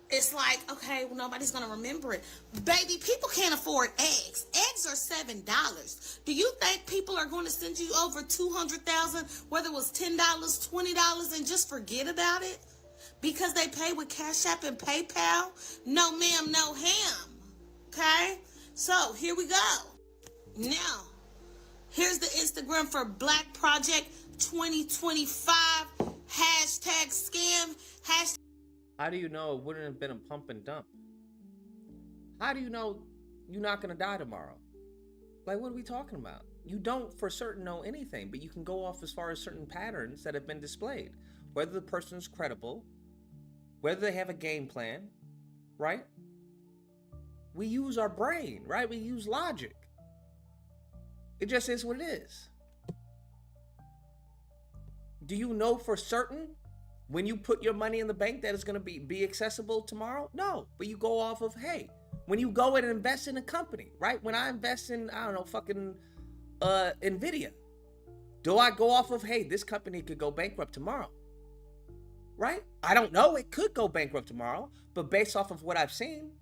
it's like, okay, well, nobody's gonna remember it. Baby, people can't afford eggs. Eggs are $7. Do you think people are going to send you over $200,000, whether it was $10, $20, and just forget about it? Because they pay with Cash App and PayPal? No ma'am, no ham. Okay? So, here we go. Now, here's the Instagram for Black Project 2025. Hashtag scam. Hashtag. How do you know it wouldn't have been a pump and dump? How do you know you're not going to die tomorrow? Like, what are we talking about? You don't for certain know anything, but you can go off as far as certain patterns that have been displayed. Whether the person is credible, whether they have a game plan, right? We use our brain, right? We use logic. It just is what it is. Do you know for certain when you put your money in the bank that it's going to be accessible tomorrow? No, but you go off of, hey, when you go and invest in a company, right? When I invest in, I don't know, fucking NVIDIA, do I go off of, hey, this company could go bankrupt tomorrow? Right? I don't know. It could go bankrupt tomorrow, but based off of what I've seen,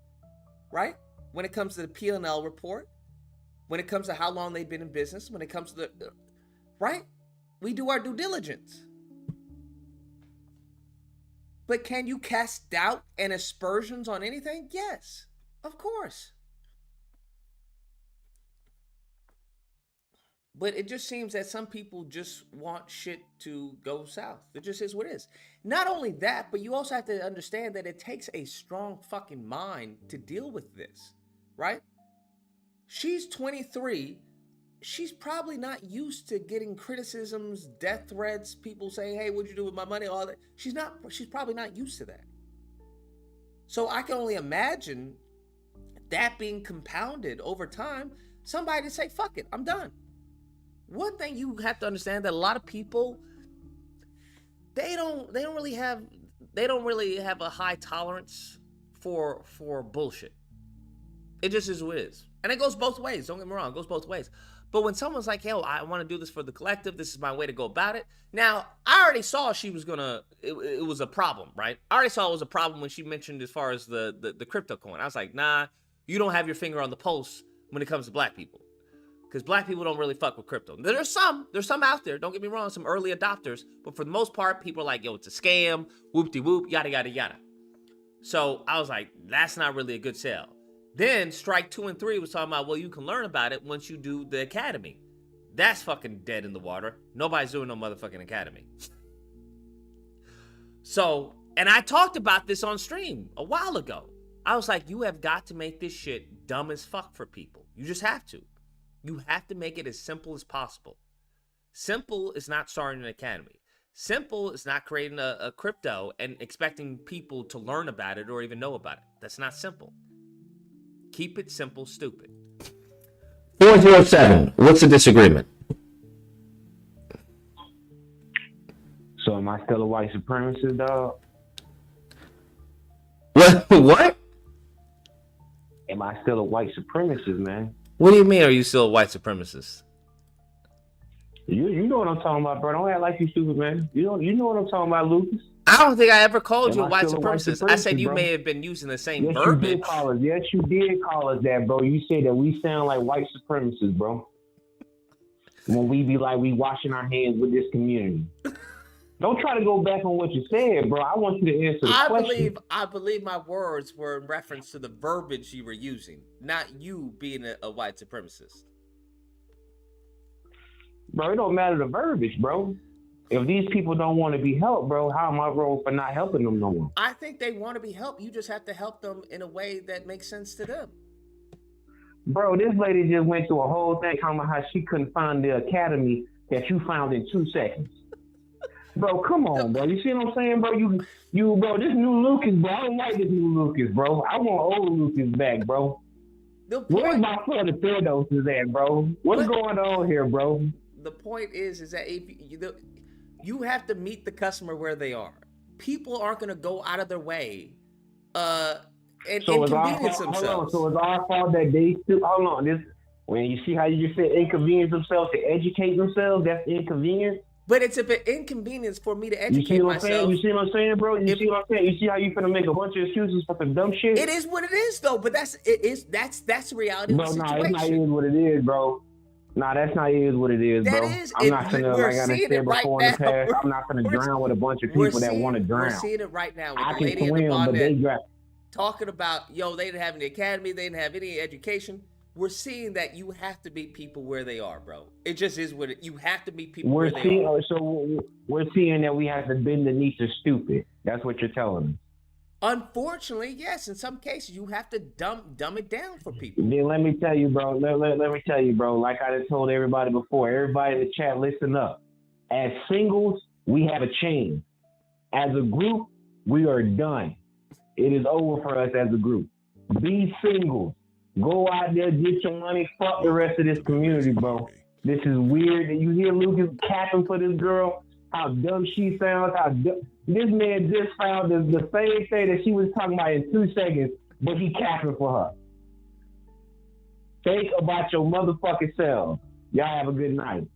right? When it comes to the P&L report, when it comes to how long they've been in business, when it comes to the right? We do our due diligence. But can you cast doubt and aspersions on anything? Yes, of course. But it just seems that some people just want shit to go south. It just is what it is. Not only that, but you also have to understand that it takes a strong fucking mind to deal with this, right? She's 23. She's probably not used to getting criticisms, death threats, people saying, hey, what'd you do with my money? All that. She's probably not used to that. So I can only imagine that being compounded over time. Somebody to say, fuck it, I'm done. One thing you have to understand that a lot of people, they don't really have a high tolerance for bullshit. It just is what it is. And it goes both ways. Don't get me wrong, it goes both ways. But when someone's like, yo, I want to do this for the collective, this is my way to go about it. Now, I already saw it was a problem, right? I already saw it was a problem when she mentioned as far as the crypto coin. I was like, nah, you don't have your finger on the pulse when it comes to black people. Because black people don't really fuck with crypto. There's some out there, don't get me wrong, some early adopters. But for the most part, people are like, yo, it's a scam, whoop-de-whoop, yada, yada, yada. So I was like, that's not really a good sell. Then strike 2 and 3 was talking about, well, you can learn about it once you do the academy. That's fucking dead in the water. Nobody's doing no motherfucking academy. So, and I talked about this on stream a while ago. I was like, you have got to make this shit dumb as fuck for people. You just have to. You have to make it as simple as possible. Simple is not starting an academy. Simple is not creating a crypto and expecting people to learn about it or even know about it. That's not simple. Keep it simple, stupid. 407. What's the disagreement? So am I still a white supremacist, dog? What? Am I still a white supremacist, man? What do you mean? Are you still a white supremacist? You know what I'm talking about, bro. Don't act like you stupid, man. You know what I'm talking about, Lucas. I don't think I ever called you a Am I white still a white supremacist. I said you bro? may have been using the same Yes, verbiage. you did call us. Yes, you did call us that, bro. You said that we sound like white supremacists, bro. When we be like, we washing our hands with this community. Don't try to go back on what you said, bro. I want you to answer the question. I believe my words were in reference to the verbiage you were using, not you being a white supremacist. Bro, it don't matter the verbiage, bro. If these people don't want to be helped, bro, how am I wrong for not helping them no more? I think they want to be helped. You just have to help them in a way that makes sense to them. Bro, this lady just went through a whole thing talking about how she couldn't find the academy that you found in 2 seconds. Bro, come on, bro. You see what I'm saying, bro? You, bro, this new Lucas, bro. I don't like this new Lucas, bro. I want old Lucas back, bro. Where's my brother Theodos is at, bro? What's going on here, bro? The point is that if you have to meet the customer where they are. People aren't going to go out of their way and inconvenience themselves. So it's our fault that they still, hold on, when you see how you just said inconvenience themselves to educate themselves, that's inconvenience. But it's an inconvenience for me to educate You see what I'm myself. saying? You see what I'm saying, bro? You see what I'm saying? You see how you finna make a bunch of excuses for some dumb shit? It is what it is, though. But that's the reality Bro, of the nah, situation. it's not is what it is, bro. Nah, that's not is what it is, bro. I'm not finna, like I said before in the past, I'm not finna drown with a bunch of people that want to drown. We're seeing it right now with I the can lady in the swim, but they bonnet drown. talking about, they didn't have any academy, they didn't have any education. We're seeing that you have to meet people where they are, bro. It just is what you have to meet people where they are. So we're seeing that we have to bend the knee to stupid. That's what you're telling me. Unfortunately, yes. In some cases, you have to dumb it down for people. Then let me tell you, bro. Let me tell you, bro. Like I just told everybody before, everybody in the chat, listen up. As singles, we have a change. As a group, we are done. It is over for us as a group. Be single. Go out there, get your money. Fuck the rest of this community, bro. This is weird. That you hear Lucas capping for this girl. How dumb she sounds. This man just found the same thing that she was talking about in 2 seconds, but he capping for her. Think about your motherfucking self. Y'all have a good night.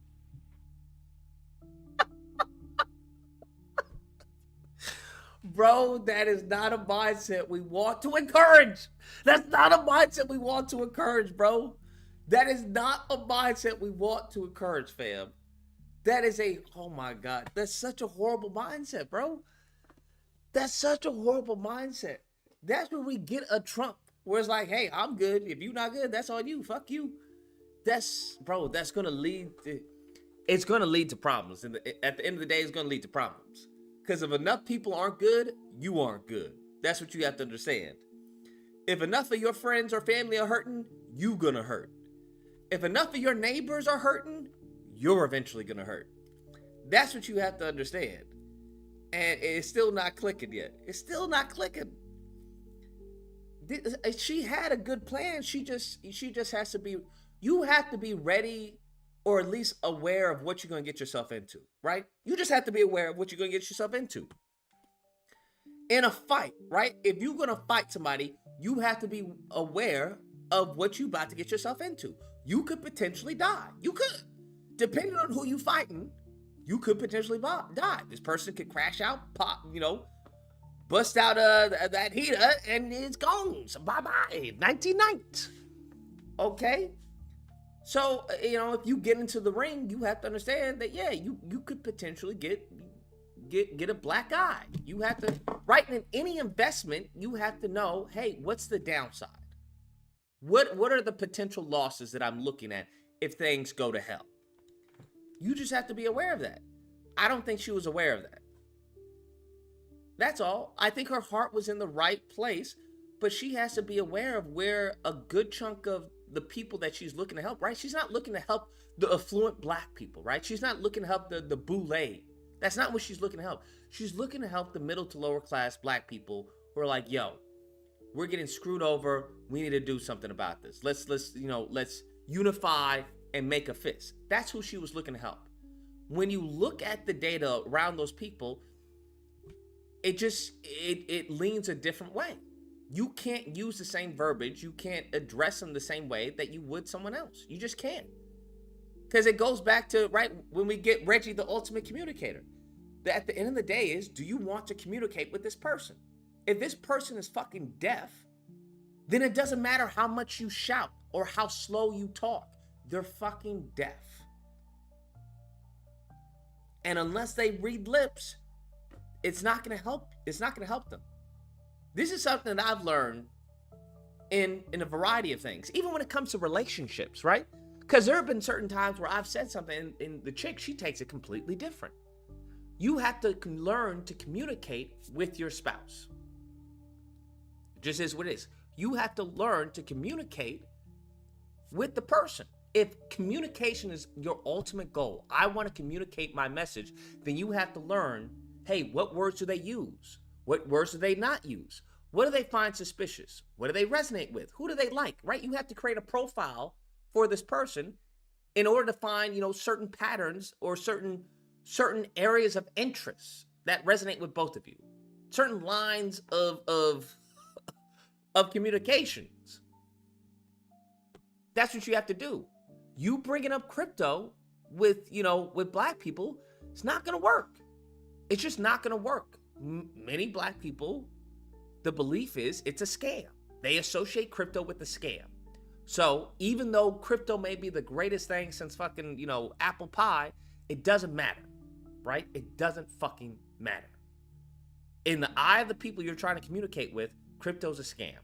Bro, that is not a mindset we want to encourage. That's not a mindset we want to encourage, bro. That is not a mindset we want to encourage, fam. That is oh my God, that's such a horrible mindset, bro. That's such a horrible mindset. That's where we get a Trump, where it's like, hey, I'm good. If you're not good, that's on you. Fuck you. That's going to lead to problems. And at the end of the day, it's going to lead to problems. Because if enough people aren't good, you aren't good. That's what you have to understand. If enough of your friends or family are hurting, you're going to hurt. If enough of your neighbors are hurting, you're eventually going to hurt. That's what you have to understand. And it's still not clicking yet. It's still not clicking. She had a good plan. She just has to be, you have to be ready or at least aware of what you're going to get yourself into, right? You just have to be aware of what you're going to get yourself into. In a fight, right? If you're going to fight somebody, you have to be aware of what you're about to get yourself into. You could potentially die. You could. Depending on who you're fighting, you could potentially die. This person could crash out, pop, bust out that heater, and it's gone. So bye-bye. 19 Okay? So, if you get into the ring, you have to understand that, yeah, you could potentially get a black eye. You have to, right, in any investment, you have to know, hey, what's the downside? What are the potential losses that I'm looking at if things go to hell? You just have to be aware of that. I don't think she was aware of that. That's all. I think her heart was in the right place, but she has to be aware of where a good chunk of the people that she's looking to help, right? She's not looking to help the affluent black people, right? She's not looking to help the boule. That's not what she's looking to help. She's looking to help the middle to lower class black people who are like, yo, we're getting screwed over. We need to do something about this. Let's unify and make a fist. That's who she was looking to help. When you look at the data around those people, it leans a different way. You can't use the same verbiage. You can't address them the same way that you would someone else. You just can't. Because it goes back to, right, when we get Reggie, the ultimate communicator. At the end of the day is, do you want to communicate with this person? If this person is fucking deaf, then it doesn't matter how much you shout or how slow you talk. They're fucking deaf. And unless they read lips, it's not going to help. It's not going to help them. This is something that I've learned in a variety of things, even when it comes to relationships, right? Because there have been certain times where I've said something and the chick, she takes it completely different. You have to learn to communicate with your spouse. It just is what it is. You have to learn to communicate with the person. If communication is your ultimate goal, I want to communicate my message, then you have to learn, hey, what words do they use? What words do they not use? What do they find suspicious? What do they resonate with? Who do they like, right? You have to create a profile for this person in order to find, certain patterns or certain areas of interest that resonate with both of you. Certain lines of communications. That's what you have to do. You bringing up crypto with black people, it's not going to work. It's just not going to work. Many black people, the belief is it's a scam. They associate crypto with a scam. So even though crypto may be the greatest thing since fucking, apple pie, it doesn't matter, right? It doesn't fucking matter. In the eye of the people you're trying to communicate with, crypto's a scam.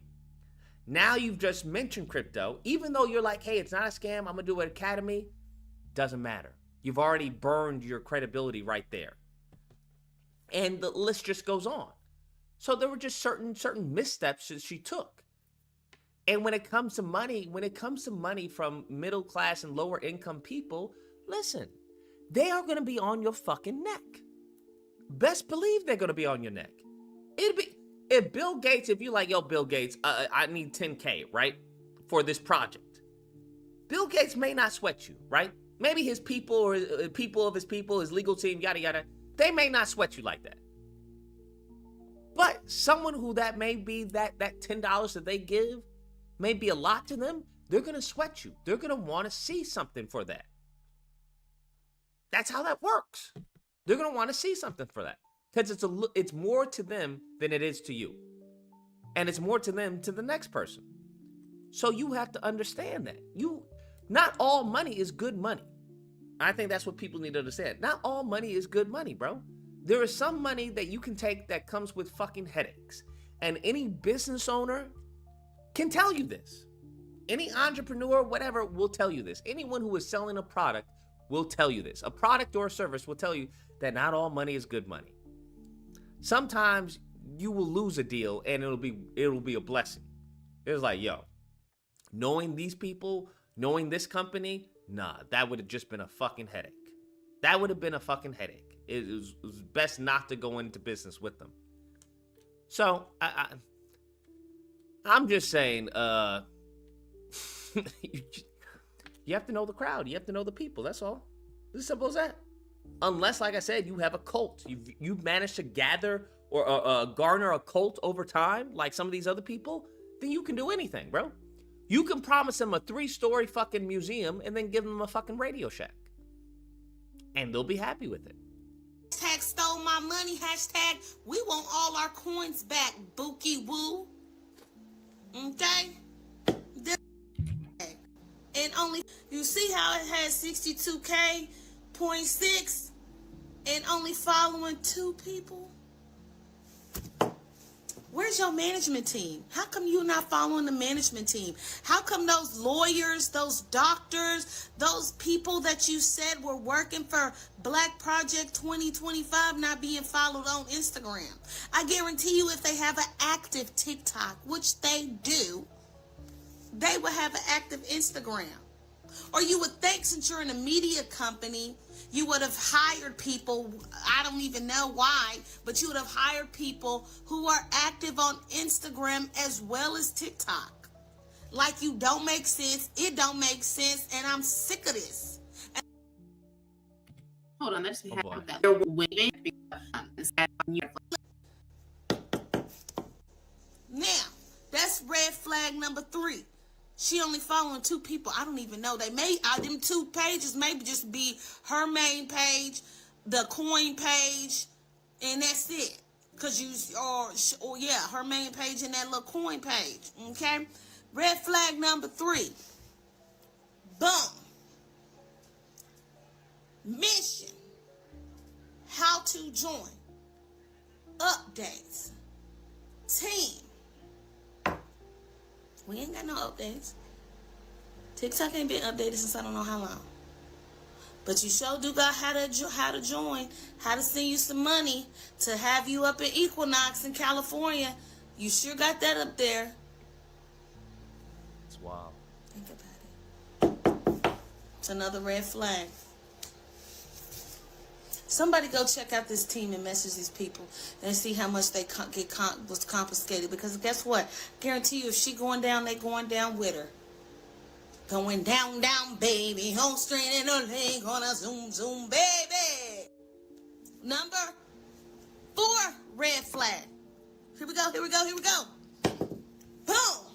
Now you've just mentioned crypto, even though you're like, hey, it's not a scam, I'm gonna do an academy, doesn't matter. You've already burned your credibility right there. And the list just goes on. So there were just certain missteps that she took. And when it comes to money from middle class and lower income people, listen, they are gonna be on your fucking neck. Best believe they're gonna be on your neck. If Bill Gates, if you're like, yo, Bill Gates, I need 10K, right, for this project. Bill Gates may not sweat you, right? Maybe his people or people of his people, his legal team, yada, yada, they may not sweat you like that. But someone who that may be, that $10 that they give may be a lot to them, they're going to sweat you. They're going to want to see something for that. That's how that works. They're going to want to see something for that. Because it's more to them than it is to you. And it's more to them to the next person. So you have to understand that. Not all money is good money. I think that's what people need to understand. Not all money is good money, bro. There is some money that you can take that comes with fucking headaches. And any business owner can tell you this. Any entrepreneur, whatever, will tell you this. Anyone who is selling a product will tell you this. A product or a service will tell you that not all money is good money. Sometimes you will lose a deal and it'll be a blessing. It's like, yo, knowing these people, knowing this company, nah, that would have just been a fucking headache. That would have been a fucking headache. It was best not to go into business with them. So I'm just saying, you have to know the crowd. You have to know the people. That's all. It's as simple as that. Unless, like I said, you have a cult. You've managed to gather or garner a cult over time, like some of these other people, then you can do anything, bro. You can promise them a 3-story fucking museum and then give them a fucking Radio Shack. And they'll be happy with it. Hashtag stole my money. Hashtag we want all our coins back. Bookie woo. Okay? And only, you see how it has 62K.6 and only following 2 people? Where's your management team? How come you're not following the management team? How come those lawyers, those doctors, those people that you said were working for Black Project 2025 not being followed on Instagram? I guarantee you if they have an active TikTok, which they do, they will have an active Instagram. Or you would think, since you're in a media company, you would have hired people, I don't even know why, but you would have hired people who are active on Instagram as well as TikTok. Like, you don't make sense, it don't make sense, and I'm sick of this. Hold on, that's that. They're waving. Now, that's red flag number 3. She only following 2 people. I don't even know. They may, them 2 pages maybe just be her main page, the coin page, and that's it. Cause or yeah, her main page and that little coin page. Okay. Red flag number 3. Boom. Mission. How to join. Updates. Team. We ain't got no updates. TikTok ain't been updated since I don't know how long. But you sure do got how to join, how to send you some money to have you up in Equinox in California. You sure got that up there. It's wild. Think about it. It's another red flag. Somebody go check out this team and message these people and see how much they was confiscated. Because guess what? Guarantee you, if she going down, they going down with her. Going down, down, baby. Home straight in her leg on a zoom, zoom, baby. Number 4 red flag. Here we go, here we go, here we go. Boom.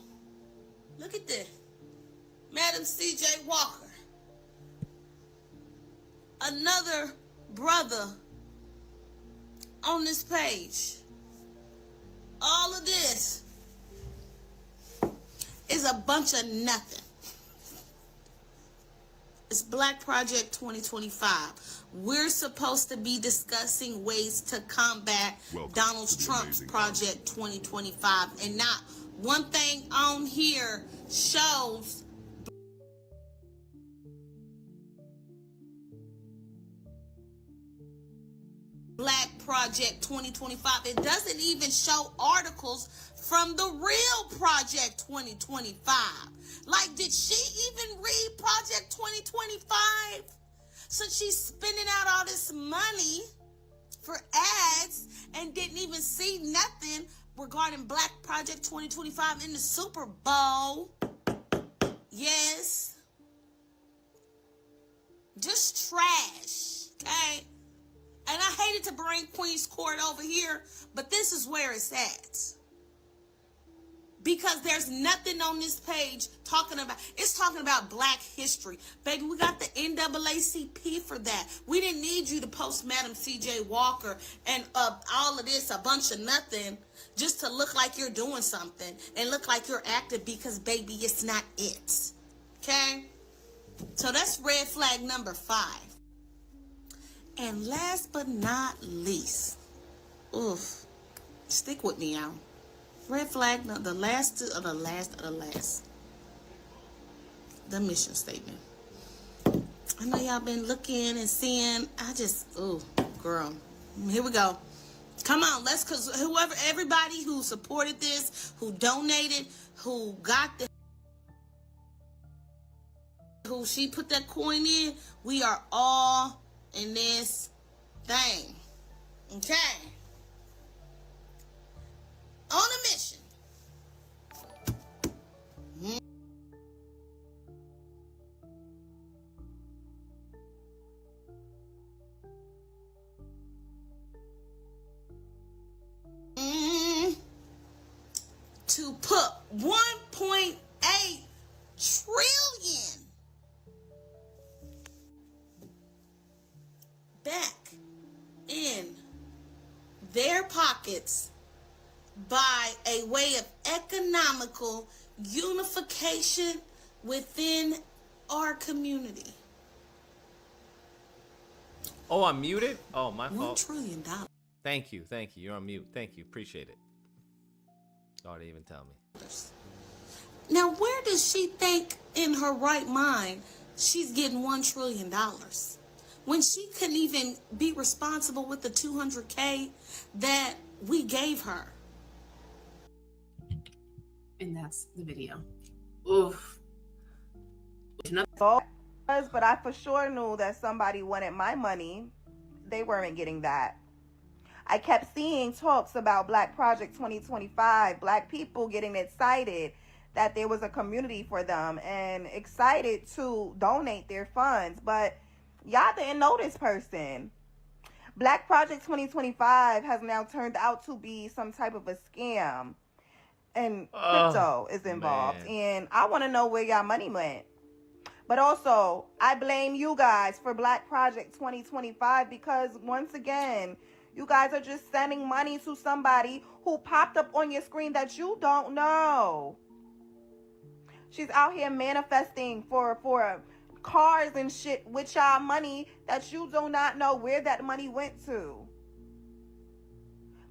Look at this. Madam C.J. Walker. Another brother on this page. All of this is a bunch of nothing. It's Black Project 2025. We're supposed to be discussing ways to combat Donald Trump's Project 2025, and not one thing on here shows Black Project 2025. It doesn't even show articles from the real Project 2025. Like, did she even read Project 2025? Since she's spending out all this money for ads and didn't even see nothing regarding Black Project 2025 in the Super Bowl. Yes. Just trash, okay? And I hated to bring Queen's Court over here, but this is where it's at. Because there's nothing on this page talking about Black history. Baby, we got the NAACP for that. We didn't need you to post Madam C.J. Walker and all of this, a bunch of nothing, just to look like you're doing something and look like you're active, because, baby, it's not it. Okay? So that's red flag number 5. And last but not least, stick with me, y'all. Red flag, the last of the last. The mission statement. I know y'all been looking and seeing. Girl. Here we go. Come on, cause everybody who supported this, who donated, who got who she put that coin in, we are all in this thing. Okay. On a mission. To put 1.8 trillion back in their pockets by a way of economical unification within our community. Oh, I'm muted? Oh, my fault. $1 trillion. Thank you. You're on mute. Thank you. Appreciate it. Don't even tell me. Now, where does she think in her right mind she's getting $1 trillion when she couldn't even be responsible with the $200K that we gave her? And that's the video. Oof. But I for sure knew that somebody wanted my money. They weren't getting that. I kept seeing talks about Black Project 2025, Black people getting excited that there was a community for them and excited to donate their funds. But y'all didn't know this person. Black Project 2025 has now turned out to be some type of a scam. And crypto is involved. Man. And I want to know where y'all money went. But also, I blame you guys for Black Project 2025 because, once again, you guys are just sending money to somebody who popped up on your screen that you don't know. She's out here manifesting for cars and shit with y'all money that you do not know where that money went to.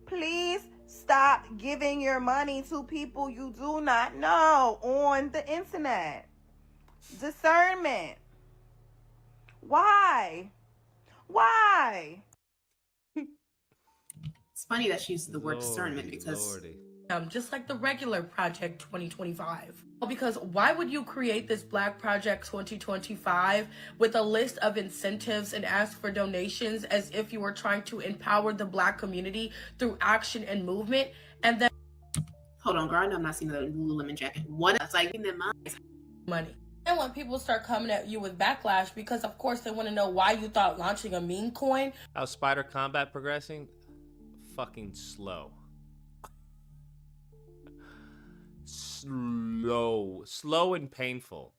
Please stop giving your money to people you do not know on the internet. Discernment. Why? It's funny that she used the word discernment because just like the regular Project 2025. Because why would you create this Black Project 2025 with a list of incentives and ask for donations as if you were trying to empower the Black community through action and movement, and then hold on, girl, I know I'm not seeing the Lululemon jacket. What is like in their minds? Money. And when people start coming at you with backlash, because of course they want to know why you thought launching a meme coin. How's Spider Combat progressing? Fucking slow. Slow and painful.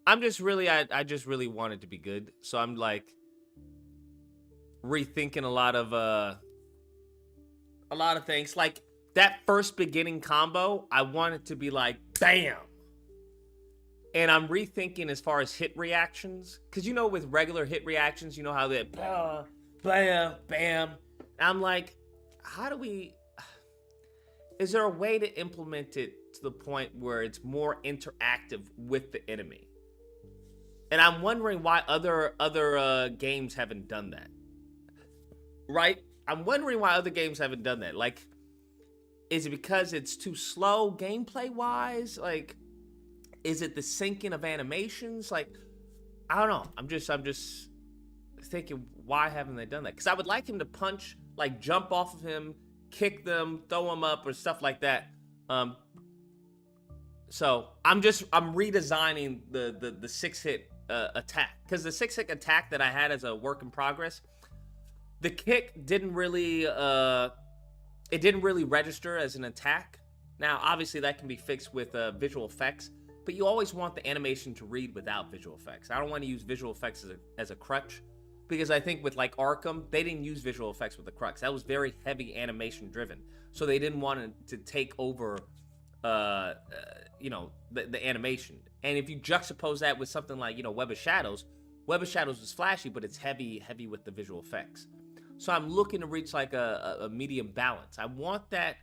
I'm just really, I just really want it to be good. So I'm like rethinking a lot of things. Like that first beginning combo, I want it to be like, bam. And I'm rethinking as far as hit reactions. Because, you know, with regular hit reactions, you know how they bam, bam. I'm like, how do we... Is there a way to implement it to the point where it's more interactive with the enemy? And I'm wondering why other games haven't done that. Right? I'm wondering why other games haven't done that. Like, is it because it's too slow gameplay-wise? Like... Is it the syncing of animations? Like, I don't know. I'm just thinking, why haven't they done that? Because I would like him to punch, like jump off of him, kick them, throw them up, or stuff like that. So I'm redesigning the 6-hit attack, because the 6-hit attack that I had as a work in progress, the kick didn't really register as an attack. Now, obviously, that can be fixed with visual effects. But you always want the animation to read without visual effects. I don't want to use visual effects as a crutch, because I think with like Arkham, they didn't use visual effects with the crutch. That was very heavy animation driven. So they didn't want it to take over, you know, the animation. And if you juxtapose that with something like, you know, Web of Shadows was flashy, but it's heavy with the visual effects. So I'm looking to reach like a medium balance. I want that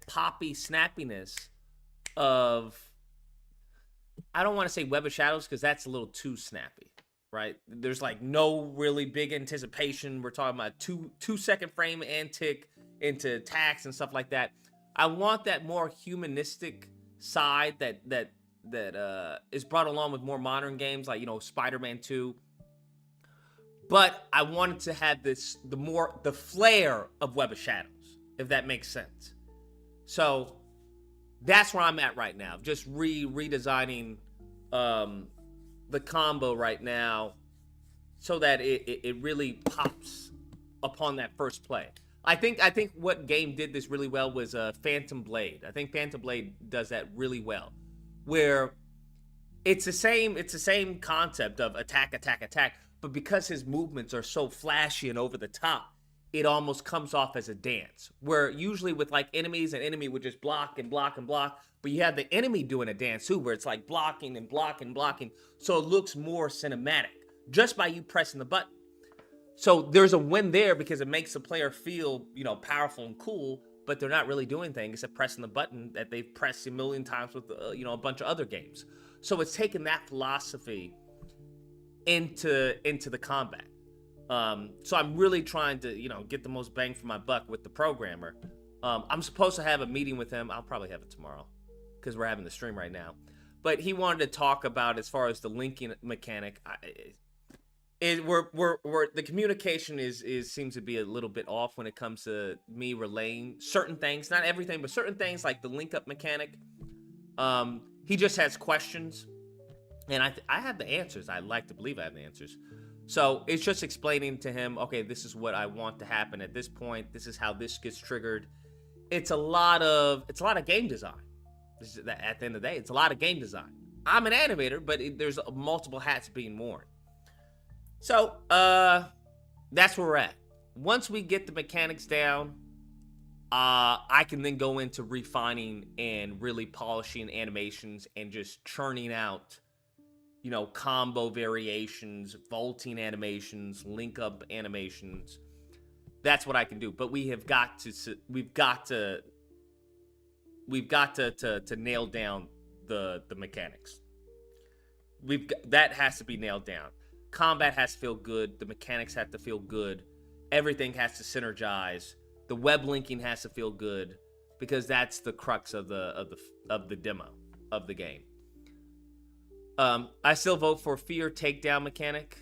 poppy snappiness of... I don't want to say Web of Shadows because that's a little too snappy, right? There's like no really big anticipation. We're talking about two second frame and tick into attacks and stuff like that. I want that more humanistic side that is brought along with more modern games like, you know, Spider-Man 2. But I wanted to have the flair of Web of Shadows, if that makes sense. So that's where I'm at right now. Just redesigning the combo right now so that it really pops upon that first play. I think what game did this really well was Phantom Blade. I think Phantom Blade does that really well, where it's the same concept of attack, but because his movements are so flashy and over the top, it almost comes off as a dance, where usually with like enemies, an enemy would just block and block and block, but you have the enemy doing a dance too, where it's like blocking and blocking and blocking, so it looks more cinematic just by you pressing the button. So there's a win there because it makes the player feel, you know, powerful and cool, but they're not really doing anything except pressing the button that they've pressed a million times with, a bunch of other games. So it's taken that philosophy into the combat. So I'm really trying to, get the most bang for my buck with the programmer. I'm supposed to have a meeting with him. I'll probably have it tomorrow because we're having the stream right now. But he wanted to talk about as far as the linking mechanic. The communication seems to be a little bit off when it comes to me relaying certain things, not everything, but certain things like the link up mechanic. He just has questions, and I have the answers. I like to believe I have the answers. So it's just explaining to him, okay, this is what I want to happen at this point. This is how this gets triggered. It's a lot of game design. At the end of the day, it's a lot of game design. I'm an animator, but there's multiple hats being worn. So that's where we're at. Once we get the mechanics down, I can then go into refining and really polishing animations and just churning out, combo variations, vaulting animations, link up animations. That's what I can do. But we've got to nail down the mechanics. That has to be nailed down. Combat has to feel good. The mechanics have to feel good. Everything has to synergize. The web linking has to feel good because that's the crux of the demo of the game. I still vote for fear takedown mechanic.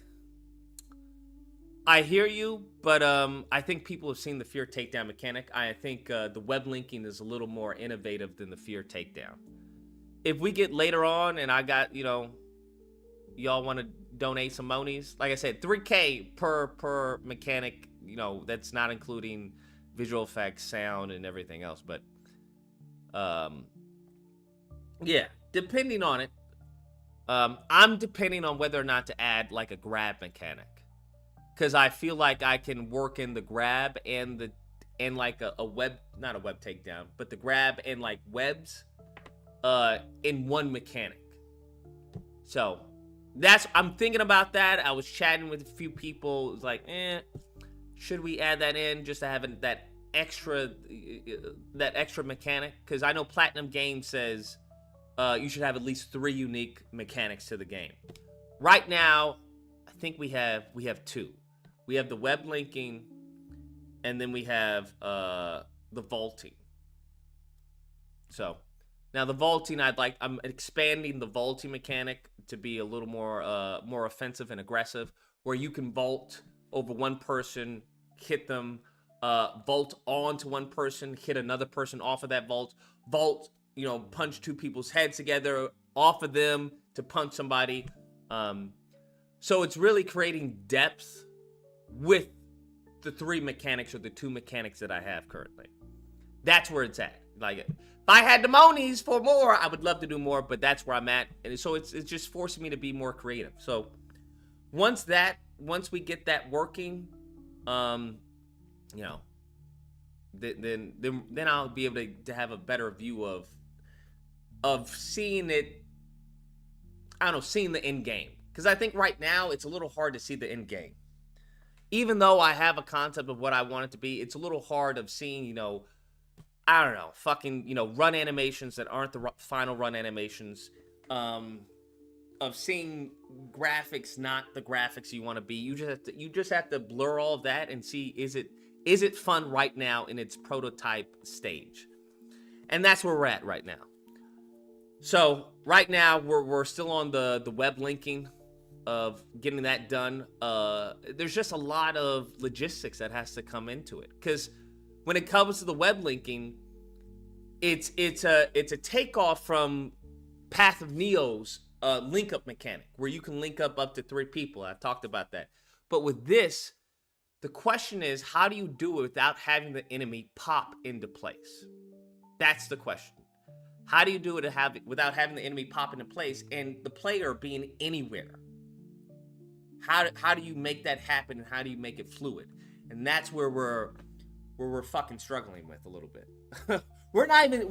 I hear you, but I think people have seen the fear takedown mechanic. I think the web linking is a little more innovative than the fear takedown. If we get later on and I got, y'all want to donate some monies, like I said, $3K per mechanic, that's not including visual effects, sound, and everything else. But yeah, depending on it, I'm depending on whether or not to add like a grab mechanic. Because I feel like I can work in the grab and like a web, not a web takedown, but the grab and like webs in one mechanic. So I'm thinking about that. I was chatting with a few people. It was like, should we add that in just to have that extra mechanic? Because I know Platinum Games says you should have at least 3 unique mechanics to the game. Right now, I think we have 2. We have the web linking, and then we have the vaulting. So now the vaulting, I'm expanding the vaulting mechanic to be a little more offensive and aggressive, where you can vault over one person, hit them, vault onto one person, hit another person off of that vault, punch 2 people's heads together off of them to punch somebody. So it's really creating depth with the 3 mechanics or the 2 mechanics that I have currently. That's where it's at. Like, if I had the monies for more, I would love to do more, but that's where I'm at. And so it's just forcing me to be more creative. So once we get that working, then I'll be able to have a better view of seeing it. I don't know, seeing the end game. Because I think right now it's a little hard to see the end game. Even though I have a concept of what I want it to be, it's a little hard of seeing, I don't know, fucking, run animations that aren't the final run animations. Of seeing graphics, not the graphics you want to be. You just have to blur all of that and see, is it fun right now in its prototype stage? And that's where we're at right now. So right now we're still on the web linking of getting that done. There's just a lot of logistics that has to come into it, because when it comes to the web linking, it's a takeoff from Path of Neo's link up mechanic, where you can link up to 3 people. I've talked about that. But with this, the question is, how do you do it without having the enemy pop into place? That's the question. How do you do it without having the enemy pop into place and the player being anywhere? How do you make that happen, and how do you make it fluid? And that's where we're fucking struggling with a little bit. We're not even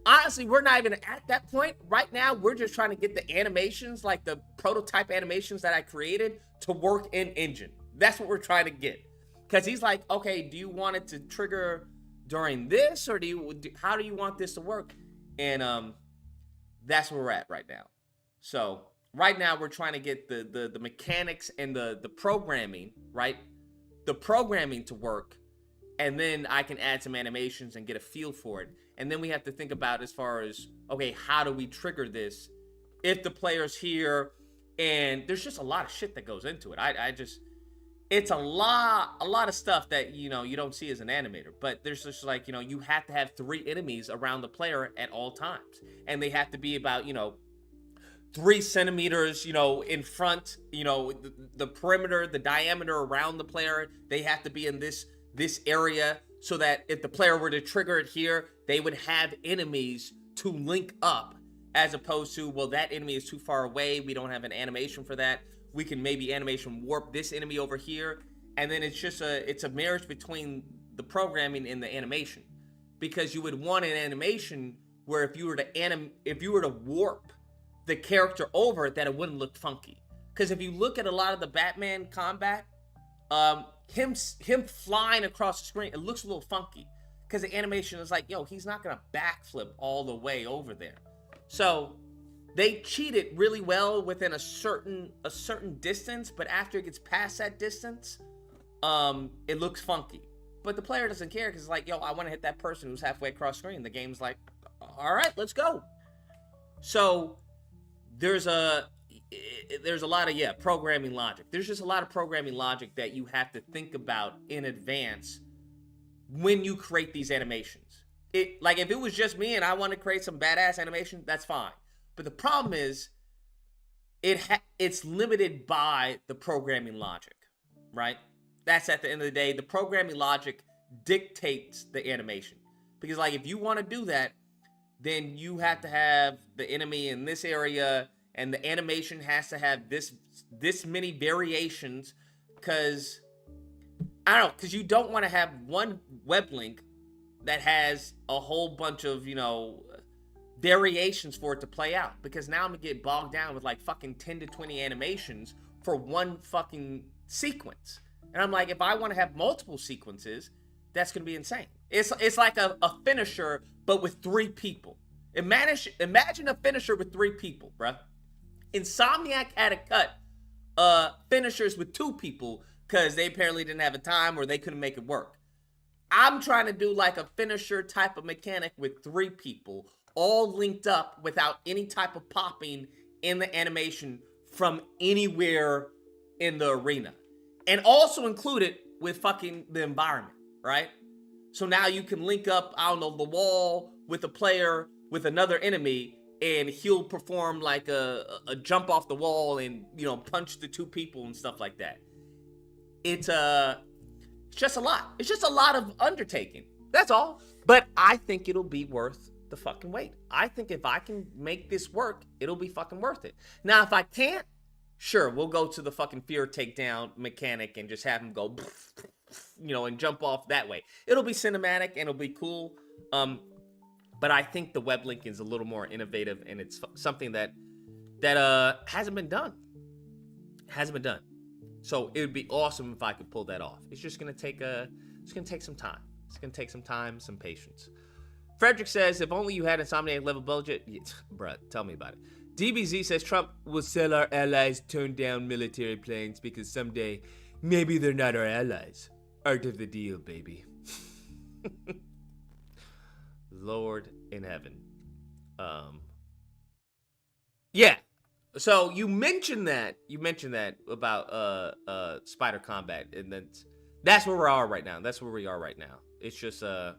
at that point. Right now, we're just trying to get the animations, like the prototype animations that I created, to work in engine. That's what we're trying to get. Because he's like, okay, do you want it to trigger during this, or how do you want this to work? And that's where we're at right now. So right now we're trying to get the mechanics and the programming, right? The programming to work, and then I can add some animations and get a feel for it. And then we have to think about as far as, okay, how do we trigger this if the player's here? And there's just a lot of shit that goes into it. It's a lot of stuff that, you know, you don't see as an animator. But there's just like, you know, you have to have 3 enemies around the player at all times. And they have to be about, you know, 3 centimeters, you know, in front, you know, the perimeter, the diameter around the player. They have to be in this area so that if the player were to trigger it here, they would have enemies to link up, as opposed to, well, that enemy is too far away. We don't have an animation for that. We can maybe animation warp this enemy over here. And then it's just it's a marriage between the programming and the animation, because you would want an animation where if you were to warp the character over, that it wouldn't look funky. Because if you look at a lot of the Batman combat, him flying across the screen, it looks a little funky because the animation is like, yo, he's not gonna backflip all the way over there. So they cheat it really well within a certain distance, but after it gets past that distance, it looks funky. But the player doesn't care because it's like, yo, I want to hit that person who's halfway across screen. The game's like, all right, let's go. So there's a lot of programming logic. There's just a lot of programming logic that you have to think about in advance when you create these animations. Like if it was just me and I want to create some badass animation, that's fine. But the problem is it's limited by the programming logic, right? That's at the end of the day, the programming logic dictates the animation. Because like if you want to do that, then you have to have the enemy in this area, and the animation has to have this many variations, because I don't know, because you don't want to have one web link that has a whole bunch of, you know, variations for it to play out, because now I'm gonna get bogged down with like fucking 10 to 20 animations for one fucking sequence. And I'm like, if I want to have multiple sequences, that's gonna be insane. It's like a finisher, but with 3 people. Imagine a finisher with 3 people, bruh. Insomniac had to cut finishers with 2 people because they apparently didn't have a time or they couldn't make it work. I'm trying to do like a finisher type of mechanic with 3 people, all linked up without any type of popping in the animation from anywhere in the arena. And also include it with fucking the environment, right? So now you can link up, I don't know, the wall with a player with another enemy, and he'll perform like a jump off the wall and, you know, punch the 2 people and stuff like that. It's just a lot. It's just a lot of undertaking. That's all. But I think it'll be worth the fucking wait. I think if I can make this work, it'll be fucking worth it. Now, if I can't, sure, we'll go to the fucking fear takedown mechanic and just have him go, you know, and jump off that way. It'll be cinematic and it'll be cool. But I think the web link is a little more innovative, and it's something that hasn't been done. Hasn't been done. So it would be awesome if I could pull that off. It's just gonna take some time. It's gonna take some time, some patience. Frederick says, if only you had Insomniac level budget. Yeah, bruh, tell me about it. DBZ says Trump will sell our allies turn down military planes because someday maybe they're not our allies. Art of the deal, baby. Lord in heaven. Yeah. So you mentioned that about Spider Combat, and that's where we are right now. That's where we are right now. It's just a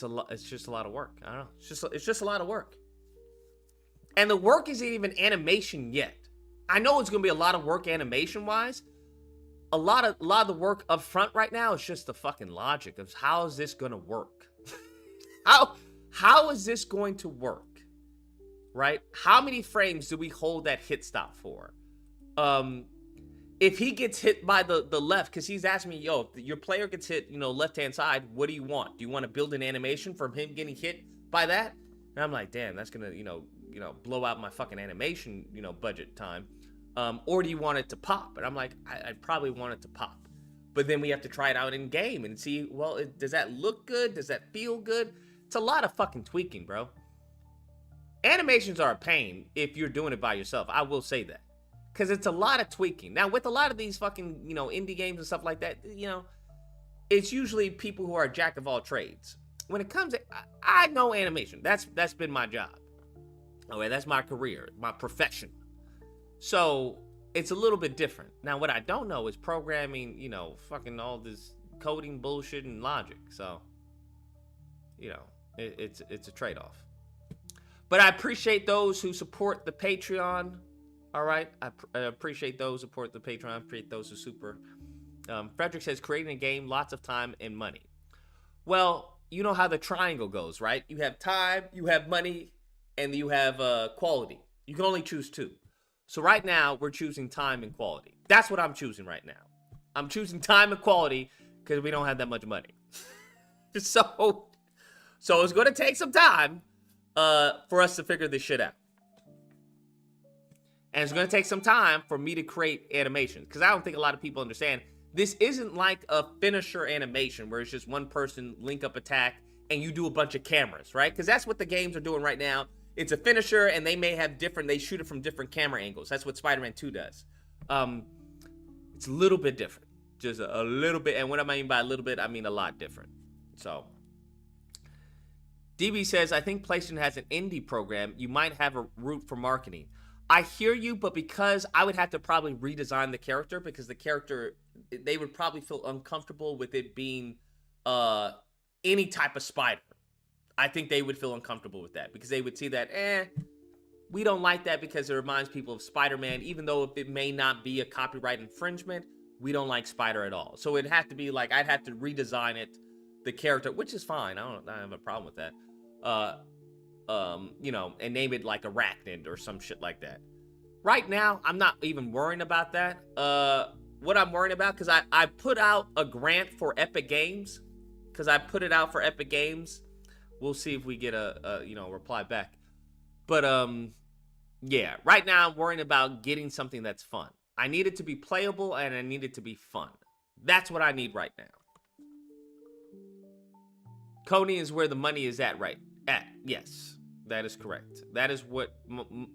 lot of work. I don't know. It's just a lot of work. And the work isn't even animation yet. I know it's gonna be a lot of work animation wise. A lot of the work up front right now is just the fucking logic of how is this gonna work? How is this going to work? Right? How many frames do we hold that hit stop for? If he gets hit by the left, because he's asking me, yo, if your player gets hit, you know, left-hand side, what do you want? Do you want to build an animation from him getting hit by that? And I'm like, damn, that's gonna, you know, blow out my fucking animation, budget time. Or do you want it to pop? And I'm like, I'd probably want it to pop. but then we have to try it out in game and see, well, does that look good? Does that feel good? It's a lot of fucking tweaking, bro. Animations are a pain if you're doing it by yourself. I will say that. Because it's a lot of tweaking. Now, with a lot of these fucking, you know, indie games and stuff like that, you know, it's usually people who are jack of all trades. When it comes to, I know animation. That's been my job. Okay, that's my career, my profession. So, it's a little bit different. Now, what I don't know is programming, you know, fucking all this coding bullshit and logic. So, you know, it's a trade-off. But I appreciate those who support the Patreon. All right, I appreciate those who support the Patreon. I appreciate those who super. Frederick says, creating a game, lots of time and money. Well, you know how the triangle goes, right? You have time, you have money, and you have quality. You can only choose two. So right now, we're choosing time and quality. That's what I'm choosing right now. I'm choosing time and quality because we don't have that much money. So it's going to take some time for us to figure this shit out. And it's going to take some time for me to create animations. Because I don't think a lot of people understand. This isn't like a finisher animation where it's just one person link up attack and you do a bunch of cameras, right? Because that's what the games are doing right now. It's a finisher and they may have different, they shoot it from different camera angles. That's what Spider-Man 2 does. It's a little bit different. Just a little bit. And what I mean by a little bit, I mean a lot different. So, DB says, I think PlayStation has an indie program. You might have a route for marketing. I hear you, but because I would have to probably redesign the character because the character, they would probably feel uncomfortable with it being any type of spider. I think they would feel uncomfortable with that because they would see that, we don't like that because it reminds people of Spider-Man, even though if it may not be a copyright infringement, we don't like Spider at all. So it'd have to be like, I'd have to redesign it, the character, which is fine. I don't have a problem with that. You know, and name it like Arachnid or some shit like that. Right now, I'm not even worrying about that. What I'm worrying about, because I put out a grant for Epic Games, because I put it out for Epic Games. We'll see if we get a you know, reply back. But, yeah, right now I'm worrying about getting something that's fun. I need it to be playable and I need it to be fun. That's what I need right now. Coney is where the money is at, right? Yes. That is correct. That is what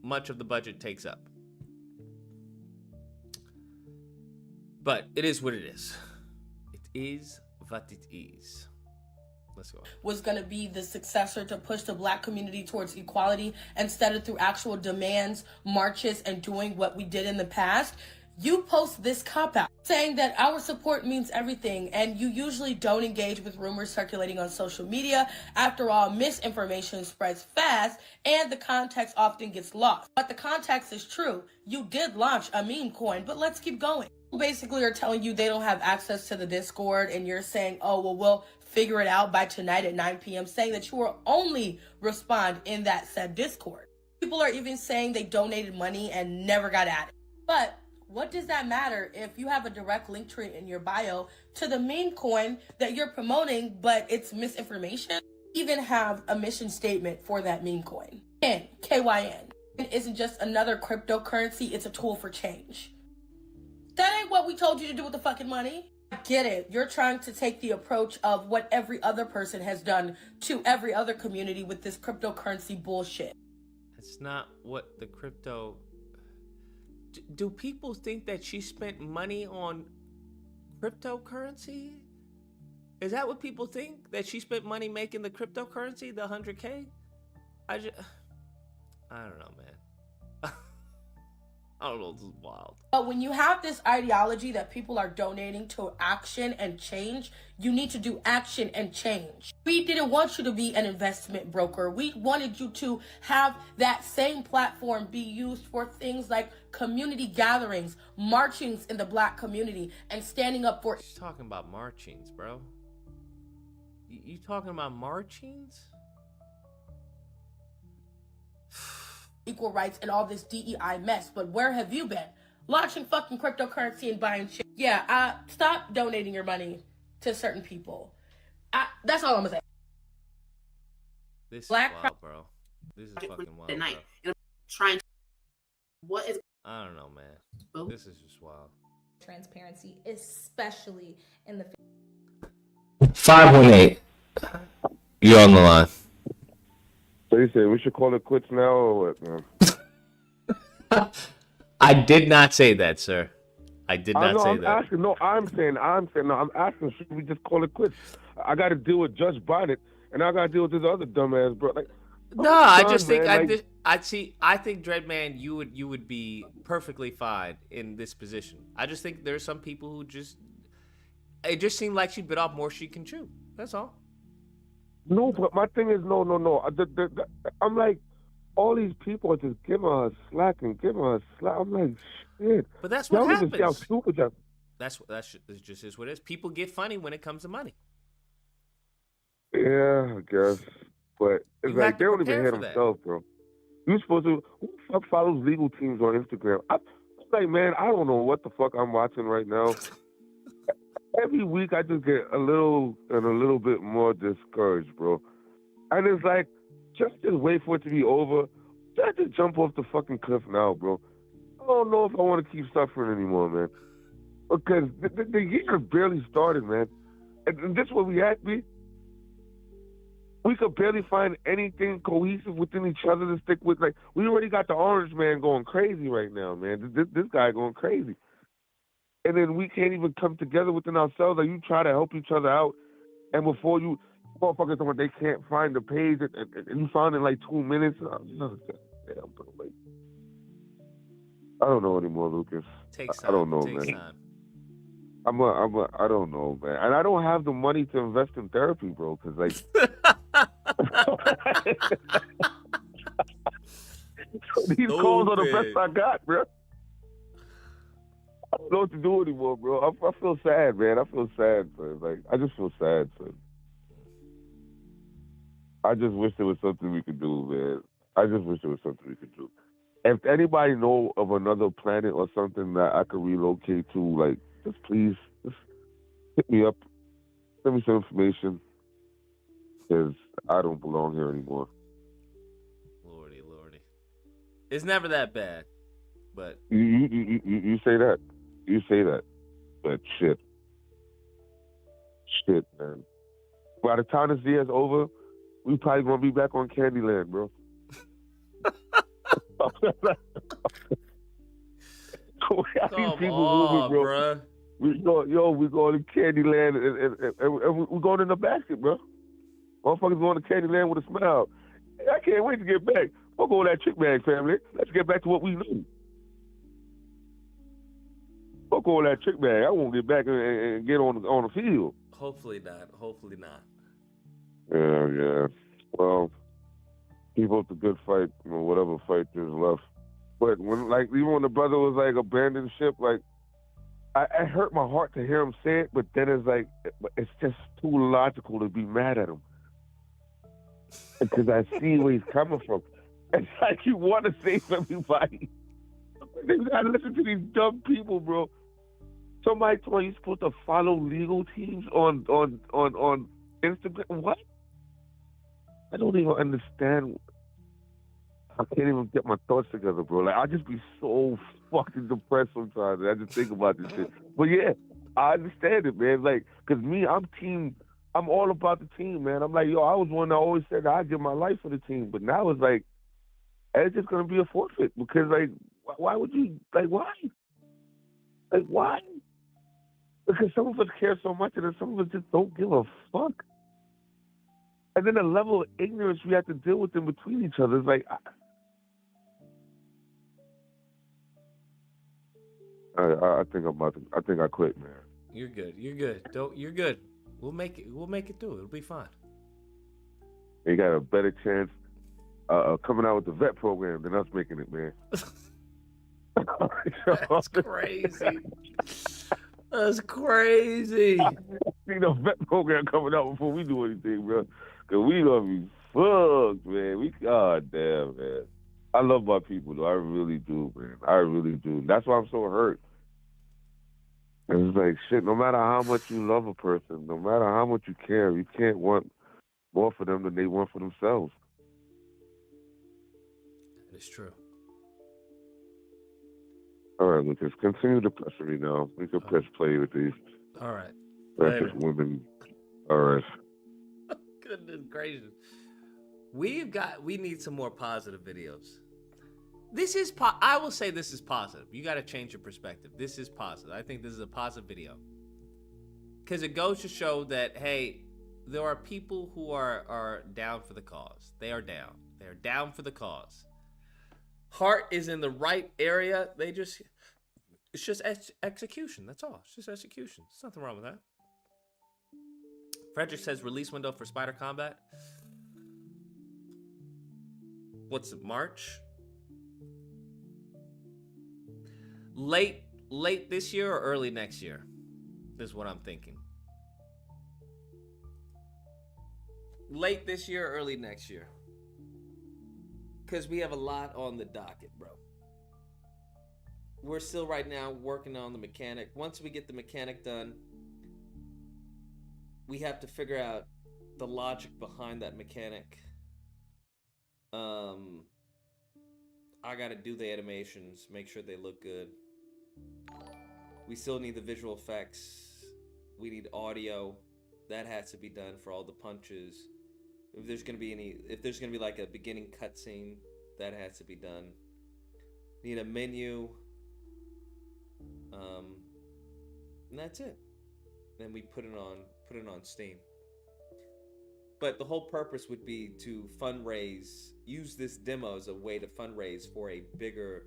much of the budget takes up. But it is what it is. It is what it is. Let's go. Was going to be the successor to push the Black community towards equality instead of through actual demands, marches, and doing what we did in the past. You post this cop-out saying that our support means everything, and you usually don't engage with rumors circulating on social media. After all, misinformation spreads fast, and the context often gets lost. But the context is true. You did launch a meme coin, but let's keep going. Basically are telling you they don't have access to the Discord, and you're saying, oh, well, we'll figure it out by tonight at 9 p.m., saying that you will only respond in that said Discord. People are even saying they donated money and never got at it. But what does that matter if you have a direct link tree in your bio to the meme coin that you're promoting, but it's misinformation? Even have a mission statement for that meme coin. And KYN. It isn't just another cryptocurrency, it's a tool for change. That ain't what we told you to do with the fucking money. I get it. You're trying to take the approach of what every other person has done to every other community with this cryptocurrency bullshit. That's not what the crypto... Do people think that she spent money on cryptocurrency? Is that what people think? That she spent money making the cryptocurrency, the 100K? I don't know, man. I don't know, this is wild. But when you have this ideology that people are donating to action and change, you need to do action and change. We didn't want you to be an investment broker. We wanted you to have that same platform be used for things like community gatherings, marchings in the Black community, and standing up for... She's talking about marchings, bro. You talking about marchings? Equal rights and all this DEI mess, but where have you been? Launching fucking cryptocurrency and buying shit. Yeah, stop donating your money to certain people. That's all I'm gonna say. This is wild, bro. This is fucking wild, tonight. bro. And I'm trying to... What is... I don't know, man. This is just wild. transparency, especially in the 518. You're on the line. So you say we should call it quits now or what, man? I did not say that, sir. I did not say that. I'm asking, should we just call it quits? I got to deal with Judge Bonnet, and I got to deal with this other dumbass, bro. Like, no, I just think I think Dreadman, you would be perfectly fine in this position. I just think there's some people who it just seemed like she bit off more she can chew. That's all. No, but my thing is no. I'm like, all these people are just giving her slack. I'm like, shit. But that's what happens. How stupid that. That's just is what it is. People get funny when it comes to money. Yeah, I guess. But it's like they don't even hit themselves, bro. You supposed to. Who the fuck follows legal teams on Instagram? I'm like, man, I don't know what the fuck I'm watching right now. Every week I just get a little bit more discouraged, bro. And it's like, just wait for it to be over. Just jump off the fucking cliff now, bro. I don't know if I want to keep suffering anymore, man. Because the year barely started, man. And this is what we at, B. We could barely find anything cohesive within each other to stick with. Like, we already got the Orange Man going crazy right now, man. This guy going crazy. And then we can't even come together within ourselves. Like, you try to help each other out, and before you motherfuckers talking, they can't find the page, and you found it in like 2 minutes. Damn, bro. Like, I don't know anymore, Lucas. I don't know, man. Time. I don't know, man. And I don't have the money to invest in therapy, bro, because, like... These calls are the best I got, bro. I don't know what to do anymore, bro. I feel sad, man. I feel sad, son. Like, I just feel sad, son. I just wish there was something we could do, man. I just wish there was something we could do. If anybody know of another planet or something that I could relocate to, like, just please, just hit me up. Send me some information. Because I don't belong here anymore. Lordy. It's never that bad, but... You say that. You say that. But shit. Shit, man. By the time this year's over, we probably gonna be back on Candyland, bro. Come on, bro. We going to Candyland and we're going in the basket, bro. Motherfuckers going to Candyland with a smile. Hey, I can't wait to get back. Fuck all that trick bag, family. Let's get back to what we knew. Fuck all that trick bag. I won't get back and get on the field. Hopefully not. Yeah. Well, keep up the good fight, whatever fight there's left. But when, like, even when the brother was like abandoned ship, like, I hurt my heart to hear him say it, but then it's like, it's just too logical to be mad at him. Because I see where he's coming from. It's like you want to save everybody. They gotta listen to these dumb people, bro. Somebody told you supposed to follow legal teams on Instagram. What? I don't even understand. I can't even get my thoughts together, bro. Like, I just be so fucking depressed sometimes. I just think about this shit. But yeah, I understand it, man. Like, cause me, I'm all about the team, man. I'm like, yo, I was one that always said that I'd give my life for the team. But now it's like, it's just gonna be a forfeit because, like, why would you? Like, why? Like, why? Because some of us care so much, and then some of us just don't give a fuck. And then the level of ignorance we have to deal with in between each other is like, I think I quit, man. You're good. You're good. We'll make it through. It'll be fine. You got a better chance coming out with the vet program than us making it, man. That's crazy. That's crazy. See the vet program coming out before we do anything, bro. Cause we gonna be fucked, man. God damn, man. I love my people, though. I really do, man. I really do. That's why I'm so hurt. And it's like, shit, no matter how much you love a person, no matter how much you care, you can't want more for them than they want for themselves. It's true. All right, Lucas, continue to pressure me now. We can press play with these. All right. Precious women. All right. Goodness gracious. We need some more positive videos. This is I will say this is positive. You got to change your perspective. This is positive. I think this is a positive video. Because it goes to show that, hey, there are people who are down for the cause. They are down. They are down for the cause. Heart is in the right area. It's just execution. That's all. It's just execution. There's nothing wrong with that. Frederick says release window for Spider Combat. What's it, March? Late this year or early next year is what I'm thinking. Late this year or early next year. Because we have a lot on the docket, bro. We're still right now working on the mechanic. Once we get the mechanic done, we have to figure out the logic behind that mechanic. I gotta do the animations, make sure they look good. We still need the visual effects. We need audio. That has to be done for all the punches. If there's gonna be like a beginning cutscene, that has to be done. Need a menu. And that's it. Then we put it on Steam. But the whole purpose would be to fundraise, use this demo as a way to fundraise for a bigger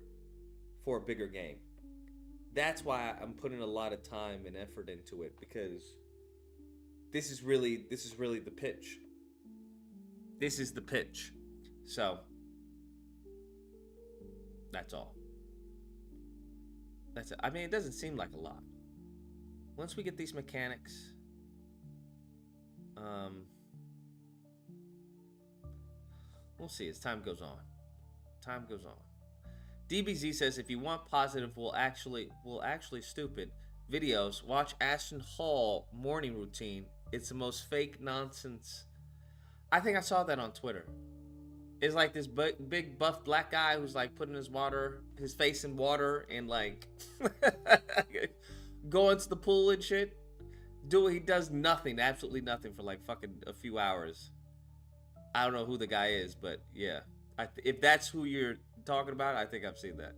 game. That's why I'm putting a lot of time and effort into it, because this is really the pitch. This is the pitch. So that's all. That's it. I mean, it doesn't seem like a lot. Once we get these mechanics, we'll see as time goes on. DBZ says if you want positive, will actually stupid videos, watch Ashton Hall morning routine. It's the most fake nonsense. I think I saw that on Twitter. It's like this big buff black guy who's like putting his face in water and like going to the pool and shit. He does nothing, absolutely nothing for like fucking a few hours. I don't know who the guy is, but yeah. If that's who you're talking about, I think I've seen that.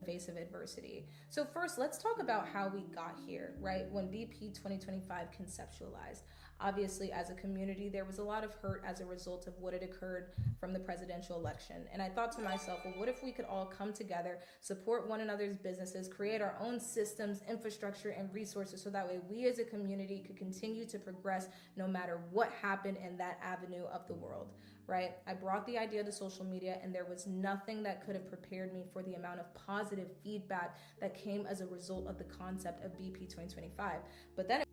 Face of adversity. So first, let's talk about how we got here, right? When BP 2025 conceptualized. Obviously, as a community, there was a lot of hurt as a result of what had occurred from the presidential election. And I thought to myself, well, what if we could all come together, support one another's businesses, create our own systems, infrastructure, and resources so that way we as a community could continue to progress no matter what happened in that avenue of the world, right? I brought the idea to social media, and there was nothing that could have prepared me for the amount of positive feedback that came as a result of the concept of BP 2025. But then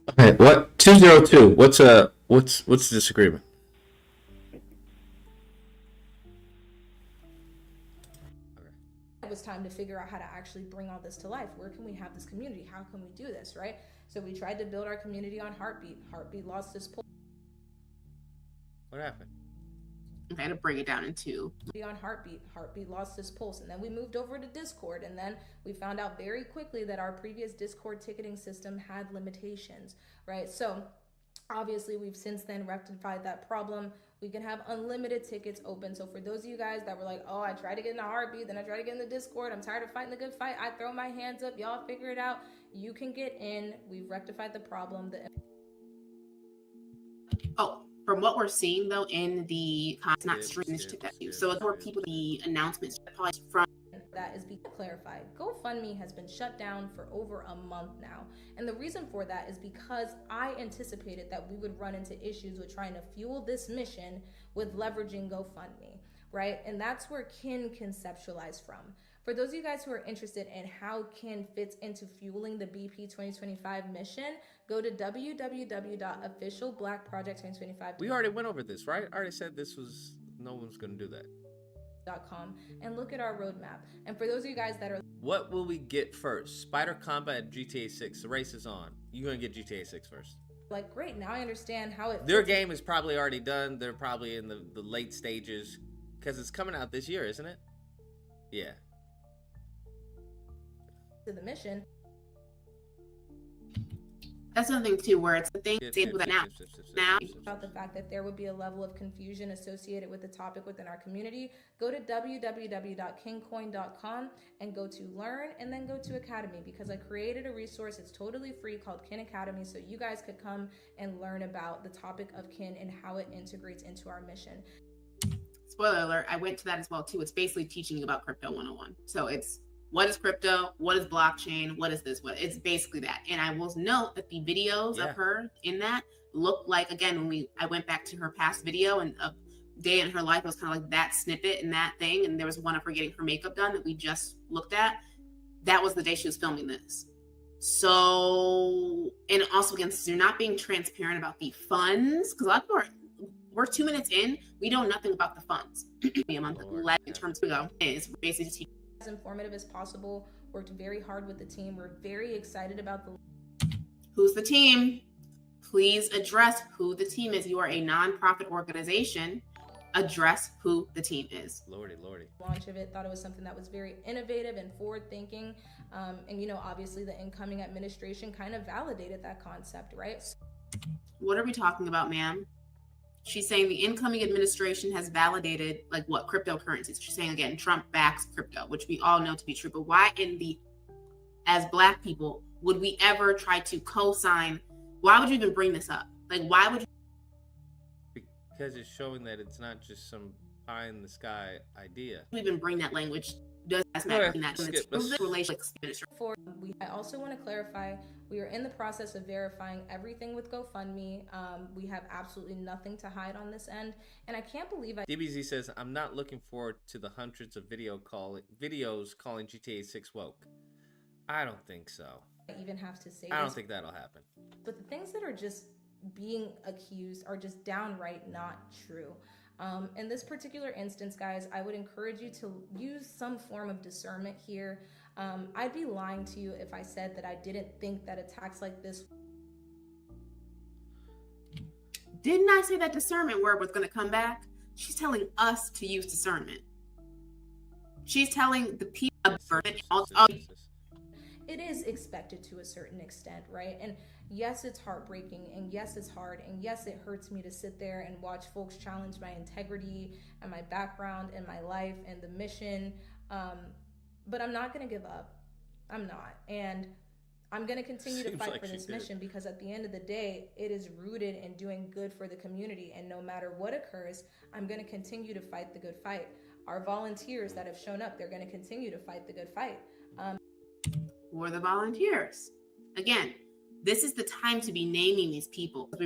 okay, what 202? What's the disagreement? it was time to figure out how to actually bring all this to life. Where can we have this community? How can we do this, right? So we tried to build our community on Heartbeat. Heartbeat lost its pulse. What happened? I had to bring it down in two. On Heartbeat lost its pulse, and then we moved over to Discord, and then we found out very quickly that our previous Discord ticketing system had limitations, right? So obviously we've since then rectified that problem. We can have unlimited tickets open. So for those of you guys that were like, oh, I tried to get in the Heartbeat, then I tried to get in the Discord, I'm tired of fighting the good fight, I throw my hands up, y'all figure it out, you can get in. We've rectified the problem. From what we're seeing though in the not streaming so it's more people the announcements from that is being clarified. GoFundMe has been shut down for over a month now. And the reason for that is because I anticipated that we would run into issues with trying to fuel this mission with leveraging GoFundMe, right? And that's where Kin conceptualized from. For those of you guys who are interested in how Kin fits into fueling the BP 2025 mission, go to www.officialblackproject2025. We already went over this, right? I already said this was, no one's going to do that. And look at our roadmap. And for those of you guys that are... What will we get first? Spider Combat and GTA 6. The race is on. You're going to get GTA 6 first. Like, great, now I understand how it... Their game is probably already done. They're probably in the late stages. Because it's coming out this year, isn't it? Yeah. to the mission. That's another thing too, where it's the thing that now about the fact that there would be a level of confusion associated with the topic within our community. Go to www.kincoin.com and go to learn and then go to academy, because I created a resource. It's totally free called Kin Academy, so you guys could come and learn about the topic of kin and how it integrates into our mission. Spoiler alert, I went to that as well too. It's basically teaching you about crypto 101. So it's what is crypto? What is blockchain? What is this? What it's basically that. And I will note that the videos of her in that look like, again, when I went back to her past video and a day in her life, it was kind of like that snippet and that thing. And there was one of her getting her makeup done that we just looked at. That was the day she was filming this. So, and also again, since you're not being transparent about the funds, because a lot of people we're 2 minutes in, we know nothing about the funds. A month in terms of go is basically as informative as possible. Worked very hard with the team. We're very excited about the who's the team. Please address who the team is. You are a nonprofit organization. Address who the team is. Lordy. Launch of it. Thought it was something that was very innovative and forward thinking. And you know, obviously the incoming administration kind of validated that concept, right? What are we talking about, ma'am? She's saying the incoming administration has validated like what cryptocurrencies. She's saying again, Trump backs crypto, which we all know to be true. But why as Black people, would we ever try to co-sign? Why would you even bring this up? Like, why would you? Because it's showing that it's not just some pie in the sky idea. Even bring that language does matter in that relationship. I also want to clarify, we are in the process of verifying everything with GoFundMe. We have absolutely nothing to hide on this end, and I can't believe DBZ says, I'm not looking forward to the hundreds of videos calling GTA 6 woke. I don't think so. I even have to say I don't think that'll happen. But the things that are just being accused are just downright not true. In this particular instance, guys, I would encourage you to use some form of discernment here. I'd be lying to you if I said that I didn't think that attacks like this. Didn't I say that discernment word was going to come back? She's telling us to use discernment. She's telling the people. It is expected to a certain extent, right? And yes, it's heartbreaking, and yes, it's hard, and yes, it hurts me to sit there and watch folks challenge my integrity and my background and my life and the mission. But I'm not going to give up. I'm not. And I'm going to continue to fight for this mission, because at the end of the day, it is rooted in doing good for the community. And no matter what occurs, I'm going to continue to fight the good fight. Our volunteers that have shown up, they're going to continue to fight the good fight. Or the volunteers. Again, this is the time to be naming these people. For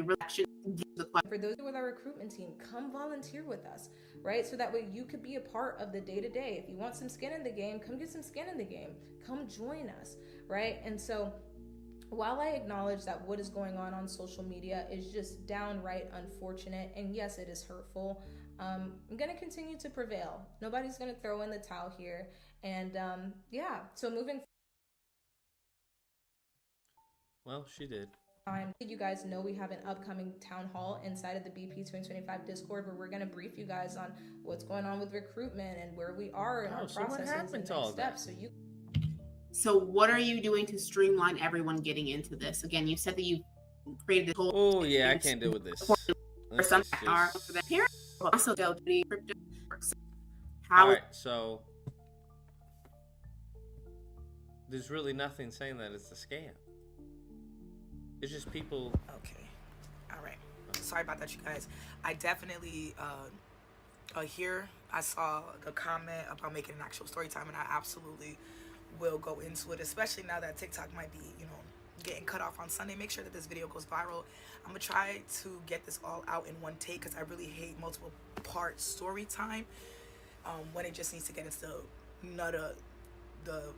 those with our recruitment team, come volunteer with us, right? So that way you could be a part of the day-to-day. If you want some skin in the game, come get some skin in the game. Come join us, right? And so while I acknowledge that what is going on social media is just downright unfortunate, and yes, it is hurtful, I'm going to continue to prevail. Nobody's going to throw in the towel here. And yeah, so moving. Well, she did. You guys know we have an upcoming town hall inside of the BP 2025 Discord where we're going to brief you guys on what's going on with recruitment and where we are in our processes and next steps. So what are you doing to streamline everyone getting into this? Again, you said that you created this whole. Oh yeah, I can't deal with this. For some are for the parents, also crypto. All right, so there's really nothing saying that it's a scam. It's just people. Okay. All right. Sorry about that, you guys. I definitely here I saw the comment about making an actual story time, and I absolutely will go into it, especially now that TikTok might be, getting cut off on Sunday. Make sure that this video goes viral. I'm gonna try to get this all out in one take, because I really hate multiple part story time when it just needs to get into the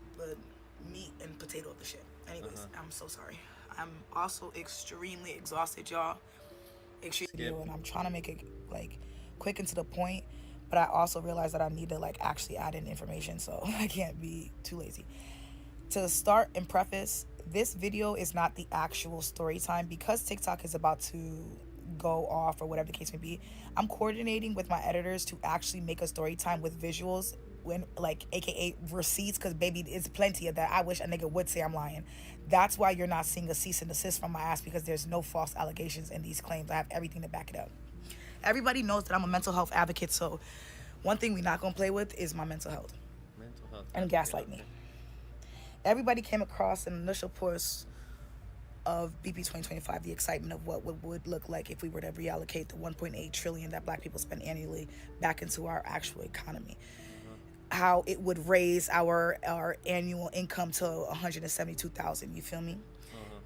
meat and potato of the shit. Anyways, I'm so sorry. I'm also extremely exhausted, y'all. And I'm trying to make it quick and to the point, but I also realize that I need to actually add in information, so I can't be too lazy. To start and preface, this video is not the actual story time, because TikTok is about to go off or whatever the case may be. I'm coordinating with my editors to actually make a story time with visuals when like aka receipts, because baby, it's plenty of that. I wish a nigga would say I'm lying. That's why you're not seeing a cease and desist from my ass, because there's no false allegations in these claims. I have everything to back it up. Everybody knows that I'm a mental health advocate, so one thing we're not gonna play with is my mental health. Mental health. And gaslight me. Everybody came across an initial post of BP 2025, the excitement of what would look like if we were to reallocate the 1.8 trillion that black people spend annually back into our actual economy. How it would raise our annual income to 172,000, you feel me?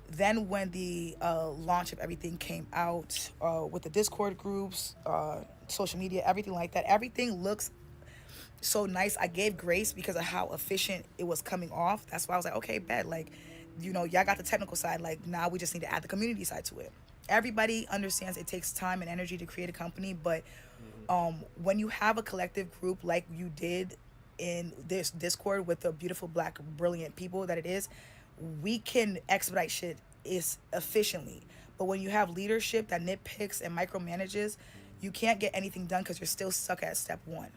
Then when the launch of everything came out with the Discord groups, social media, everything like that, everything looks so nice. I gave grace because of how efficient it was coming off. That's why I was like, okay, bet, like, you know, y'all got the technical side, like now we just need to add the community side to it. Everybody understands it takes time and energy to create a company, but when you have a collective group like you did in this Discord with the beautiful black brilliant people that it is, we can expedite shit efficiently. But when you have leadership that nitpicks and micromanages, you can't get anything done because you're still stuck at step one.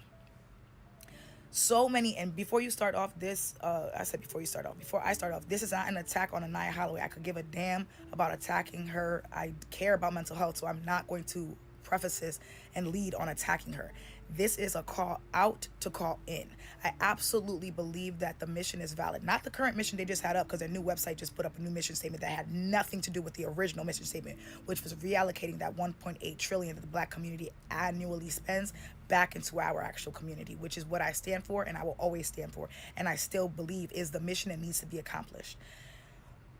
So many, and before I start off, this is not an attack on Anaya Holloway. I could give a damn about attacking her. I care about mental health, so I'm not going to preface this and lead on attacking her. This is a call out to call in. I absolutely believe that the mission is valid. Not the current mission they just had up, because their new website just put up a new mission statement that had nothing to do with the original mission statement, which was reallocating that 1.8 trillion that the black community annually spends back into our actual community, which is what I stand for and I will always stand for, and I still believe is the mission that needs to be accomplished.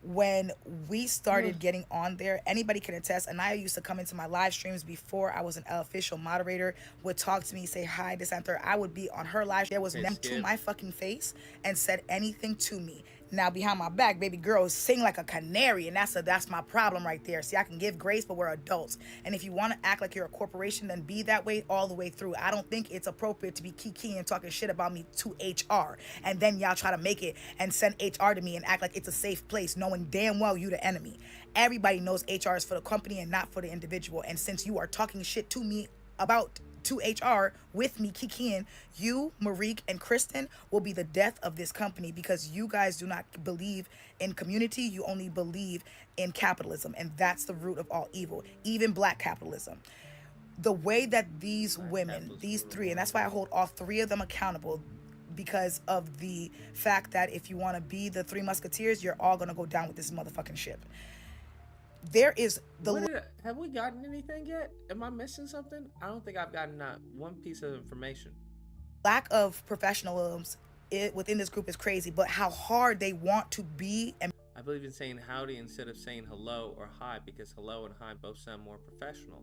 When we started getting on there, anybody can attest, Anaya used to come into my live streams before I was an official moderator, would talk to me, say hi, this and third. I would be on her live. There was them to my fucking face and said anything to me. Now behind my back, baby girls sing like a canary, and that's my problem right there. See, I can give grace, but we're adults. And if you want to act like you're a corporation, then be that way all the way through. I don't think it's appropriate to be kiki and talking shit about me to HR, and then y'all try to make it and send HR to me and act like it's a safe place, knowing damn well you the enemy. Everybody knows HR is for the company and not for the individual. And since you are talking shit to me about to HR with me kikiing, you, Marique, and Kristen will be the death of this company, because you guys do not believe in community. You only believe in capitalism, and that's the root of all evil, even black capitalism. The way that these women, these three, and that's why I hold all three of them accountable, because of the fact that if you want to be the Three Musketeers, you're all going to go down with this motherfucking ship. There is have we gotten anything yet? Am I missing something? I don't think I've gotten not one piece of information. Lack of professionalism within this group is crazy, but how hard they want to be. And I believe in saying howdy instead of saying hello or hi, because hello and hi both sound more professional.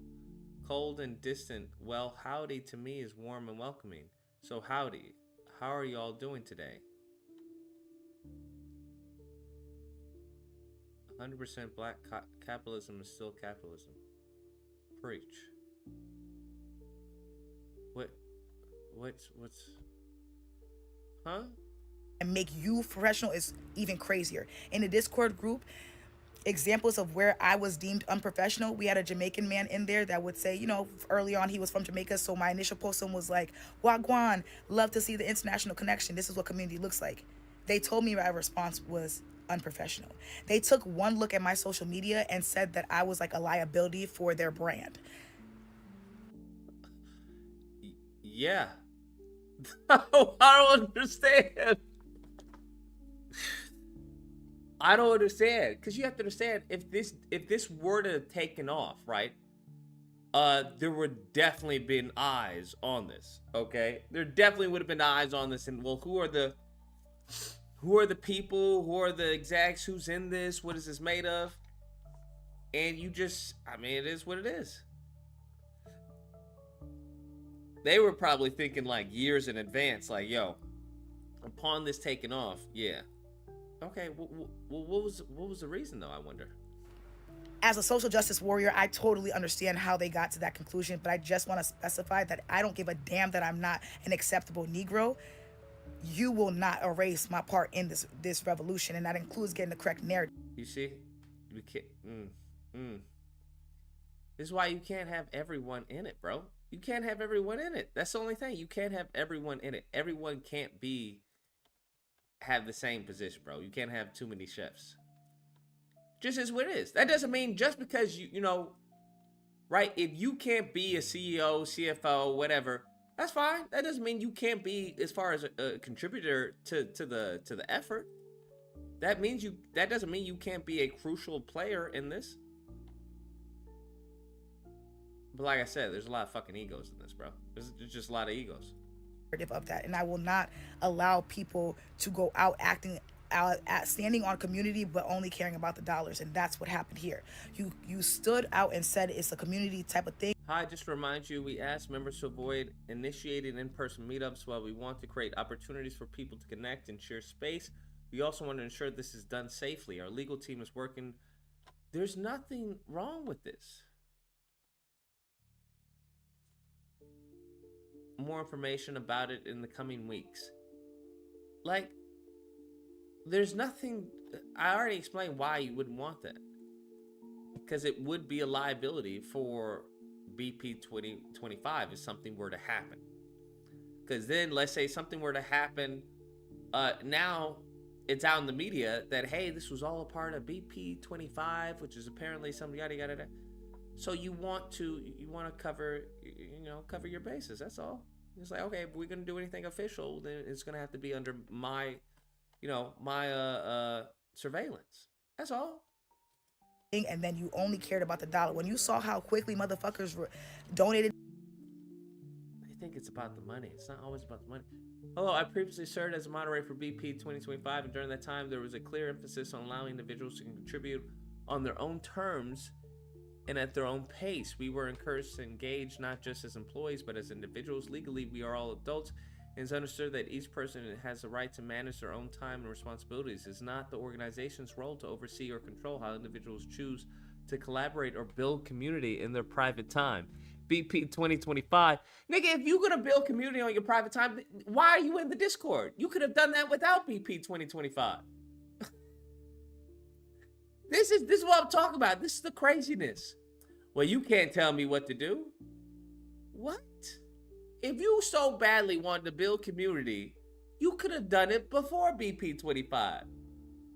Cold and distant, well, howdy to me is warm and welcoming. So howdy, how are y'all doing today? 100% black capitalism is still capitalism. Preach. What's huh? And make you professional is even crazier. In the Discord group, examples of where I was deemed unprofessional, we had a Jamaican man in there that would say, you know, early on he was from Jamaica, so my initial post to him was like, Wagwan, love to see the international connection. This is what community looks like. They told me my response was unprofessional. They took one look at my social media and said that I was like a liability for their brand. Yeah. I don't understand. I don't understand, because you have to understand, if this were to have taken off, right, there would definitely been eyes on this. Okay, there definitely would have been eyes on this, and well, who are the people, who are the execs, who's in this, what is this made of? And you just, I mean, it is what it is. They were probably thinking like years in advance, like, yo, upon this taking off, yeah. Okay, what was the reason though, I wonder? As a social justice warrior, I totally understand how they got to that conclusion, but I just want to specify that I don't give a damn that I'm not an acceptable Negro. You will not erase my part in this revolution, and that includes getting the correct narrative. You see, we can't. This is why you can't have everyone in it, bro. You can't have everyone in it. That's the only thing. You can't have everyone in it. Everyone can't have the same position, bro. You can't have too many chefs. Just is what it is. That doesn't mean just because you know, right? If you can't be a CEO, CFO, whatever, that's fine. That doesn't mean you can't be as far as a contributor to the effort. That doesn't mean you can't be a crucial player in this. But like I said, there's a lot of fucking egos in this, bro. There's just a lot of egos. Of that, and I will not allow people to go out acting out at standing on community but only caring about the dollars, and that's what happened here. You stood out and said it's a community type of thing. Hi, just to remind you, we ask members to avoid initiating in-person meetups while we want to create opportunities for people to connect and share space. We also want to ensure this is done safely. Our legal team is working. There's nothing wrong with this. More information about it in the coming weeks. Like, there's nothing. I already explained why you wouldn't want that, because it would be a liability for BP 2025 if something were to happen. Because then, let's say something were to happen, now it's out in the media that, hey, this was all a part of BP 25, which is apparently some yada yada yada. So you want to cover your bases. That's all. It's like, okay, if we're gonna do anything official, then it's gonna have to be under my surveillance. That's all. And then you only cared about the dollar. When you saw how quickly motherfuckers donated. I think it's about the money. It's not always about the money. Hello, I previously served as a moderator for BP 2025, and during that time, there was a clear emphasis on allowing individuals to contribute on their own terms and at their own pace. We were encouraged to engage not just as employees, but as individuals. Legally, we are all adults, and it's understood that each person has the right to manage their own time and responsibilities. It's not the organization's role to oversee or control how individuals choose to collaborate or build community in their private time. BP 2025. Nigga, if you're gonna build community on your private time, why are you in the Discord? You could have done that without BP 2025. This is what I'm talking about. This is the craziness. Well, you can't tell me what to do. What? If you so badly wanted to build community, you could have done it before BP 25.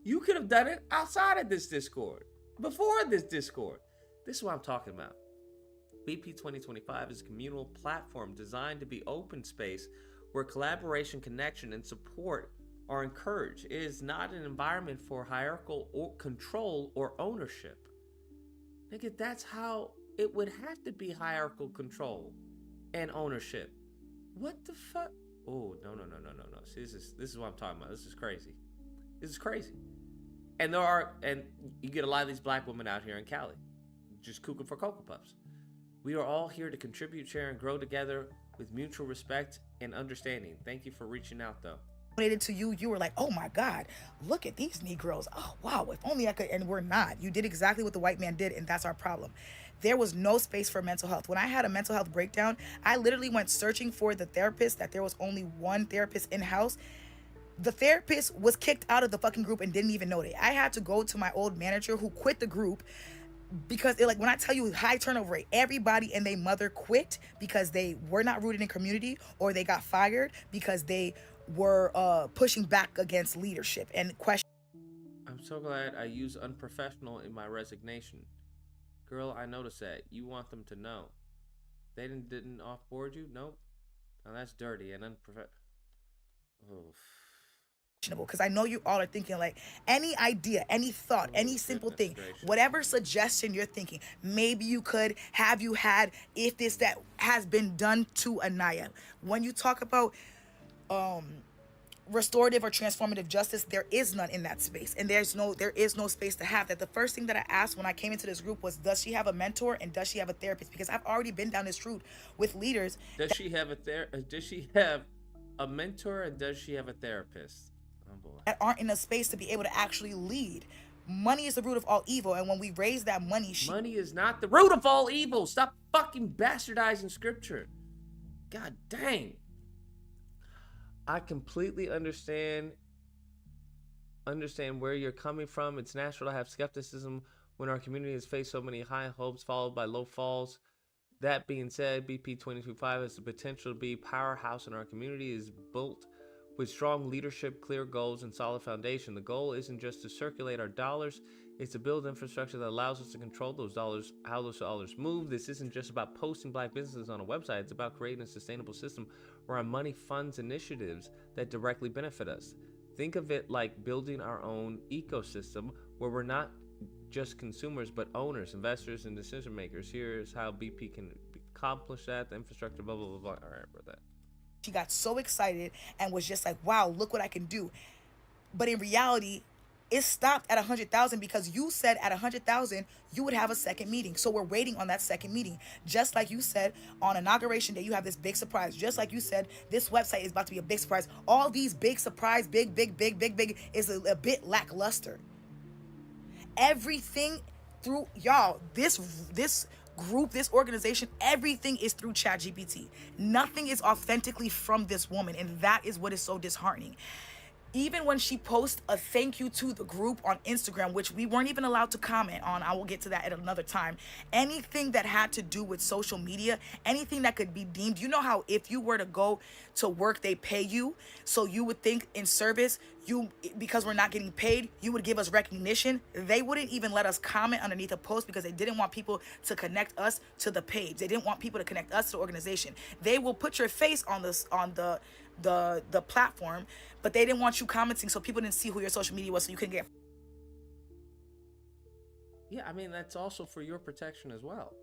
You could have done it outside of this Discord, before this Discord. This is what I'm talking about. BP 2025 is a communal platform designed to be open space where collaboration, connection, and support are encouraged. It is not an environment for hierarchical or control or ownership. Nigga, that's how it would have to be: hierarchical control and ownership. What the fuck? Oh, no. See, this is what I'm talking about. This is crazy. This is crazy. And you get a lot of these black women out here in Cali just cooking for Cocoa Puffs. We are all here to contribute, share, and grow together with mutual respect and understanding. Thank you for reaching out, though. To you were like, oh my God, look at these Negroes. Oh wow, if only I could. And we're not. You did exactly what the white man did, and that's our problem. There was no space for mental health. When I had a mental health breakdown, I literally went searching for the therapist. That there was only one therapist in-house. The therapist was kicked out of the fucking group and didn't even know it. I had to go to my old manager who quit the group, because when I tell you high turnover rate, everybody and their mother quit because they were not rooted in community, or they got fired because they were pushing back against leadership and question. I'm so glad I used unprofessional in my resignation. Girl, I noticed that. You want them to know. They didn't offboard you? Nope. Now that's dirty and unprofessional. Oh. Because I know you all are thinking, like, any idea, any thought, any simple thing, whatever suggestion you're thinking, maybe you could, have you had, if this, that has been done to Anaya. When you talk about restorative or transformative justice, there is none in that space, and there is no space to have that. The first thing that I asked when I came into this group was, does she have a mentor and does she have a therapist? Because I've already been down this route with leaders. Does she have a mentor and does she have a therapist? That aren't in a space to be able to actually lead. Money is the root of all evil, and when we raise that money, money is not the root of all evil. Stop fucking bastardizing scripture. God dang. I completely understand where you're coming from. It's natural to have skepticism when our community has faced so many high hopes followed by low falls. That being said, BP 2025 has the potential to be a powerhouse in our community. Is built with strong leadership, clear goals, and solid foundation. The goal isn't just to circulate our dollars, it's to build infrastructure that allows us to control those dollars, how those dollars move. This isn't just about posting black businesses on a website. It's about creating a sustainable system where our money funds initiatives that directly benefit us. Think of it like building our own ecosystem where we're not just consumers, but owners, investors, and decision makers. Here's how BP can accomplish that. The infrastructure, blah, blah, blah, blah. All right, for that. She got so excited and was just like, wow, look what I can do. But in reality, it stopped at 100,000 because you said at 100,000 you would have a second meeting. So we're waiting on that second meeting. Just like you said, on Inauguration Day, you have this big surprise. Just like you said, this website is about to be a big surprise. All these big surprise, big is a bit lackluster. Everything through y'all, this group, this organization, everything is through ChatGPT. Nothing is authentically from this woman, and that is what is so disheartening. Even when she posts a thank you to the group on Instagram, which we weren't even allowed to comment on, I will get to that at another time. Anything that had to do with social media, anything that could be deemed, you know how if you were to go to work, they pay you. So you would think in service, because we're not getting paid, you would give us recognition. They wouldn't even let us comment underneath a post because they didn't want people to connect us to the page. They didn't want people to connect us to the organization. They will put your face on the platform, but they didn't want you commenting so people didn't see who your social media was, so you couldn't get. Yeah, I mean, that's also for your protection as well.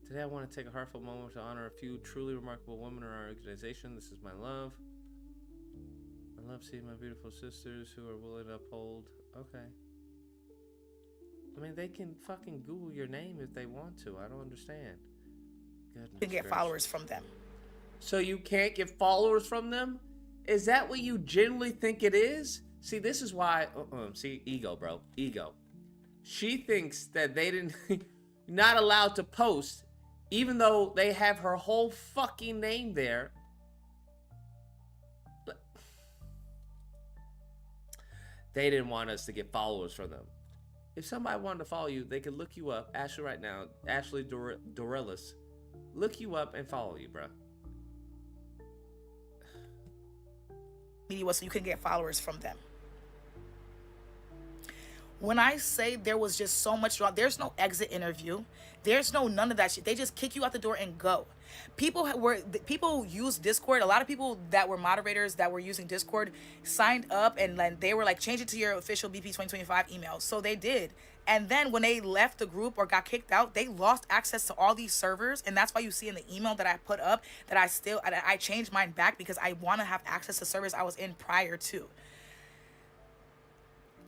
Today I want to take a heartfelt moment to honor a few truly remarkable women in our organization. This is my love. I love seeing my beautiful sisters who are willing to uphold. Okay. I mean, they can fucking Google your name if they want to. I don't understand. Goodness You can get followers from them. So you can't get followers from them? Is that what you genuinely think it is? See, this is why, see, ego, bro, ego. She thinks that they didn't, not allowed to post, even though they have her whole fucking name there. They didn't want us to get followers from them. If somebody wanted to follow you, they could look you up, Ashley right now, Ashley Dorelis, look you up and follow you, bro. Media so you can get followers from them. When I say there was just so much wrong, there's no exit interview. There's no none of that shit. They just kick you out the door and go. People use Discord. A lot of people that were moderators that were using Discord signed up and then they were like, change it to your official BP 2025 email. So they did. And then when they left the group or got kicked out, they lost access to all these servers. And that's why you see in the email that I put up that I changed mine back because I want to have access to servers I was in prior to.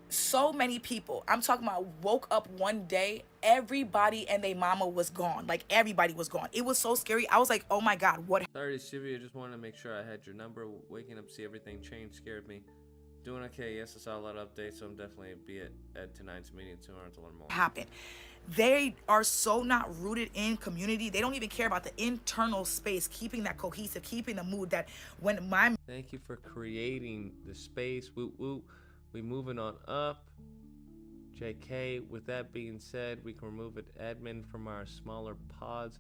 So many people, I'm talking about, woke up one day, everybody and their mama was gone. Like, everybody was gone. It was so scary. I was like, oh my God, what? Sorry, Sylvia, just wanted to make sure I had your number. Waking up to see everything change scared me. Doing okay. Yes, I saw a lot of updates, so I'm definitely be at tonight's meeting to learn more. Happened. They are so not rooted in community. They don't even care about the internal space, keeping that cohesive, keeping the mood that when my... Thank you for creating the space. Woo woo. We moving on up. JK, with that being said, we can remove an admin from our smaller pods.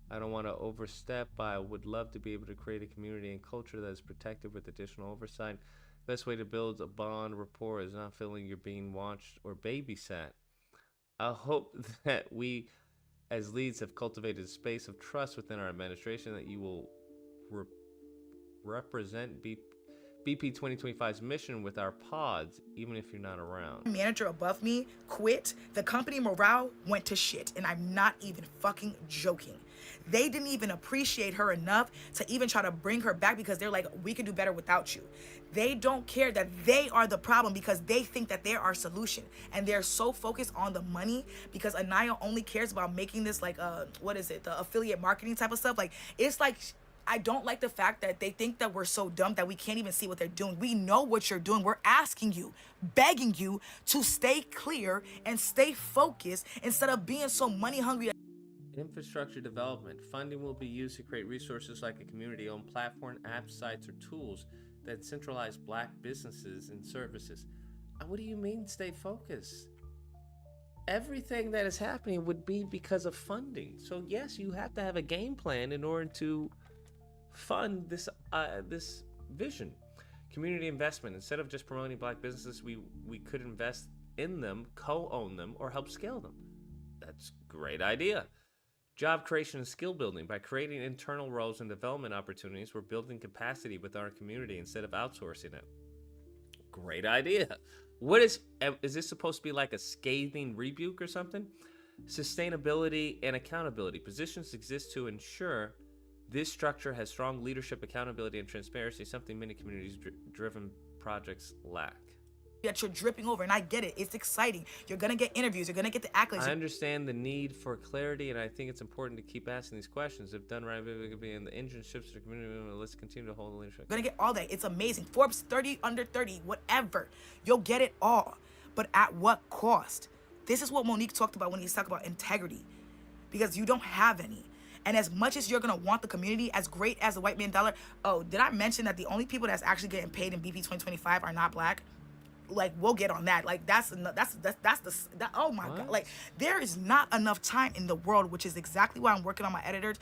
I don't want to overstep, but I would love to be able to create a community and culture that is protected with additional oversight. Best way to build a bond rapport is not feeling you're being watched or babysat. I hope that we, as leads, have cultivated a space of trust within our administration that you will represent BP 2025's mission with our pods, even if you're not around. Manager above me quit. The company morale went to shit, and I'm not even fucking joking. They didn't even appreciate her enough to even try to bring her back because they're like, we can do better without you. They don't care that they are the problem because they think that they're our solution. And they're so focused on the money because Anaya only cares about making this like, the affiliate marketing type of stuff. Like, it's like, I don't like the fact that they think that we're so dumb that we can't even see what they're doing. We know what you're doing. We're asking you, begging you to stay clear and stay focused instead of being so money hungry. Infrastructure development. Funding will be used to create resources like a community-owned platform, apps, sites, or tools that centralize Black businesses and services. What do you mean stay focused? everything that is happening would be because of funding. So yes, you have to have a game plan in order to fund this this vision. Community investment. Instead of just promoting black businesses, we could invest in them, co-own them, or help scale them. That's a great idea. Job creation and skill building. By creating internal roles and development opportunities, we're building capacity with our community instead of outsourcing it. Great idea. What is this supposed to be like a scathing rebuke or something? Sustainability and accountability. Positions exist to ensure this structure has strong leadership, accountability, and transparency, something many community-driven projects lack. That you're dripping over, and I get it. It's exciting. You're gonna get interviews. You're gonna get the accolades. I understand the need for clarity, and I think it's important to keep asking these questions. If done right, it could be in the engine shifts to the community. Let's continue to hold the leadership. You're gonna get all that. It's amazing. Forbes 30 under 30, whatever. You'll get it all, but at what cost? This is what Monique talked about when he's talking about integrity, because you don't have any. And as much as you're gonna want the community, as great as the white man dollar. Oh, did I mention that the only people that's actually getting paid in BP 2025 are not black? Like, we'll get on that. Like, oh my God. Like, there is not enough time in the world, which is exactly why I'm working on my editors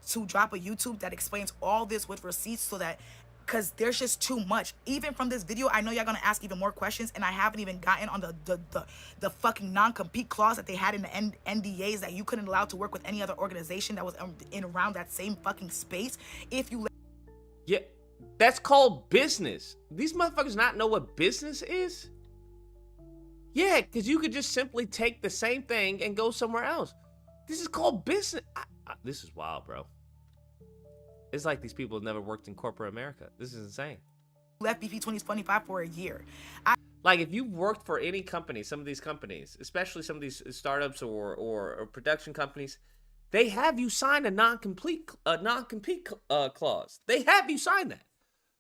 to drop a YouTube that explains all this with receipts, so that, because there's just too much. Even from this video, I know y'all gonna ask even more questions, and I haven't even gotten on the fucking non-compete clause that they had in the NDAs that you couldn't allow to work with any other organization that was in around that same fucking space. If you Yeah, that's called business. These motherfuckers not know what business is? Yeah, because you could just simply take the same thing and go somewhere else. This is called business. This is wild, bro. It's like these people have never worked in corporate America. This is insane. Left BP 2025 for a year. Like, if you've worked for any company, some of these companies, especially some of these startups or production companies, they have you sign a non-compete clause. They have you sign that.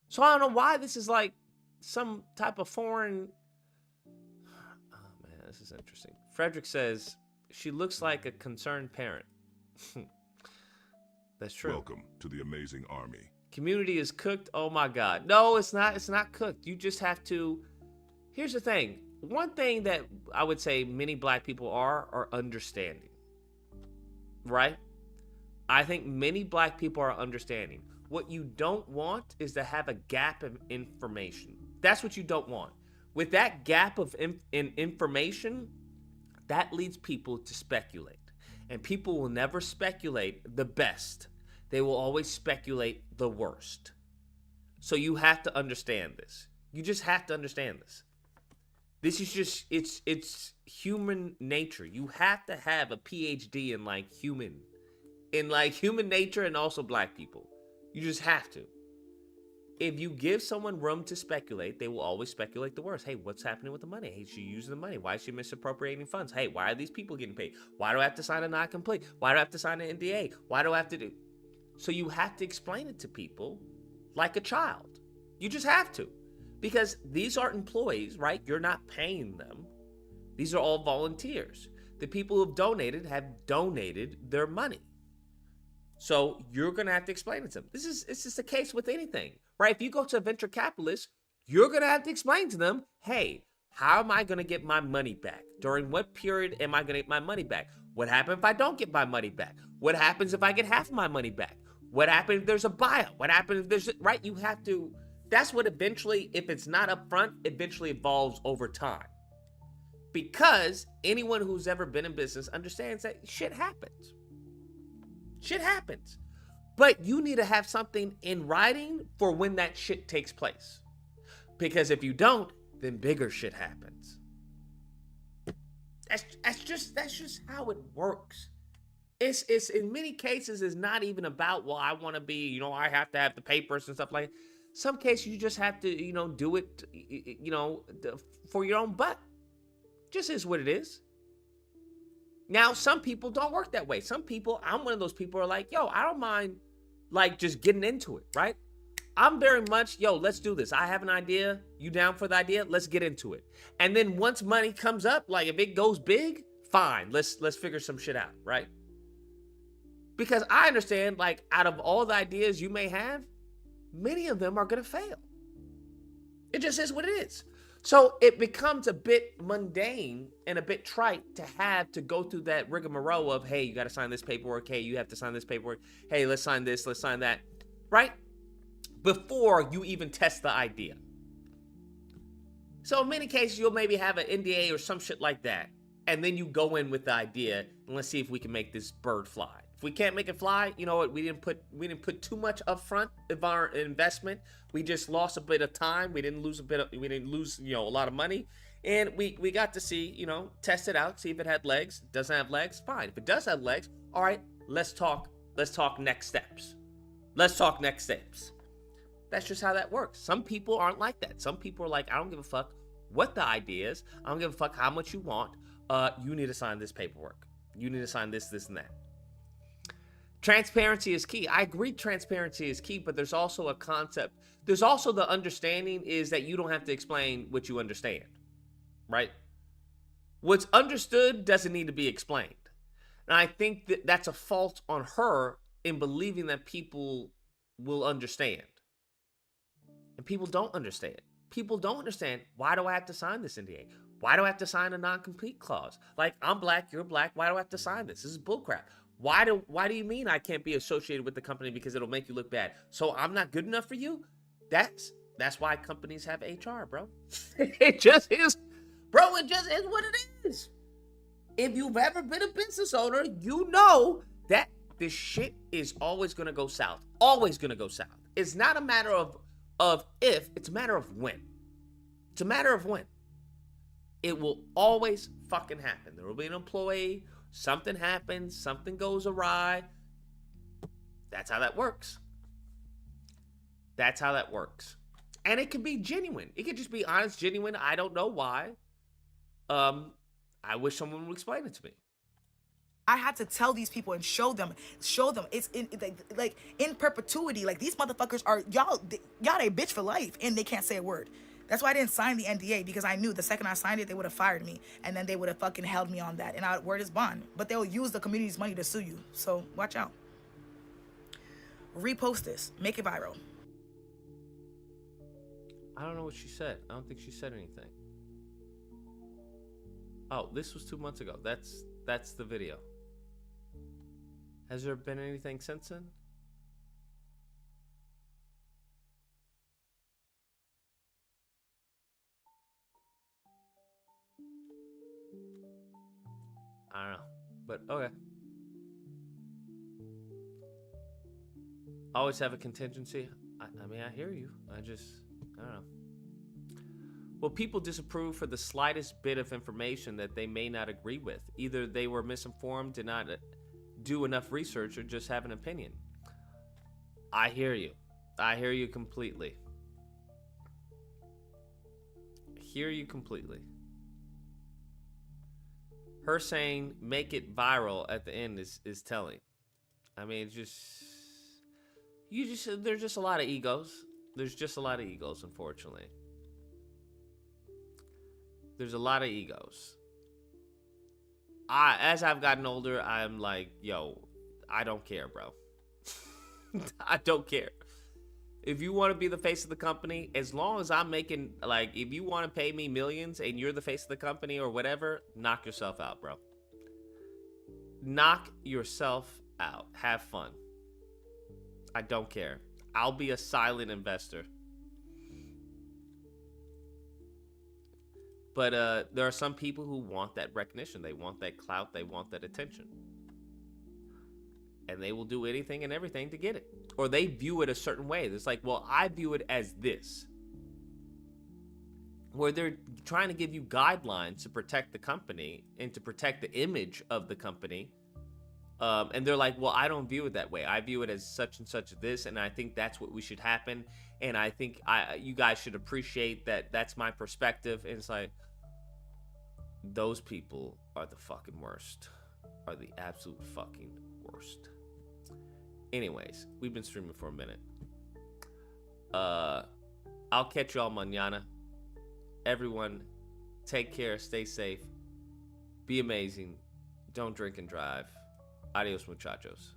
So I don't know why this is like some type of foreign. Oh man, this is interesting. Frederick says she looks like a concerned parent. That's true. Welcome to the amazing army. Community is cooked. Oh my God. No, it's not. It's not cooked. You just have to. Here's the thing. One thing that I would say many black people are understanding. Right? I think many black people are understanding. What you don't want is to have a gap of information. That's what you don't want. With that gap of information, that leads people to speculate. And people will never speculate the best. They will always speculate the worst. So you have to understand this. You just have to understand this. This is just, it's human nature. You have to have a PhD in human nature, and also black people. You just have to. If you give someone room to speculate, they will always speculate the worst. Hey, what's happening with the money? Hey, she using the money. Why is she misappropriating funds? Hey, why are these people getting paid? Why do I have to sign a non-complete? Why do I have to sign an NDA? Why do I have to do? So you have to explain it to people like a child. You just have to. Because these are employees, right? You're not paying them. These are all volunteers. The people who have donated their money. So you're going to have to explain it to them. It's just the case with anything, right? If you go to a venture capitalist, you're going to have to explain to them, hey, how am I going to get my money back? During what period am I going to get my money back? What happens if I don't get my money back? What happens if I get half of my money back? What happens if there's a buyout? What happens if there's, right? You have to, that's what eventually, if it's not upfront, eventually evolves over time. Because anyone who's ever been in business understands that shit happens. Shit happens. But you need to have something in writing for when that shit takes place. Because if you don't, then bigger shit happens. That's just how it works. It's in many cases, it's not even about, well, I want to be, I have to have the papers and stuff like that. Some cases you just have to, do it, for your own butt. Just is what it is. Now, some people don't work that way. Some people, I'm one of those people who are like, yo, I don't mind, just getting into it, right? I'm very much, yo, let's do this. I have an idea. You down for the idea? Let's get into it. And then once money comes up, if it goes big, fine. Let's figure some shit out, right? Because I understand, out of all the ideas you may have, many of them are going to fail. It just is what it is. So it becomes a bit mundane and a bit trite to have to go through that rigmarole of, hey, you got to sign this paperwork. Hey, you have to sign this paperwork. Hey, let's sign this. Let's sign that. Right? Before you even test the idea. So in many cases, you'll maybe have an NDA or some shit like that. And then you go in with the idea and let's see if we can make this bird fly. If we can't make it fly, you know what? We didn't put too much upfront of our investment. We just lost a bit of time. We didn't lose a lot of money. And we got to see, test it out, see if it had legs. Doesn't have legs, fine. If it does have legs, all right, let's talk next steps. Let's talk next steps. That's just how that works. Some people aren't like that. Some people are like, I don't give a fuck what the idea is. I don't give a fuck how much you want. You need to sign this paperwork. You need to sign this, and that. Transparency is key. I agree transparency is key, but there's also a concept. There's also the understanding is that you don't have to explain what you understand, right? What's understood doesn't need to be explained. And I think that that's a fault on her in believing that people will understand. And people don't understand. People don't understand, why do I have to sign this NDA? Why do I have to sign a non-compete clause? Like, I'm black, you're black, why do I have to sign this? This is bullcrap. Why do you mean I can't be associated with the company because it'll make you look bad? So I'm not good enough for you? That's why companies have HR, bro. It just is. Bro, it just is what it is. If you've ever been a business owner, you know that this shit is always going to go south. Always going to go south. It's not a matter of if, it's a matter of when. It's a matter of when. It will always fucking happen. There will be an employee, something happens, something goes awry. That's how that works. That's how that works. And it can be genuine. It could just be honest, genuine. I don't know why. I wish someone would explain it to me. I had to tell these people and show them. It's in perpetuity. Like, these motherfuckers are y'all a bitch for life, and they can't say a word. That's why I didn't sign the NDA, because I knew the second I signed it, they would have fired me, and then they would have fucking held me on that, and word is bond. But they'll use the community's money to sue you, so watch out. Repost this, make it viral. I don't know what she said. I don't think she said anything. Oh, this was 2 months ago. That's the video. Has there been anything since then? I don't know, but okay. Always have a contingency. I mean, I hear you. I don't know. Well, people disapprove for the slightest bit of information that they may not agree with. Either they were misinformed, did not do enough research, or just have an opinion. I hear you. I hear you completely. Hear you completely. Her saying make it viral at the end is telling. I mean, there's just a lot of egos. There's just a lot of egos, unfortunately. There's a lot of egos. As I've gotten older, I'm like, yo, I don't care, bro. I don't care. If you want to be the face of the company, as long as I'm making, like, if you want to pay me millions and you're the face of the company or whatever, knock yourself out, bro. Knock yourself out. Have fun. I don't care. I'll be a silent investor. But there are some people who want that recognition. They want that clout. They want that attention. And they will do anything and everything to get it. Or they view it a certain way. It's like, well, I view it as this. Where they're trying to give you guidelines to protect the company and to protect the image of the company. And they're like, well, I don't view it that way. I view it as such and such this, and I think that's what we should happen. And I think you guys should appreciate that that's my perspective. And it's like, those people are the fucking worst. Are the absolute fucking worst. Anyways, we've been streaming for a minute. I'll catch y'all mañana. Everyone, take care, stay safe, be amazing, don't drink and drive. Adios, muchachos.